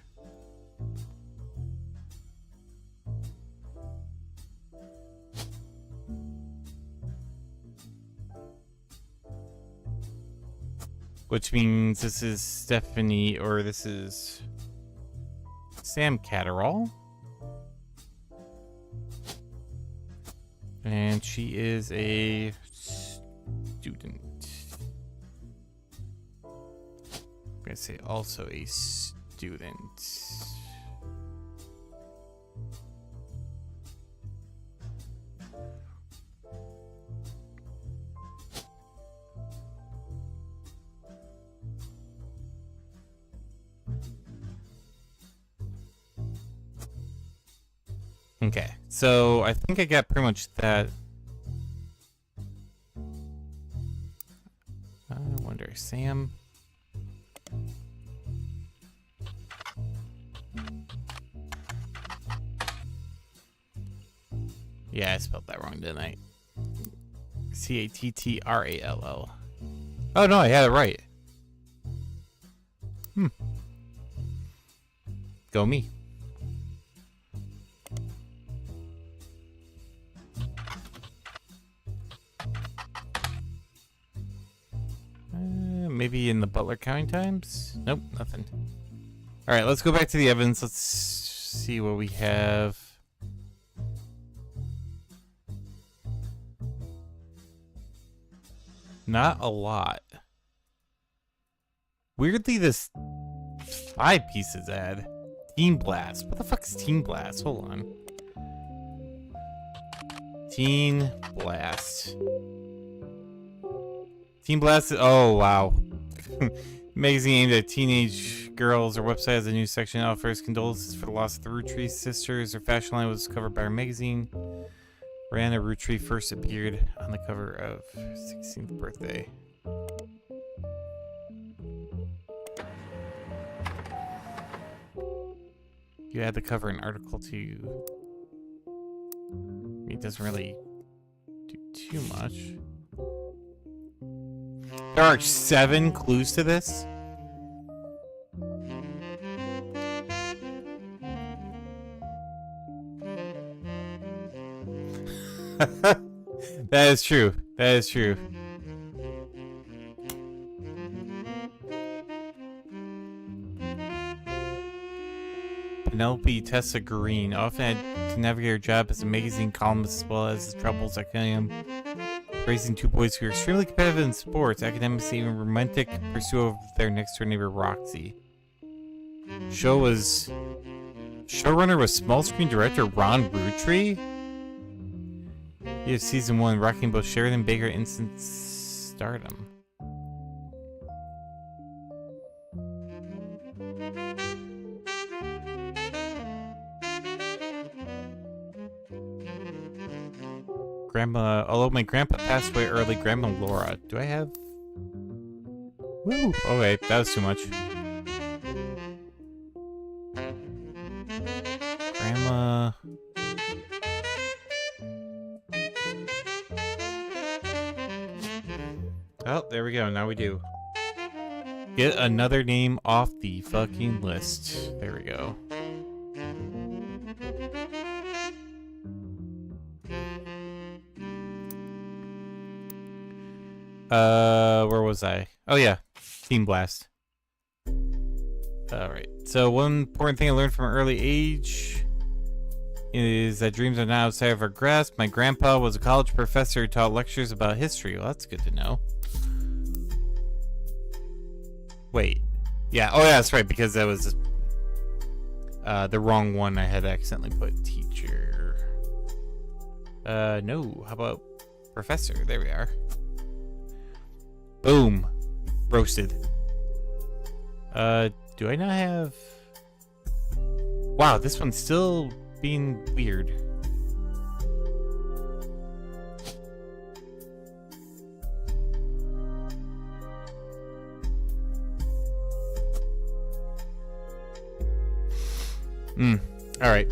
Which means this is Stephanie, or this is Sam Catterall. And she is a student. I'm gonna say also a student. Okay, so I think I got pretty much that. I wonder, Sam. Yeah, I spelled that wrong, didn't I? Cattrall. Oh no, I had it right. Go me. Maybe in the Butler County Times? Nope, nothing. Alright, let's go back to the evidence. Let's see what we have. Not a lot. Weirdly, this 5 pieces ad. Teen Blast. What the fuck is Teen Blast? Hold on. Teen Blast. Teen Blast. Oh, wow. Magazine aimed at teenage girls. Our website has a new section that offers condolences for the loss of the Roottrees sisters. Their fashion line was covered by our magazine. Rihanna Roottree first appeared on the cover of 16th birthday. You add the cover and article to. It doesn't really do too much. There are 7 clues to this. That is true. That is true. Penelope Tessa Green often had to navigate her job as a magazine columnist as well as the troubles at Killiam. Raising 2 boys who are extremely competitive in sports, academics, even romantic pursuit of their next door neighbor Roxy. Showrunner was small screen director Ron Rootree. You have season 1 rocking both Sheridan Baker and instant stardom. Grandma, although my grandpa passed away early, Grandma Laura. Do I have? Woo! Okay, that was too much. Grandma. Oh, there we go. Now we do. Get another name off the fucking list. There we go. Where was I? Oh yeah, Teen Blast. Alright, so one important thing I learned from an early age is that dreams are not outside of our grasp. My grandpa was a college professor who taught lectures about history. Well, that's good to know. Wait. Yeah, oh yeah, that's right, because that was the wrong one. I had accidentally put teacher. No, how about professor? There we are. Boom. Roasted. Do I not have... Wow, this one's still being weird. Alright.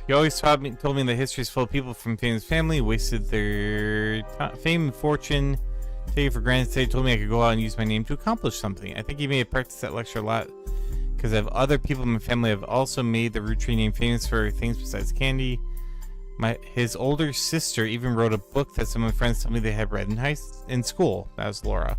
He always told me that history is full of people from famous family wasted their fame and fortune. Take it for granted. Today, he told me I could go out and use my name to accomplish something. I think he may have practiced that lecture a lot because I have other people in my family have also made the Roottrees name famous for things besides candy. His older sister even wrote a book that some of my friends told me they had read in school. That was Laura.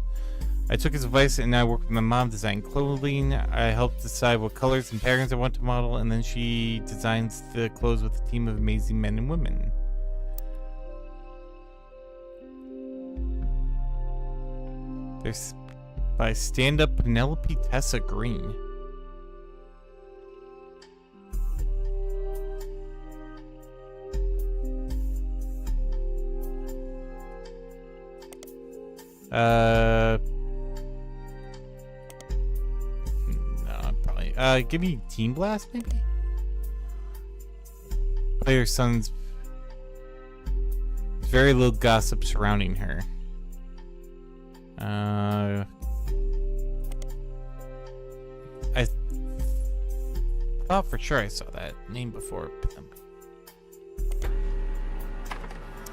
I took his advice and now I work with my mom designing clothing. I help decide what colors and patterns I want to model, and then she designs the clothes with a team of amazing men and women. There's by stand-up Penelope Tessa Green. No, probably. Give me Team Blast, maybe? Player son's very little gossip surrounding her. I thought for sure I saw that name before.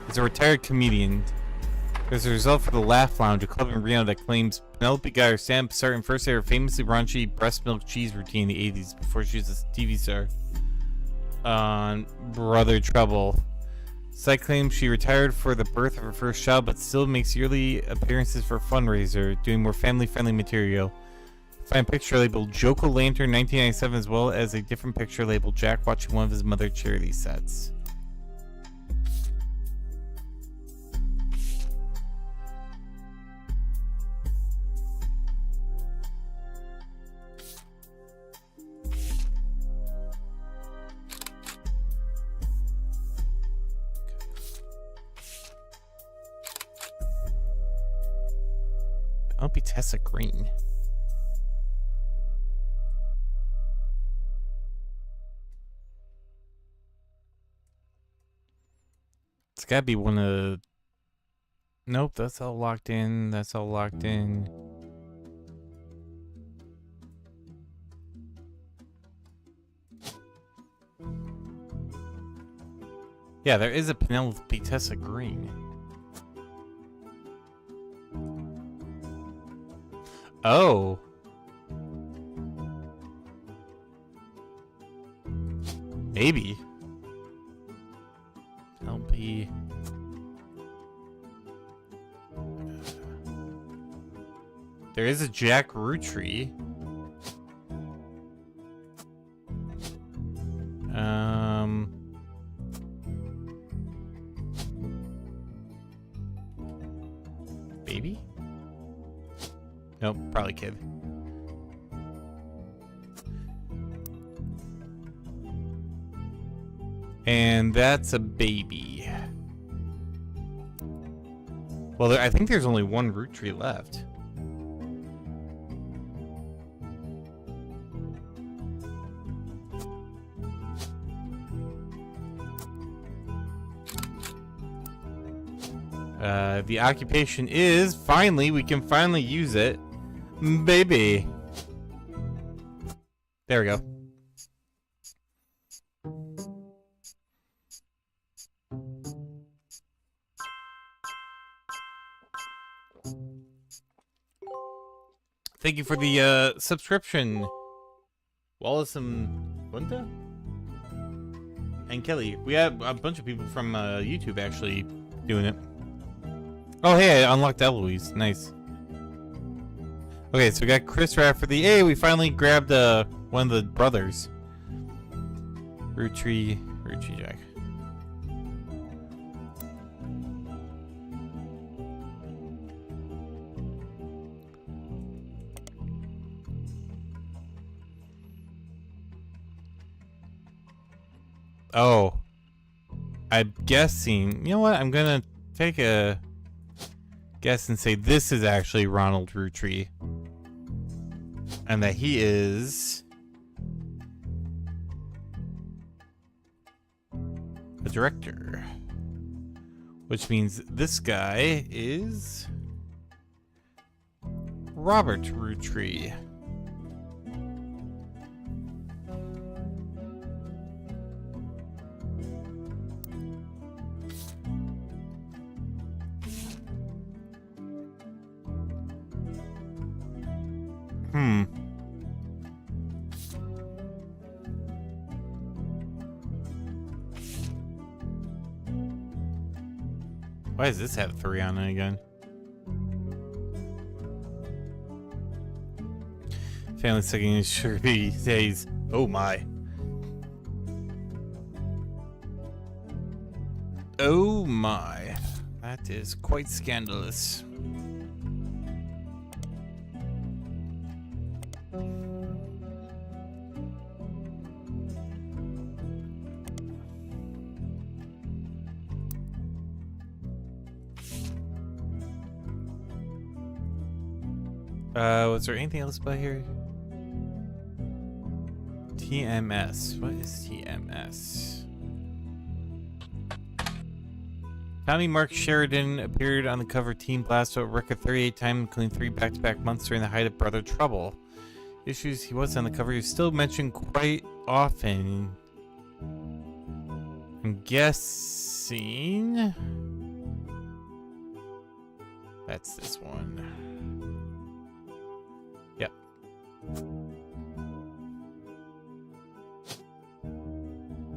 He's a retired comedian. There's a result for the Laugh Lounge, a club in Reno that claims Penelope got her stand-up start and first had her famously raunchy breast milk cheese routine in the 80s before she was a TV star on Brother Trouble. Site claims she retired for the birth of her first child, but still makes yearly appearances for a fundraiser, doing more family-friendly material. Find a picture labeled Joko Lantern 1997 as well as a different picture labeled Jack watching one of his mother charity sets. I'll be Tessa Green. It's gotta be one of... Nope, that's all locked in. That's all locked in. Yeah, there is a Penelope Tessa Green. Oh. Maybe. LP. There is a Jack Roottrees. Baby? Nope, probably kid. And that's a baby. Well, I think there's only one Roottrees left. The occupation is, finally, we can finally use it. Baby. There we go. Thank you for the subscription, Wallace and Linda and Kelly. We have a bunch of people from YouTube actually doing it. Oh, hey, I unlocked Eloise. Nice. Okay, so we got Chris Rafferty. Hey, we finally grabbed one of the brothers. Roottrees Jack. Oh. I'm guessing. You know what? I'm gonna take a guess and say this is actually Ronald Roottrees. And that he is a director. Which means this guy is Robert Roottrees. Why does this have 3 on it again? Family sucking his sugar these days. Oh my. Oh my. That is quite scandalous. Was there anything else about here? TMS. What is TMS? Tommy Mark Sheridan appeared on the cover of Teen Blast a record 38 times, including 3 back-to-back months during the height of Brother Trouble. Issues he was on the cover, he was still mentioned quite often. I'm guessing that's this one. Yep.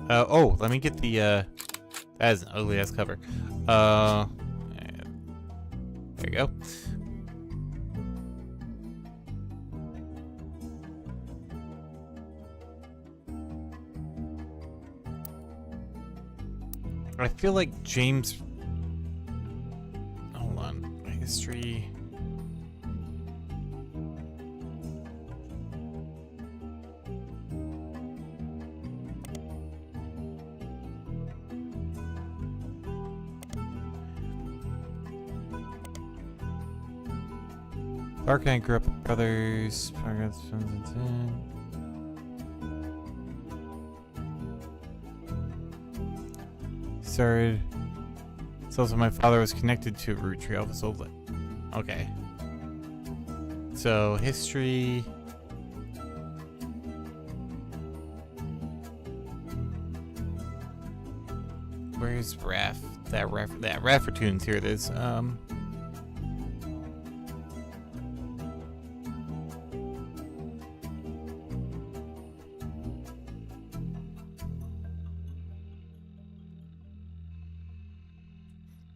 Oh, let me get the that is an ugly ass cover. There you go. I feel like James. Hold on. History. Clark and I grew up with brothers. Started. It's also my father was connected to a root tree. All this old. Okay. So history. Where's Raff? That Raffertunes. Here it is.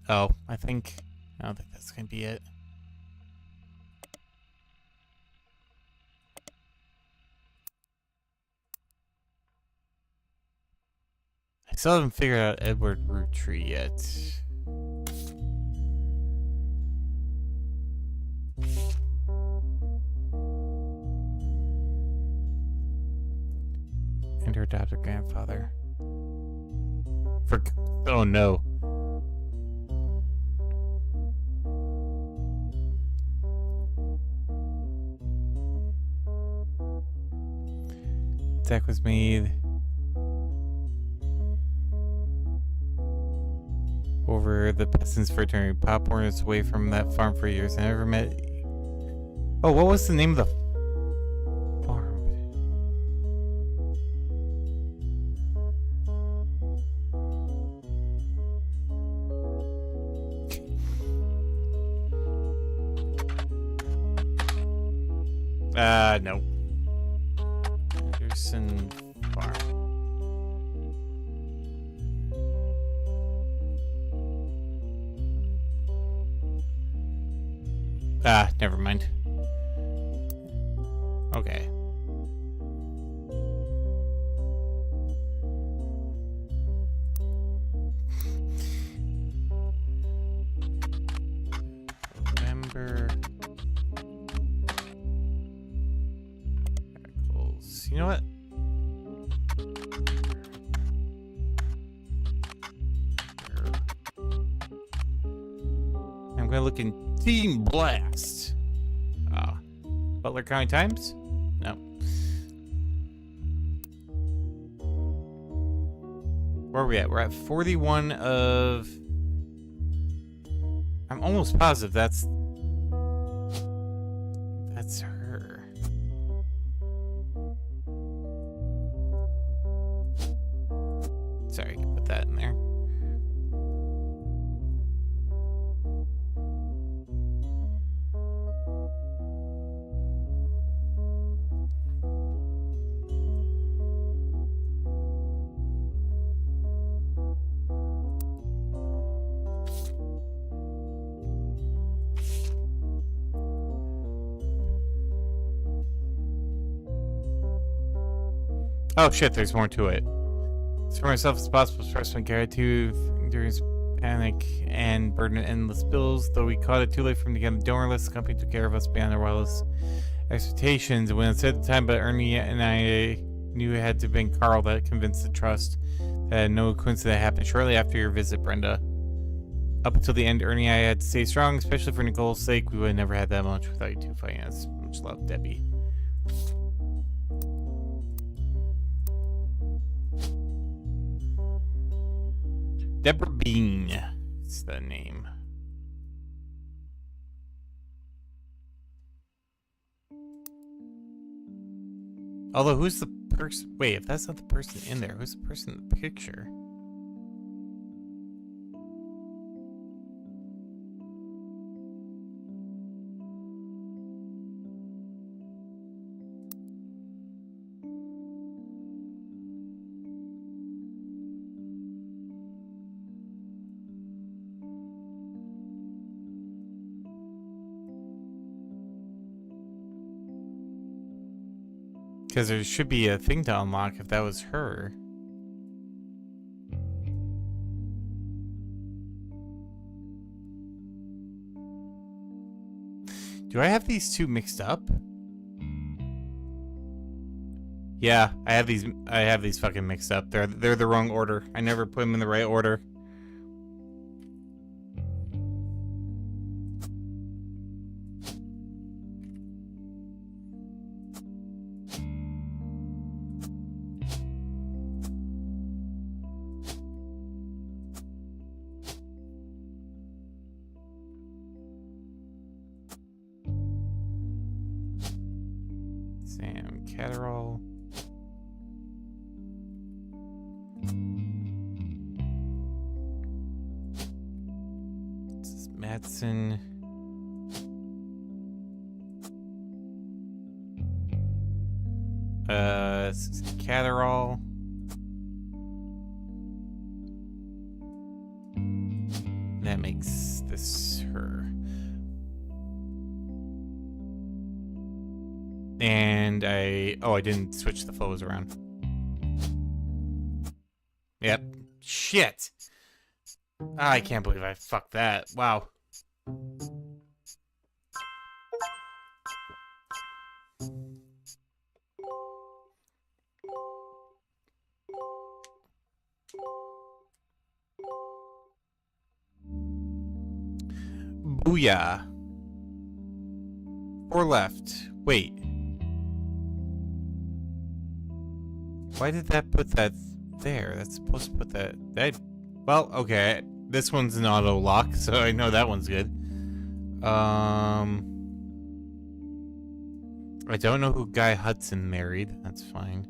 Oh, I don't think that's gonna be it. I still haven't figured out Edward Roottrees yet. And her adopted grandfather. Oh no. Deck was made over the peasants fraternity. Pop was away from that farm for years. I never met. Oh, what was the name of the farm? No. Anderson Farm. Never mind. Okay. November. Articles. You know what? I'm gonna look in Team Blast. Butler County Times? No. Where are we at? We're at 41 of... I'm almost positive that's her. Sorry, I can put that in there. Oh shit, there's more to it. It's for myself as possible to express my gratitude during his panic and burden of endless bills. Though we caught it too late for him to get donorless, the company took care of us beyond our wildest expectations. When it said at the time, but Ernie and I knew it had to have been Carl that convinced the trust that no coincidence that happened shortly after your visit, Brenda. Up until the end, Ernie and I had to stay strong, especially for Nicole's sake. We would have never had that much without you two fighting us. Much love, Debbie. Deborah Bean is the name. Although, who's the person? Wait, if that's not the person in there, who's the person in the picture? Because there should be a thing to unlock if that was her. Do I have these two mixed up? Yeah, I have these fucking mixed up. They're the wrong order. I never put them in the right order. Sam Catterall. This is Madsen. This is Catterall. That makes this her. And I didn't switch the photos around. Yep. Shit. I can't believe I fucked that. Wow. Booyah. 4 left. Wait. Why did that put that there? That's supposed to put that... Well, okay. This one's an auto lock, so I know that one's good. I don't know who Guy Hudson married. That's fine.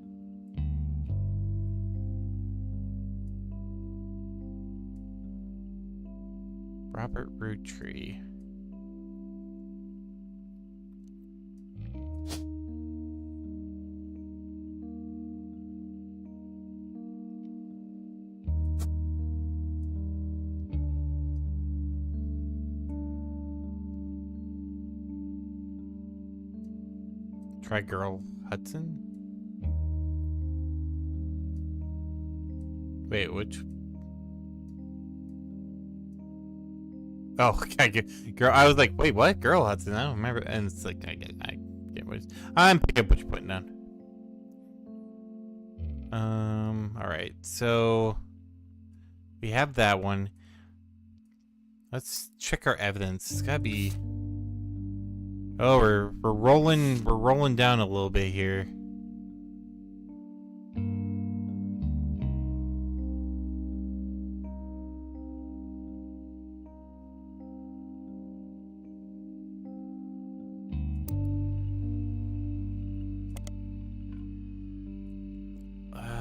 Robert Roottrees. Try Girl Hudson? Wait, which? Oh, girl. I was like, wait, what? Girl Hudson? I don't remember. And it's like, I get what it's, I'm picking up what you're putting down. All right. So we have that one. Let's check our evidence. It's gotta be. Oh, we're rolling down a little bit here.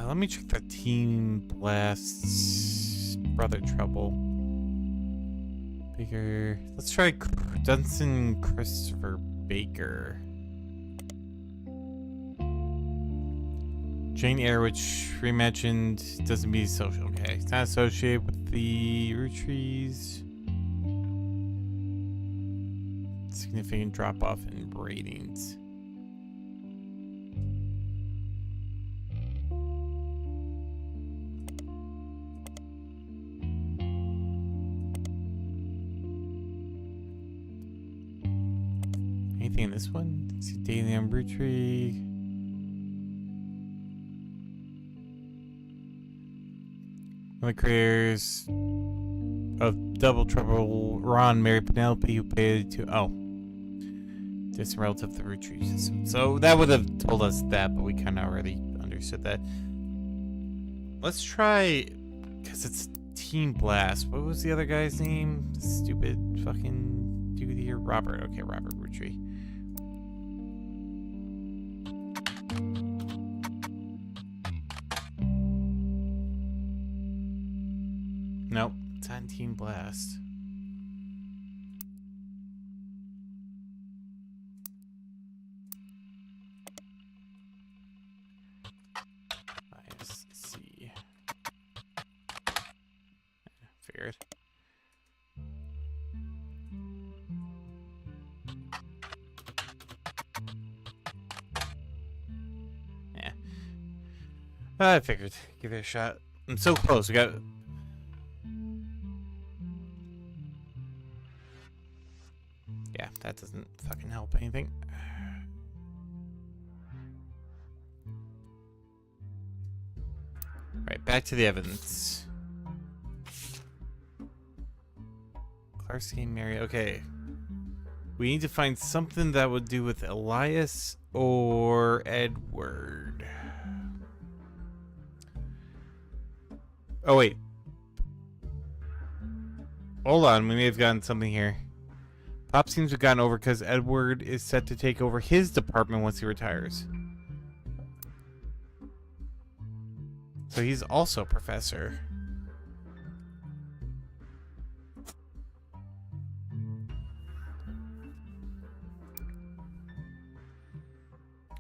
Let me check the Team Blast's Brother Trouble. Baker. Let's try Dunstan Christopher Baker. Jane Eyre, which reimagined, doesn't be social. Okay, it's not associated with the Roottrees. Significant drop off in ratings. Anything in this one? See daily on Roottrees. One of the creators of Double Trouble, Ron married Penelope, who paid to distant relative of the Roottrees system. So that would have told us that, but we kind of already understood that. Let's try, because it's Team Blast. What was the other guy's name? Stupid fucking dude here. Robert. Okay, Robert Roottree. Nope, it's on Team Blast. ISC. Figured. Yeah. I figured. Give it a shot. I'm so close. We got... Yeah, that doesn't fucking help anything. Right, back to the evidence. Clarksky, Mary. Okay. We need to find something that would do with Elias or Edward. Oh, wait. Hold on, we may have gotten something here. Pop seems to have gotten over because Edward is set to take over his department once he retires. So he's also a professor.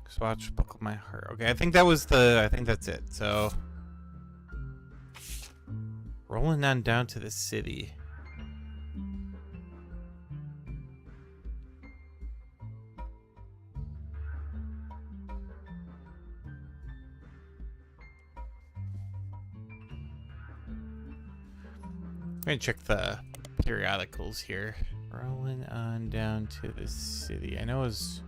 Swatch, buckle my heart. Okay, I think that was I think that's it. So, rolling on down to the city. I'm gonna check the periodicals here. Rolling on down to the city. I know it was...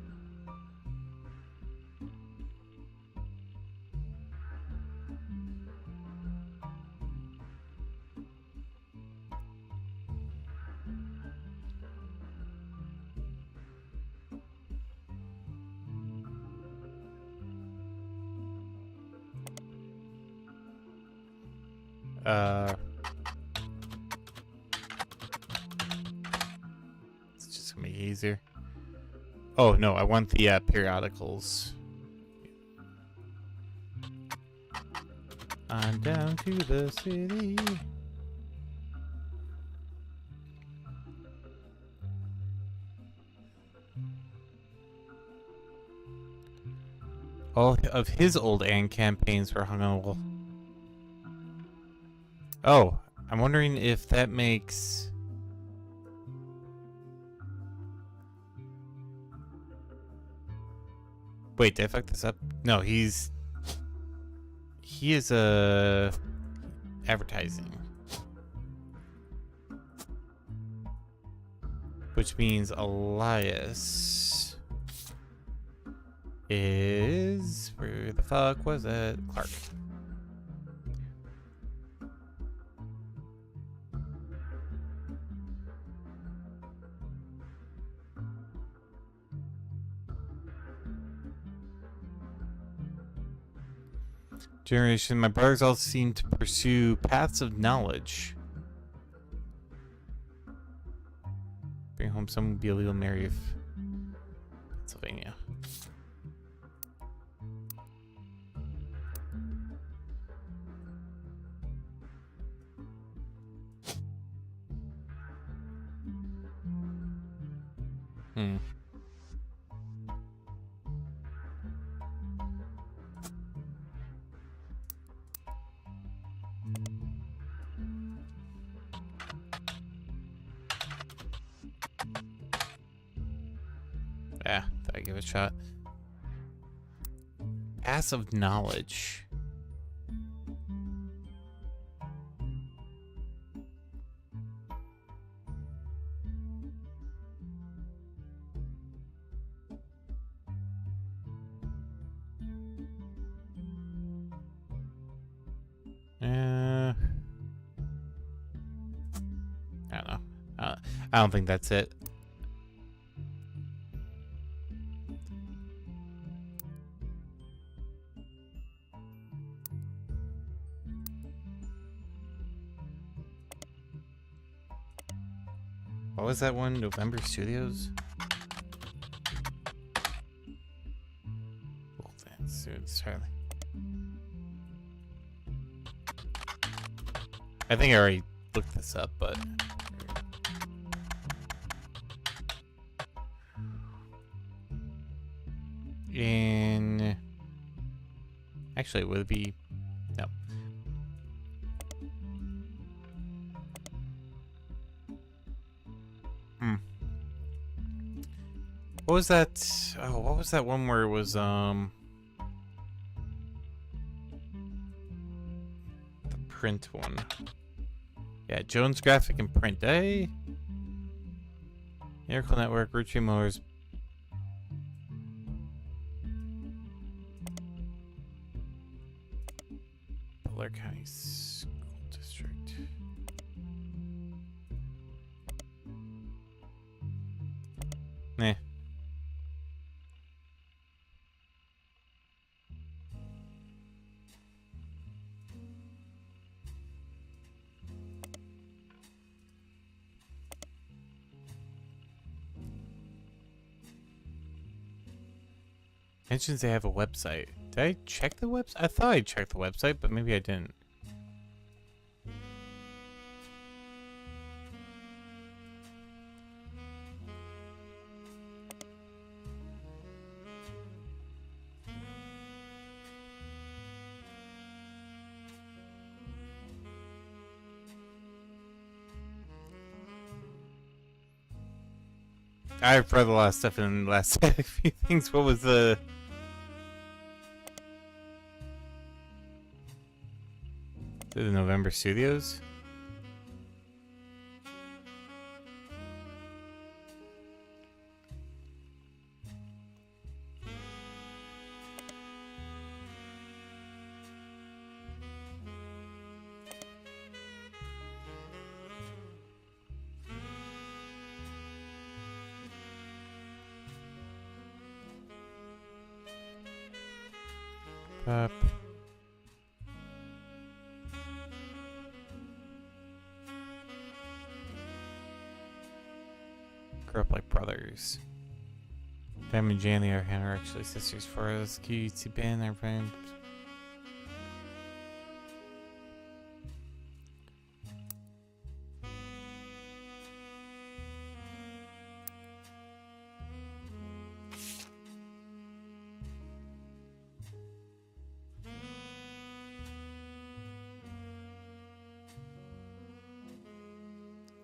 It's just gonna make it easier. Oh no, I want the periodicals. On down to the city. All of his old AND campaigns were hung on a wall. Oh, I'm wondering if that makes... Wait, did I fuck this up? No, he is advertising. Which means Elias is... Where the fuck was it? Clark. Generation, my brothers all seem to pursue paths of knowledge. Bring home someone be a legal Mary of Pennsylvania. Yeah, thought I'd give it a shot. Passive knowledge. I don't think that's it. What was that one? November Studios? Well, that's Charlie. I think I already looked this up, but actually, would it be no? What was that? Oh, what was that one where it was the print one? Yeah, Jones Graphic and Print. Hey, Miracle Network, Roottrees Motors. Butler County School District. Nah. Mentions they have a website. Did I check the website? I thought I checked the website, but maybe I didn't. I've read a lot of stuff in the last few things. What was the... The November Studios? Up. Grew up like brothers. Them and Jan are actually sisters for us. QT band, their friend.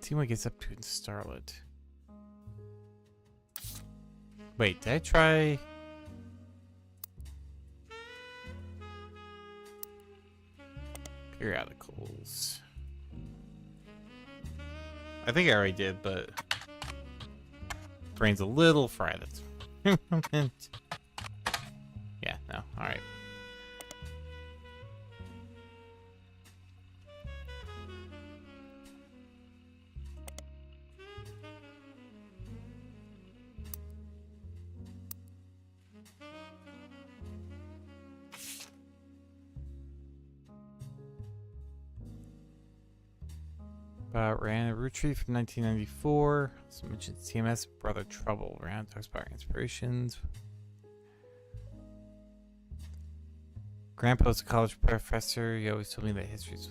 See what gets up to in Starlet. Wait, did I try? Periodicals. I think I already did, but brain's a little fried. That's yeah, no, alright. Ran a Roottrees from 1994. So mentioned CMS, Brother Trouble. Ran talks about inspirations. Grandpa's a college professor. He always told me that history's.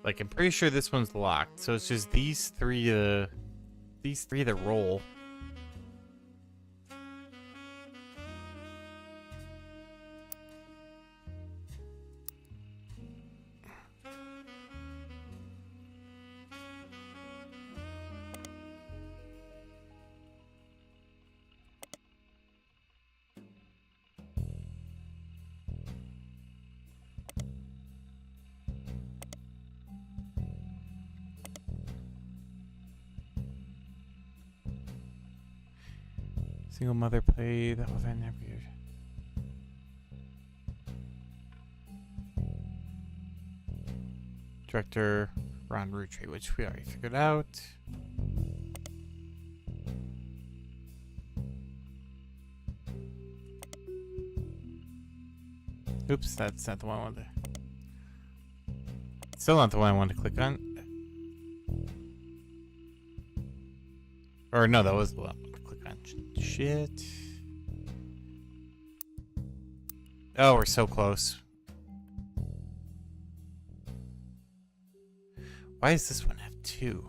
Like, I'm pretty sure this one's locked, so it's just these three that roll. Single mother played the event every year. Director Ron Roottrees, which we already figured out. Oops, that's not the one I wanted to. Still not the one I wanted to click on. Or no, that was the one I wanted to click on. Shit. Oh, we're so close. Why does this one have two?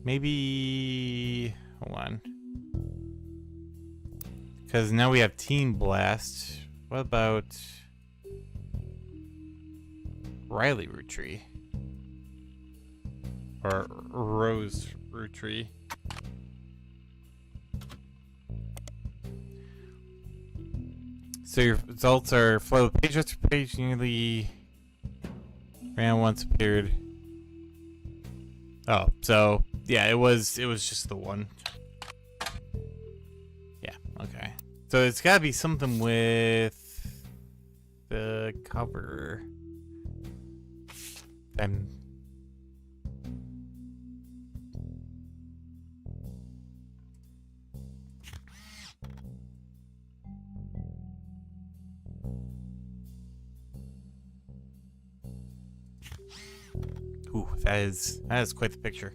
Maybe... Hold on. Because now we have Teen Blast. What about... Riley Roottrees? Or Rose Roottrees? So your results are flow page after page, nearly ran once appeared. Oh, so yeah, it was just the one. Yeah, okay. So it's gotta be something with the cover. Ooh, that is quite the picture.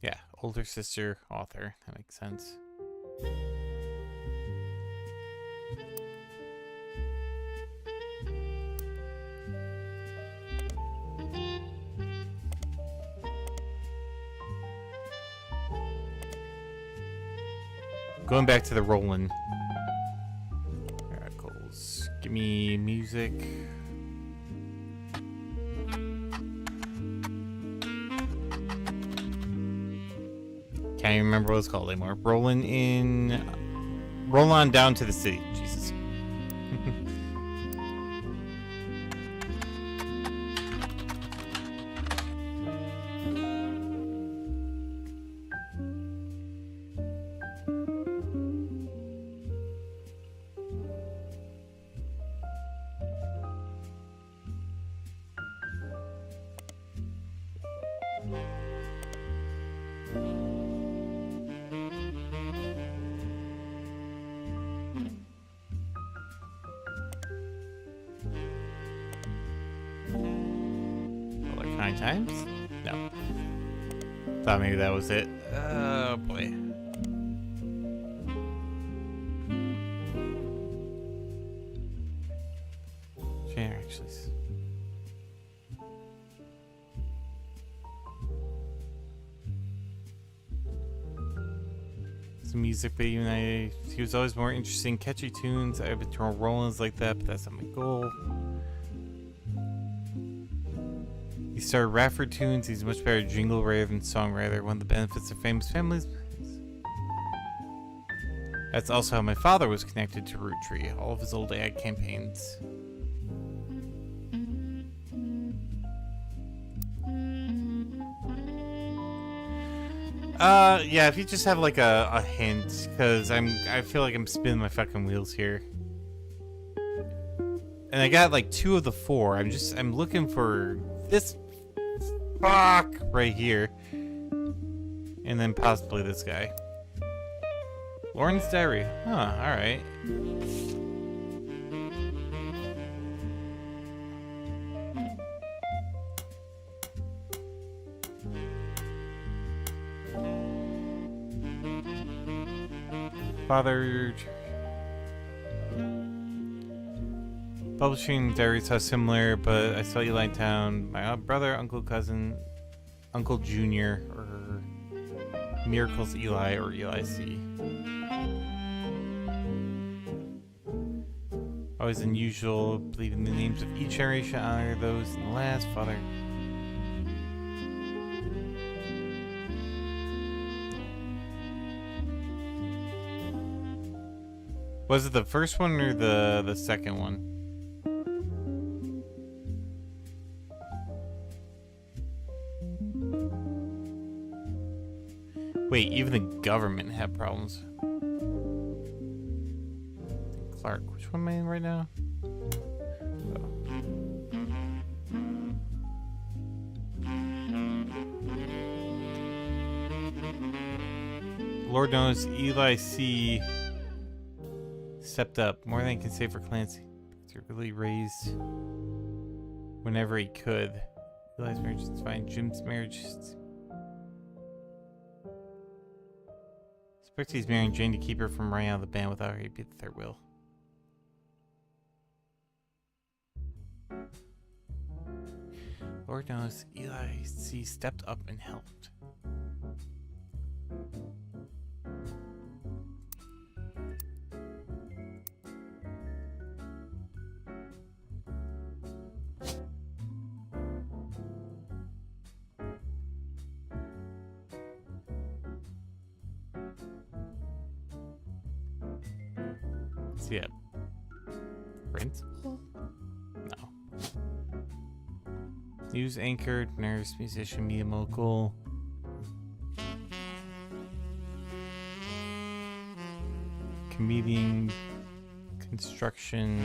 Yeah, older sister, author. That makes sense. Going back to the Roland articles. Give me music. Can't even remember what it's called anymore. Roll on down to the city. Jesus. Times? No. Thought maybe that was it. Oh boy. Fair, actually. Some music, but even he was always more interested in catchy tunes. I've been throwing Rollins like that, but that's not my goal. He started Rafford tunes. He's much better jingle writer than songwriter. One of the benefits of famous families. That's also how my father was connected to Roottrees. All of his old ad campaigns. Yeah, if you just have like a hint, because I feel like I'm spinning my fucking wheels here. And I got like 2 of the 4. I'm looking for this fuck right here. And then possibly this guy. Lauren's Diary. Huh, alright. Father... Publishing diaries are similar, but I saw Eli in town. My brother, uncle, cousin, Uncle Junior, or Miracles Eli, or Eli C. Always unusual, believing the names of each generation honor those in the last. Father. Was it the first one or the second one? Wait, even the government had problems. Clark, which one am I in right now? Lord knows Eli C. stepped up more than he can say for Clancy. To really raise whenever he could. Eli's marriage is fine. Jim's marriage is... Expect he's marrying Jane to keep her from running out of the band without her. He'd be the third wheel. Lord knows Eli C. stepped up and helped. Is he a principal? No. News anchor, nurse, musician, media mogul. Comedian, construction.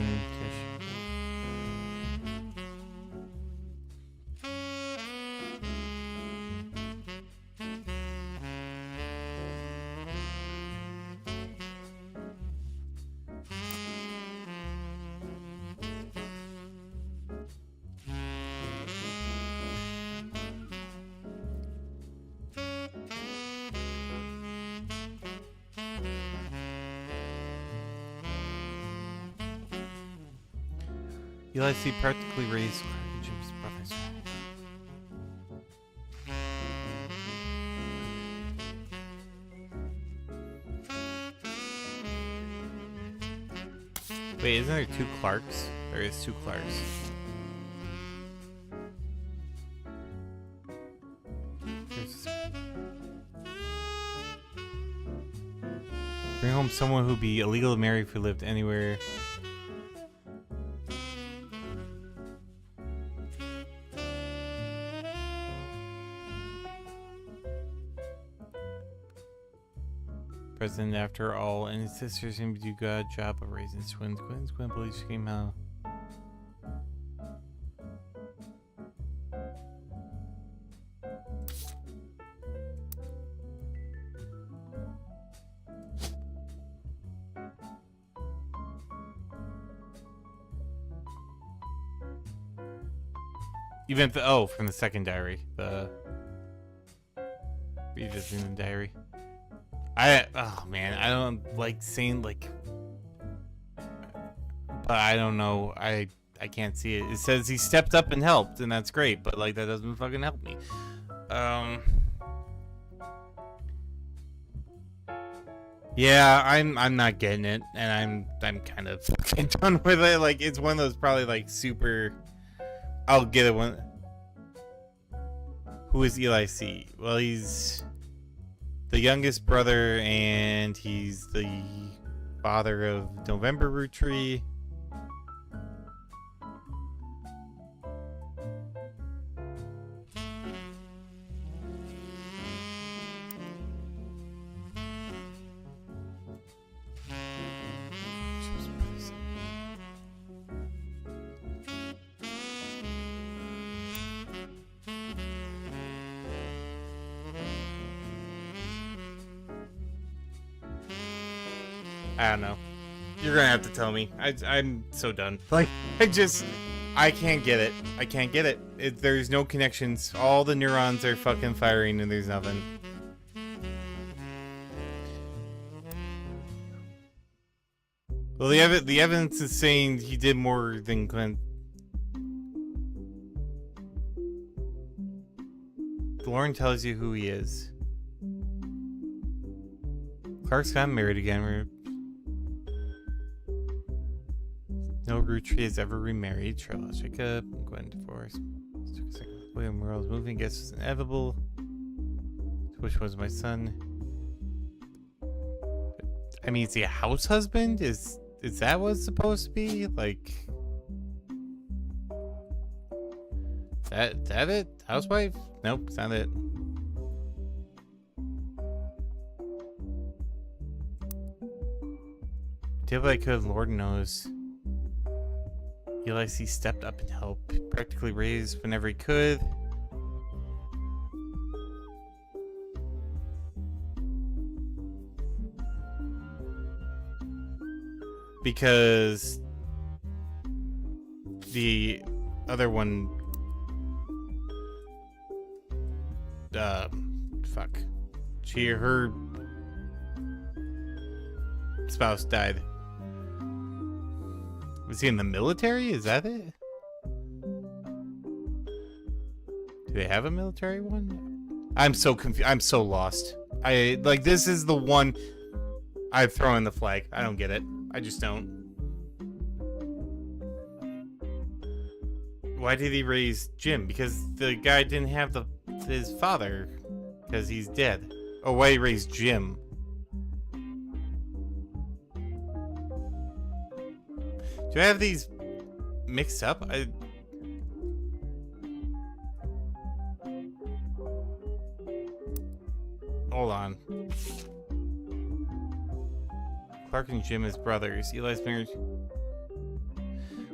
Eli C. practically raised Clark and Jim's brothers. Wait, isn't there two Clarks? There is two Clarks. Bring home someone who'd be illegal to marry if we lived anywhere. President after all, and his sisters seem to do a good job of raising twins. Gwen believes she came out. Even if the, from the second diary, the readers in the diary. Oh man, I don't like saying like, but I don't know. I can't see it. It says he stepped up and helped, and that's great, but like that doesn't fucking help me. Yeah, I'm not getting it, and I'm kind of fucking done with it. Like it's one of those probably like super. I'll get it one. Who is Eli C? Well, he's the youngest brother, and he's the father of November Roottrees. I don't know. You're gonna have to tell me. I'm so done. Like, I can't get it. I can't get it. There's no connections. All the neurons are fucking firing and there's nothing. Well, the evidence is saying he did more than Clint. Lauren tells you who he is. Clark's gotten married again. No Roottrees has ever remarried. Charlotte Jacob, Gwen divorced. William World's moving. Guess was inevitable. Which was my son. I mean, is he a house husband? Is that what it's supposed to be? Like, that it? Housewife? Nope, it's not it. Did what I could, Lord knows. Eli stepped up and helped, practically raised whenever he could. Because the other one, fuck, her spouse died. Was he in the military? Is that it? Do they have a military one? I'm so confused. I'm so lost. This is the one I've thrown in the flag. I don't get it. I just don't. Why did he raise Jim? Because the guy didn't have his father. Because he's dead. Oh, why he raised Jim? Do I have these mixed up? Hold on. Clark and Jim as brothers. Eli's marriage.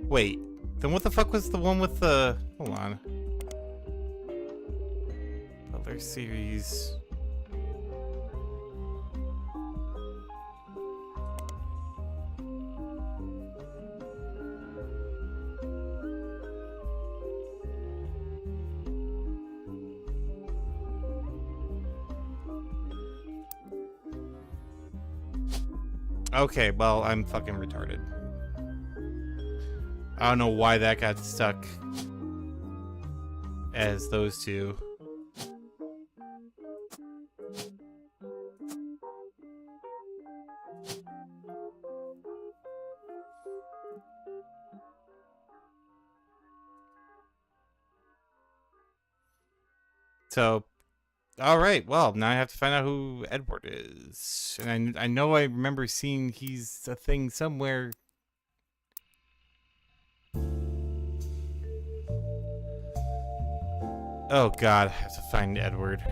Wait. Then what the fuck was the one with the... Hold on. Other series... Okay, well, I'm fucking retarded. I don't know why that got stuck as those two. So, all right. Well, now I have to find out who Edward is, and I know I remember seeing he's a thing somewhere. Oh God, I have to find Edward.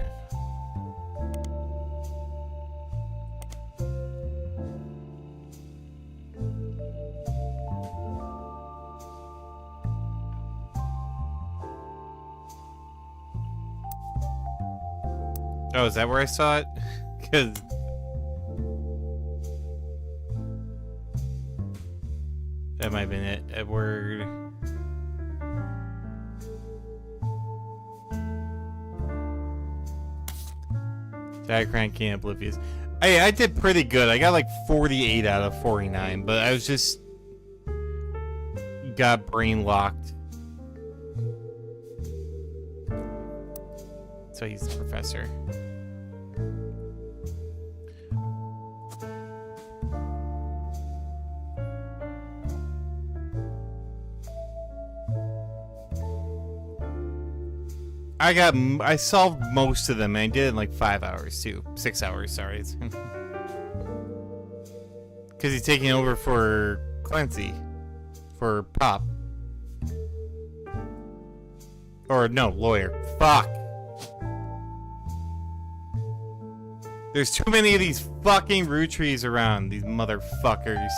Oh, is that where I saw it? Because that might have been it. Edward. Diacranking Oblivious. I did pretty good. I got like 48 out of 49, but I was just got brain locked. So he's the professor. I solved most of them, and I did it in like 5 hours too. 6 hours, sorry. Because he's taking over for Clancy. For Pop. Or no, lawyer. Fuck. There's too many of these fucking Roottrees around, these motherfuckers.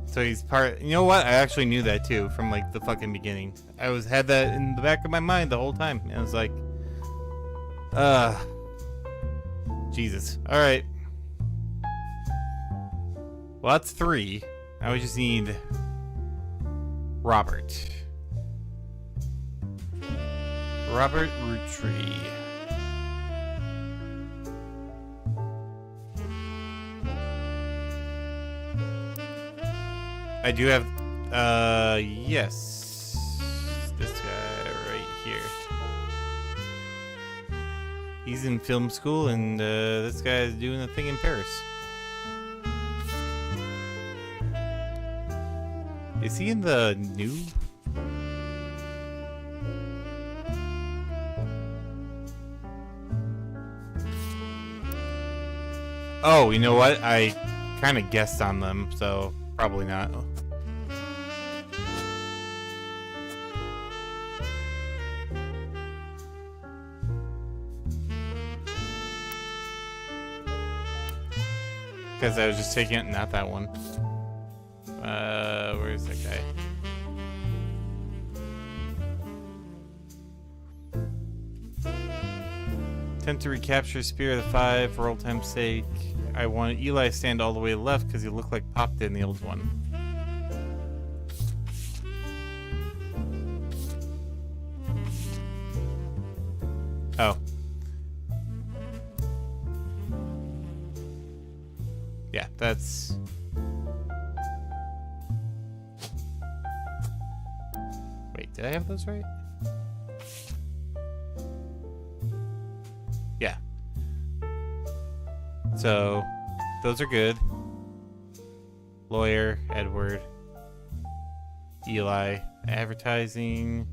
So he's part. You know what? I actually knew that too from like the fucking beginning. I had that in the back of my mind the whole time. And I was like, Jesus. All right. Well, that's 3. Now we just need Robert. Robert Roottree. I do have, yes. This guy right here. He's in film school, and this guy is doing a thing in Paris. Is he in the new? Oh, you know what? I kind of guessed on them, so probably not. Because I was just taking it, not that one. Where's that guy? Attempt to recapture Spear of the Five for old time's sake. I wanted Eli to stand all the way left because he looked like Pop did in the old one. Oh. Yeah, that's... Wait, did I have those right? Yeah. So, those are good. Lawyer, Edward, Eli, advertising.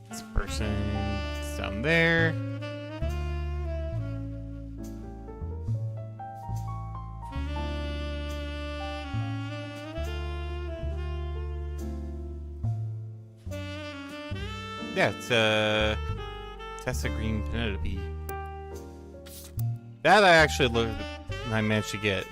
This person's down there. Yeah, it's Tessa Green Penelope. That I actually looked. I managed to get.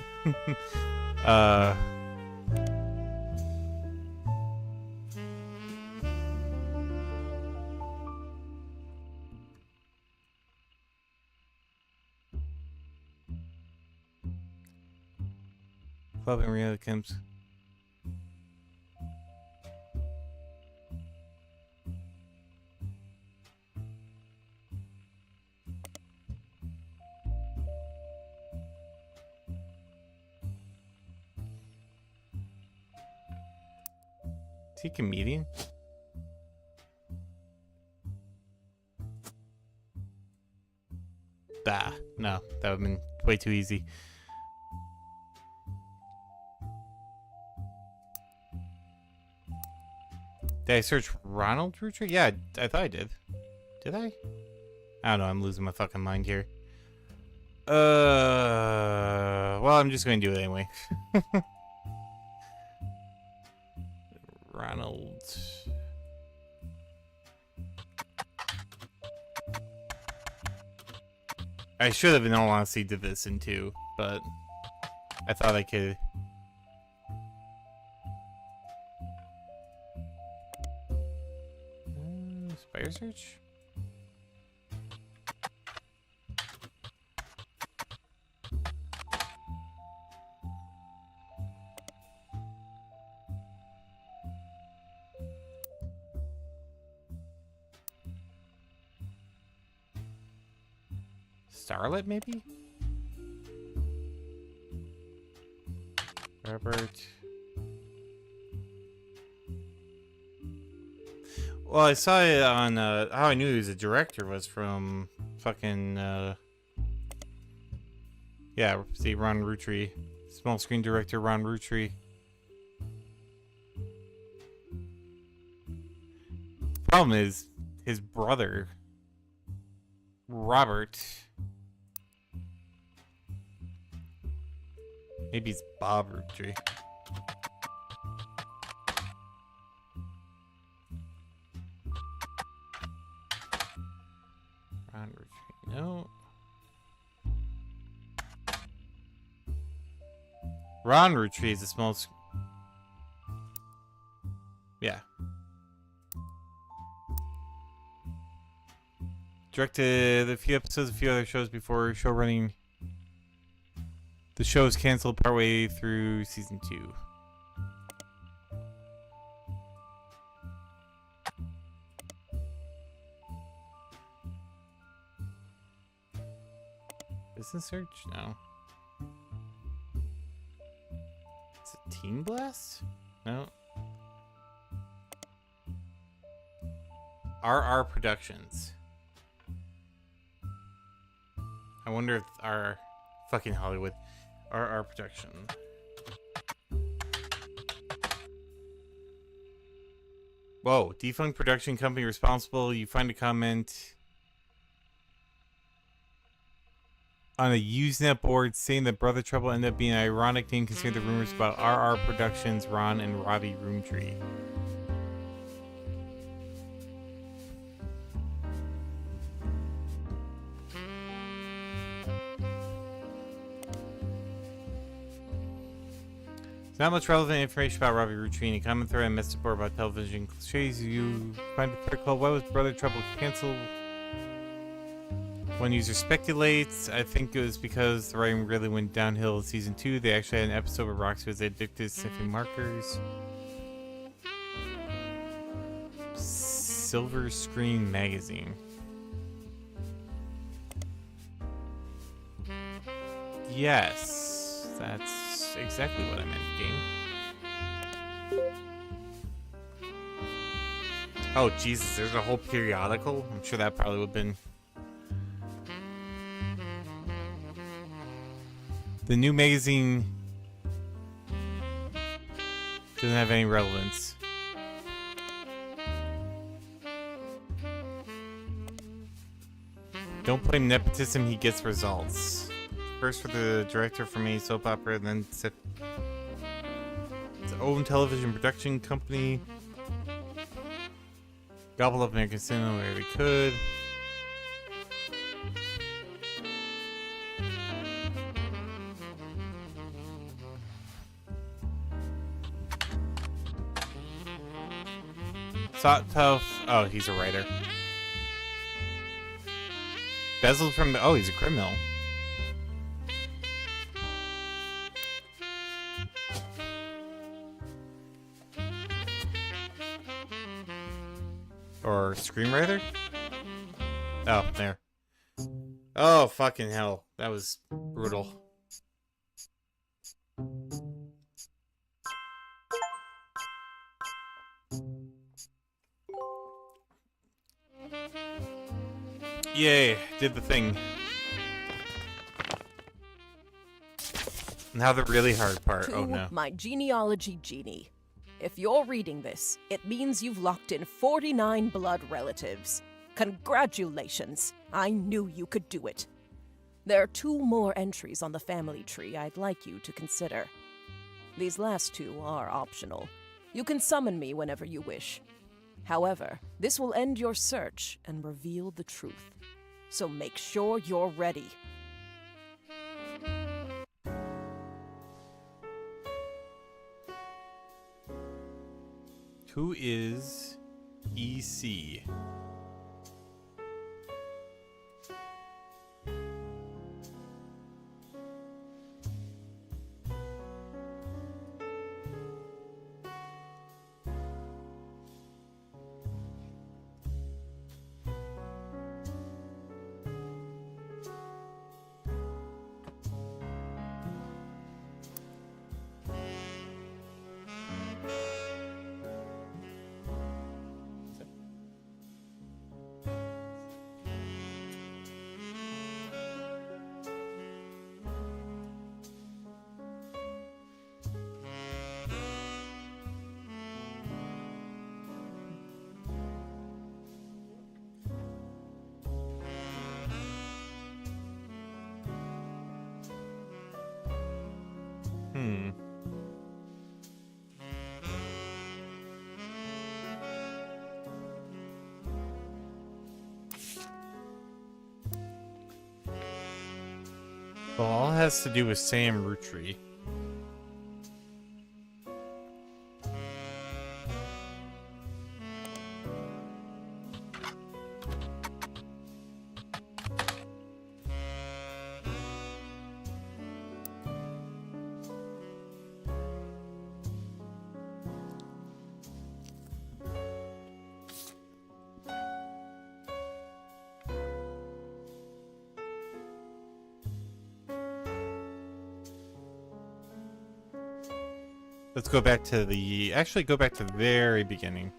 Club and reality camps. Is he a comedian? Bah, no, that would have been way too easy. Did I search Ronald Roottrees? Yeah, I thought I did. Did I? I don't know, I'm losing my fucking mind here. Well, I'm just going to do it anyway. Ronald. I should have, in all honesty, did this in two, but I thought I could. Spider search? Starlet, maybe? Robert. Well, I saw it on, how I knew he was a director was from fucking, yeah, see, Ron Roottrees. Small screen director Ron Roottrees. Problem is, his brother, Robert... Maybe it's Bob Roottrees. Ron Roottrees. No. Ron Roottrees is the small. Yeah. Directed a few episodes, a few other shows before show running. The show is canceled partway through season 2. Business search? No. Is it Teen Blast? No. RR Productions. I wonder if our fucking Hollywood. RR Production. Whoa, defunct production company responsible. You find a comment on a Usenet board saying that Brother Trouble ended up being an ironic name considering the rumors about RR Productions, Ron, and Robbie Roomtree. Not much relevant information about Robbie Routine. A comment thread and message board about television cliches. You find a thread called "Why Was Brother Trouble Canceled?" One user speculates. I think it was because the writing really went downhill in season 2. They actually had an episode where Roxy was addicted to sniffing markers. Silver Screen Magazine. Yes, that's exactly what I meant, game. Oh, Jesus, there's a whole periodical? I'm sure that probably would have been... The new magazine doesn't have any relevance. Don't blame nepotism, he gets results. First for the director from a soap opera, and then set its own television production company. Gobbled up American cinema where they could. Tough. Oh, he's a writer. Bezeled from the... Oh, he's a criminal. Or screenwriter? Oh, there. Oh, fucking hell. That was brutal. Yay, did the thing. Now the really hard part. To Oh no. my genealogy genie. If you're reading this, it means you've locked in 49 blood relatives. Congratulations. I knew you could do it. There are 2 more entries on the family tree I'd like you to consider. These last 2 are optional. You can summon me whenever you wish. However, this will end your search and reveal the truth. So make sure you're ready. Who is EC? Well, all it has to do with Sam Roottrees. Let's go back to the... Actually, go back to the very beginning.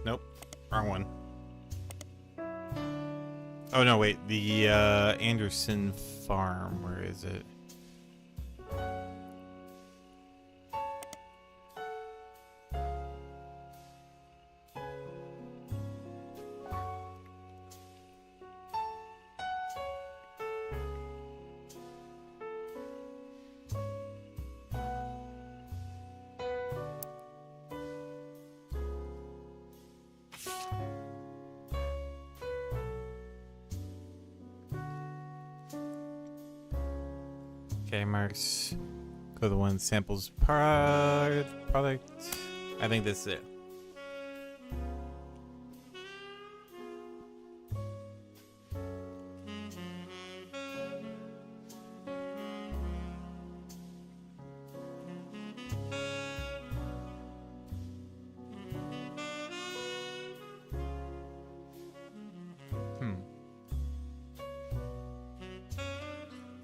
Nope. Wrong one. Oh no, wait. The Anderson farm. Where is it? Okay, marks. Go to the one samples product. I think that's it.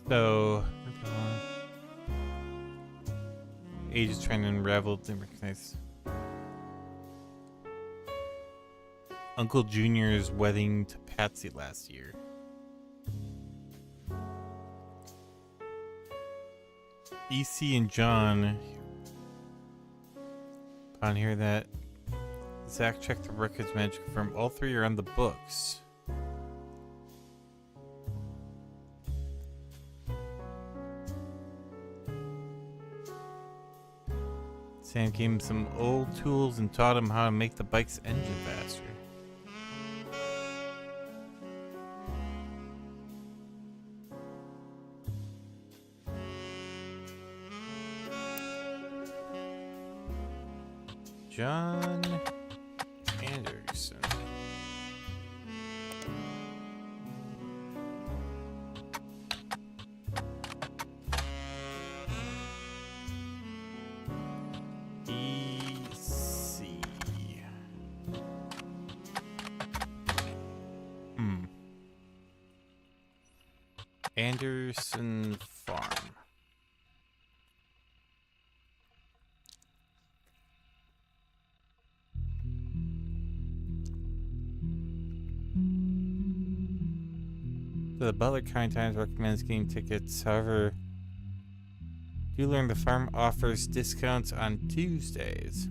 So, Age is trying to unravel and recognize Uncle Junior's wedding to Patsy last year. EC and John, upon hearing that, Zach checked the records manager to confirm all three are on the books. Sam gave him some old tools and taught him how to make the bike's engine faster. John Anderson. Anderson Farm. So the Butler Kind Times recommends getting tickets. However, do learn the farm offers discounts on Tuesdays.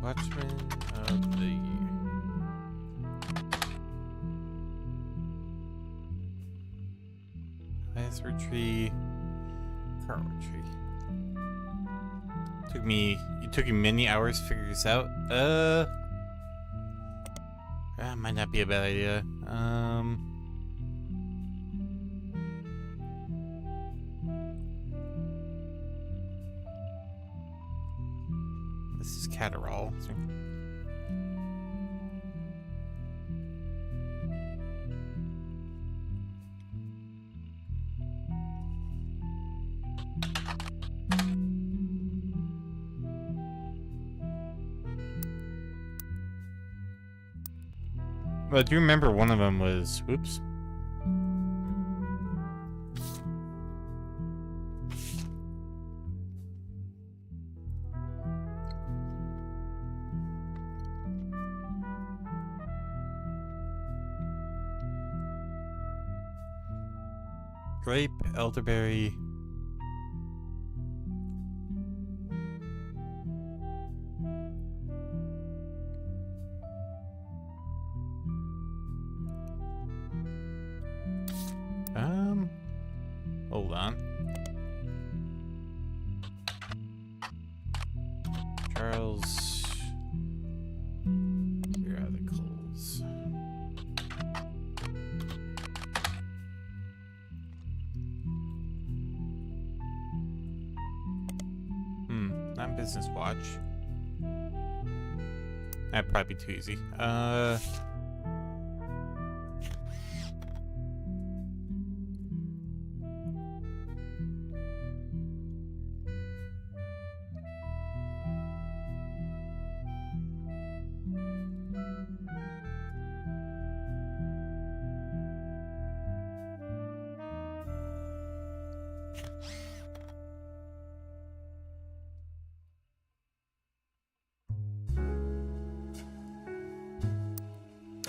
Watchman of the Year. Highest Roottrees, Car Roottrees. It took you many hours to figure this out. That might not be a bad idea. This is Catterall. Well, I do remember one of them was, oops. Grape, elderberry. Hold on. Charles. Where are the coals? Not business watch. That'd probably be too easy.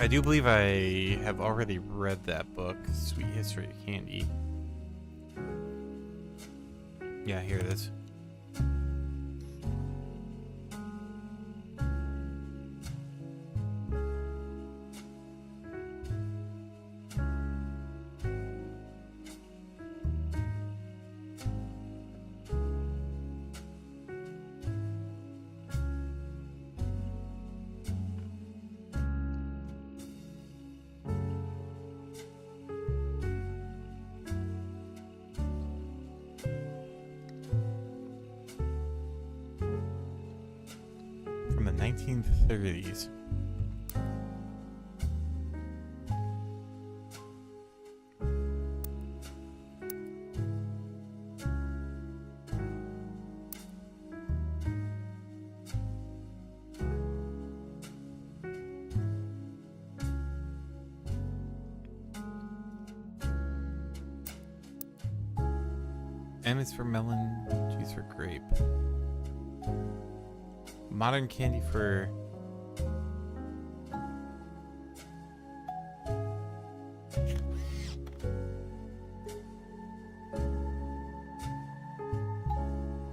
I do believe I have already read that book, Sweet History of Candy. Yeah, here it is. From the 1930s. M is for melon, G is for grape. Modern candy for...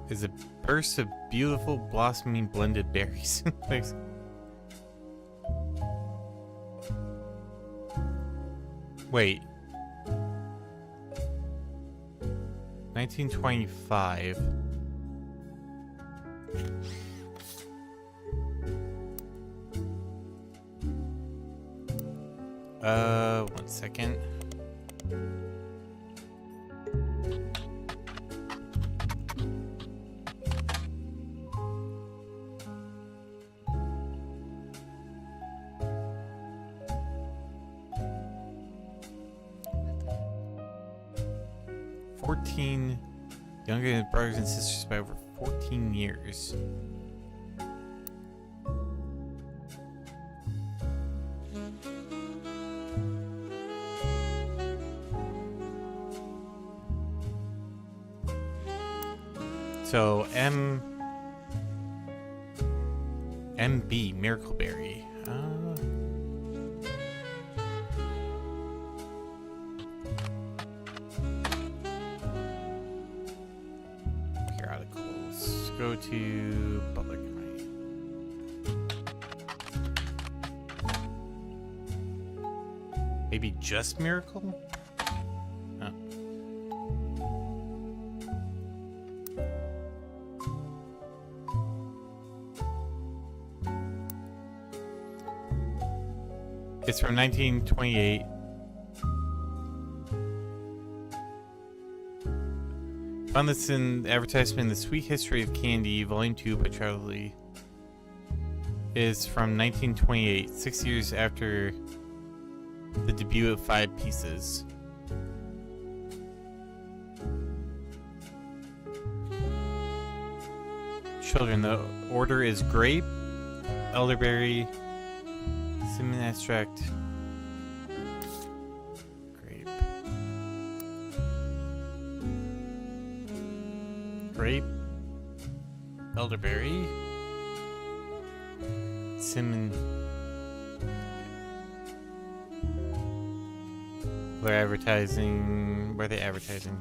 is a burst of beautiful blossoming blended berries. Thanks. Wait. 1925. One second. Younger than brothers and sisters by over 14 years. So MB Miracleberry. Periodicals. Go to public domain. Maybe just Miracle? Oh. It's from 1928. Found this in advertisement, The Sweet History of Candy, Volume 2 by Charlie. Is from 1928, 6 years after the debut of 5 Pieces. Children, the order is grape, elderberry, cinnamon extract, grape, elderberry, cinnamon. They're advertising. Where are they advertising?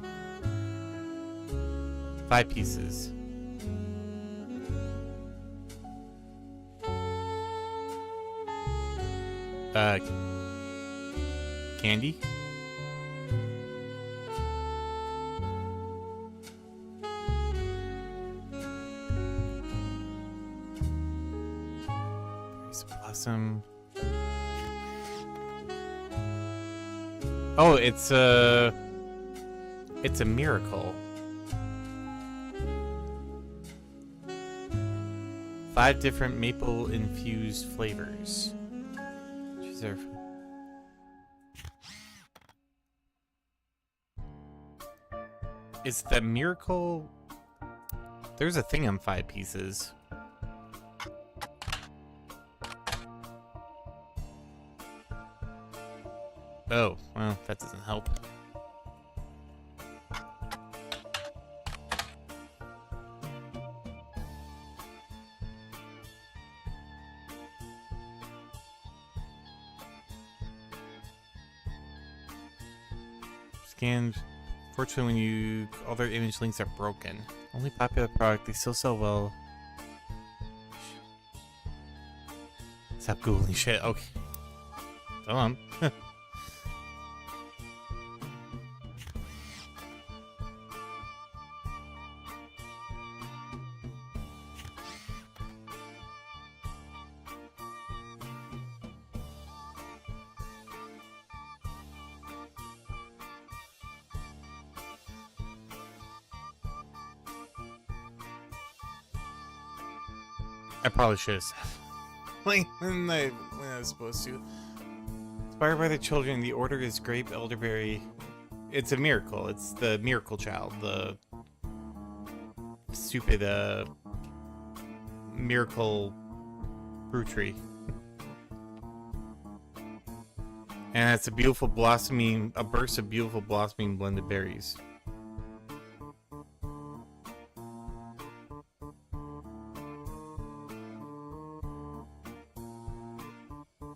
5 Pieces. Candy. Blossom. Oh, it's a miracle. 5 different maple infused flavors. Is the miracle? There's a thing on 5 Pieces. Oh, well, that doesn't help. Scanned. Fortunately, when you all their image links are broken. Only popular product. They still sell well. Stop googling shit. Okay. Hold on. I probably should have said. Like when I was supposed to. Inspired by the children, the order is grape elderberry. It's a miracle. It's the miracle child. The stupid miracle Roottrees. And it's a beautiful blossoming, a burst of beautiful blossoming blended berries.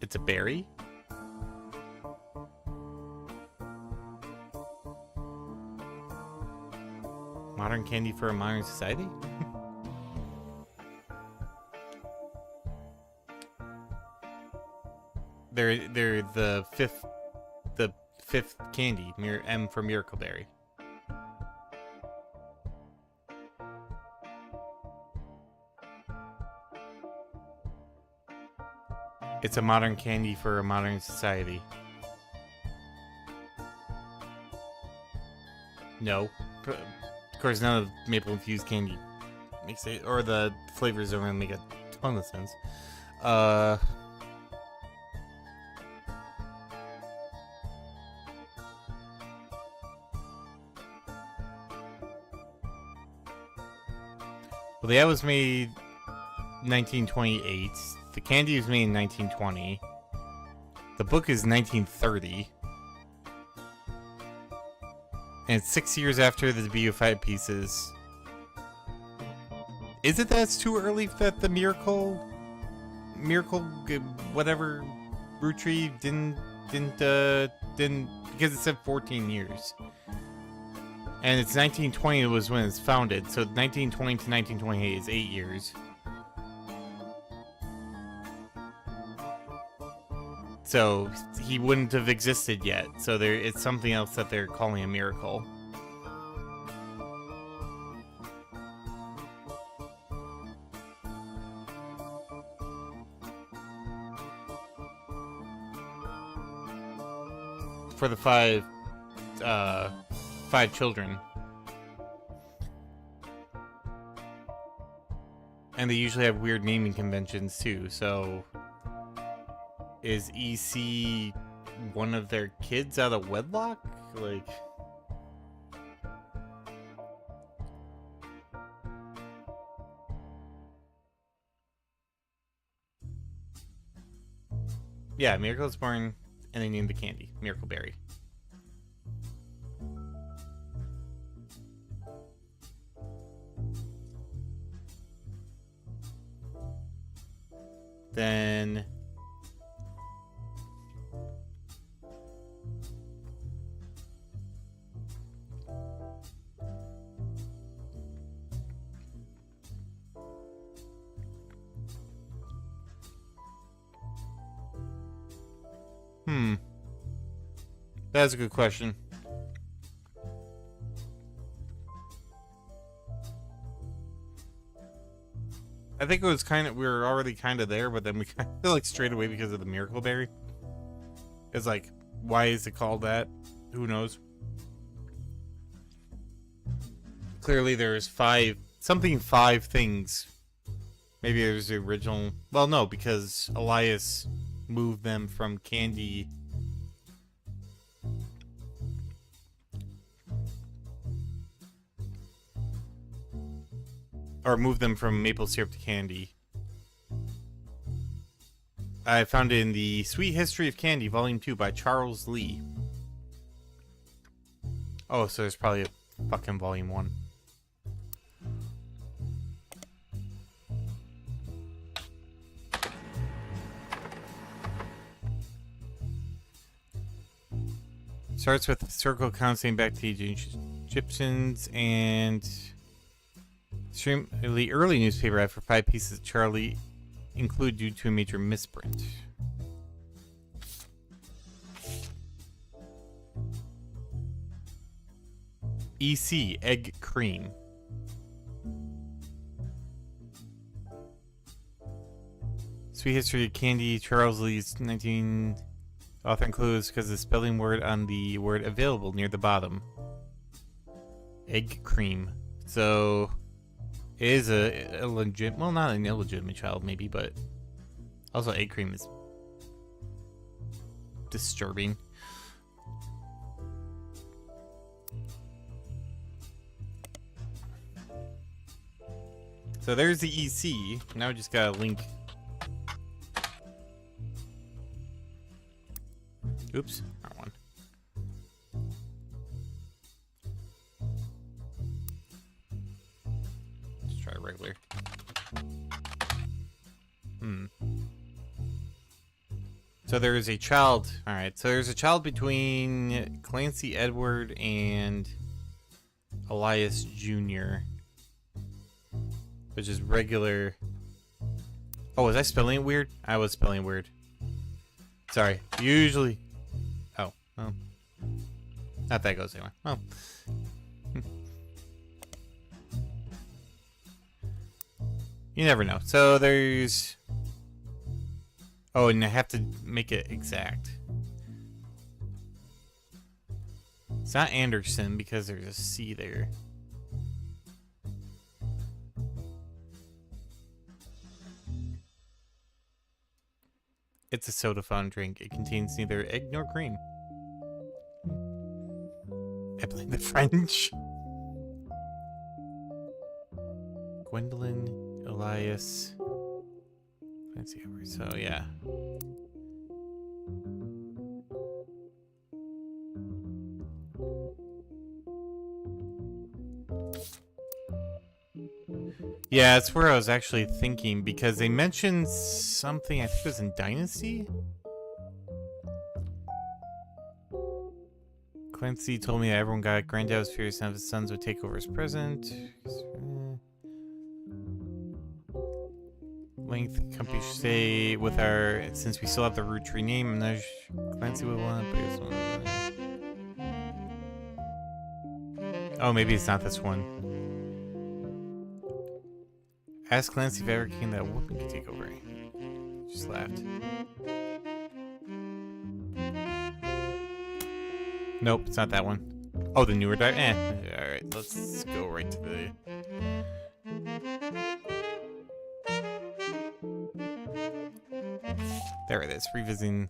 It's a berry? Modern candy for a modern society? they're the fifth candy, M for Miracle Berry. It's a modern candy for a modern society. No. Of course, none of maple infused candy makes it, or the flavors don't really make a ton of sense. Well, the ad was made 1928. The candy was made in 1920. The book is 1930. And it's 6 years after the BU5 pieces. Is it that it's too early that the miracle whatever Roottrees didn't because it said 14 years. And it's 1920 was when it's founded, so 1920 to 1928 is 8 years. So he wouldn't have existed yet. So it's something else that they're calling a miracle. For the five children. And they usually have weird naming conventions too, so is EC one of their kids out of wedlock? Like, yeah, Miracle is born and they named the candy Miracle Berry. Then that's a good question. I think it was we were already kind of there, but then we kind of like straight away because of the Miracle Berry. It's like, why is it called that? Who knows? Clearly there's five things. Maybe there's the original. Well, no, because Elias moved them from candy. Or moved them from maple syrup to candy. I found it in the Sweet History of Candy, Volume 2 by Charles Lee. Oh, so there's probably a fucking Volume 1. Starts with historical accounts dating back to the Egyptians and extremely early newspaper ad for 5 pieces of Charlie included due to a major misprint. EC, egg cream. Sweet history of candy, Charles Lee's 19... Author includes because of the spelling word on the word available near the bottom. Egg cream. So, it is a legit... Well, not an illegitimate child, maybe, but... Also, egg cream is... disturbing. So there's the EC. Now we just got a link. Oops, wrong one. Let's try regular. So there is a child. Alright, so there's a child between Clancy Edward and Elias Jr., which is regular. Oh, was I spelling it weird? I was spelling it weird. Sorry. Usually. Oh, well. Not that goes anywhere. Well. You never know. So there's... Oh, and I have to make it exact. It's not Anderson because there's a C there. It's a soda fountain drink. It contains neither egg nor cream. I blame the French. Gwendolyn, Elias. Let's see. So, yeah. Yeah, that's where I was actually thinking, because they mentioned something, I think it was in Dynasty? Clancy told me that everyone got Granddad was furious none of his sons would take over as president. Length company should stay with our, since we still have the Roottrees name, and there's Clancy would want to put this one. Oh, maybe it's not this one. Ask Clancy if ever came that whooping could take over. Just laughed. Nope, it's not that one. Oh, the newer dive. Alright, let's go right to the... There it is. Revisiting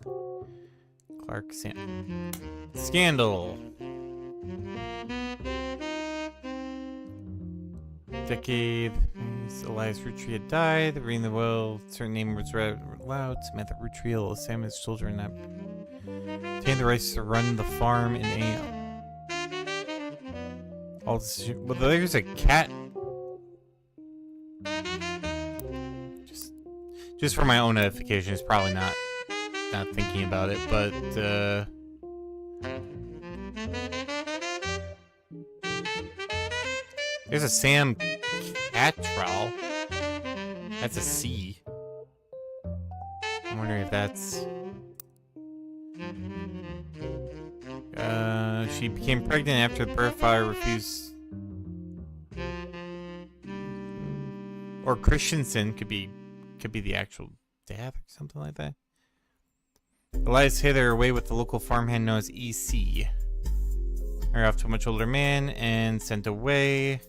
Clark Scandal. Decade. Elias Roottrees had died. Reading the will, certain name was read aloud. Samantha Roottrees will examine his children and obtain the rights to run the farm in AM. Well, there's a cat. Just for my own edification, it's probably not thinking about it, but there's a Sam Cattrall. That's a C. I'm wondering if that's... she became pregnant after the birth father refused... Or Christensen could be the actual dad or something like that. Elias hither away with the local farmhand known as EC. Married off to a much older man and sent away.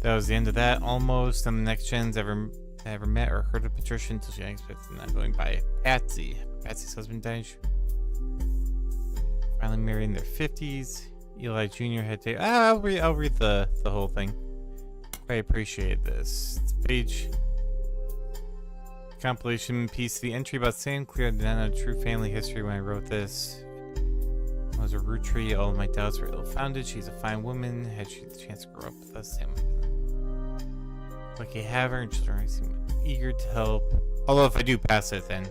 That was the end of that, almost. And the next gens ever met or heard of Patricia until she expected not going by Patsy. Patsy's husband died. Finally married in their 50s. Eli Jr. had to... I'll read the whole thing. I appreciate this. It's a page... compilation piece. The entry about Sam Clear did not know true family history when I wrote this. I was a Roottrees. All of my doubts were ill-founded. She's a fine woman. Had she the chance to grow up with us? Sam... Lucky to have her, and children seem eager to help. Although if I do pass it, then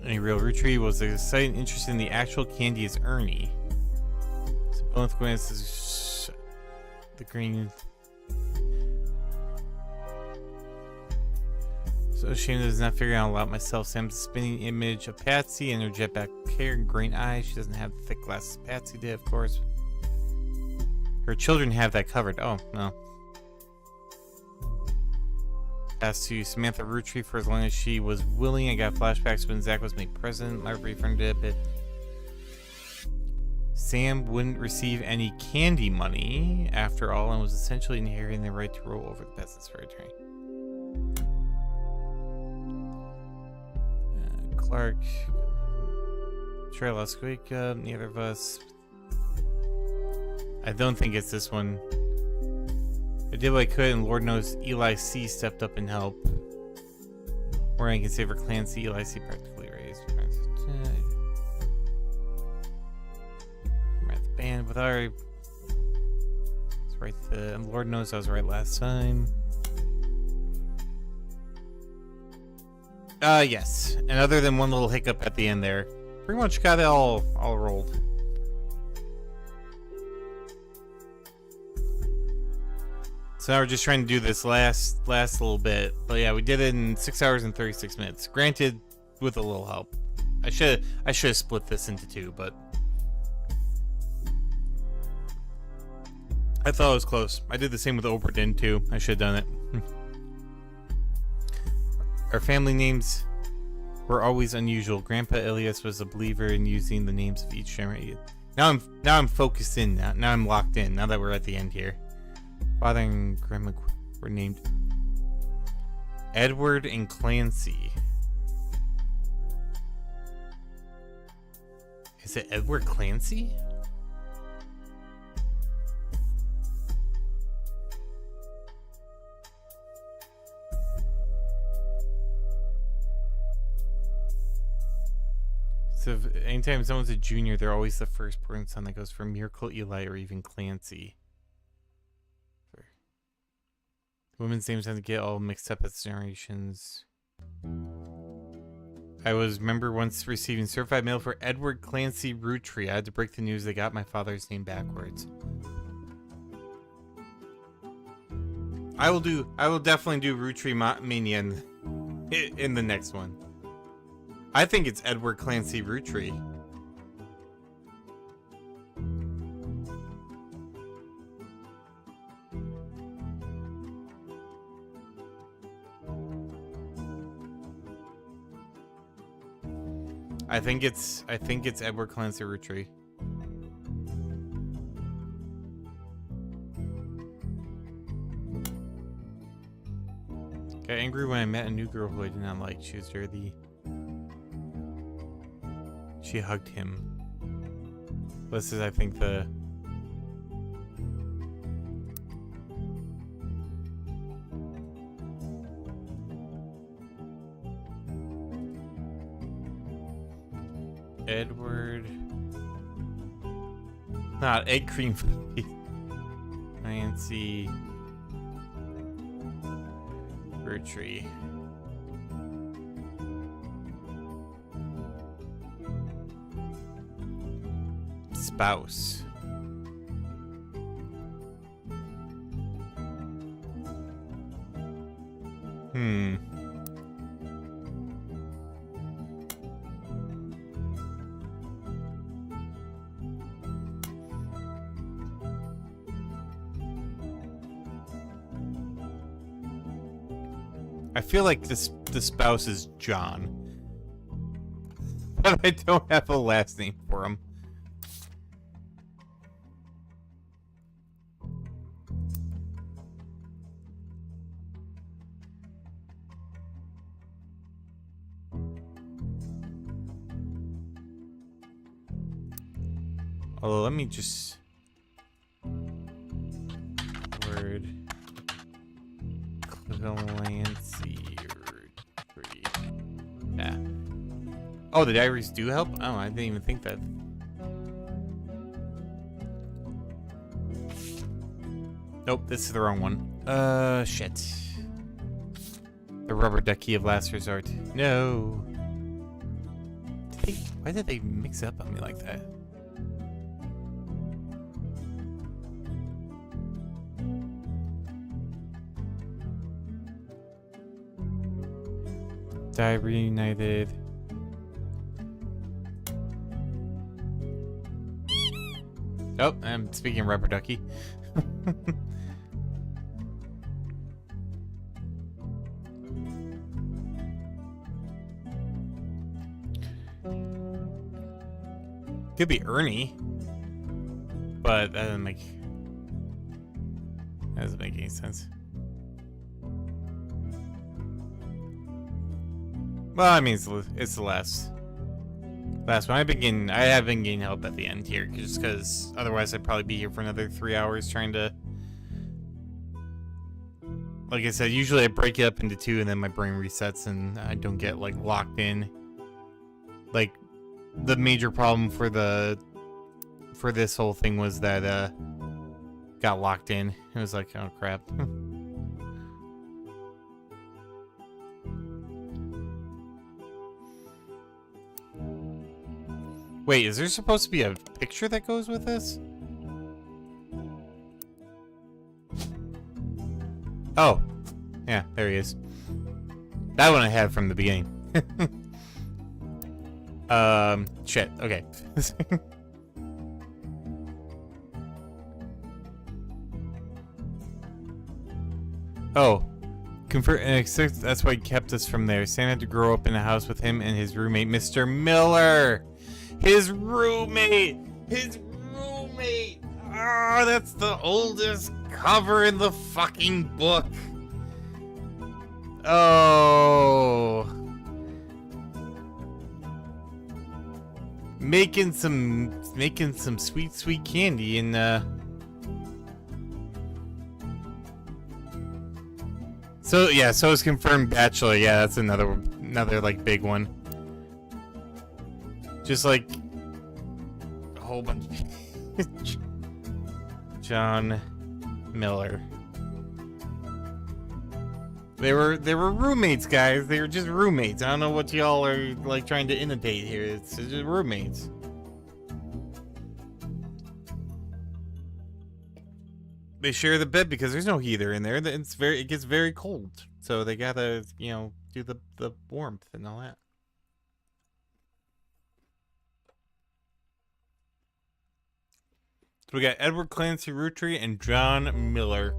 Any real Roottrie was excited and interested in the actual candy as Ernie. So both glances the green. So ashamed of not figuring out a lot myself. Sam's a spinning image of Patsy and her jetback hair and green eyes. She doesn't have the thick glasses Patsy did, of course. Her children have that covered. Oh, no. Asked to Samantha Roottrie for as long as she was willing. I got flashbacks when Zach was made president. My refund did a bit. Sam wouldn't receive any candy money after all and was essentially inheriting the right to rule over the peasants for attorney. Clark. Try last week. Neither of us. I don't think it's this one. I did what I could, and Lord knows Eli C stepped up and helped. Or I can say for Clancy, Eli C practically raised. We're at the band with our. It's right. Lord knows I was right last time. Yes. And other than one little hiccup at the end there, pretty much got it all rolled. So now we're just trying to do this last little bit. But yeah, we did it in 6 hours and 36 minutes. Granted, with a little help. I should have split this into two, but I thought it was close. I did the same with Oberdin too. I should have done it. Our family names were always unusual. Grandpa Elias was a believer in using the names of each generation. Now I'm focused in. Now I'm locked in. Now that we're at the end here. Father and Grandma were named Edward and Clancy. Is it Edward Clancy? So anytime someone's a junior, they're always the first born son that goes for Miracle, Eli, or even Clancy. Women's names tend to get all mixed up as generations. I remember once receiving certified mail for Edward Clancy Roottrie. I had to break the news they got my father's name backwards. I will definitely do Roottrie Mania in the next one. I think it's Edward Clancy Roottrie. I think it's Edward Clancy Roottrie. Got angry when I met a new girl who I did not like. She was dirty. She hugged him. This is, I think, the... Edward... Not egg cream. Nancy... Roottrie. Spouse. I feel like the spouse is John. But I don't have a last name for him. Although, let me just... Word... Clancy... Yeah. Oh, the diaries do help? Oh, I didn't even think that. Nope, this is the wrong one. Shit. The rubber ducky of last resort. No. Why did they mix it up on me like that? Die reunited. Oh, I'm speaking rubber ducky. Could be Ernie, but that doesn't make any sense. Well, I mean, it's the last one. I have been getting help at the end here, just because otherwise I'd probably be here for another 3 hours trying to. Like I said, usually I break it up into two, and then my brain resets, and I don't get like locked in. Like, the major problem for this whole thing was that got locked in. It was like, oh crap. Wait, is there supposed to be a picture that goes with this? Oh, yeah, there he is. That one I had from the beginning. Shit, okay. Oh, that's why he kept us from there. Sam had to grow up in a house with him and his roommate, Mr. Miller. His roommate! Ah, that's the oldest cover in the fucking book. Oh. Making some sweet candy and so yeah, so it's confirmed bachelor. Yeah, that's another like big one. Just like a whole bunch of John Miller. They were roommates, guys. They were just roommates. I don't know what y'all are like trying to imitate here. It's just roommates. They share the bed because there's no heater in there. It gets very cold. So they gotta, do the warmth and all that. So we got Edward Clancy Roottrees and John Miller.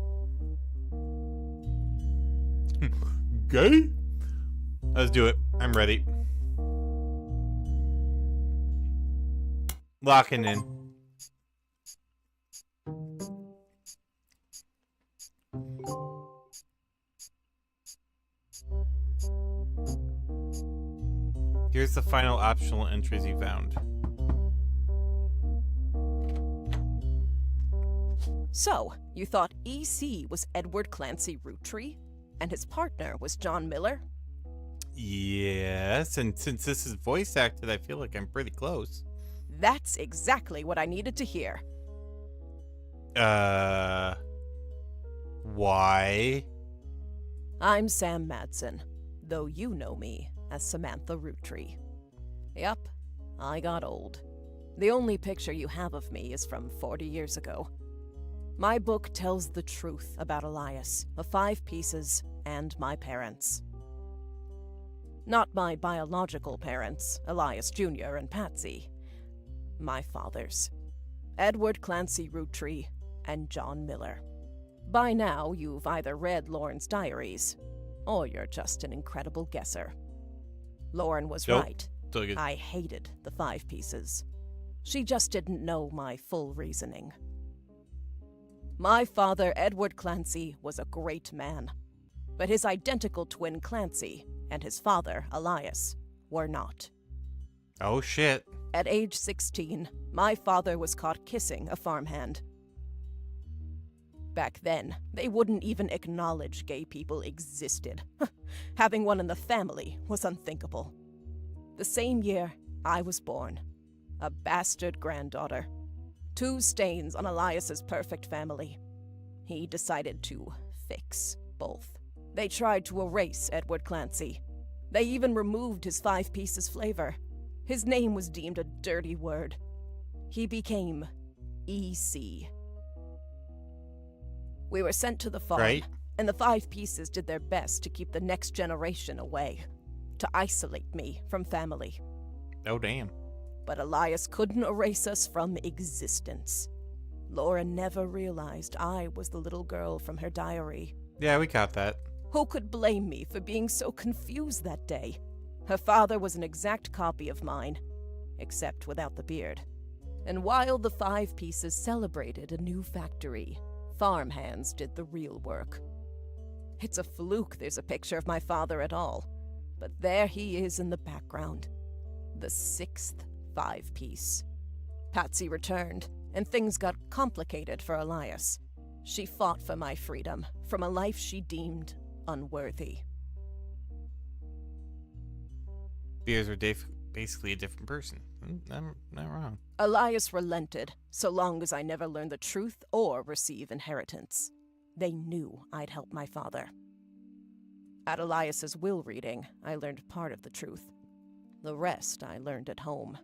Gay? Let's do it. I'm ready. Locking in. Here's the final optional entries you found. So, you thought EC was Edward Clancy Roottrees, and his partner was John Miller? Yes, and since this is voice acted, I feel like I'm pretty close. That's exactly what I needed to hear. Why? I'm Sam Madsen, though you know me as Samantha Roottrees. Yup, I got old. The only picture you have of me is from 40 years ago. My book tells the truth about Elias, the 5 Pieces, and my parents. Not my biological parents, Elias Jr. and Patsy. My fathers, Edward Clancy Roottrees and John Miller. By now, you've either read Lauren's diaries, or you're just an incredible guesser. Lauren was right. I hated the 5 Pieces. She just didn't know my full reasoning. My father, Edward Clancy, was a great man, but his identical twin Clancy and his father, Elias, were not. Oh shit. At age 16, my father was caught kissing a farmhand. Back then, they wouldn't even acknowledge gay people existed. Having one in the family was unthinkable. The same year, I was born, a bastard granddaughter. 2 stains on Elias's perfect family. He decided to fix both. They tried to erase Edward Clancy. They even removed his 5 Pieces flavor. His name was deemed a dirty word. He became EC. We were sent to the farm, Right. and the 5 Pieces did their best to keep the next generation away, to isolate me from family. Oh, damn. But Elias couldn't erase us from existence. Laura never realized I was the little girl from her diary. Yeah, we caught that. Who could blame me for being so confused that day? Her father was an exact copy of mine, except without the beard. And while the 5 Pieces celebrated a new factory, farmhands did the real work. It's a fluke there's a picture of my father at all, but there he is in the background. The 6th 5 Piece. Patsy returned, and things got complicated for Elias. She fought for my freedom from a life she deemed unworthy. Beers are basically a different person. I'm not wrong. Elias relented, so long as I never learned the truth or receive inheritance. They knew I'd help my father. At Elias's will reading, I learned part of the truth. The rest I learned at home.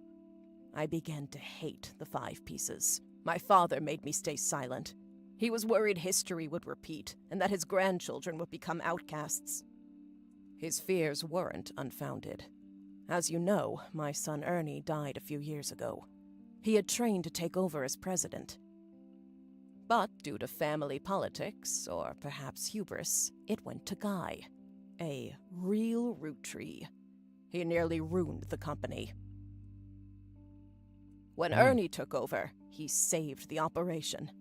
I began to hate the 5 Pieces. My father made me stay silent. He was worried history would repeat and that his grandchildren would become outcasts. His fears weren't unfounded. As you know, my son Ernie died a few years ago. He had trained to take over as president. But due to family politics, or perhaps hubris, it went to Guy, a real Roottrees. He nearly ruined the company. When Ernie took over, he saved the operation.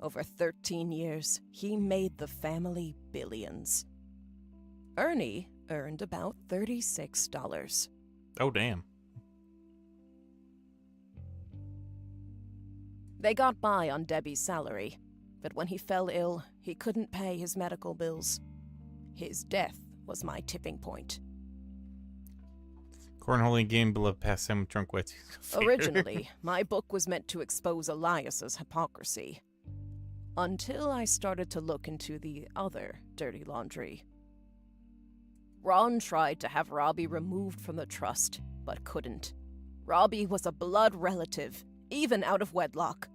Over 13 years, he made the family billions. Ernie earned about $36. Oh, damn. They got by on Debbie's salary, but when he fell ill, he couldn't pay his medical bills. His death was my tipping point. Cornholing game beloved pastime with drunk wits. Originally, my book was meant to expose Elias's hypocrisy. Until I started to look into the other dirty laundry. Ron tried to have Robbie removed from the trust, but couldn't. Robbie was a blood relative, even out of wedlock.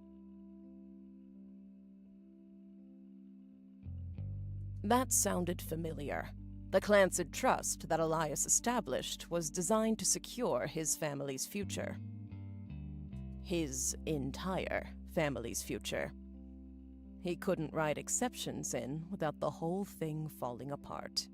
That sounded familiar. The Clancid Trust that Elias established was designed to secure his family's future. His entire family's future. He couldn't write exceptions in without the whole thing falling apart.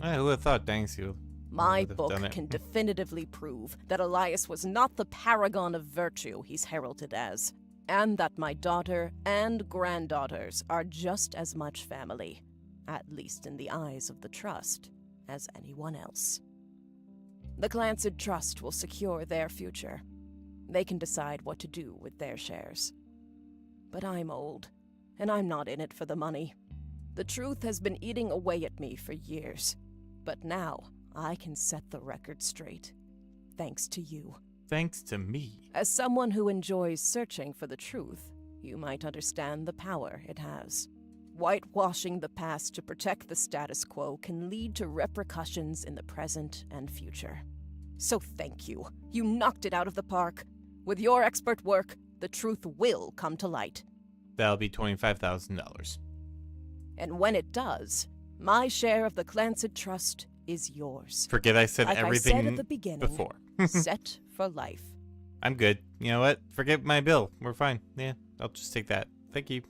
Who would have thought Dynasty would My have book done it? can definitively prove that Elias was not the paragon of virtue he's heralded as, and that my daughter and granddaughters are just as much family, at least in the eyes of the Trust, as anyone else. The Clancid Trust will secure their future. They can decide what to do with their shares. But I'm old, and I'm not in it for the money. The truth has been eating away at me for years, but now I can set the record straight, thanks to you. Thanks to me. As someone who enjoys searching for the truth, you might understand the power it has. Whitewashing the past to protect the status quo can lead to repercussions in the present and future. So thank you. You knocked it out of the park. With your expert work, the truth will come to light. That'll be $25,000. And when it does, my share of the Clancid Trust is yours. Forget I said Like everything I said at the beginning, before. set for life. I'm good. You know what? Forget my bill. We're fine. Yeah, I'll just take that. Thank you.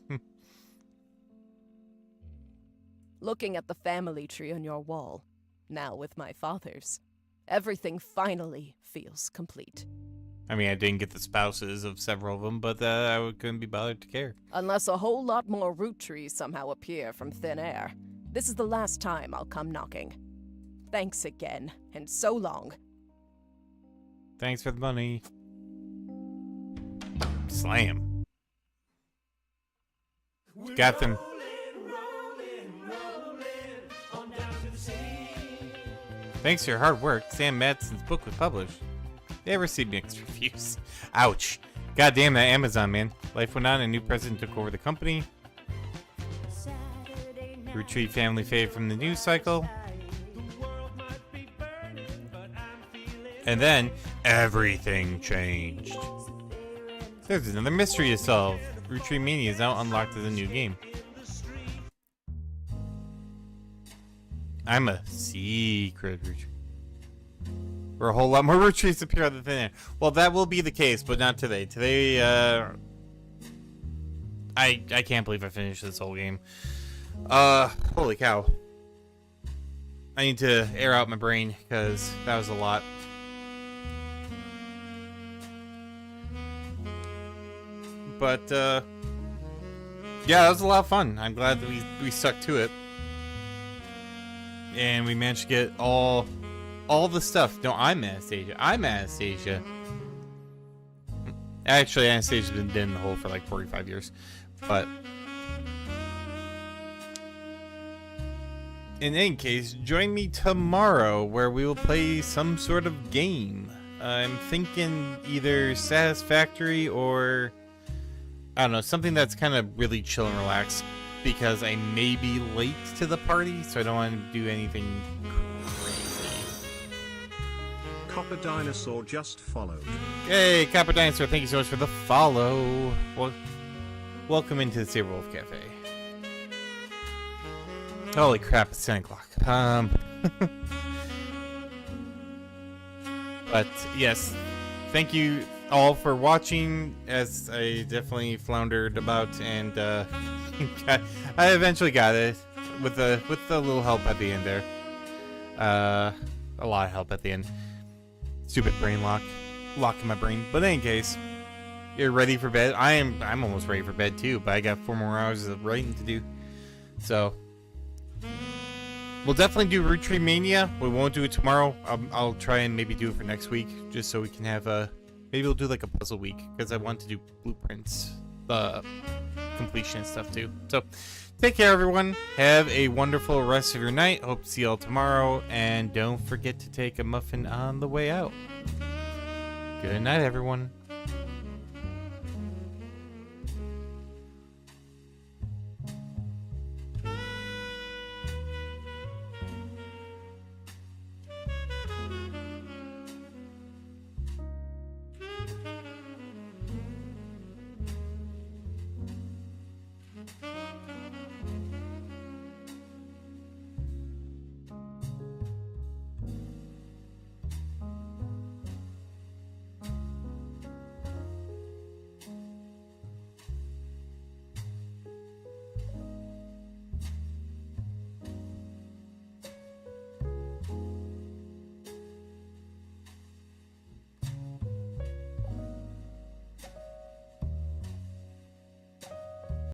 Looking at the family tree on your wall, now with my father's, everything finally feels complete. I mean, I didn't get the spouses of several of them, but I couldn't be bothered to care. Unless a whole lot more Roottrees somehow appear from thin air. This is the last time I'll come knocking. Thanks again, and so long. Thanks for the money. Slam. Got them. Thanks to your hard work, Sam Madsen's book was published. They received mixed reviews. Ouch. God damn that Amazon, man. Life went on, a new president took over the company. Roottrees family faded from the news cycle. And then everything changed. There's another mystery to solve. Roottrees Mania is now unlocked as a new game. I'm a secret Roottrees. Where a whole lot more Roottrees appear out of thin air. Well, that will be the case, but not today. Today, I can't believe I finished this whole game. Holy cow. I need to air out my brain, because that was a lot. But, yeah, that was a lot of fun. I'm glad that we stuck to it. And we managed to get all the stuff. No, I'm Anastasia. Actually, Anastasia's been dead in the hole for like 45 years. But in any case, join me tomorrow where we will play some sort of game. I'm thinking either Satisfactory or, I don't know, something that's kind of really chill and relaxed, because I may be late to the party, so I don't want to do anything crazy. Copper Dinosaur just followed. Hey, Copper Dinosaur, thank you so much for the follow. Well, welcome into the Sabrewolf Cafe. Holy crap, it's 10 o'clock. But, yes, thank you all for watching, as I definitely floundered about, and I eventually got it with a little help at the end there. A lot of help at the end. Stupid brain lock in my brain. But in any case, you're ready for bed. I'm almost ready for bed too, but I got 4 more hours of writing to do. So we'll definitely do Roottrees Mania. We won't do it tomorrow. I'll try and maybe do it for next week, just so we can have maybe we'll do like a puzzle week, because I want to do blueprints, completion and stuff too. So take care, everyone. Have a wonderful rest of your night. Hope to see y'all tomorrow, and don't forget to take a muffin on the way out. Good night, everyone.